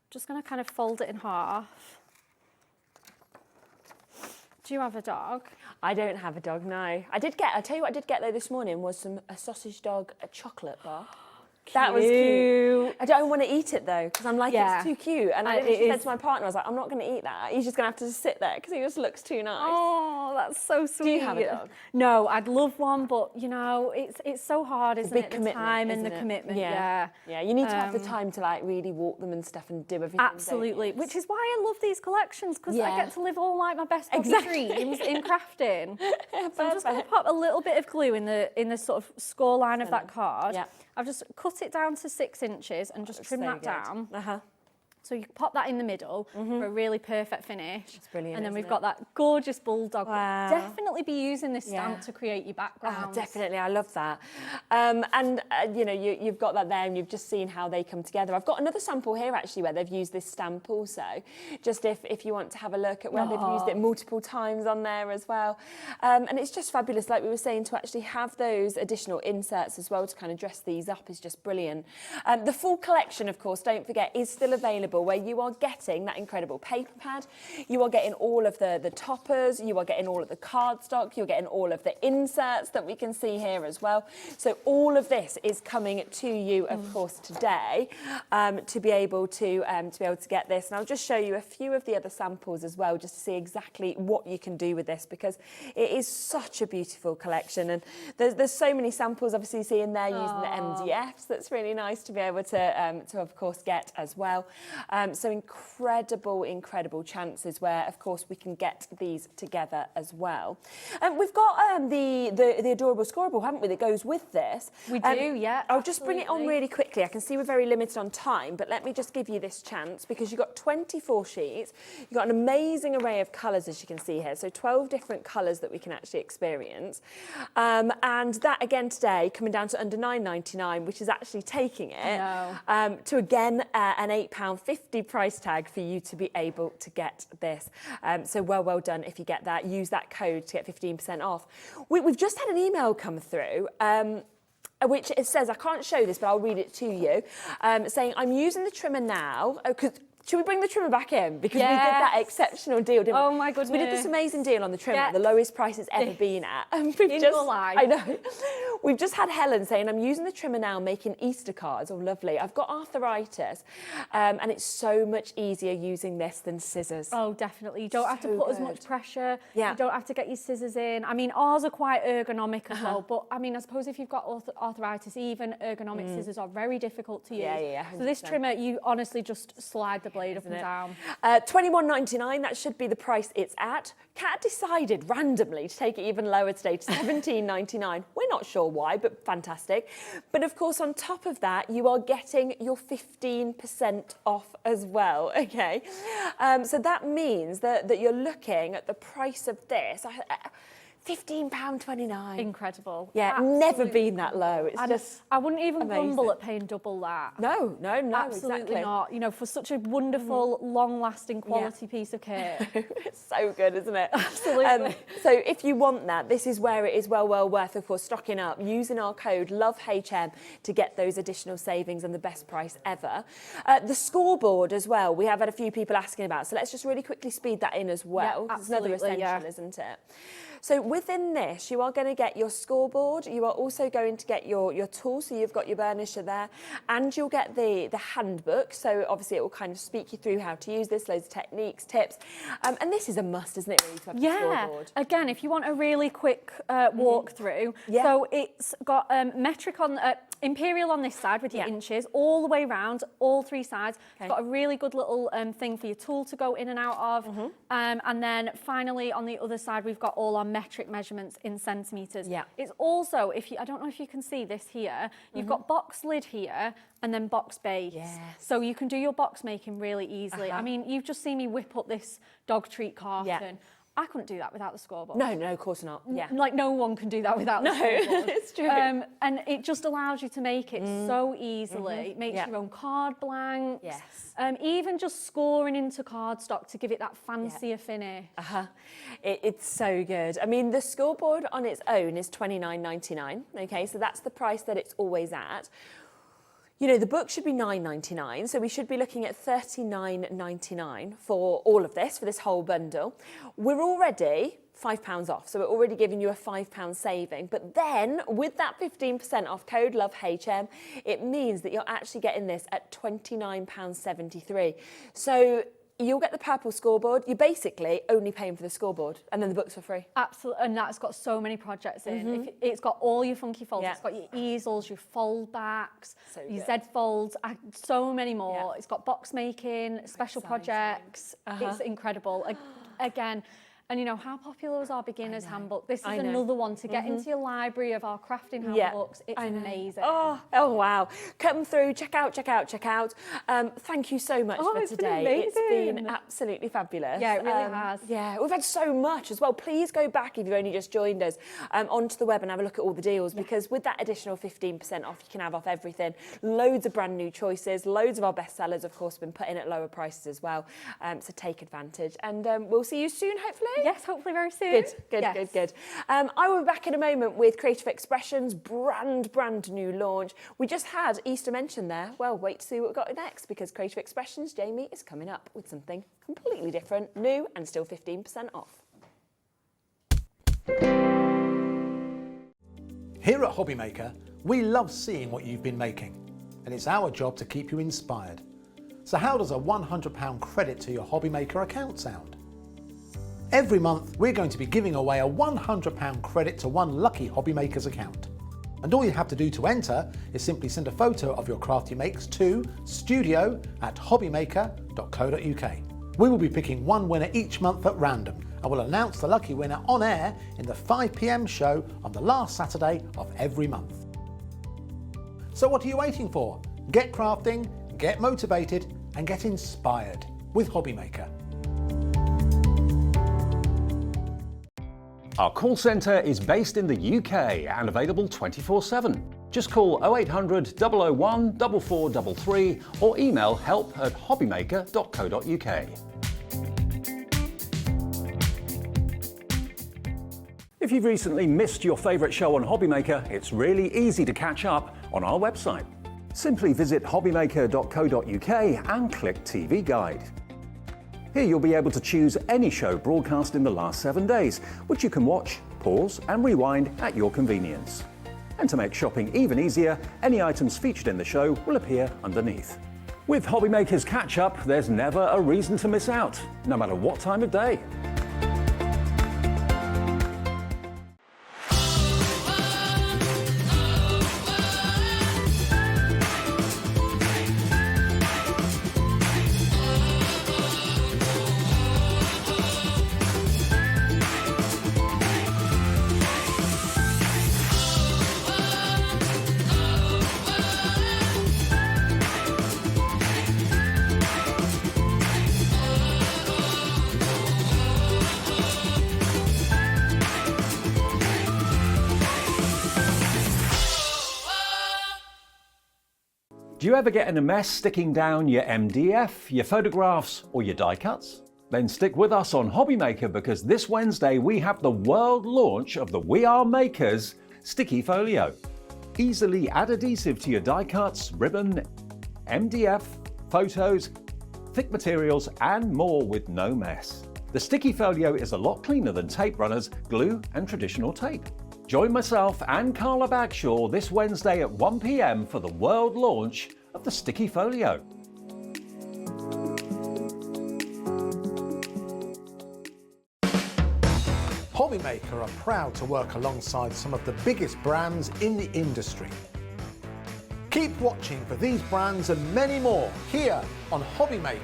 just going to kind of fold it in half. Do you have a dog? I don't have a dog, no. I'll tell you what I did get though this morning was a sausage dog chocolate bar. That was cute. I don't want to eat it though, because I'm like, it's too cute. And I said to my partner, I was like, I'm not going to eat that. He's just going to have to just sit there because he just looks too nice. Oh, that's so sweet. Do you have a dog? No, I'd love one, but you know, it's so hard, isn't it? The time and the commitment. Yeah, you need to have the time to like really walk them and stuff and do everything. Absolutely, which is why I love these collections, because I get to live all like my best dreams in crafting. So I'm just going to pop a little bit of glue in the sort of score line of that card. I've just cut it down to 6 inches and just trim that down. So you pop that in the middle for a really perfect finish. It's brilliant. And then we've got that gorgeous bulldog. Wow. Definitely be using this stamp to create your background. Oh, definitely, I love that. You know, you've got that there, and you've just seen how they come together. I've got another sample here actually where they've used this stamp also, just if you want to have a look at where they've used it multiple times on there as well. And it's just fabulous, like we were saying, to actually have those additional inserts as well to kind of dress these up is just brilliant. The full collection, of course, don't forget, is still available, where you are getting that incredible paper pad, you are getting all of the toppers, you are getting all of the cardstock, you're getting all of the inserts that we can see here as well. So all of this is coming to you, of course, today to be able to get this. And I'll just show you a few of the other samples as well, just to see exactly what you can do with this, because it is such a beautiful collection. And there's so many samples, obviously, you see in there using the MDFs. That's really nice to be able to of course, get as well. So incredible chances where, of course, we can get these together as well. We've got the adorable scoreable, haven't we, that goes with this. We do, yeah. I'll just bring it on really quickly. I can see we're very limited on time, but let me just give you this chance, because you've got 24 sheets. You've got an amazing array of colours, as you can see here. So 12 different colours that we can actually experience. And that, again, today, coming down to under £9.99, which is actually taking it to, again, an £8.50 price tag for you to be able to get this. So well done if you get that. Use that code to get 15% off. We've just had an email come through which it says, I can't show this, but I'll read it to you, saying, I'm using the trimmer now. Should we bring the trimmer back in? Because we did that exceptional deal, didn't we? Oh my goodness. We did this amazing deal on the trimmer, the lowest price it's ever been at. And I know. We've just had Helen saying, I'm using the trimmer now, making Easter cards. Oh, lovely. I've got arthritis, and it's so much easier using this than scissors. Oh, definitely. You don't have to put as much pressure. Yeah. You don't have to get your scissors in. I mean, ours are quite ergonomic as well, but I mean, I suppose if you've got arthritis, even ergonomic scissors are very difficult to use. Yeah. So this trimmer, you honestly just slide the blade up and down. £21.99, that should be the price it's at. Kat decided randomly to take it even lower today to £17.99. We're not sure why, but fantastic. But of course, on top of that, you are getting your 15% off as well, okay? So that means that you're looking at the price of this. £15.29. Incredible. Yeah, absolutely. Never been that low. It's just I wouldn't even amazing. grumble at paying double that. No, absolutely exactly. not. You know, for such a wonderful, long-lasting quality piece of kit. It's so good, isn't it? Absolutely. So if you want that, this is where it is well worth, of course, stocking up, using our code LOVEHM to get those additional savings and the best price ever. The scoreboard as well, we have had a few people asking about, so let's just really quickly speed that in as well. Yeah, it's another essential, isn't it? So within this, you are going to get your scoreboard. You are also going to get your tool. So you've got your burnisher there, and you'll get the handbook. So obviously it will kind of speak you through how to use this, loads of techniques, tips. And this is a must, isn't it, really, to have the scoreboard? Again, if you want a really quick walkthrough. So it's got metric on imperial on this side with your inches all the way around, all 3 sides. It's got a really good little thing for your tool to go in and out of. And then finally on the other side, we've got all our metric measurements in centimetres. Yeah. It's also, I don't know if you can see this here, you've got box lid here and then box base. Yes. So you can do your box making really easily. I mean, you've just seen me whip up this dog treat carton. Yeah. I couldn't do that without the scoreboard. No, of course not. Yeah. Like no one can do that without the scoreboard. It's true. And it just allows you to make it so easily. It makes your own card blanks. Yes. Even just scoring into cardstock to give it that fancier finish. It's so good. I mean, the scoreboard on its own is $29.99. Okay, so that's the price that it's always at. You know, the book should be $9.99, so we should be looking at $39.99 for all of this, for this whole bundle. We're already £5 off, so we're already giving you a £5 saving. But then, with that 15% off code LOVEHM, it means that you're actually getting this at £29.73. So you'll get the purple scoreboard. You're basically only paying for the scoreboard, and then the books for free. Absolutely, and that's got so many projects in. It's got all your funky folds. Yeah. It's got your easels, your fold backs, So your good. Z folds, so many more. Yeah. It's got box making, special projects. It's incredible. Again, and you know, how popular was our beginner's handbook? This is I know. another one to get into your library of our crafting handbooks. It's amazing. Oh, wow. Come through, check out. Thank you so much for it's been today. It's amazing. been absolutely fabulous. Yeah, it really has. Yeah, we've had so much as well. Please go back if you've only just joined us onto the web and have a look at all the deals, because with that additional 15% off, you can have off everything. Loads of brand new choices, loads of our bestsellers, of course, been put in at lower prices as well. So take advantage, and we'll see you soon, hopefully. Yes, hopefully very soon. Good. I will be back in a moment with Creative Expressions, brand new launch. We just had Easter mentioned there. Well, wait to see what we've got next, because Creative Expressions, Jamie, is coming up with something completely different, new, and still 15% off. Here at HobbyMaker, we love seeing what you've been making, and it's our job to keep you inspired. So how does a £100 credit to your HobbyMaker account sound? Every month, we're going to be giving away a £100 credit to one lucky HobbyMaker's account. And all you have to do to enter is simply send a photo of your craft you makes to studio@hobbymaker.co.uk. We will be picking one winner each month at random, and we'll announce the lucky winner on air in the 5 PM show on the last Saturday of every month. So what are you waiting for? Get crafting, get motivated, and get inspired with HobbyMaker. Our call centre is based in the UK and available 24/7. Just call 0800 001 4433 or email help@hobbymaker.co.uk. If you've recently missed your favourite show on HobbyMaker, it's really easy to catch up on our website. Simply visit hobbymaker.co.uk and click TV Guide. Here you'll be able to choose any show broadcast in the last 7 days, which you can watch, pause and rewind at your convenience. And to make shopping even easier, any items featured in the show will appear underneath. With HobbyMaker's Catch-Up, there's never a reason to miss out, no matter what time of day. Do you ever get in a mess sticking down your MDF, your photographs or your die cuts? Then stick with us on HobbyMaker, because this Wednesday we have the world launch of the We Are Makers Sticky Folio. Easily add adhesive to your die cuts, ribbon, MDF, photos, thick materials and more with no mess. The Sticky Folio is a lot cleaner than tape runners, glue and traditional tape. Join myself and Carla Bagshaw this Wednesday at 1 PM for the world launch of the Sticky Folio. HobbyMaker are proud to work alongside some of the biggest brands in the industry. Keep watching for these brands and many more here on HobbyMaker.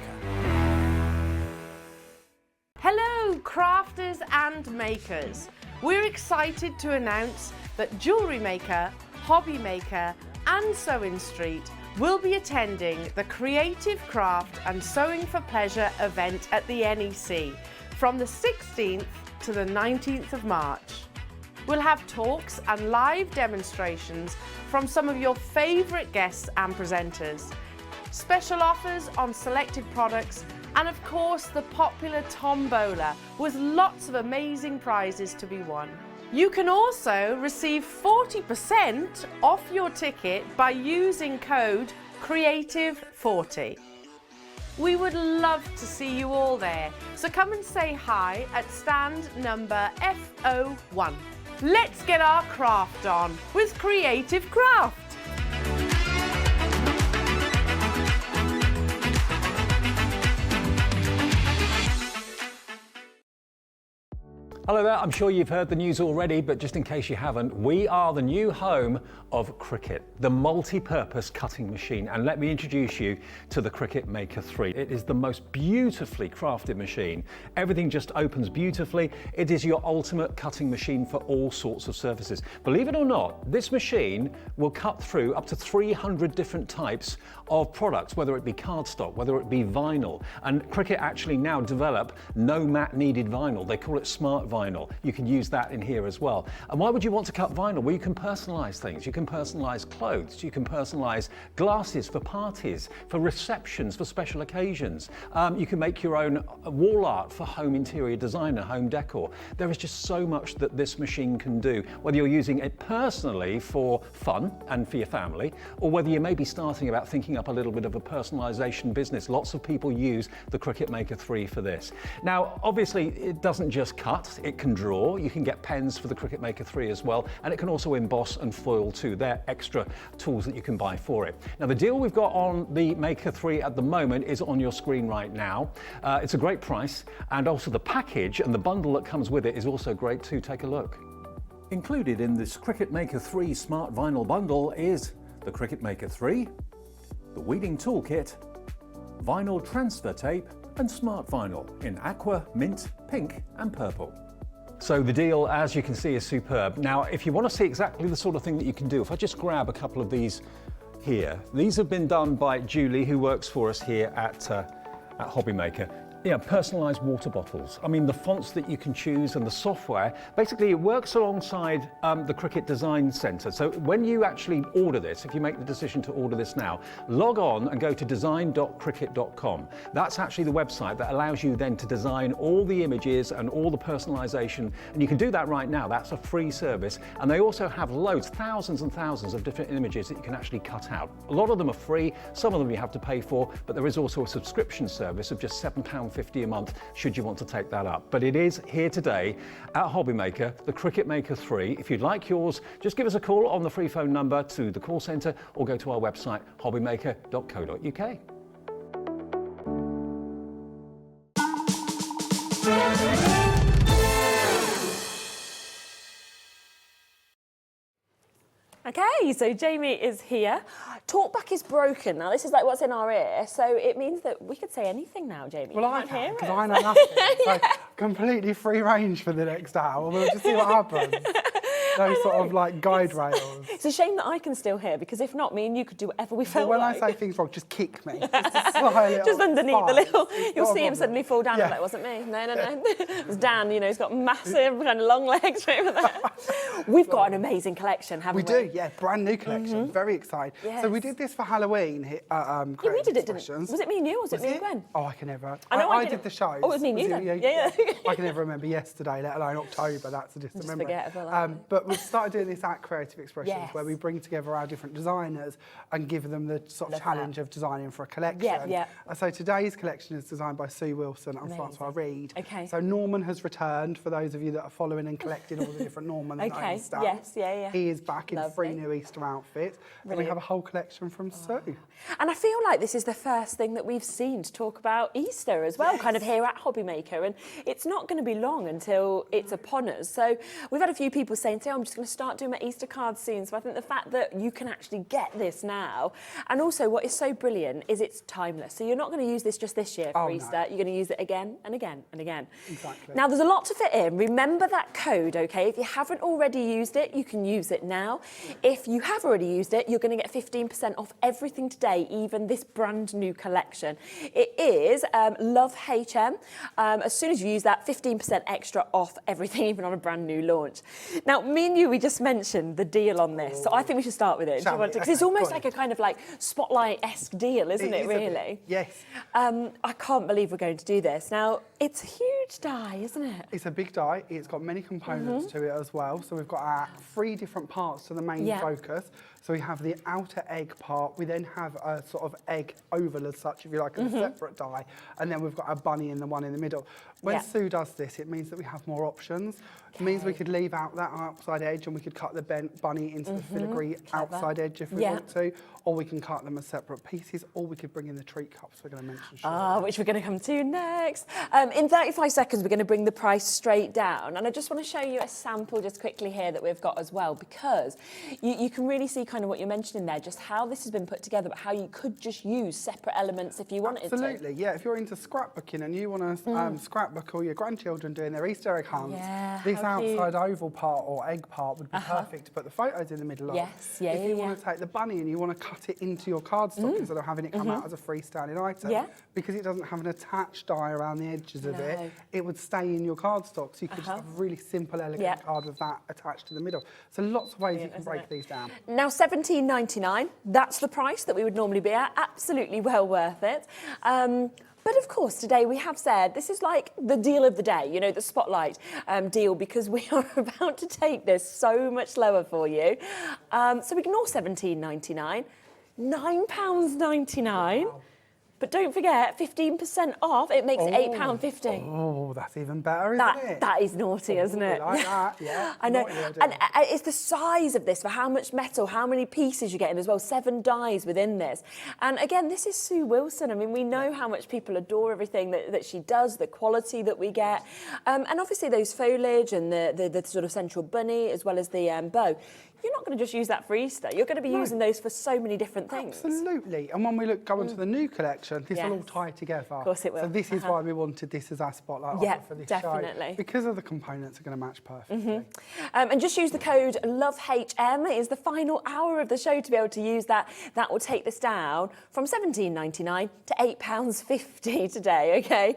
Hello, crafters and makers. we're excited to announce that Jewellery Maker, Hobby Maker and Sewing Street will be attending the Creative Craft and Sewing for Pleasure event at the NEC from the 16th to the 19th of March. We'll have talks and live demonstrations from some of your favourite guests and presenters, special offers on selected products, and of course the popular tombola with lots of amazing prizes to be won. You can also receive 40% off your ticket by using code CREATIVE40. We would love to see you all there, so come and say hi at stand number F01. Let's get our craft on with Creative Craft. Hello there, I'm sure you've heard the news already, but just in case you haven't, we are the new home of Cricut, the multi-purpose cutting machine. And let me introduce you to the Cricut Maker 3. It is the most beautifully crafted machine. Everything just opens beautifully. It is your ultimate cutting machine for all sorts of surfaces. Believe it or not, this machine will cut through up to 300 different types of products, whether it be cardstock, whether it be vinyl. And Cricut actually now develop no mat needed vinyl. They call it smart vinyl. You can use that in here as well. And why would you want to cut vinyl? Well, you can personalize things. You can personalize clothes. You can personalize glasses for parties, for receptions, for special occasions. You can make your own wall art for home interior design and home decor. There is just so much that this machine can do, whether you're using it personally for fun and for your family, or whether you may be starting about thinking up a little bit of a personalization business. Lots of people use the Cricut Maker 3 for this. Now, obviously, it doesn't just cut. It can draw. You can get pens for the Cricut Maker 3 as well, and it can also emboss and foil too. They're extra tools that you can buy for it. Now, the deal we've got on the Maker 3 at the moment is on your screen right now. It's a great price, and also the package and the bundle that comes with it is also great too. Take a look. Included in this Cricut Maker 3 Smart Vinyl bundle is the Cricut Maker 3, the Weeding Toolkit, vinyl transfer tape, and smart vinyl in aqua, mint, pink, and purple. So the deal, as you can see, is superb. Now, if you want to see exactly the sort of thing that you can do, if I just grab a couple of these here, these have been done by Julie, who works for us here at HobbyMaker. Yeah, personalised water bottles. I mean, the fonts that you can choose and the software, basically it works alongside the Cricut Design Centre. So when you actually order this, if you make the decision to order this now, log on and go to design.cricut.com. That's actually the website that allows you then to design all the images and all the personalisation, and you can do that right now. That's a free service, and they also have loads, thousands and thousands of different images that you can actually cut out. A lot of them are free, some of them you have to pay for, but there is also a subscription service of just £7.50 a month should you want to take that up. But it is here today at HobbyMaker, the Cricut Maker 3. If you'd like yours, just give us a call on the free phone number to the call centre or go to our website, hobbymaker.co.uk. Okay, so Jamie is here. Talkback is broken. Now, this is like what's in our ear, so it means that we could say anything now, Jamie. Well, I can, because I know nothing. So completely free range for the next hour. We'll just see what happens. Those sort of like guide rails. It's a shame that I can still hear, because if not, me and you could do whatever we felt well, when like. I say things wrong, just kick me. Just underneath the little, you'll see him suddenly fall down. Yeah. Like, it wasn't me. No. It was Dan, you know, he's got massive kind of long legs over there. We've got an amazing collection, haven't we? We do, yeah, brand new collection. Very excited. Yes. So we did this for Halloween here at yeah, we did it, didn't we? Was it me and you, or was it me and Gwen? Oh, I can never. I know I did the show. Oh, it was me and you then. Yeah. I can never remember yesterday, let alone October. That's a distant memory. Forgettable. But we've started doing this at Creative Expressions, where we bring together our different designers and give them the sort of challenge of designing for a collection. So today's collection is designed by Sue Wilson and Francois Reed. Okay. So Norman has returned, for those of you that are following and collecting all the different Norman stamps. Yes, He is back in 3 new Easter outfits. And we have a whole collection from Sue. And I feel like this is the first thing that we've seen to talk about Easter as well, kind of here at HobbyMaker. And it's not going to be long until it's upon us. So we've had a few people saying, oh, I'm just going to start doing my Easter cards soon. So I think the fact that you can actually get this now, and also what is so brilliant is it's timeless. So you're not going to use this just this year for Easter. No. You're going to use it again and again and again. Exactly. Now there's a lot to fit in. Remember that code, okay? If you haven't already used it, you can use it now. If you have already used it, you're going to get 15% off everything today, even this brand new collection. It is Love HM. As soon as you use that, 15% extra off everything, even on a brand new launch. Now, me and you, we just mentioned the deal on this, so I think we should start with it. Do you want to? Because it's almost like a kind of like spotlight-esque deal, isn't it really? Yes. I can't believe we're going to do this. Now, it's a huge die, isn't it? It's a big die. It's got many components to it as well. So we've got our 3 different parts to the main focus. So we have the outer egg part. We then have a sort of egg oval as such, if you like, as a separate die. And then we've got a bunny in the one in the middle. When Sue does this, it means that we have more options. It means we could leave out that outside edge and we could cut the bunny into the filigree outside edge if we want to. Or we can cut them as separate pieces, or we could bring in the treat cups we're going to mention shortly. Which we're going to come to next. In 35 seconds, we're going to bring the price straight down. And I just want to show you a sample just quickly here that we've got as well, because you can really see kind of what you're mentioning there, just how this has been put together, but how you could just use separate elements if you wanted to. Absolutely, yeah. If you're into scrapbooking and you want to scrapbook all your grandchildren doing their Easter egg hunts, this outside oval part or egg part would be perfect to put the photos in the middle of. If you want to take the bunny and you want to cut it into your cardstock instead of having it come out as a freestanding item, because it doesn't have an attached die around the edges of it, it would stay in your cardstock. So you could just have a really simple, elegant card with that attached to the middle. So lots of ways you can break these down. Now, $17.99, that's the price that we would normally be at. Absolutely well worth it. But of course, today we have said this is like the deal of the day, you know, the spotlight deal, because we are about to take this so much lower for you. So ignore $17.99, £9.99. Wow. But don't forget, 15% off, it makes it £8.50. Oh, that's even better, isn't it? That is naughty, isn't it? I like that, yeah. I know. And it's the size of this, for how much metal, how many pieces you get in as well, 7 dies within this. And again, this is Sue Wilson. I mean, we know how much people adore everything that she does, the quality that we get. And obviously those foliage and the sort of central bunny, as well as the bow. You're not going to just use that for Easter. You're going to be using those for so many different things. Absolutely. And when we go into the new collection, this will all tie together. Of course it will. So this is why we wanted this as our spotlight offer for this show. Because of the components are going to match perfectly. And just use the code LOVEHM. It is the final hour of the show to be able to use that. That will take this down from $17.99 to £8.50 today, okay?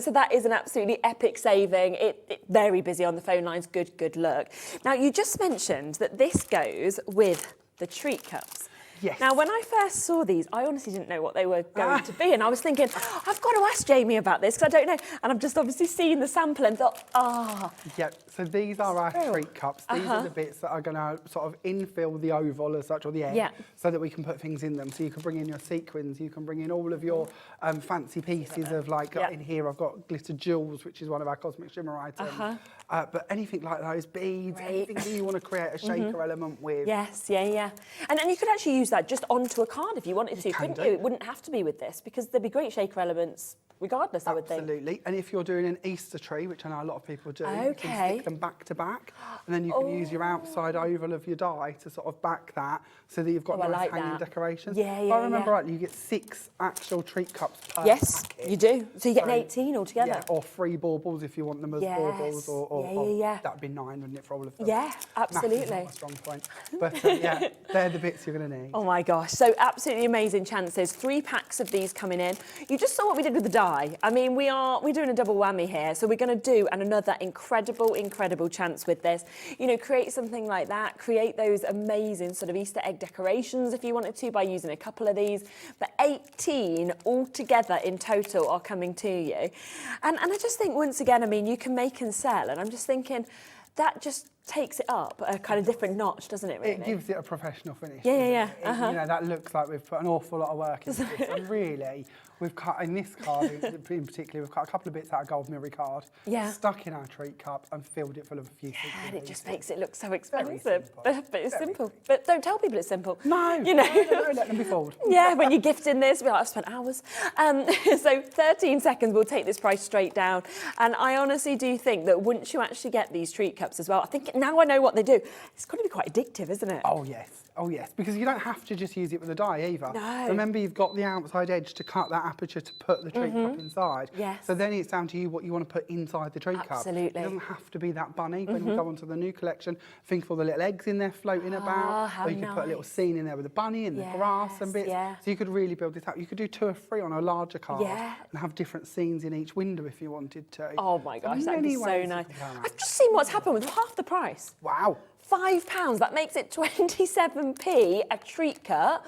So that is an absolutely epic saving. It's very busy on the phone lines. Good luck. Now, you just mentioned that this goes with the treat cups. Yes. Now, when I first saw these, I honestly didn't know what they were going to be. And I was thinking, I've got to ask Jamie about this because I don't know. And I've just obviously seen the sample and thought, Yeah, so these are our treat cups. These are the bits that are going to sort of infill the oval as such, or the egg, so that we can put things in them. So you can bring in your sequins, you can bring in all of your fancy pieces of, like, in here I've got glitter jewels, which is one of our cosmic shimmer items. But anything like those, beads, anything that you want to create a shaker element with. Yes, yeah. And you could actually use that just onto a card if you wanted to, couldn't you? It wouldn't have to be with this, because there'd be great shaker elements regardless, I would think. Absolutely. And if you're doing an Easter tree, which I know a lot of people do, you can stick them back to back, and then you can use your outside oval of your die to sort of back that, so that you've got nice hanging decorations. If I remember rightly, you get 6 actual treat cups per packet. You do. So you get an 18 altogether. Yeah, or 3 baubles if you want them as baubles, or that'd be 9, wouldn't it, for all of them? Yeah, absolutely. Maths is not a strong point. But yeah, they're the bits you're going to need. Oh my gosh, so absolutely amazing chances. 3 packs of these coming in. You just saw what we did with the die. I mean, we're doing a double whammy here. So we're going to do another incredible chance with this. You know, create something like that. Create those amazing sort of Easter egg decorations if you wanted to by using a couple of these. But 18 altogether in total are coming to you. And I just think, once again, I mean, you can make and sell. And I'm just thinking, that just takes it up a kind of different notch, doesn't it, really? It gives it a professional finish. Yeah. You know, that looks like we've put an awful lot of work into this. And really, we've cut, in this card in particular, we've cut a couple of bits out of gold mirror card, stuck in our treat cup and filled it full of a few things. And it just makes it look so expensive. But it's simple. But don't tell people it's simple. No, you know. No, let them be fooled. Yeah, when you're gifting this, we're like, I've spent hours. So 13 seconds, we'll take this price straight down. And I honestly do think that once you actually get these treat cups as well, I think now I know what they do. It's got to be quite addictive, isn't it? Oh yes, oh yes, because you don't have to just use it with a die either. No. Remember, you've got the outside edge to cut that aperture to put the treat cup inside. Yes. So then it's down to you what you want to put inside the treat cup. Absolutely. It doesn't have to be that bunny. When we go onto the new collection, think of all the little eggs in there floating about. how Or you could put a little scene in there with the bunny and the grass and bits. yeah. So you could really build this out. You could do 2 or 3 on a larger card Yeah. and have different scenes in each window if you wanted to. Oh my gosh, that'd be many so ways you nice. can go around I've just seen what's happened with half the price. Wow. £5, that makes it 27p a treat cut,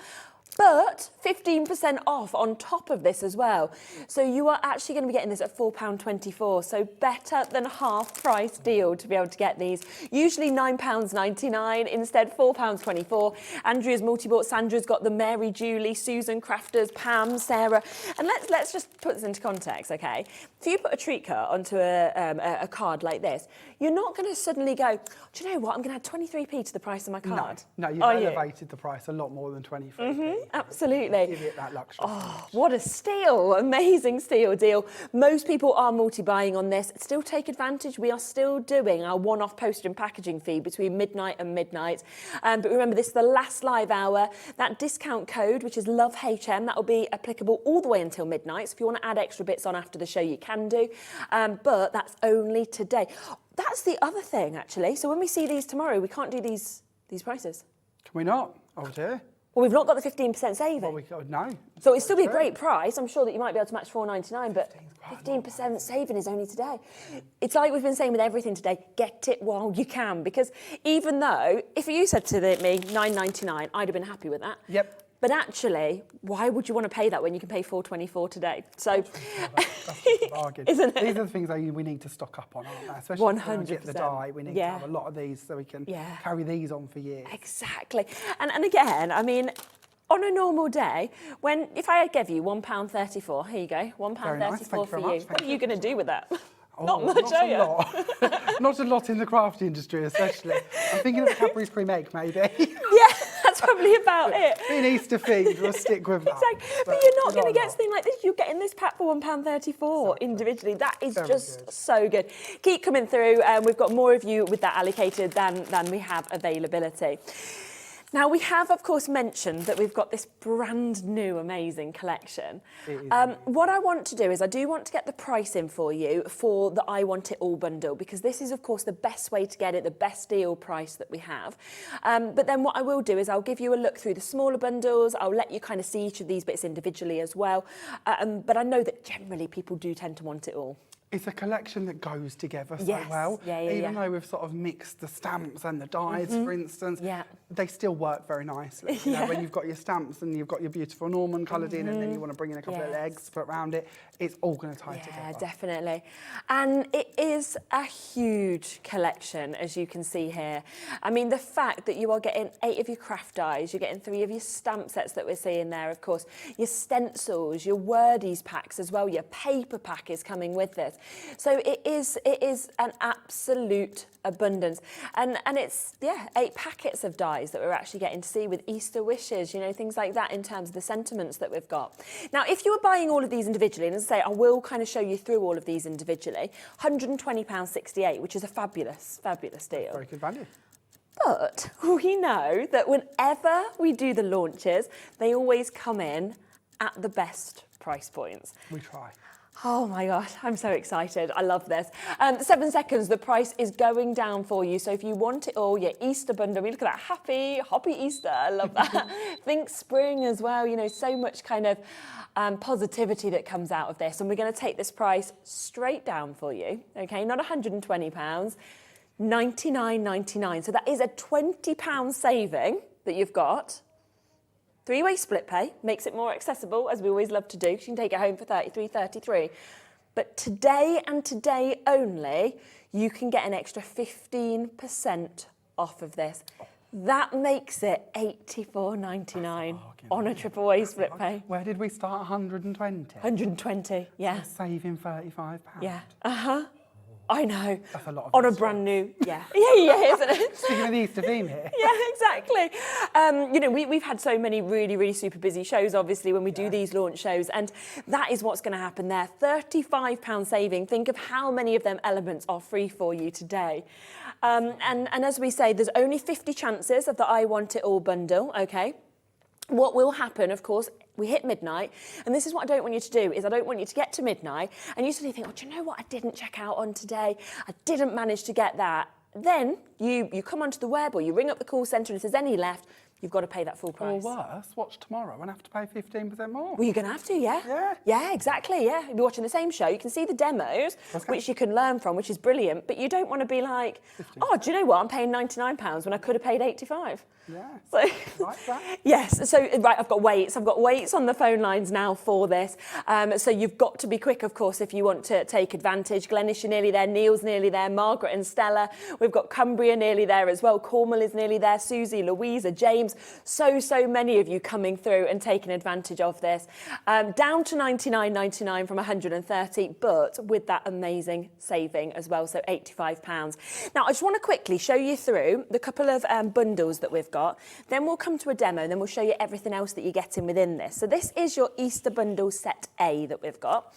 but 15% off on top of this as well. So you are actually going to be getting this at £4.24, so better than half price deal to be able to get these. Usually £9.99, instead £4.24. Andrea's multi-bought, Sandra's got the Mary, Julie, Susan, Crafters, Pam, Sarah. And let's just put this into context, okay? If you put a treat cut onto a card like this, you're not going to suddenly go, do you know what, I'm going to add 23p to the price of my card. No, you've Are elevated the price a lot more than 23p. Absolutely. Give it that luxury. Oh, what a steal. Amazing steal deal. Most people are multi-buying on this. Still take advantage. We are still doing our one-off postage and packaging fee between midnight and midnight. But remember, this is the last live hour. That discount code, which is LOVEHM, that will be applicable all the way until midnight. So if you want to add extra bits on after the show, you can do. But that's only today. That's the other thing, actually. So when we see these tomorrow, we can't do these prices. Can we not? Oh dear. Well, we've not got the 15% saving. Well, no. So it'd still be a great price. I'm sure that you might be able to match $4.99, but 15% saving is only today. It's like we've been saying with everything today, get it while you can, because even though, if you said to me $9.99, I'd have been happy with that. Yep. But actually, why would you want to pay that when you can pay $4.24 today? So, That's a bargain. Isn't it? These are the things that we need to stock up on, aren't they? Especially if we don't get the 100%. die, we need to have a lot of these so we can carry these on for years. Exactly. And again, I mean, on a normal day, if I gave you £1.34, here you go, £1.34 for you. What are you going to do with that? Oh, not much, are you? Lot. Not a lot in the craft industry, especially. I'm thinking of a Cadbury's pre-make, maybe. Yeah, that's probably about it. An Easter feed, we'll stick with that. Exactly. But you're not going to get something like this. You're getting this pack for £1.34 individually. That is just so good. Keep coming through. We've got more of you with that allocated than we have availability. Now, we have, of course, mentioned that we've got this brand new amazing collection. What I want to do is I do want to get the price in for you for the I Want It All bundle, because this is, of course, the best way to get it, the best deal price that we have. But then what I will do is I'll give you a look through the smaller bundles. I'll let you kind of see each of these bits individually as well. But I know that generally people do tend to want it all. It's a collection that goes together so well. Even though we've sort of mixed the stamps and the dies, for instance, they still work very nicely. You know, when you've got your stamps and you've got your beautiful Norman coloured in, and then you want to bring in a couple of eggs to put around it, it's all going to tie together. Yeah, definitely. And it is a huge collection, as you can see here. I mean, the fact that you are getting 8 of your craft dies, you're getting 3 of your stamp sets that we're seeing there, of course, your stencils, your Wordies packs as well, your paper pack is coming with this. So it is an absolute abundance. And it's, 8 packets of dies that we're actually getting to see with Easter wishes, you know, things like that in terms of the sentiments that we've got. Now, if you were buying all of these individually, and as I say, I will kind of show you through all of these individually, £120.68, which is a fabulous, fabulous deal. Very good value. But we know that whenever we do the launches, they always come in at the best price points. We try. Oh my gosh, I'm so excited. I love this. 7 seconds, the price is going down for you. So if you want it all, your Easter bundle, I mean, look at that, happy Easter, I love that. Think spring as well, you know, so much kind of positivity that comes out of this. And we're going to take this price straight down for you, okay? Not £120, $99.99. So that is a £20 saving that you've got. 3-way split pay makes it more accessible, as we always love to do, because you can take it home for $33.33. But today and today only, you can get an extra 15% off of this. That makes it $84.99 on a 3-way split pay. Where did we start? 120? 120, yeah. So saving £35. Yeah, I know. That's a lot of on a extra. brand new, yeah, isn't it? Speaking of the Easter theme here. Yeah, exactly. You know, we've had so many really super busy shows, obviously, when we do these launch shows, and that is what's going to happen there. £35 saving. Think of how many of them elements are free for you today. And as we say, there's only 50 chances of the I Want It All bundle, okay? What will happen, of course, we hit midnight, and this is what I don't want you to do, is I don't want you to get to midnight and you suddenly think, oh, do you know what I didn't check out on today? I didn't manage to get that. Then you come onto the web or you ring up the call centre and if there's any left, you've got to pay that full price. Or worse, watch tomorrow and have to pay 15% more. Well, you're going to have to, yeah. Yeah. Yeah, exactly, yeah. You'll be watching the same show. You can see the demos, which you can learn from, which is brilliant, but you don't want to be like, 15. Oh, do you know what? I'm paying £99 when I could have paid £85. Yeah, so, like that. Yes, so, right, I've got weights on the phone lines now for this. So you've got to be quick, of course, if you want to take advantage. Glennish are nearly there, Neil's nearly there, Margaret and Stella. We've got Cumbria nearly there as well. Cornwall is nearly there, Susie, Louisa, James. So many of you coming through and taking advantage of this. Down to $99.99 from $130, but with that amazing saving as well, so £85. Now, I just want to quickly show you through the couple of bundles that we've got. Then we'll come to a demo, and then we'll show you everything else that you're getting within this. So this is your Easter bundle set A that we've got.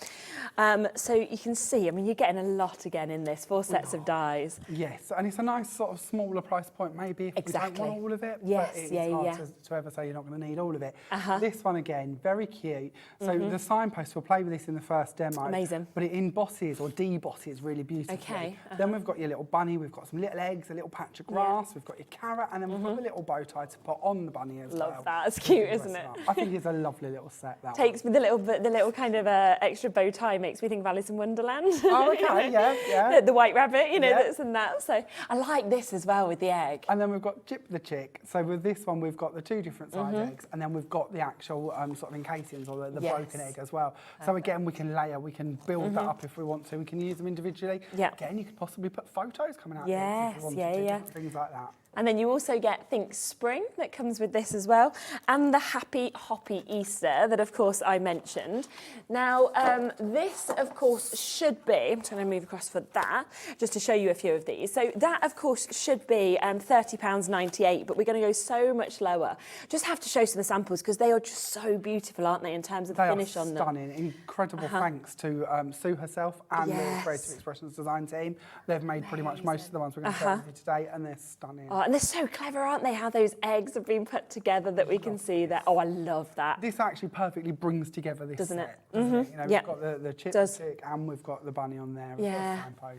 So you can see, I mean, you're getting a lot again in this, 4 sets of dies. Yes, and it's a nice sort of smaller price point maybe if you don't want all of it. Yes, but it's hard to ever say you're not going to need all of it. This one again, very cute. So the signpost, we'll play with this in the first demo. Amazing. But it embosses or debosses really beautifully. Okay. Then we've got your little bunny, we've got some little eggs, a little patch of grass, we've got your carrot, and then we've got a little bow tie to put on the bunny as well. Love that, it's cute, isn't it? I think it's a lovely little set, that Takes me the little kind of extra bow tie makes me think of Alice in Wonderland. Oh, okay, yeah. The white rabbit, you know, that's in that. So I like this as well with the egg. And then we've got Chip the Chick. So with this one, we've got the 2 different size eggs, and then we've got the actual sort of encasings or the broken egg as well. So again, we can layer, we can build that up if we want to. We can use them individually. Yeah. Again, you could possibly put photos coming out. Yes, if you want to, things like that. And then you also get Think Spring that comes with this as well, and the Happy Hoppy Easter that, of course, I mentioned. Now, this, of course, should be, I'm trying to move across for that, just to show you a few of these. So that, of course, should be £30.98, but we're going to go so much lower. Just have to show some of the samples because they are just so beautiful, aren't they, in terms of the finish on them. They are stunning. Incredible thanks to Sue herself and the Creative Expressions design team. They've made pretty much most of the ones we're going to show you today, and they're stunning. And they're so clever, aren't they, how those eggs have been put together that we can see there. Oh, I love that. This actually perfectly brings together this doesn't set, it? You know, we've got the chip stick and we've got the bunny on there.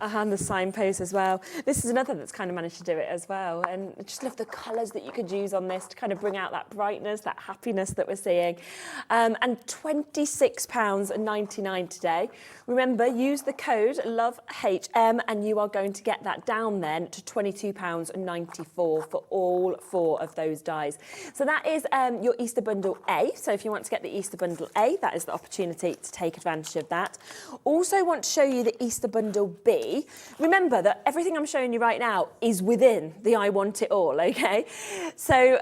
And the signpost as well. This is another that's kind of managed to do it as well. And I just love the colours that you could use on this to kind of bring out that brightness, that happiness that we're seeing. And £26.99 today. Remember, use the code LOVEHM and you are going to get that down then to £22.94 for all 4 of those dies. So that is your Easter Bundle A. So if you want to get the Easter Bundle A, that is the opportunity to take advantage of that. Also want to show you the Easter Bundle B. Remember that everything I'm showing you right now is within the I Want It All, okay? So,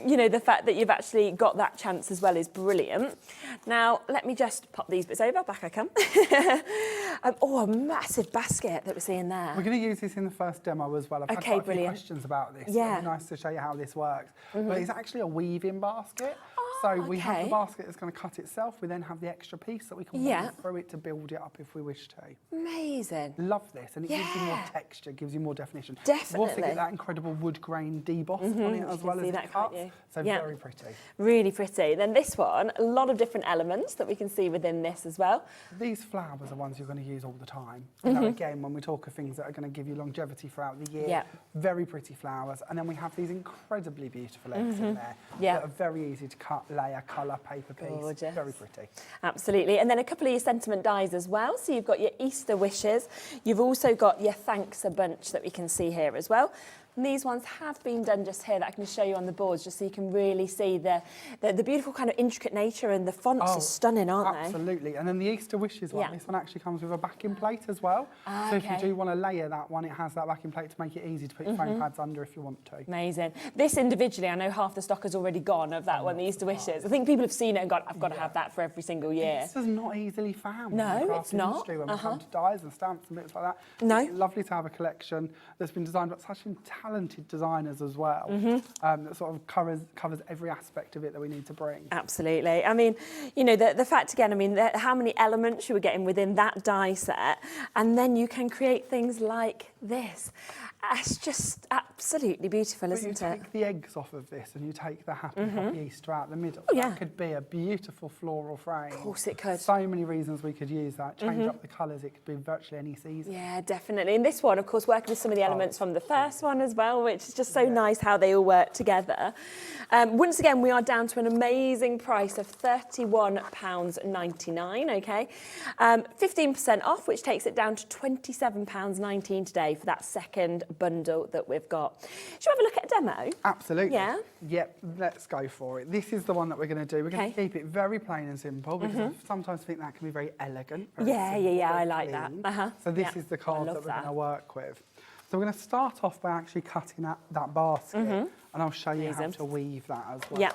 you know, the fact that you've actually got that chance as well is brilliant. Now, let me just pop these bits over. Back I come. Oh, a massive basket that we're seeing there. We're going to use this in the first demo as well. I've had quite a few questions about this. Yeah. It'd be nice to show you how this works. But it's actually a weaving basket. So we have the basket that's going to cut itself. We then have the extra piece that we can weave through it to build it up if we wish to. Amazing. Love this. And it gives you more texture, gives you more definition. Definitely. You also get that incredible wood grain deboss on it as well as it cuts. So very pretty. Really pretty. Then this one, a lot of different elements that we can see within this as well. These flowers are ones you're going to use all the time. You know, again, when we talk of things that are going to give you longevity throughout the year, very pretty flowers. And then we have these incredibly beautiful eggs in there that are very easy to cut, layer, colour, paper piece. Gorgeous. Very pretty. Absolutely. And then a couple of your sentiment dies as well. So you've got your Easter wishes. You've also got your thanks a bunch that we can see here as well. And these ones have been done just here that I can show you on the boards, just so you can really see the beautiful kind of intricate nature, and the fonts are stunning, aren't they? Absolutely. And then the Easter Wishes one, this one actually comes with a backing plate as well. So if you do want to layer that one, it has that backing plate to make it easy to put your foam pads under if you want to. Amazing. This individually, I know half the stock has already gone of that one, the Easter Wishes. I think people have seen it and gone, I've got to have that for every single year. This is not easily found. No, in the it's craft not. industry when we come to dies and stamps and bits like that. No. It's lovely to have a collection that's been designed by such talented designers as well. That sort of covers every aspect of it that we need to bring. Absolutely. I mean, you know, the fact again, I mean, how many elements you were getting within that die set, and then you can create things like this. It's just absolutely beautiful, isn't it? You take the eggs off of this and you take the happy Easter out the middle. Oh, yeah. That could be a beautiful floral frame. Of course it could. So many reasons we could use that. Change up the colours. It could be virtually any season. Yeah, definitely. And this one, of course, working with some of the elements from the first one as well, which is just so nice how they all work together. Once again, we are down to an amazing price of £31.99, okay? 15% off, which takes it down to £27.19 today for that second bundle that we've got. Should we have a look at a demo? Absolutely. Yeah? Yep, let's go for it. This is the one that we're going to do. We're going to keep it very plain and simple because I sometimes think that can be very elegant. Very simple, I like that. So this is the card that we're going to work with. So we're going to start off by actually cutting that basket and I'll show you how to weave that as well. Yeah.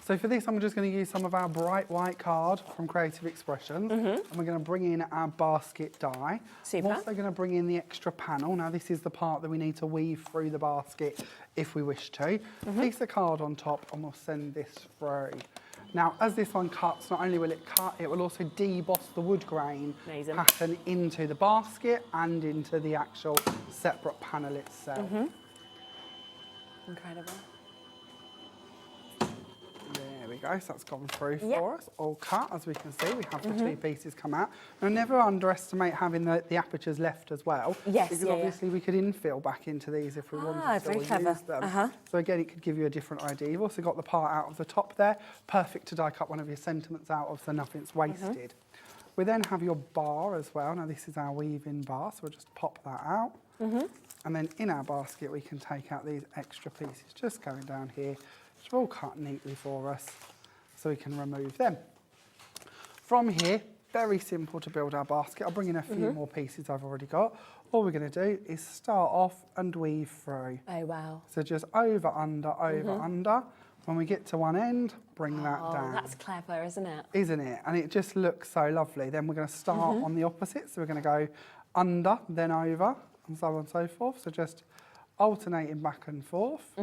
So for this, I'm just going to use some of our bright white card from Creative Expressions and we're going to bring in our basket die. Super. I'm also going to bring in the extra panel. Now this is the part that we need to weave through the basket if we wish to. Piece of card on top and we'll send this through. Now, as this one cuts, not only will it cut, it will also deboss the wood grain pattern into the basket and into the actual separate panel itself. Incredible. There we go, so that's gone through for us, all cut. As we can see, we have the two pieces come out. Now, never underestimate having the apertures left as well. Yes, because obviously we could infill back into these if we wanted to still use them. So again, it could give you a different idea. You've also got the part out of the top there, perfect to die cut one of your sentiments out of so nothing's wasted. We then have your bar as well. Now this is our weaving bar, so we'll just pop that out. And then in our basket, we can take out these extra pieces, just going down here, which are all cut neatly for us, so we can remove them. From here, very simple to build our basket. I'll bring in a few more pieces I've already got. All we're going to do is start off and weave through. Oh, wow. So just over, under, over, under. When we get to one end, bring that down. That's clever, isn't it? Isn't it? And it just looks so lovely. Then we're going to start on the opposite. So we're going to go under, then over, and so on and so forth. So just alternating back and forth.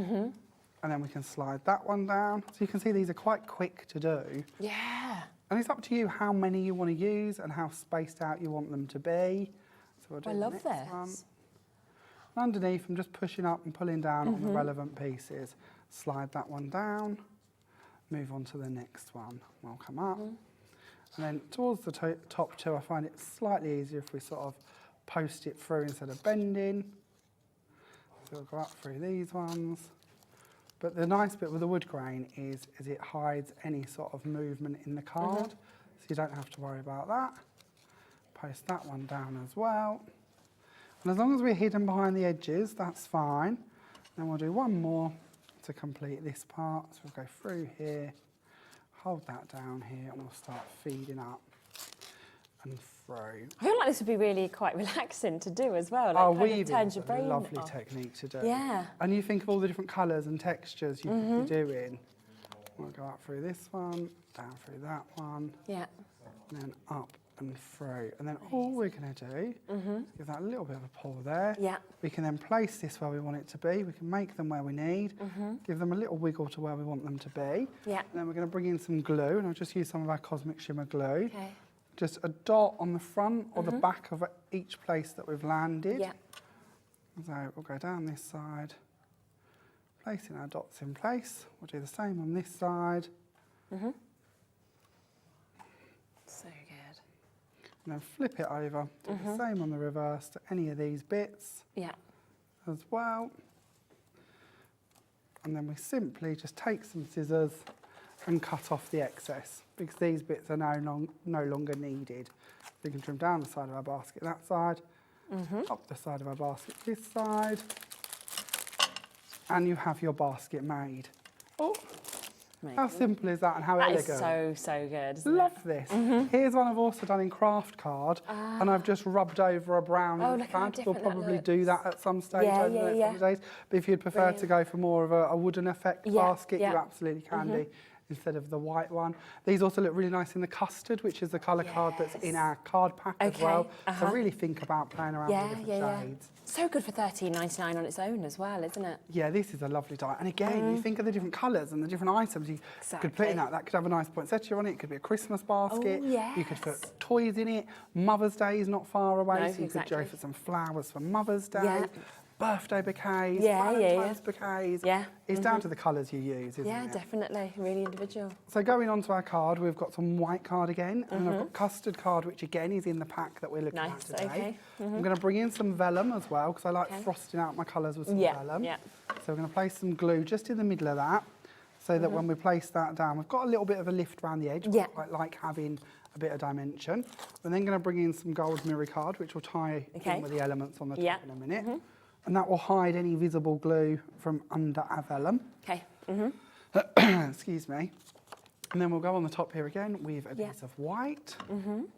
And then we can slide that one down. So you can see these are quite quick to do. Yeah. And it's up to you how many you want to use and how spaced out you want them to be. So we'll do I love this. one. And underneath, I'm just pushing up and pulling down on the relevant pieces. Slide that one down, move on to the next one. We'll come up. And then towards the top two, I find it slightly easier if we sort of post it through instead of bending. So we'll go up through these ones. But the nice bit with the wood grain is it hides any sort of movement in the card, so you don't have to worry about that. Post that one down as well. And as long as we're hidden behind the edges, that's fine. Then we'll do one more to complete this part. So we'll go through here, hold that down here, and we'll start feeding up and through. I feel like this would be really quite relaxing to do as well. Like Weaving turns your brain is a lovely off. technique to do. Yeah. And you think of all the different colours and textures you could be doing. We'll go up through this one, down through that one, Yeah. and then up and through. And then all we're going to do is give that a little bit of a pull there. Yeah. We can then place this where we want it to be. We can make them where we need, give them a little wiggle to where we want them to be. Yeah. And then we're going to bring in some glue, and I'll just use some of our Cosmic Shimmer glue. Okay. Just a dot on the front or the back of each place that we've landed. Yeah. So we'll go down this side, placing our dots in place. We'll do the same on this side. So good. And then flip it over, do the same on the reverse to any of these bits Yeah. as well. And then we simply just take some scissors and cut off the excess because these bits are no longer needed. We can trim down the side of our basket that side, up the side of our basket this side, and you have your basket made. Oh, how simple is that and how elegant? That is so good, isn't Love this. Here's one I've also done in craft card, and I've just rubbed over a brown ink pad. We'll probably do that at some stage over the next couple of days. But if you'd prefer to go for more of a wooden effect basket, you absolutely can do, instead of the white one. These also look really nice in the custard, which is the colour card that's in our card pack as well. So really think about playing around with different shades. So good for $13.99 on its own as well, isn't it? Yeah, this is a lovely die. And again, you think of the different colours and the different items you could put in that. That could have a nice poinsettia on it. It could be a Christmas basket. You could put toys in it. Mother's Day is not far away, so you could go for some flowers for Mother's Day. Birthday bouquets, Valentine's bouquets. It's down to the colours you use, isn't it? Yeah, definitely. Really individual. So going on to our card, we've got some white card again, and I've got custard card, which again is in the pack that we're looking at today. I'm going to bring in some vellum as well, because I like frosting out my colours with some vellum. So we're going to place some glue just in the middle of that, so that when we place that down, we've got a little bit of a lift around the edge. I quite like having a bit of dimension. We're then going to bring in some gold mirror card, which will tie in with the elements on the top in a minute. And that will hide any visible glue from under our vellum. Excuse me. And then we'll go on the top here again with a piece of white. And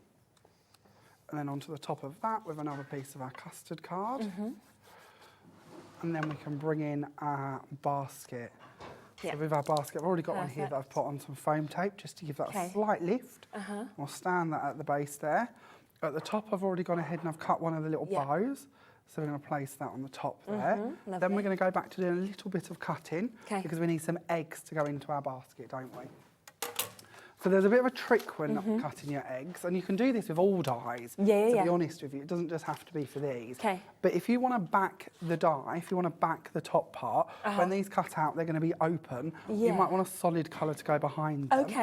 then onto the top of that with another piece of our custard card. And then we can bring in our basket. So with our basket, I've already got one here that I've put on some foam tape just to give that a slight lift. I'll stand that at the base there. At the top, I've already gone ahead and I've cut one of the little bows. So we're going to place that on the top there. Then we're going to go back to doing a little bit of cutting because we need some eggs to go into our basket, don't we? So there's a bit of a trick when cutting your eggs, and you can do this with all dies, to be honest with you. It doesn't just have to be for these. But if you want to back the die, if you want to back the top part, when these cut out, they're going to be open. You might want a solid colour to go behind them. So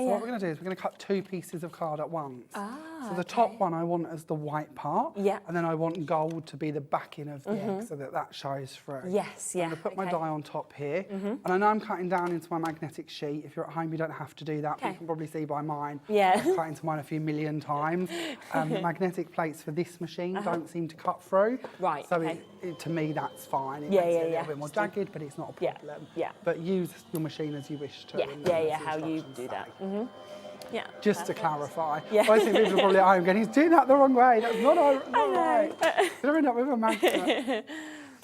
what we're going to do is we're going to cut two pieces of card at once. So the top one I want as the white part, and then I want gold to be the backing of the egg so that that shows through. I'm going to put my die on top here, and I know I'm cutting down into my magnetic sheet. If you're at home, you don't have to do that, but you can probably see by mine. I've cut into mine a few million times. Magnetic plates for this machine don't seem to cut through. So to me, that's fine. It makes it a little bit more jagged, but it's not a problem. But use your machine as you wish to. How you do that. Just to clarify. I think people are probably at home going, he's doing that the wrong way. That's not right. You're end up with a magnet.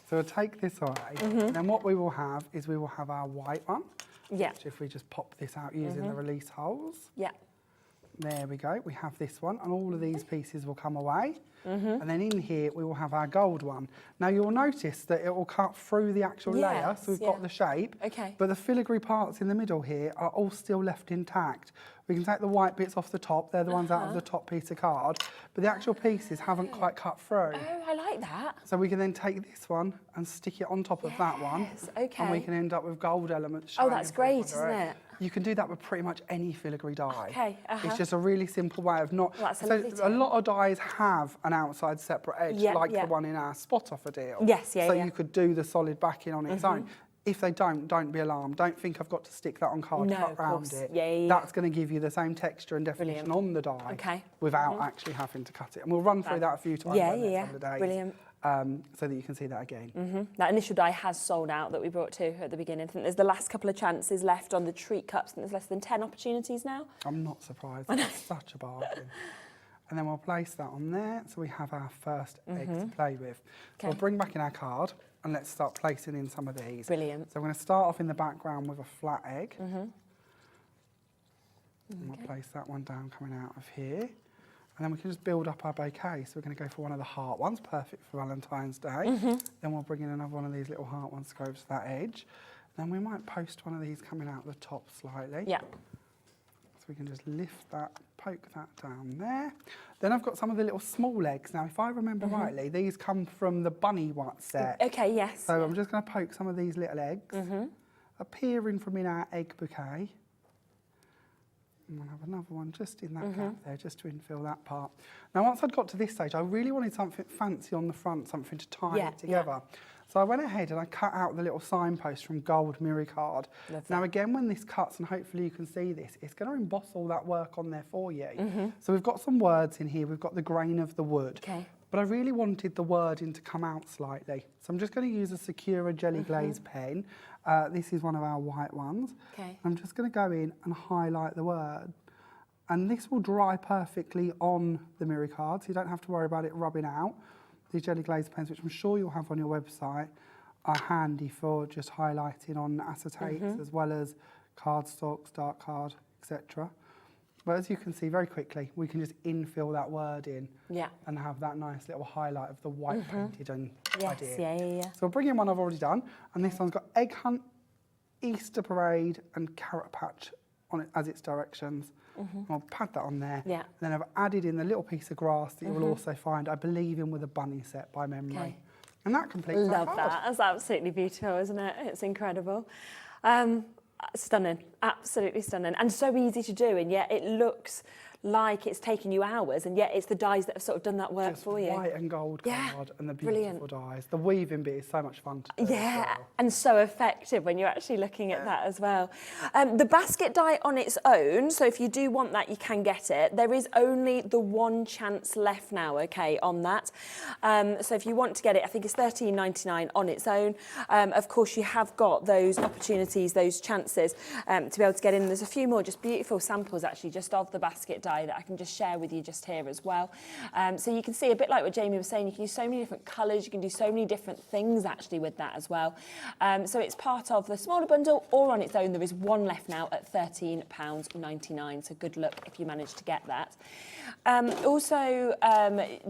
So we'll take this away. And then what we will have is we will have our white one. Which if we just pop this out using the release holes. There we go. We have this one, and all of these pieces will come away. And then in here, we will have our gold one. Now, you'll notice that it will cut through the actual layer, so we've got the shape. But the filigree parts in the middle here are all still left intact. We can take the white bits off the top. They're the ones out of the top piece of card. But the actual pieces haven't quite cut through. Oh, I like that. So we can then take this one and stick it on top of that one. And we can end up with gold elements showing. Oh, that's great, isn't it? You can do that with pretty much any filigree die. It's just a really simple way of not... So a lot of dies have an outside separate edge, like the one in our spot offer deal. So you could do the solid backing on its own. If they don't be alarmed. Don't think I've got to stick that on card, cut around it. That's going to give you the same texture and definition on the die without actually having to cut it. And we'll run through that a few times over the next couple of days. So that you can see that again. That initial die has sold out that we brought to at the beginning. I think there's the last couple of chances left on the treat cups. I think there's less than 10 opportunities now. I'm not surprised. It's such a bargain. And then we'll place that on there. So we have our first egg to play with. So we'll bring back in our card and let's start placing in some of these. Brilliant. So I'm going to start off in the background with a flat egg. And we'll place that one down coming out of here. And then we can just build up our bouquet. So we're going to go for one of the heart ones, perfect for Valentine's Day. Then we'll bring in another one of these little heart ones to go over to that edge. Then we might post one of these coming out the top slightly. So we can just lift that, poke that down there. Then I've got some of the little small eggs. Now, if I remember rightly, these come from the bunny what set. So I'm just going to poke some of these little eggs, appearing from in our egg bouquet. And we'll have another one just in that gap there, just to infill that part. Now, once I'd got to this stage, I really wanted something fancy on the front, something to tie it together. So I went ahead and I cut out the little signpost from gold mirror card. Now, again, when this cuts, and hopefully you can see this, it's going to emboss all that work on there for you. So we've got some words in here. We've got the grain of the wood. but I really wanted the wording to come out slightly. So I'm just going to use a Secura Jelly Glaze pen. This is one of our white ones. Okay. I'm just going to go in and highlight the word. And this will dry perfectly on the mirror card, so you don't have to worry about it rubbing out. These Jelly Glaze pens, which I'm sure you'll have on your website, are handy for just highlighting on acetates as well as cardstocks, dark card, etc. But as you can see very quickly, we can just infill that word in and have that nice little highlight of the white painted and idea. So we'll bring in one I've already done, and this one's got Egg Hunt, Easter Parade and Carrot Patch on it as its directions. I'll pad that on there. And then I've added in the little piece of grass that you will also find, I believe, in with a bunny set by memory. And that completes Love our that. card. That's absolutely beautiful, isn't it? It's incredible. Stunning, absolutely stunning, and so easy to do, and yet it looks like it's taken you hours, and yet it's the dies that have sort of done that work Just for you. white and gold card and the beautiful Brilliant. dies. The weaving bit is so much fun to do. Yeah, as well. and so effective when you're actually looking at that as well. The basket die on its own, so if you do want that, you can get it. There is only the one chance left now, okay, on that. So if you want to get it, I think it's $13.99 on its own. Of course, you have got those opportunities, those chances to be able to get in. There's a few more just beautiful samples, actually, just of the basket die that I can just share with you just here as well. So you can see, a bit like what Jamie was saying, you can use so many different colours, you can do so many different things actually with that as well. So it's part of the smaller bundle, or on its own. There is one left now at £13.99, so good luck if you manage to get that. Also,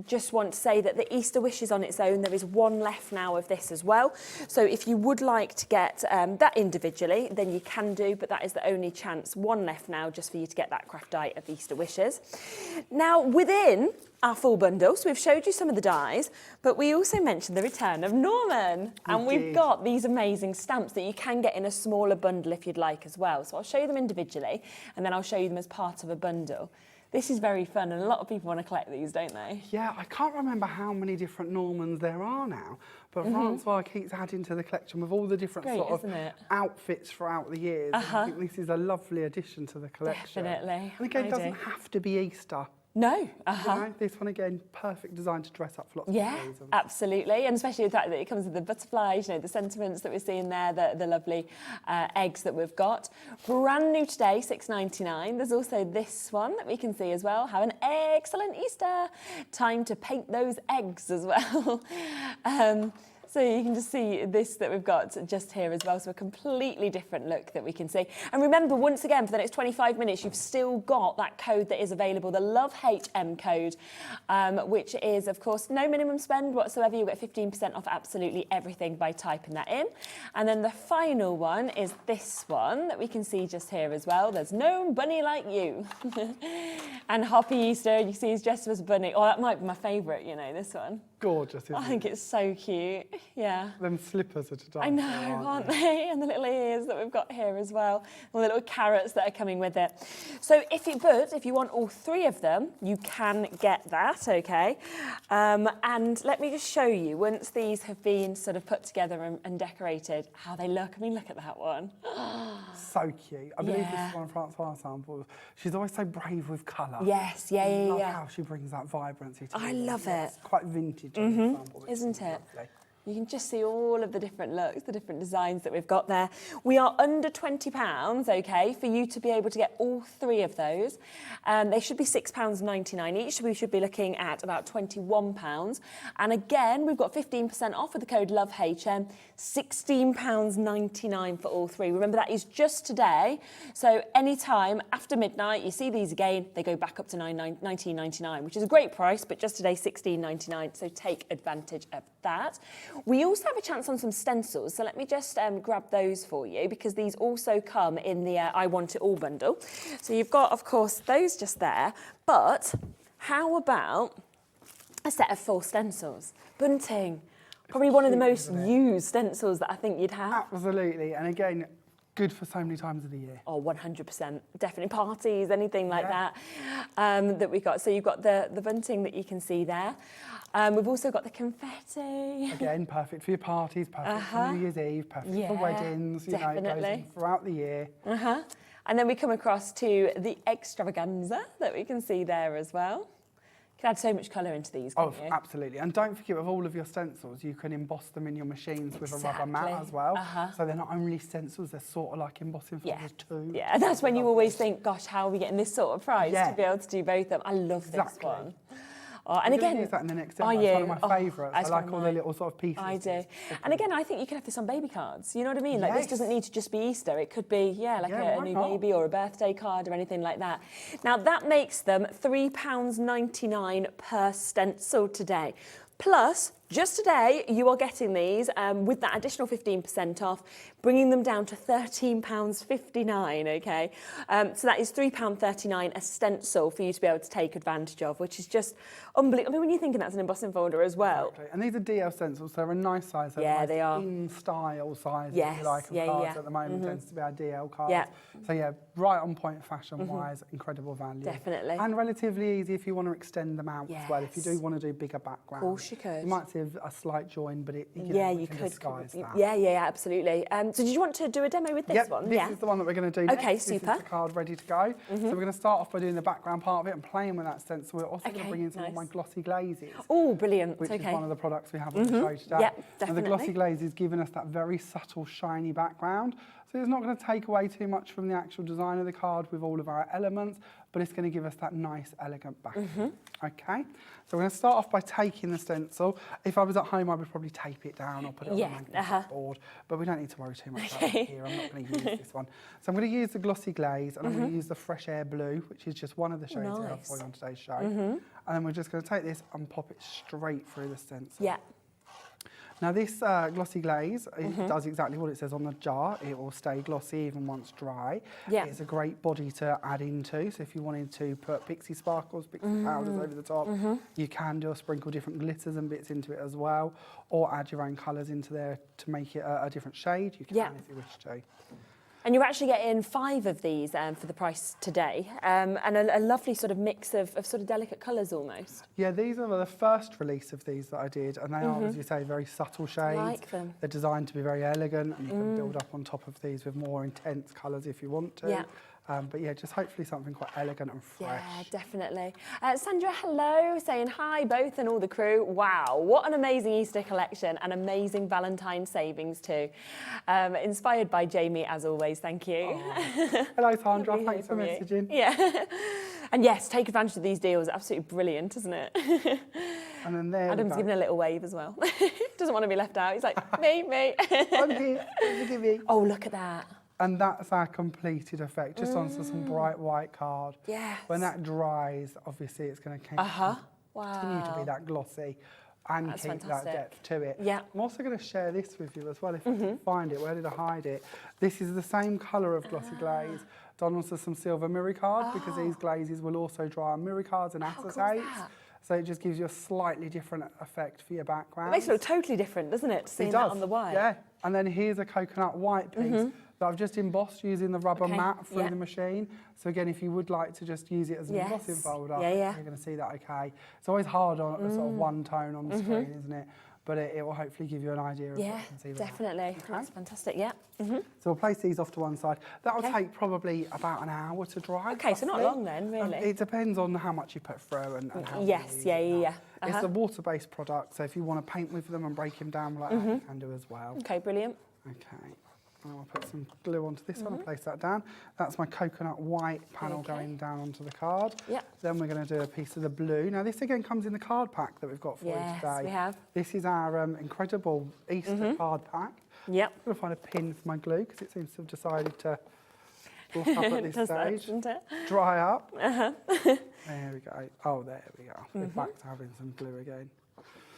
just want to say that the Easter Wishes on its own, there is one left now of this as well. So if you would like to get that individually, then you can do, but that is the only chance, one left now, just for you to get that craft die of Easter Wishes. Now, within our full bundle, so we've showed you some of the dies, but we also mentioned the return of Norman. And we've got these amazing stamps that you can get in a smaller bundle if you'd like as well. So I'll show you them individually, and then I'll show you them as part of a bundle. This is very fun, and a lot of people want to collect these, don't they? Yeah, I can't remember how many different Normans there are now, but Francois keeps adding to the collection with all the different sort of outfits throughout the years. And I think this is a lovely addition to the collection. Definitely. And again, it doesn't have to be Easter. No. You know, this one again, perfect design to dress up for lots of reasons. Absolutely, and especially the fact that it comes with the butterflies, you know, the sentiments that we're seeing there, the lovely eggs that we've got. Brand new today, $6.99. There's also this one that we can see as well. Have an excellent Easter. Time to paint those eggs as well. So you can just see this that we've got just here as well. So a completely different look that we can see. And remember, once again, for the next 25 minutes, you've still got that code that is available, the LOVEHM code, which is, of course, no minimum spend whatsoever. You'll get 15% off absolutely everything by typing that in. And then the final one is this one that we can see just here as well. There's no bunny like you. And Happy Easter, you see he's dressed as a bunny. Oh, that might be my favourite, you know, this one. Gorgeous, isn't it? I think it's so cute. Yeah. Them slippers are to die I know, aren't they? And the little ears that we've got here as well. And the little carrots that are coming with it. So if you want all three of them, you can get that, okay? And let me just show you, once these have been sort of put together and decorated, how they look. I mean, look at that one. So cute. I believe this is one of Francois' samples. She's always so brave with colour. Yes, I love how she brings that vibrancy to it. I love it. It's quite vintage. Example, Isn't it? Lovely. You can just see all of the different looks, the different designs that we've got there. We are under £20, okay, for you to be able to get all three of those. They should be £6.99 each, so we should be looking at about £21. And again, we've got 15% off with the code LOVEHM, £16.99 for all three. Remember, that is just today. So anytime after midnight, you see these again, they go back up to $19.99, which is a great price, but just today, $16.99. So take advantage of that. We also have a chance on some stencils, so let me just grab those for you, because these also come in the I Want It All bundle. So you've got, of course, those just there, but how about a set of 4 stencils? Bunting, probably one of the most used stencils that I think you'd have. Absolutely, and again, good for so many times of the year. Oh, 100%. Definitely parties, anything like that that we got. So you've got the bunting that you can see there. We've also got the confetti. Again, perfect for your parties, perfect for New Year's Eve, perfect for weddings, you know, it goes in throughout the year. And then we come across to the extravaganza that we can see there as well. can add so much colour into these, can't you? Absolutely. And don't forget, with all of your stencils, you can emboss them in your machines with a rubber mat as well. So they're not only stencils, they're sort of like embossing folders too. Yeah, and that's when you always think, gosh, how are we getting this sort of price to be able to do both of them? I love this one. Oh, and again, use that in the next demo. It's one of my favourites. I like all the little sort of pieces. I do. And again, I think you can have this on baby cards. You know what I mean? Like this doesn't need to just be Easter. It could be, like a new baby or a birthday card or anything like that. Now that makes them £3.99 per stencil today. Plus, just today, you are getting these with that additional 15% off, bringing them down to £13.59, okay? So that is £3.39 a stencil for you to be able to take advantage of, which is just unbelievable. I mean, when you're thinking that's an embossing folder as well. Exactly. And these are DL stencils, so they're a nice size. They are. In-style size, yes. if you like, of cards at the moment tends to be our DL cards. Yeah. So right on point fashion-wise, incredible value. Definitely. And relatively easy if you want to extend them out as well. If you do want to do bigger backgrounds. Of course you could. You might see a slight join, but it you can disguise that. Yeah, absolutely. So did you want to do a demo with this one? This is the one that we're going to do Okay, next. super. This is the card ready to go. So we're going to start off by doing the background part of it and playing with that stencil. We're also going to bring in some of my glossy glazes. Oh, brilliant. Which is one of the products we have on the show today. Yeah, definitely. And the glossy glaze is giving us that very subtle, shiny background. So it's not going to take away too much from the actual design of the card with all of our elements, but it's going to give us that nice, elegant backing. Okay, so we're going to start off by taking the stencil. If I was at home, I would probably tape it down or put it on a magnetic board, but we don't need to worry too much about it here. I'm not going to use this one. So I'm going to use the glossy glaze, and I'm going to use the Fresh Air Blue, which is just one of the shades we have for you on today's show. And then we're just going to take this and pop it straight through the stencil. Yeah. Now this glossy glaze, it does exactly what it says on the jar. It will stay glossy even once dry. Yeah. It's a great body to add into. So if you wanted to put pixie sparkles, pixie powders over the top, you can do sprinkle different glitters and bits into it as well, or add your own colours into there to make it a different shade. You can if you wish to. And you're actually getting 5 of these for the price today, and a lovely sort of mix of sort of delicate colours almost. Yeah, these are the first release of these that I did, and they are, as you say, very subtle shades. I like them. They're designed to be very elegant, and you can build up on top of these with more intense colours if you want to. Yeah. But yeah, just hopefully something quite elegant and fresh. Yeah, definitely. Sandra, hello, saying hi both and all the crew. Wow, what an amazing Easter collection and amazing Valentine's savings too. Inspired by Jamie as always, thank you. Hello Sandra, thanks for messaging. Yeah, and yes, take advantage of these deals. Absolutely brilliant, isn't it? And then there Adam's giving a little wave as well. Doesn't want to be left out. He's like, me. I'm here, forgive me. Oh, look at that. And that's our completed effect, just onto some bright white card. Yes. When that dries, obviously it's going to continue to be that glossy and That's keep fantastic. that depth to it. Yeah. I'm also going to share this with you as well, if I can find it. Where did I hide it? This is the same colour of glossy glaze done onto some silver mirror cards, because these glazes will also dry on mirror cards and acetates. So it just gives you a slightly different effect for your background. It makes it look totally different, doesn't it? Seeing that on the white. Yeah. And then here's a coconut white piece that I've just embossed using the rubber mat through the machine. So again, if you would like to just use it as an embossing folder, you're going to see that okay. It's always hard on a sort of one tone on the screen, isn't it? But it will hopefully give you an idea of what you can see. Definitely. Okay. That's fantastic, yeah. So we'll place these off to one side. That will take probably about an hour to dry. Okay, so not long then, really. It depends on how much you put through and how you use yeah. It's a water-based product, so if you want to paint with them and break them down like that, you can do as well. Okay, brilliant. Okay. I'll put some glue onto this one and place that down. That's my coconut white panel going down onto the card. Yep. Then we're going to do a piece of the blue. Now this again comes in the card pack that we've got for you today. Yes, we have. This is our incredible Easter card pack. Yep. I'm going to find a pin for my glue because it seems to have decided to block up at this stage. Doesn't it? Dry up. There we go. Oh, there we go. We're back to having some glue again.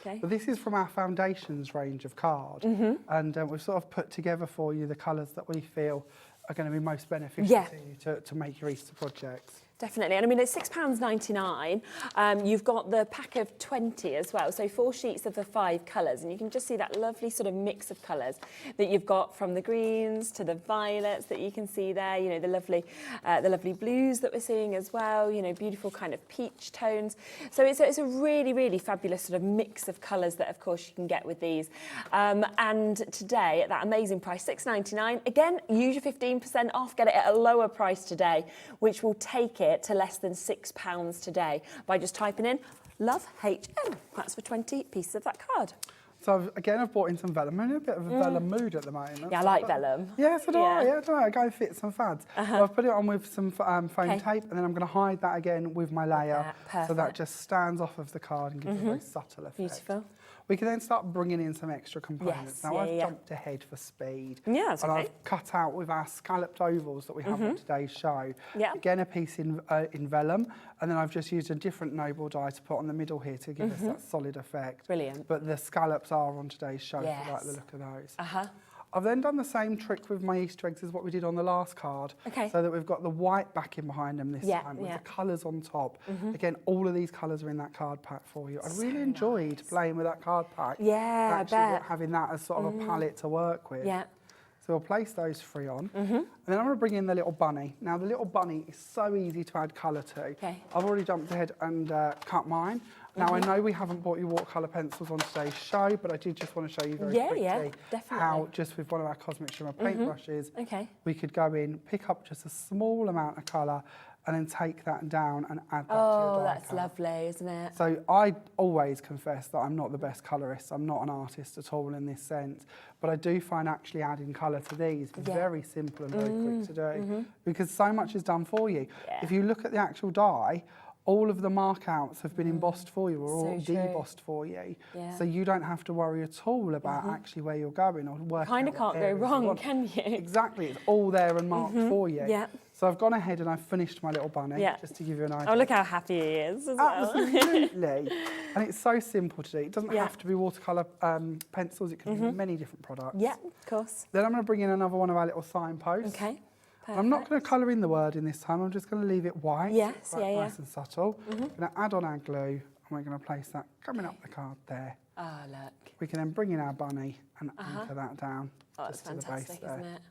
Okay. But this is from our foundations range of card, and we've sort of put together for you the colours that we feel are going to be most beneficial to you to make your Easter projects. Definitely, and I mean, it's £6.99. You've got the pack of 20 as well, so 4 sheets of the 5 colours, and you can just see that lovely sort of mix of colours that you've got, from the greens to the violets that you can see there, you know, the lovely blues that we're seeing as well, you know, beautiful kind of peach tones. So it's a really, really fabulous sort of mix of colours that, of course, you can get with these. And today, at that amazing price, £6.99, again, use your 15% off, get it at a lower price today, which will take it to less than £6 today by just typing in Love HM. That's for 20 pieces of that card. So I've brought in some vellum. I'm in a bit of a vellum mood at the moment. Yeah, I like vellum. Yeah, so do I. Yeah, I don't know. I go fits and fads. So I've put it on with some foam tape, and then I'm going to hide that again with my layer, so that just stands off of the card and gives a very subtle effect. Beautiful. We can then start bringing in some extra components. Yes, now I've jumped ahead for speed. Yeah, that's and okay. I've cut out with our scalloped ovals that we have on today's show. Yeah. Again, a piece in vellum, and then I've just used a different noble die to put on the middle here to give us that solid effect. Brilliant. But the scallops are on today's show, if you like the look of those. Uh-huh. I've then done the same trick with my Easter eggs as what we did on the last card. Okay. So that we've got the white backing behind them this time with the colours on top. Again, all of these colours are in that card pack for you. I really enjoyed playing with that card pack. Yeah, actually I bet. having that as sort of a palette to work with. Yeah. So we'll place those three on. And then I'm going to bring in the little bunny. Now the little bunny is so easy to add colour to. Okay. I've already jumped ahead and cut mine. Now I know we haven't bought you watercolour pencils on today's show, but I did just want to show you very quickly how just with one of our Cosmic Shimmer paintbrushes, we could go in, pick up just a small amount of colour and then take that down and add that to your die that's cut. lovely, isn't it? So I always confess that I'm not the best colourist. I'm not an artist at all in this sense. But I do find actually adding colour to these very simple and very quick to do because so much is done for you. If you look at the actual die, all of the markouts have been embossed for you or all debossed for you. So you don't have to worry at all about actually where you're going or working. Kind of can't go wrong, can you? Exactly. It's all there and marked for you. Yeah. So I've gone ahead and I've finished my little bunny just to give you an idea. Oh, look how happy he is as well. Absolutely. And it's so simple to do. It doesn't have to be watercolour pencils. It can be many different products. Yeah, of course. Then I'm going to bring in another one of our little signposts. Okay. I'm not going to colour in the word in this time. I'm just going to leave it white. Yes, Nice and subtle. I'm going to add on our glue and we're going to place that coming up the card there. Oh, look. We can then bring in our bunny and anchor that down That's just to the base fantastic, there. isn't it?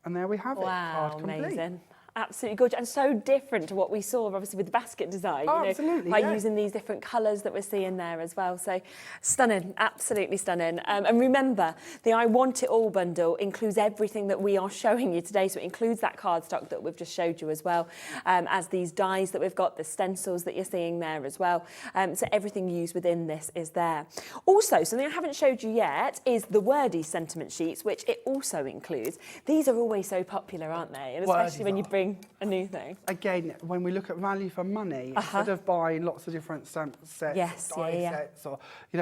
And there we have it. Wow, Card complete. amazing. Absolutely gorgeous and so different to what we saw obviously with the basket design, absolutely, by using these different colours that we're seeing there as well. So stunning, absolutely stunning. And remember, the I Want It All bundle includes everything that we are showing you today. So it includes that cardstock that we've just showed you as well, as these dies that we've got, the stencils that you're seeing there as well. So everything used within this is there. Also, something I haven't showed you yet is the Wordy sentiment sheets, which it also includes. These are always so popular, aren't they? And especially when you bring a new thing. Again, when we look at value for money, instead of buying lots of different stamp sets, die sets, or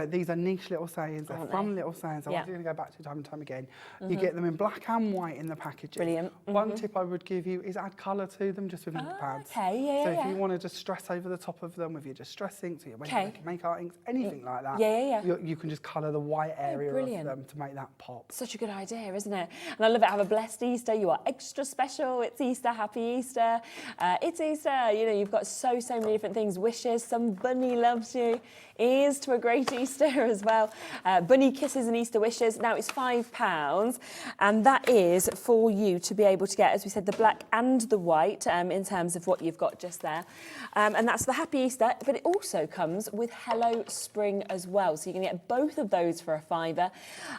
these are niche little sayings, they're fun little sayings. I want you to go back to time and time again. You get them in black and white in the packaging. Brilliant. One tip I would give you is add colour to them just with ink pads. Okay, so if you want to just stress over the top of them with your distress inks, or your make art inks, anything like that, you can just colour the white area of them to make that pop. Such a good idea, isn't it? And I love it. Have a blessed Easter. You are extra special. It's Easter. Happy Easter. It's Easter. You've got so many different things. Wishes. Some bunny loves you. Here's to a great Easter as well. Bunny kisses and Easter wishes. Now it's £5, and that is for you to be able to get, as we said, the black and the white in terms of what you've got just there. And that's the Happy Easter, but it also comes with Hello Spring as well. So you can get both of those for £5.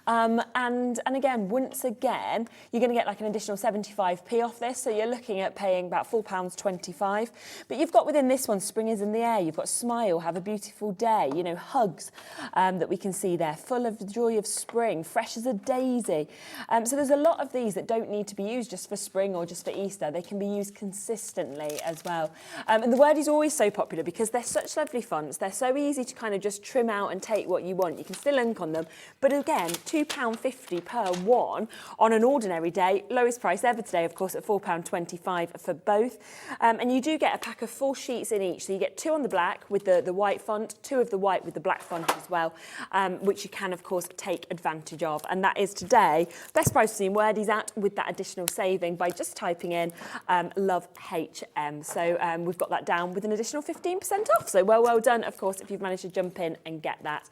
And again, once again, you're going to get like an additional 75p off this. So you're looking at paying about £4.25. But you've got within this one, Spring is in the air. You've got Smile, Have a Beautiful Day. Hugs that we can see there, full of the joy of spring, fresh as a daisy. So there's a lot of these that don't need to be used just for spring or just for Easter. They can be used consistently as well. And the word is always so popular because they're such lovely fonts. They're so easy to kind of just trim out and take what you want. You can still ink on them. But again, £2.50 per one on an ordinary day. Lowest price ever today, of course, at £4.25 for both. And you do get a pack of 4 sheets in each. So you get 2 on the black with the white font, 2 of the white with the black font as well, which you can, of course, take advantage of. And that is today, best price seen Wordy's at with that additional saving by just typing in Love HM. So we've got that down with an additional 15% off. So well done, of course, if you've managed to jump in and get that.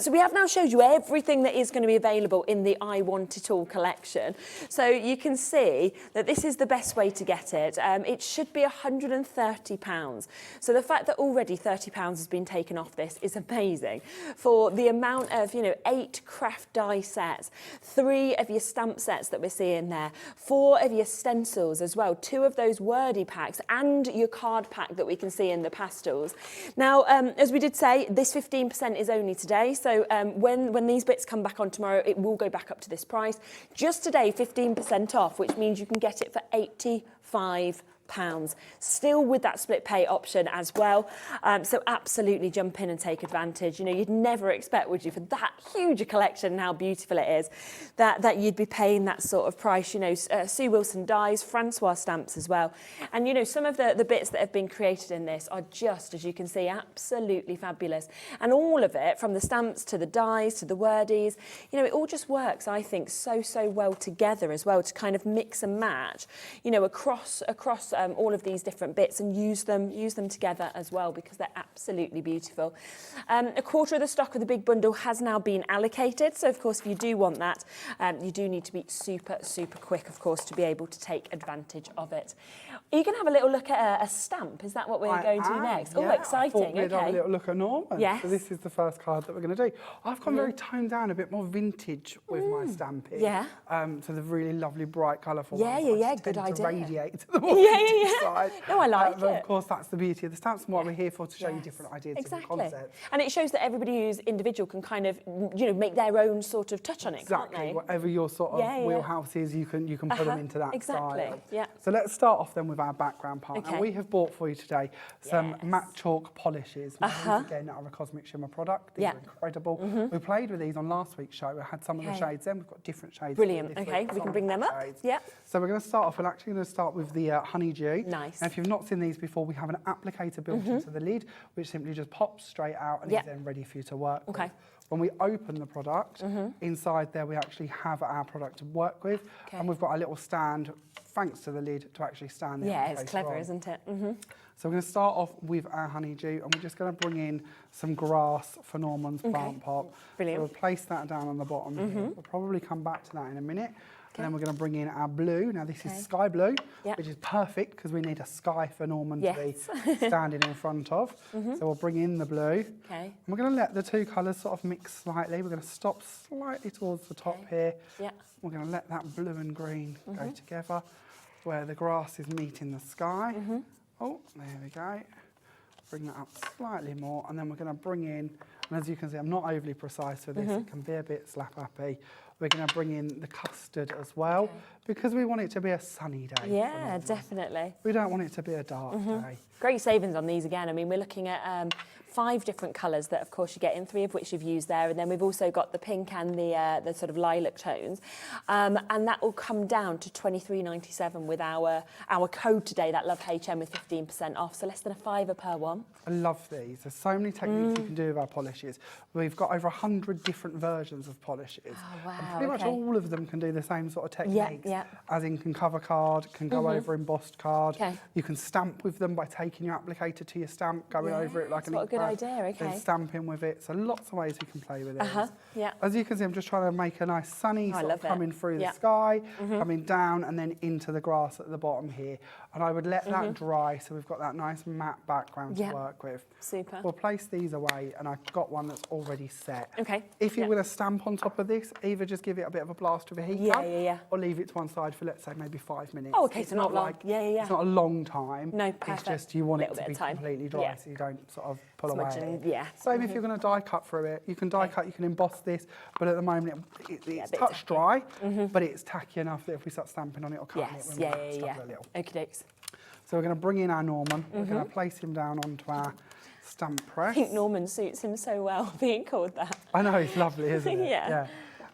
So we have now showed you everything that is going to be available in the I Want It All collection. So you can see that this is the best way to get it. It should be £130. So the fact that already £30 has been taken off this is amazing. For the amount of, 8 craft die sets, 3 of your stamp sets that we're seeing there, 4 of your stencils as well, 2 of those wordy packs, and your card pack that we can see in the pastels. Now, as we did say, this 15% is only today. So when these bits come back on tomorrow, it will go back up to this price. Just today, 15% off, which means you can get it for £85. Still with that split pay option as well. So absolutely jump in and take advantage. You'd never expect, would you, for that huge a collection and how beautiful it is, that you'd be paying that sort of price. Sue Wilson dies, Francois stamps as well. And some of the bits that have been created in this are just, as you can see, absolutely fabulous. And all of it, from the stamps to the dies to the wordies, it all just works, I think, so well together as well, to kind of mix and match, across all of these different bits, and use them together as well, because they're absolutely beautiful. A quarter of the stock of the big bundle has now been allocated, so of course if you do want that, you do need to be super quick, of course, to be able to take advantage of it. Are you going to have a little look at a stamp? Is that what we're going to next? Yeah. Oh, exciting. I thought we'd have a little look at Norman. Yes. So this is the first card that we're going to do. I've gone very toned down, a bit more vintage with my stamping. Yeah. So the really lovely, bright, colourful ones. Yeah, good idea. To radiate to the more side. No, I like it. But of course, that's the beauty of the stamps and what we're here for, to show you different ideas and concepts. And it shows that everybody who's individual can kind of, make their own sort of touch on it, exactly. Can't they? Whatever your sort of wheelhouse is, you can put them into that style. Yeah. So let's start off then with our background part. Okay. Now, we have bought for you today some matte chalk polishes. These again are a Cosmic Shimmer product. These are incredible. We played with these on last week's show. We had some of the shades then. We've got different shades. Brilliant. Okay, we can bring them up. Yeah. So we're going to start off. We're actually going to start with the Honeydew. Nice. Now, if you've not seen these before, we have an applicator built into the lid, which simply just pops straight out and is then ready for you to work with. When we open the product, inside there we actually have our product to work with, and we've got a little stand, thanks to the lid, to actually stand the applicator it's clever, on. isn't it? So we're going to start off with our Honeydew, and we're just going to bring in some grass for Norman's plant pot. Brilliant. So we'll place that down on the bottom here. We'll probably come back to that in a minute. And then we're going to bring in our blue. Now this is sky blue, which is perfect because we need a sky for Norman to be standing in front of. So we'll bring in the blue. And we're going to let the two colours sort of mix slightly. We're going to stop slightly towards the top here. We're going to let that blue and green go together, where the grass is meeting the sky. Oh, there we go. Bring that up slightly more, and then we're going to bring in, and as you can see, I'm not overly precise with this, it can be a bit slap-happy. We're going to bring in the custard as well, because we want it to be a sunny day. Yeah, definitely. We don't want it to be a dark day. Great savings on these again. I mean, we're looking at 5 different colours that, of course, you get in, 3 of which you've used there, and then we've also got the pink and the sort of lilac tones, and that will come down to $23.97 with our code today, that Love HM, with 15% off, so less than a £5 per one. I love these. There's so many techniques you can do with our polishes. We've got over 100 different versions of polishes. Oh, wow, and pretty much all of them can do the same sort of techniques. As in, can cover card, can go over embossed card. You can stamp with them by taking your applicator to your stamp, going over it like an ink pad, then stamping with it. So lots of ways you can play with it. As you can see, I'm just trying to make a nice sunny sort of coming through the sky, coming down and then into the grass at the bottom here. And I would let that dry, so we've got that nice matte background to work with. Super. We'll place these away, and I've got one that's already set. Okay. If you're going to stamp on top of this, either just give it a bit of a blast with a heat gun, or leave it to one side for, let's say, maybe 5 minutes. Oh, okay, it's so not long. Like, it's not a long time. No, perfect. It's just you want it to be completely dry, so you don't sort of pull away. Same if you're going to die cut through it. You can die cut, you can emboss this, but at the moment it's touch dry, but it's tacky enough that if we start stamping on it or cutting it, we might stuff a little. Okie dokes. So we're going to bring in our Norman. We're going to place him down onto our stamp press. I think Norman suits him so well, being called that. I know, it's lovely, isn't it? Yeah.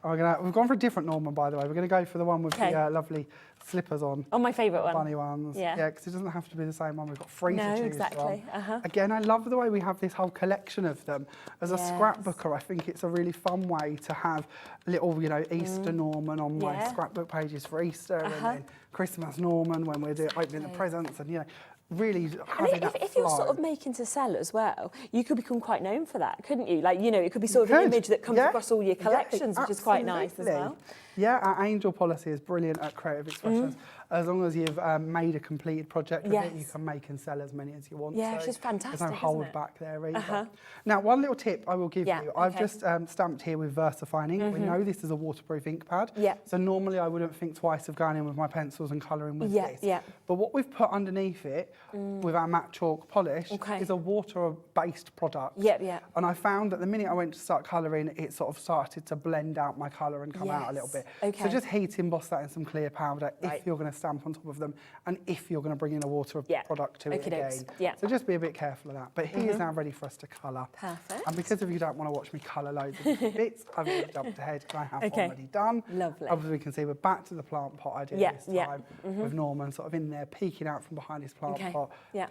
We've gone for a different Norman, by the way. We're going to go for the one with the lovely slippers on. Oh, my favourite one. Bunny ones. Yeah, because it doesn't have to be the same one. We've got 3 to choose from. Again, I love the way we have this whole collection of them. As a scrapbooker, I think it's a really fun way to have little, Easter Norman on my scrapbook pages for Easter, and then Christmas Norman when we're opening the presents, and really having that if you're sort of making to sell as well, you could become quite known for that, couldn't you? Like, it could be sort of an image that comes across all your collections, which is quite nice as well. Yeah, our angel policy is brilliant at creative expressions. As long as you've made a completed project of it, you can make and sell as many as you want. Yeah, so it's just fantastic, there's no isn't hold it? back there either. Now, one little tip I will give you. I've just stamped here with VersaFine ink. We know this is a waterproof ink pad. So normally I wouldn't think twice of going in with my pencils and colouring with this. But what we've put underneath it with our matte chalk polish is a water-based product. And I found that the minute I went to start colouring, it sort of started to blend out my colour and come out a little bit. So just heat emboss that in some clear powder if you're going to stamp on top of them and if you're going to bring in a water product to it again. So just be a bit careful of that. But he is now ready for us to colour. Perfect. And because if you don't want to watch me colour loads of different bits, I've already jumped ahead and I have already done. Lovely. Obviously we can see we're back to the plant pot idea this time with Norman sort of in there peeking out from behind his plant pot.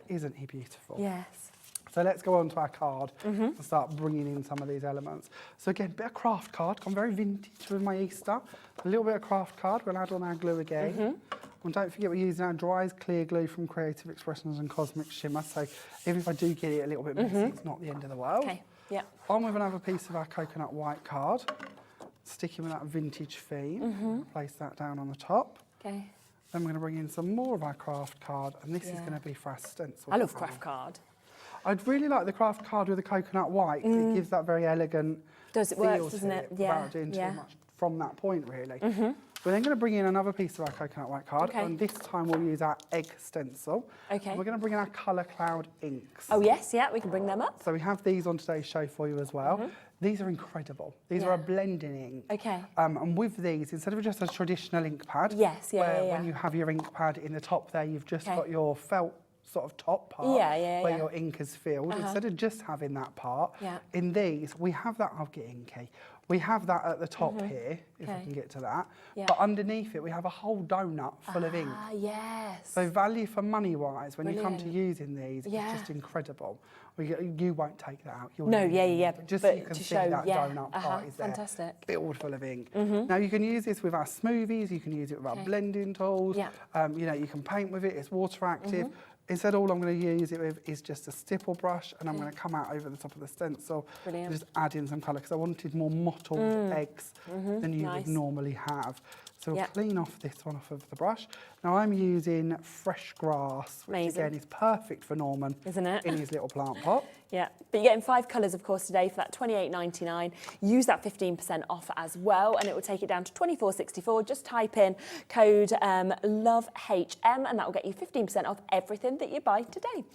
Isn't he beautiful? Yes. So let's go on to our card and start bringing in some of these elements. So again, bit of craft card, gone very vintage with my Easter. A little bit of craft card, we'll add on our glue again. And don't forget we're using our dry clear glue from Creative Expressions and Cosmic Shimmer. So even if I do get it a little bit messy, it's not the end of the world. On with another piece of our coconut white card, sticking with that vintage theme. Place that down on the top. Then we're going to bring in some more of our craft card, and this is going to be for our stencil. I love craft card. I'd really like the craft card with the coconut white. It gives that very elegant feel doesn't to it? without doing too much from that point, really. We're then going to bring in another piece of our coconut white card, and this time we'll use our egg stencil. And we're going to bring in our Colour Cloud inks. Oh yes, we can bring them up. So we have these on today's show for you as well. These are incredible. These are a blending ink. And with these, instead of just a traditional ink pad, where when you have your ink pad in the top there, you've just got your felt sort of top part where your ink is filled. Instead of just having that part, in these, we have that, I'll get inky. We have that at the top here, if we can get to that. But underneath it, we have a whole donut full of ink. So value for money wise, when you come to using these, it's just incredible. You won't take that out. You'll but just so you can see that donut part is there, fantastic. filled full of ink. Now you can use this with our smoothies, you can use it with our blending tools. You know, you can paint with it, it's water active. Instead, all I'm going to use it with is just a stipple brush, and I'm going to come out over the top of the stencil and just add in some colour, because I wanted more mottled eggs than you would normally have. So we'll clean off this one off of the brush. Now I'm using fresh grass, which again is perfect for Norman, isn't it? In his little plant pot. But you're getting 5 colours, of course, today for that $28.99. Use that 15% off as well, and it will take it down to $24.64. Just type in code LOVEHM, and that will get you 15% off everything that you buy today.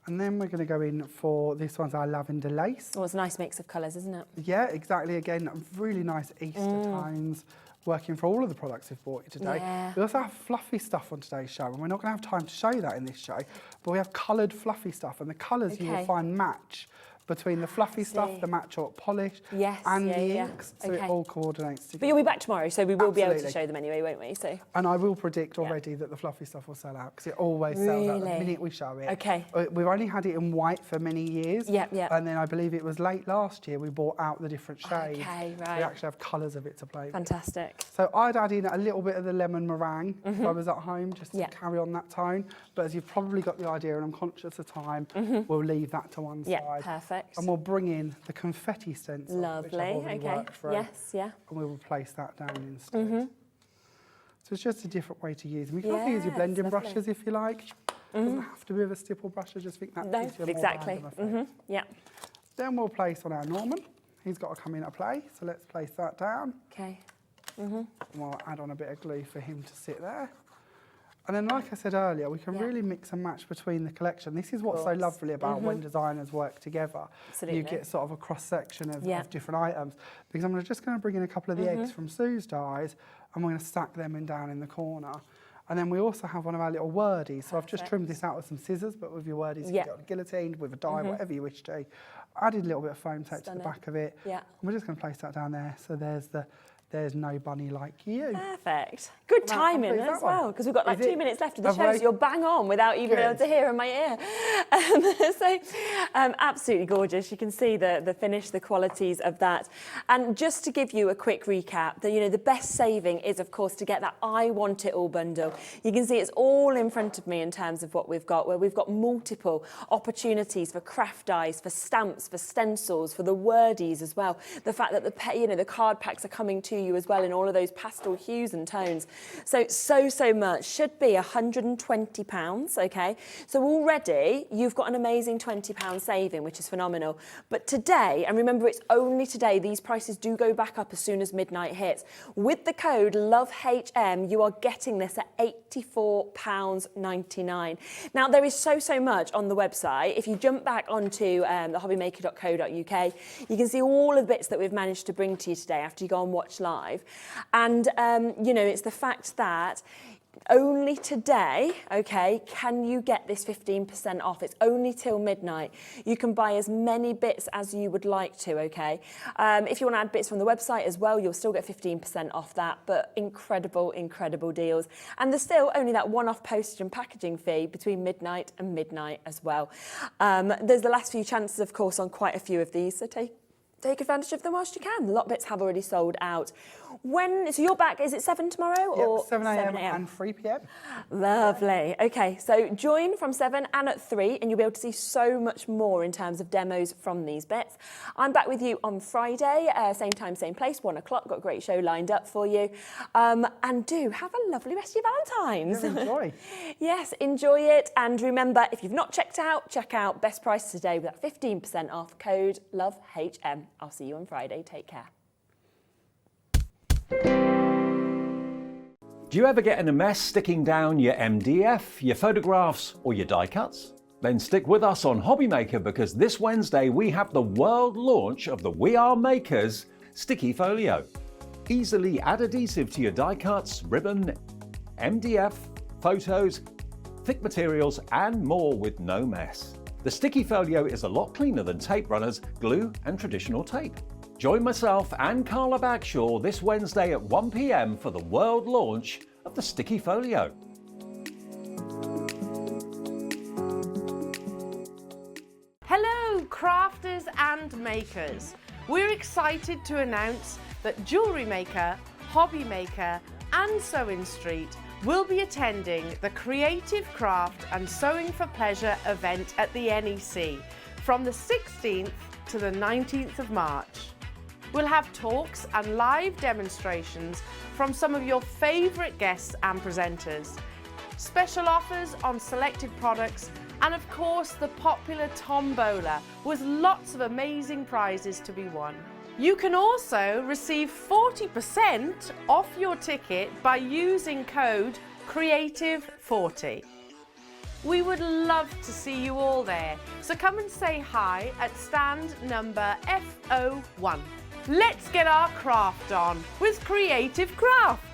And then we're going to go in for, this one's our lavender lace. Oh, it's a nice mix of colours, isn't it? Yeah, exactly. Again, really nice Easter tones. Working for all of the products we've bought you today. We also have fluffy stuff on today's show, and we're not going to have time to show you that in this show, but we have coloured fluffy stuff, and the colours you will find match between the fluffy stuff, the matte chalk polish, and the inks, so it all coordinates together. But you'll be back tomorrow, so we will be able to show them anyway, won't we? So. And I will predict already that the fluffy stuff will sell out, because it always sells out the minute we show it. We've only had it in white for many years, and then I believe it was late last year we brought out the different shades. We actually have colours of it to play with. Fantastic. So I'd add in a little bit of the lemon meringue if I was at home, just to carry on that tone. But as you've probably got the idea, and I'm conscious of time, we'll leave that to one side. Perfect. And we'll bring in the confetti stencil, which I've already worked through. And we will place that down instead. So it's just a different way to use them. You can also use your blending brushes if you like. It doesn't have to be with a stipple brush, I just think that gives you a more random effect. Then we'll place on our Norman. He's got to come into play, so let's place that down. And we'll add on a bit of glue for him to sit there. And then, like I said earlier, we can really mix and match between the collection. This is what's so lovely about when designers work together. You get sort of a cross-section of different items. Because I'm just going to bring in a couple of the eggs from Sue's dies, and we're going to stack them in down in the corner. And then we also have one of our little wordies. So I've just trimmed this out with some scissors, but with your wordies, you can get it guillotined with a die, whatever you wish to. Added a little bit of foam tape to the back of it. And we're just going to place that down there. So there's no bunny like you. Perfect. Good timing as well, because we've got like 2 minutes left of the show, so you're bang on without even being able to hear in my ear. Absolutely gorgeous. You can see the finish, the qualities of that. And just to give you a quick recap, the best saving is, of course, to get that I Want It All bundle. You can see it's all in front of me in terms of what we've got, where we've got multiple opportunities for craft dies, for stamps, for stencils, for the wordies as well. The fact that the card packs are coming to you as well in all of those pastel hues and tones. So much. Should be £120, okay? So already you've got an amazing £20 saving, which is phenomenal. But today, and remember it's only today, these prices do go back up as soon as midnight hits. With the code LOVEHM, you are getting this at £84.99. Now, there is so much on the website. If you jump back onto the hobbymaker.co.uk, you can see all of the bits that we've managed to bring to you today after you go and watch live. And, you know, it's the fact that only today, okay, can you get this 15% off. It's only till midnight. You can buy as many bits as you would like to, okay? If you want to add bits from the website as well, you'll still get 15% off that, but incredible deals. And there's still only that one-off postage and packaging fee between midnight and midnight as well. There's the last few chances, of course, on quite a few of these, so take advantage of them whilst you can. A lot of bits have already sold out. So you're back, is it 7 tomorrow? Yep, or 7 a.m. and 3 p.m. Lovely. Okay, so join from 7 and at 3 and you'll be able to see so much more in terms of demos from these bits. I'm back with you on Friday, same time, same place, 1 o'clock. Got a great show lined up for you. And do have a lovely rest of your Valentine's. Yeah, enjoy. Yes, enjoy it. And remember, if you've not checked out, check out Best Price today with that 15% off code LOVEHM. I'll see you on Friday. Take care. Do you ever get in a mess sticking down your MDF, your photographs or your die cuts? Then stick with us on HobbyMaker because this Wednesday we have the world launch of the We Are Makers Sticky Folio. Easily add adhesive to your die cuts, ribbon, MDF, photos, thick materials and more with no mess. The Sticky Folio is a lot cleaner than tape runners, glue and traditional tape. Join myself and Carla Bagshaw this Wednesday at 1 p.m. for the world launch of the Sticky Folio. Hello, crafters and makers. We're excited to announce that Jewellery Maker, Hobby Maker and Sewing Street will be attending the Creative Craft and Sewing for Pleasure event at the NEC from the 16th to the 19th of March. We'll have talks and live demonstrations from some of your favourite guests and presenters, special offers on selected products, and of course the popular tombola with lots of amazing prizes to be won. You can also receive 40% off your ticket by using code CREATIVE40. We would love to see you all there, so come and say hi at stand number F01. Let's get our craft on with Creative Craft.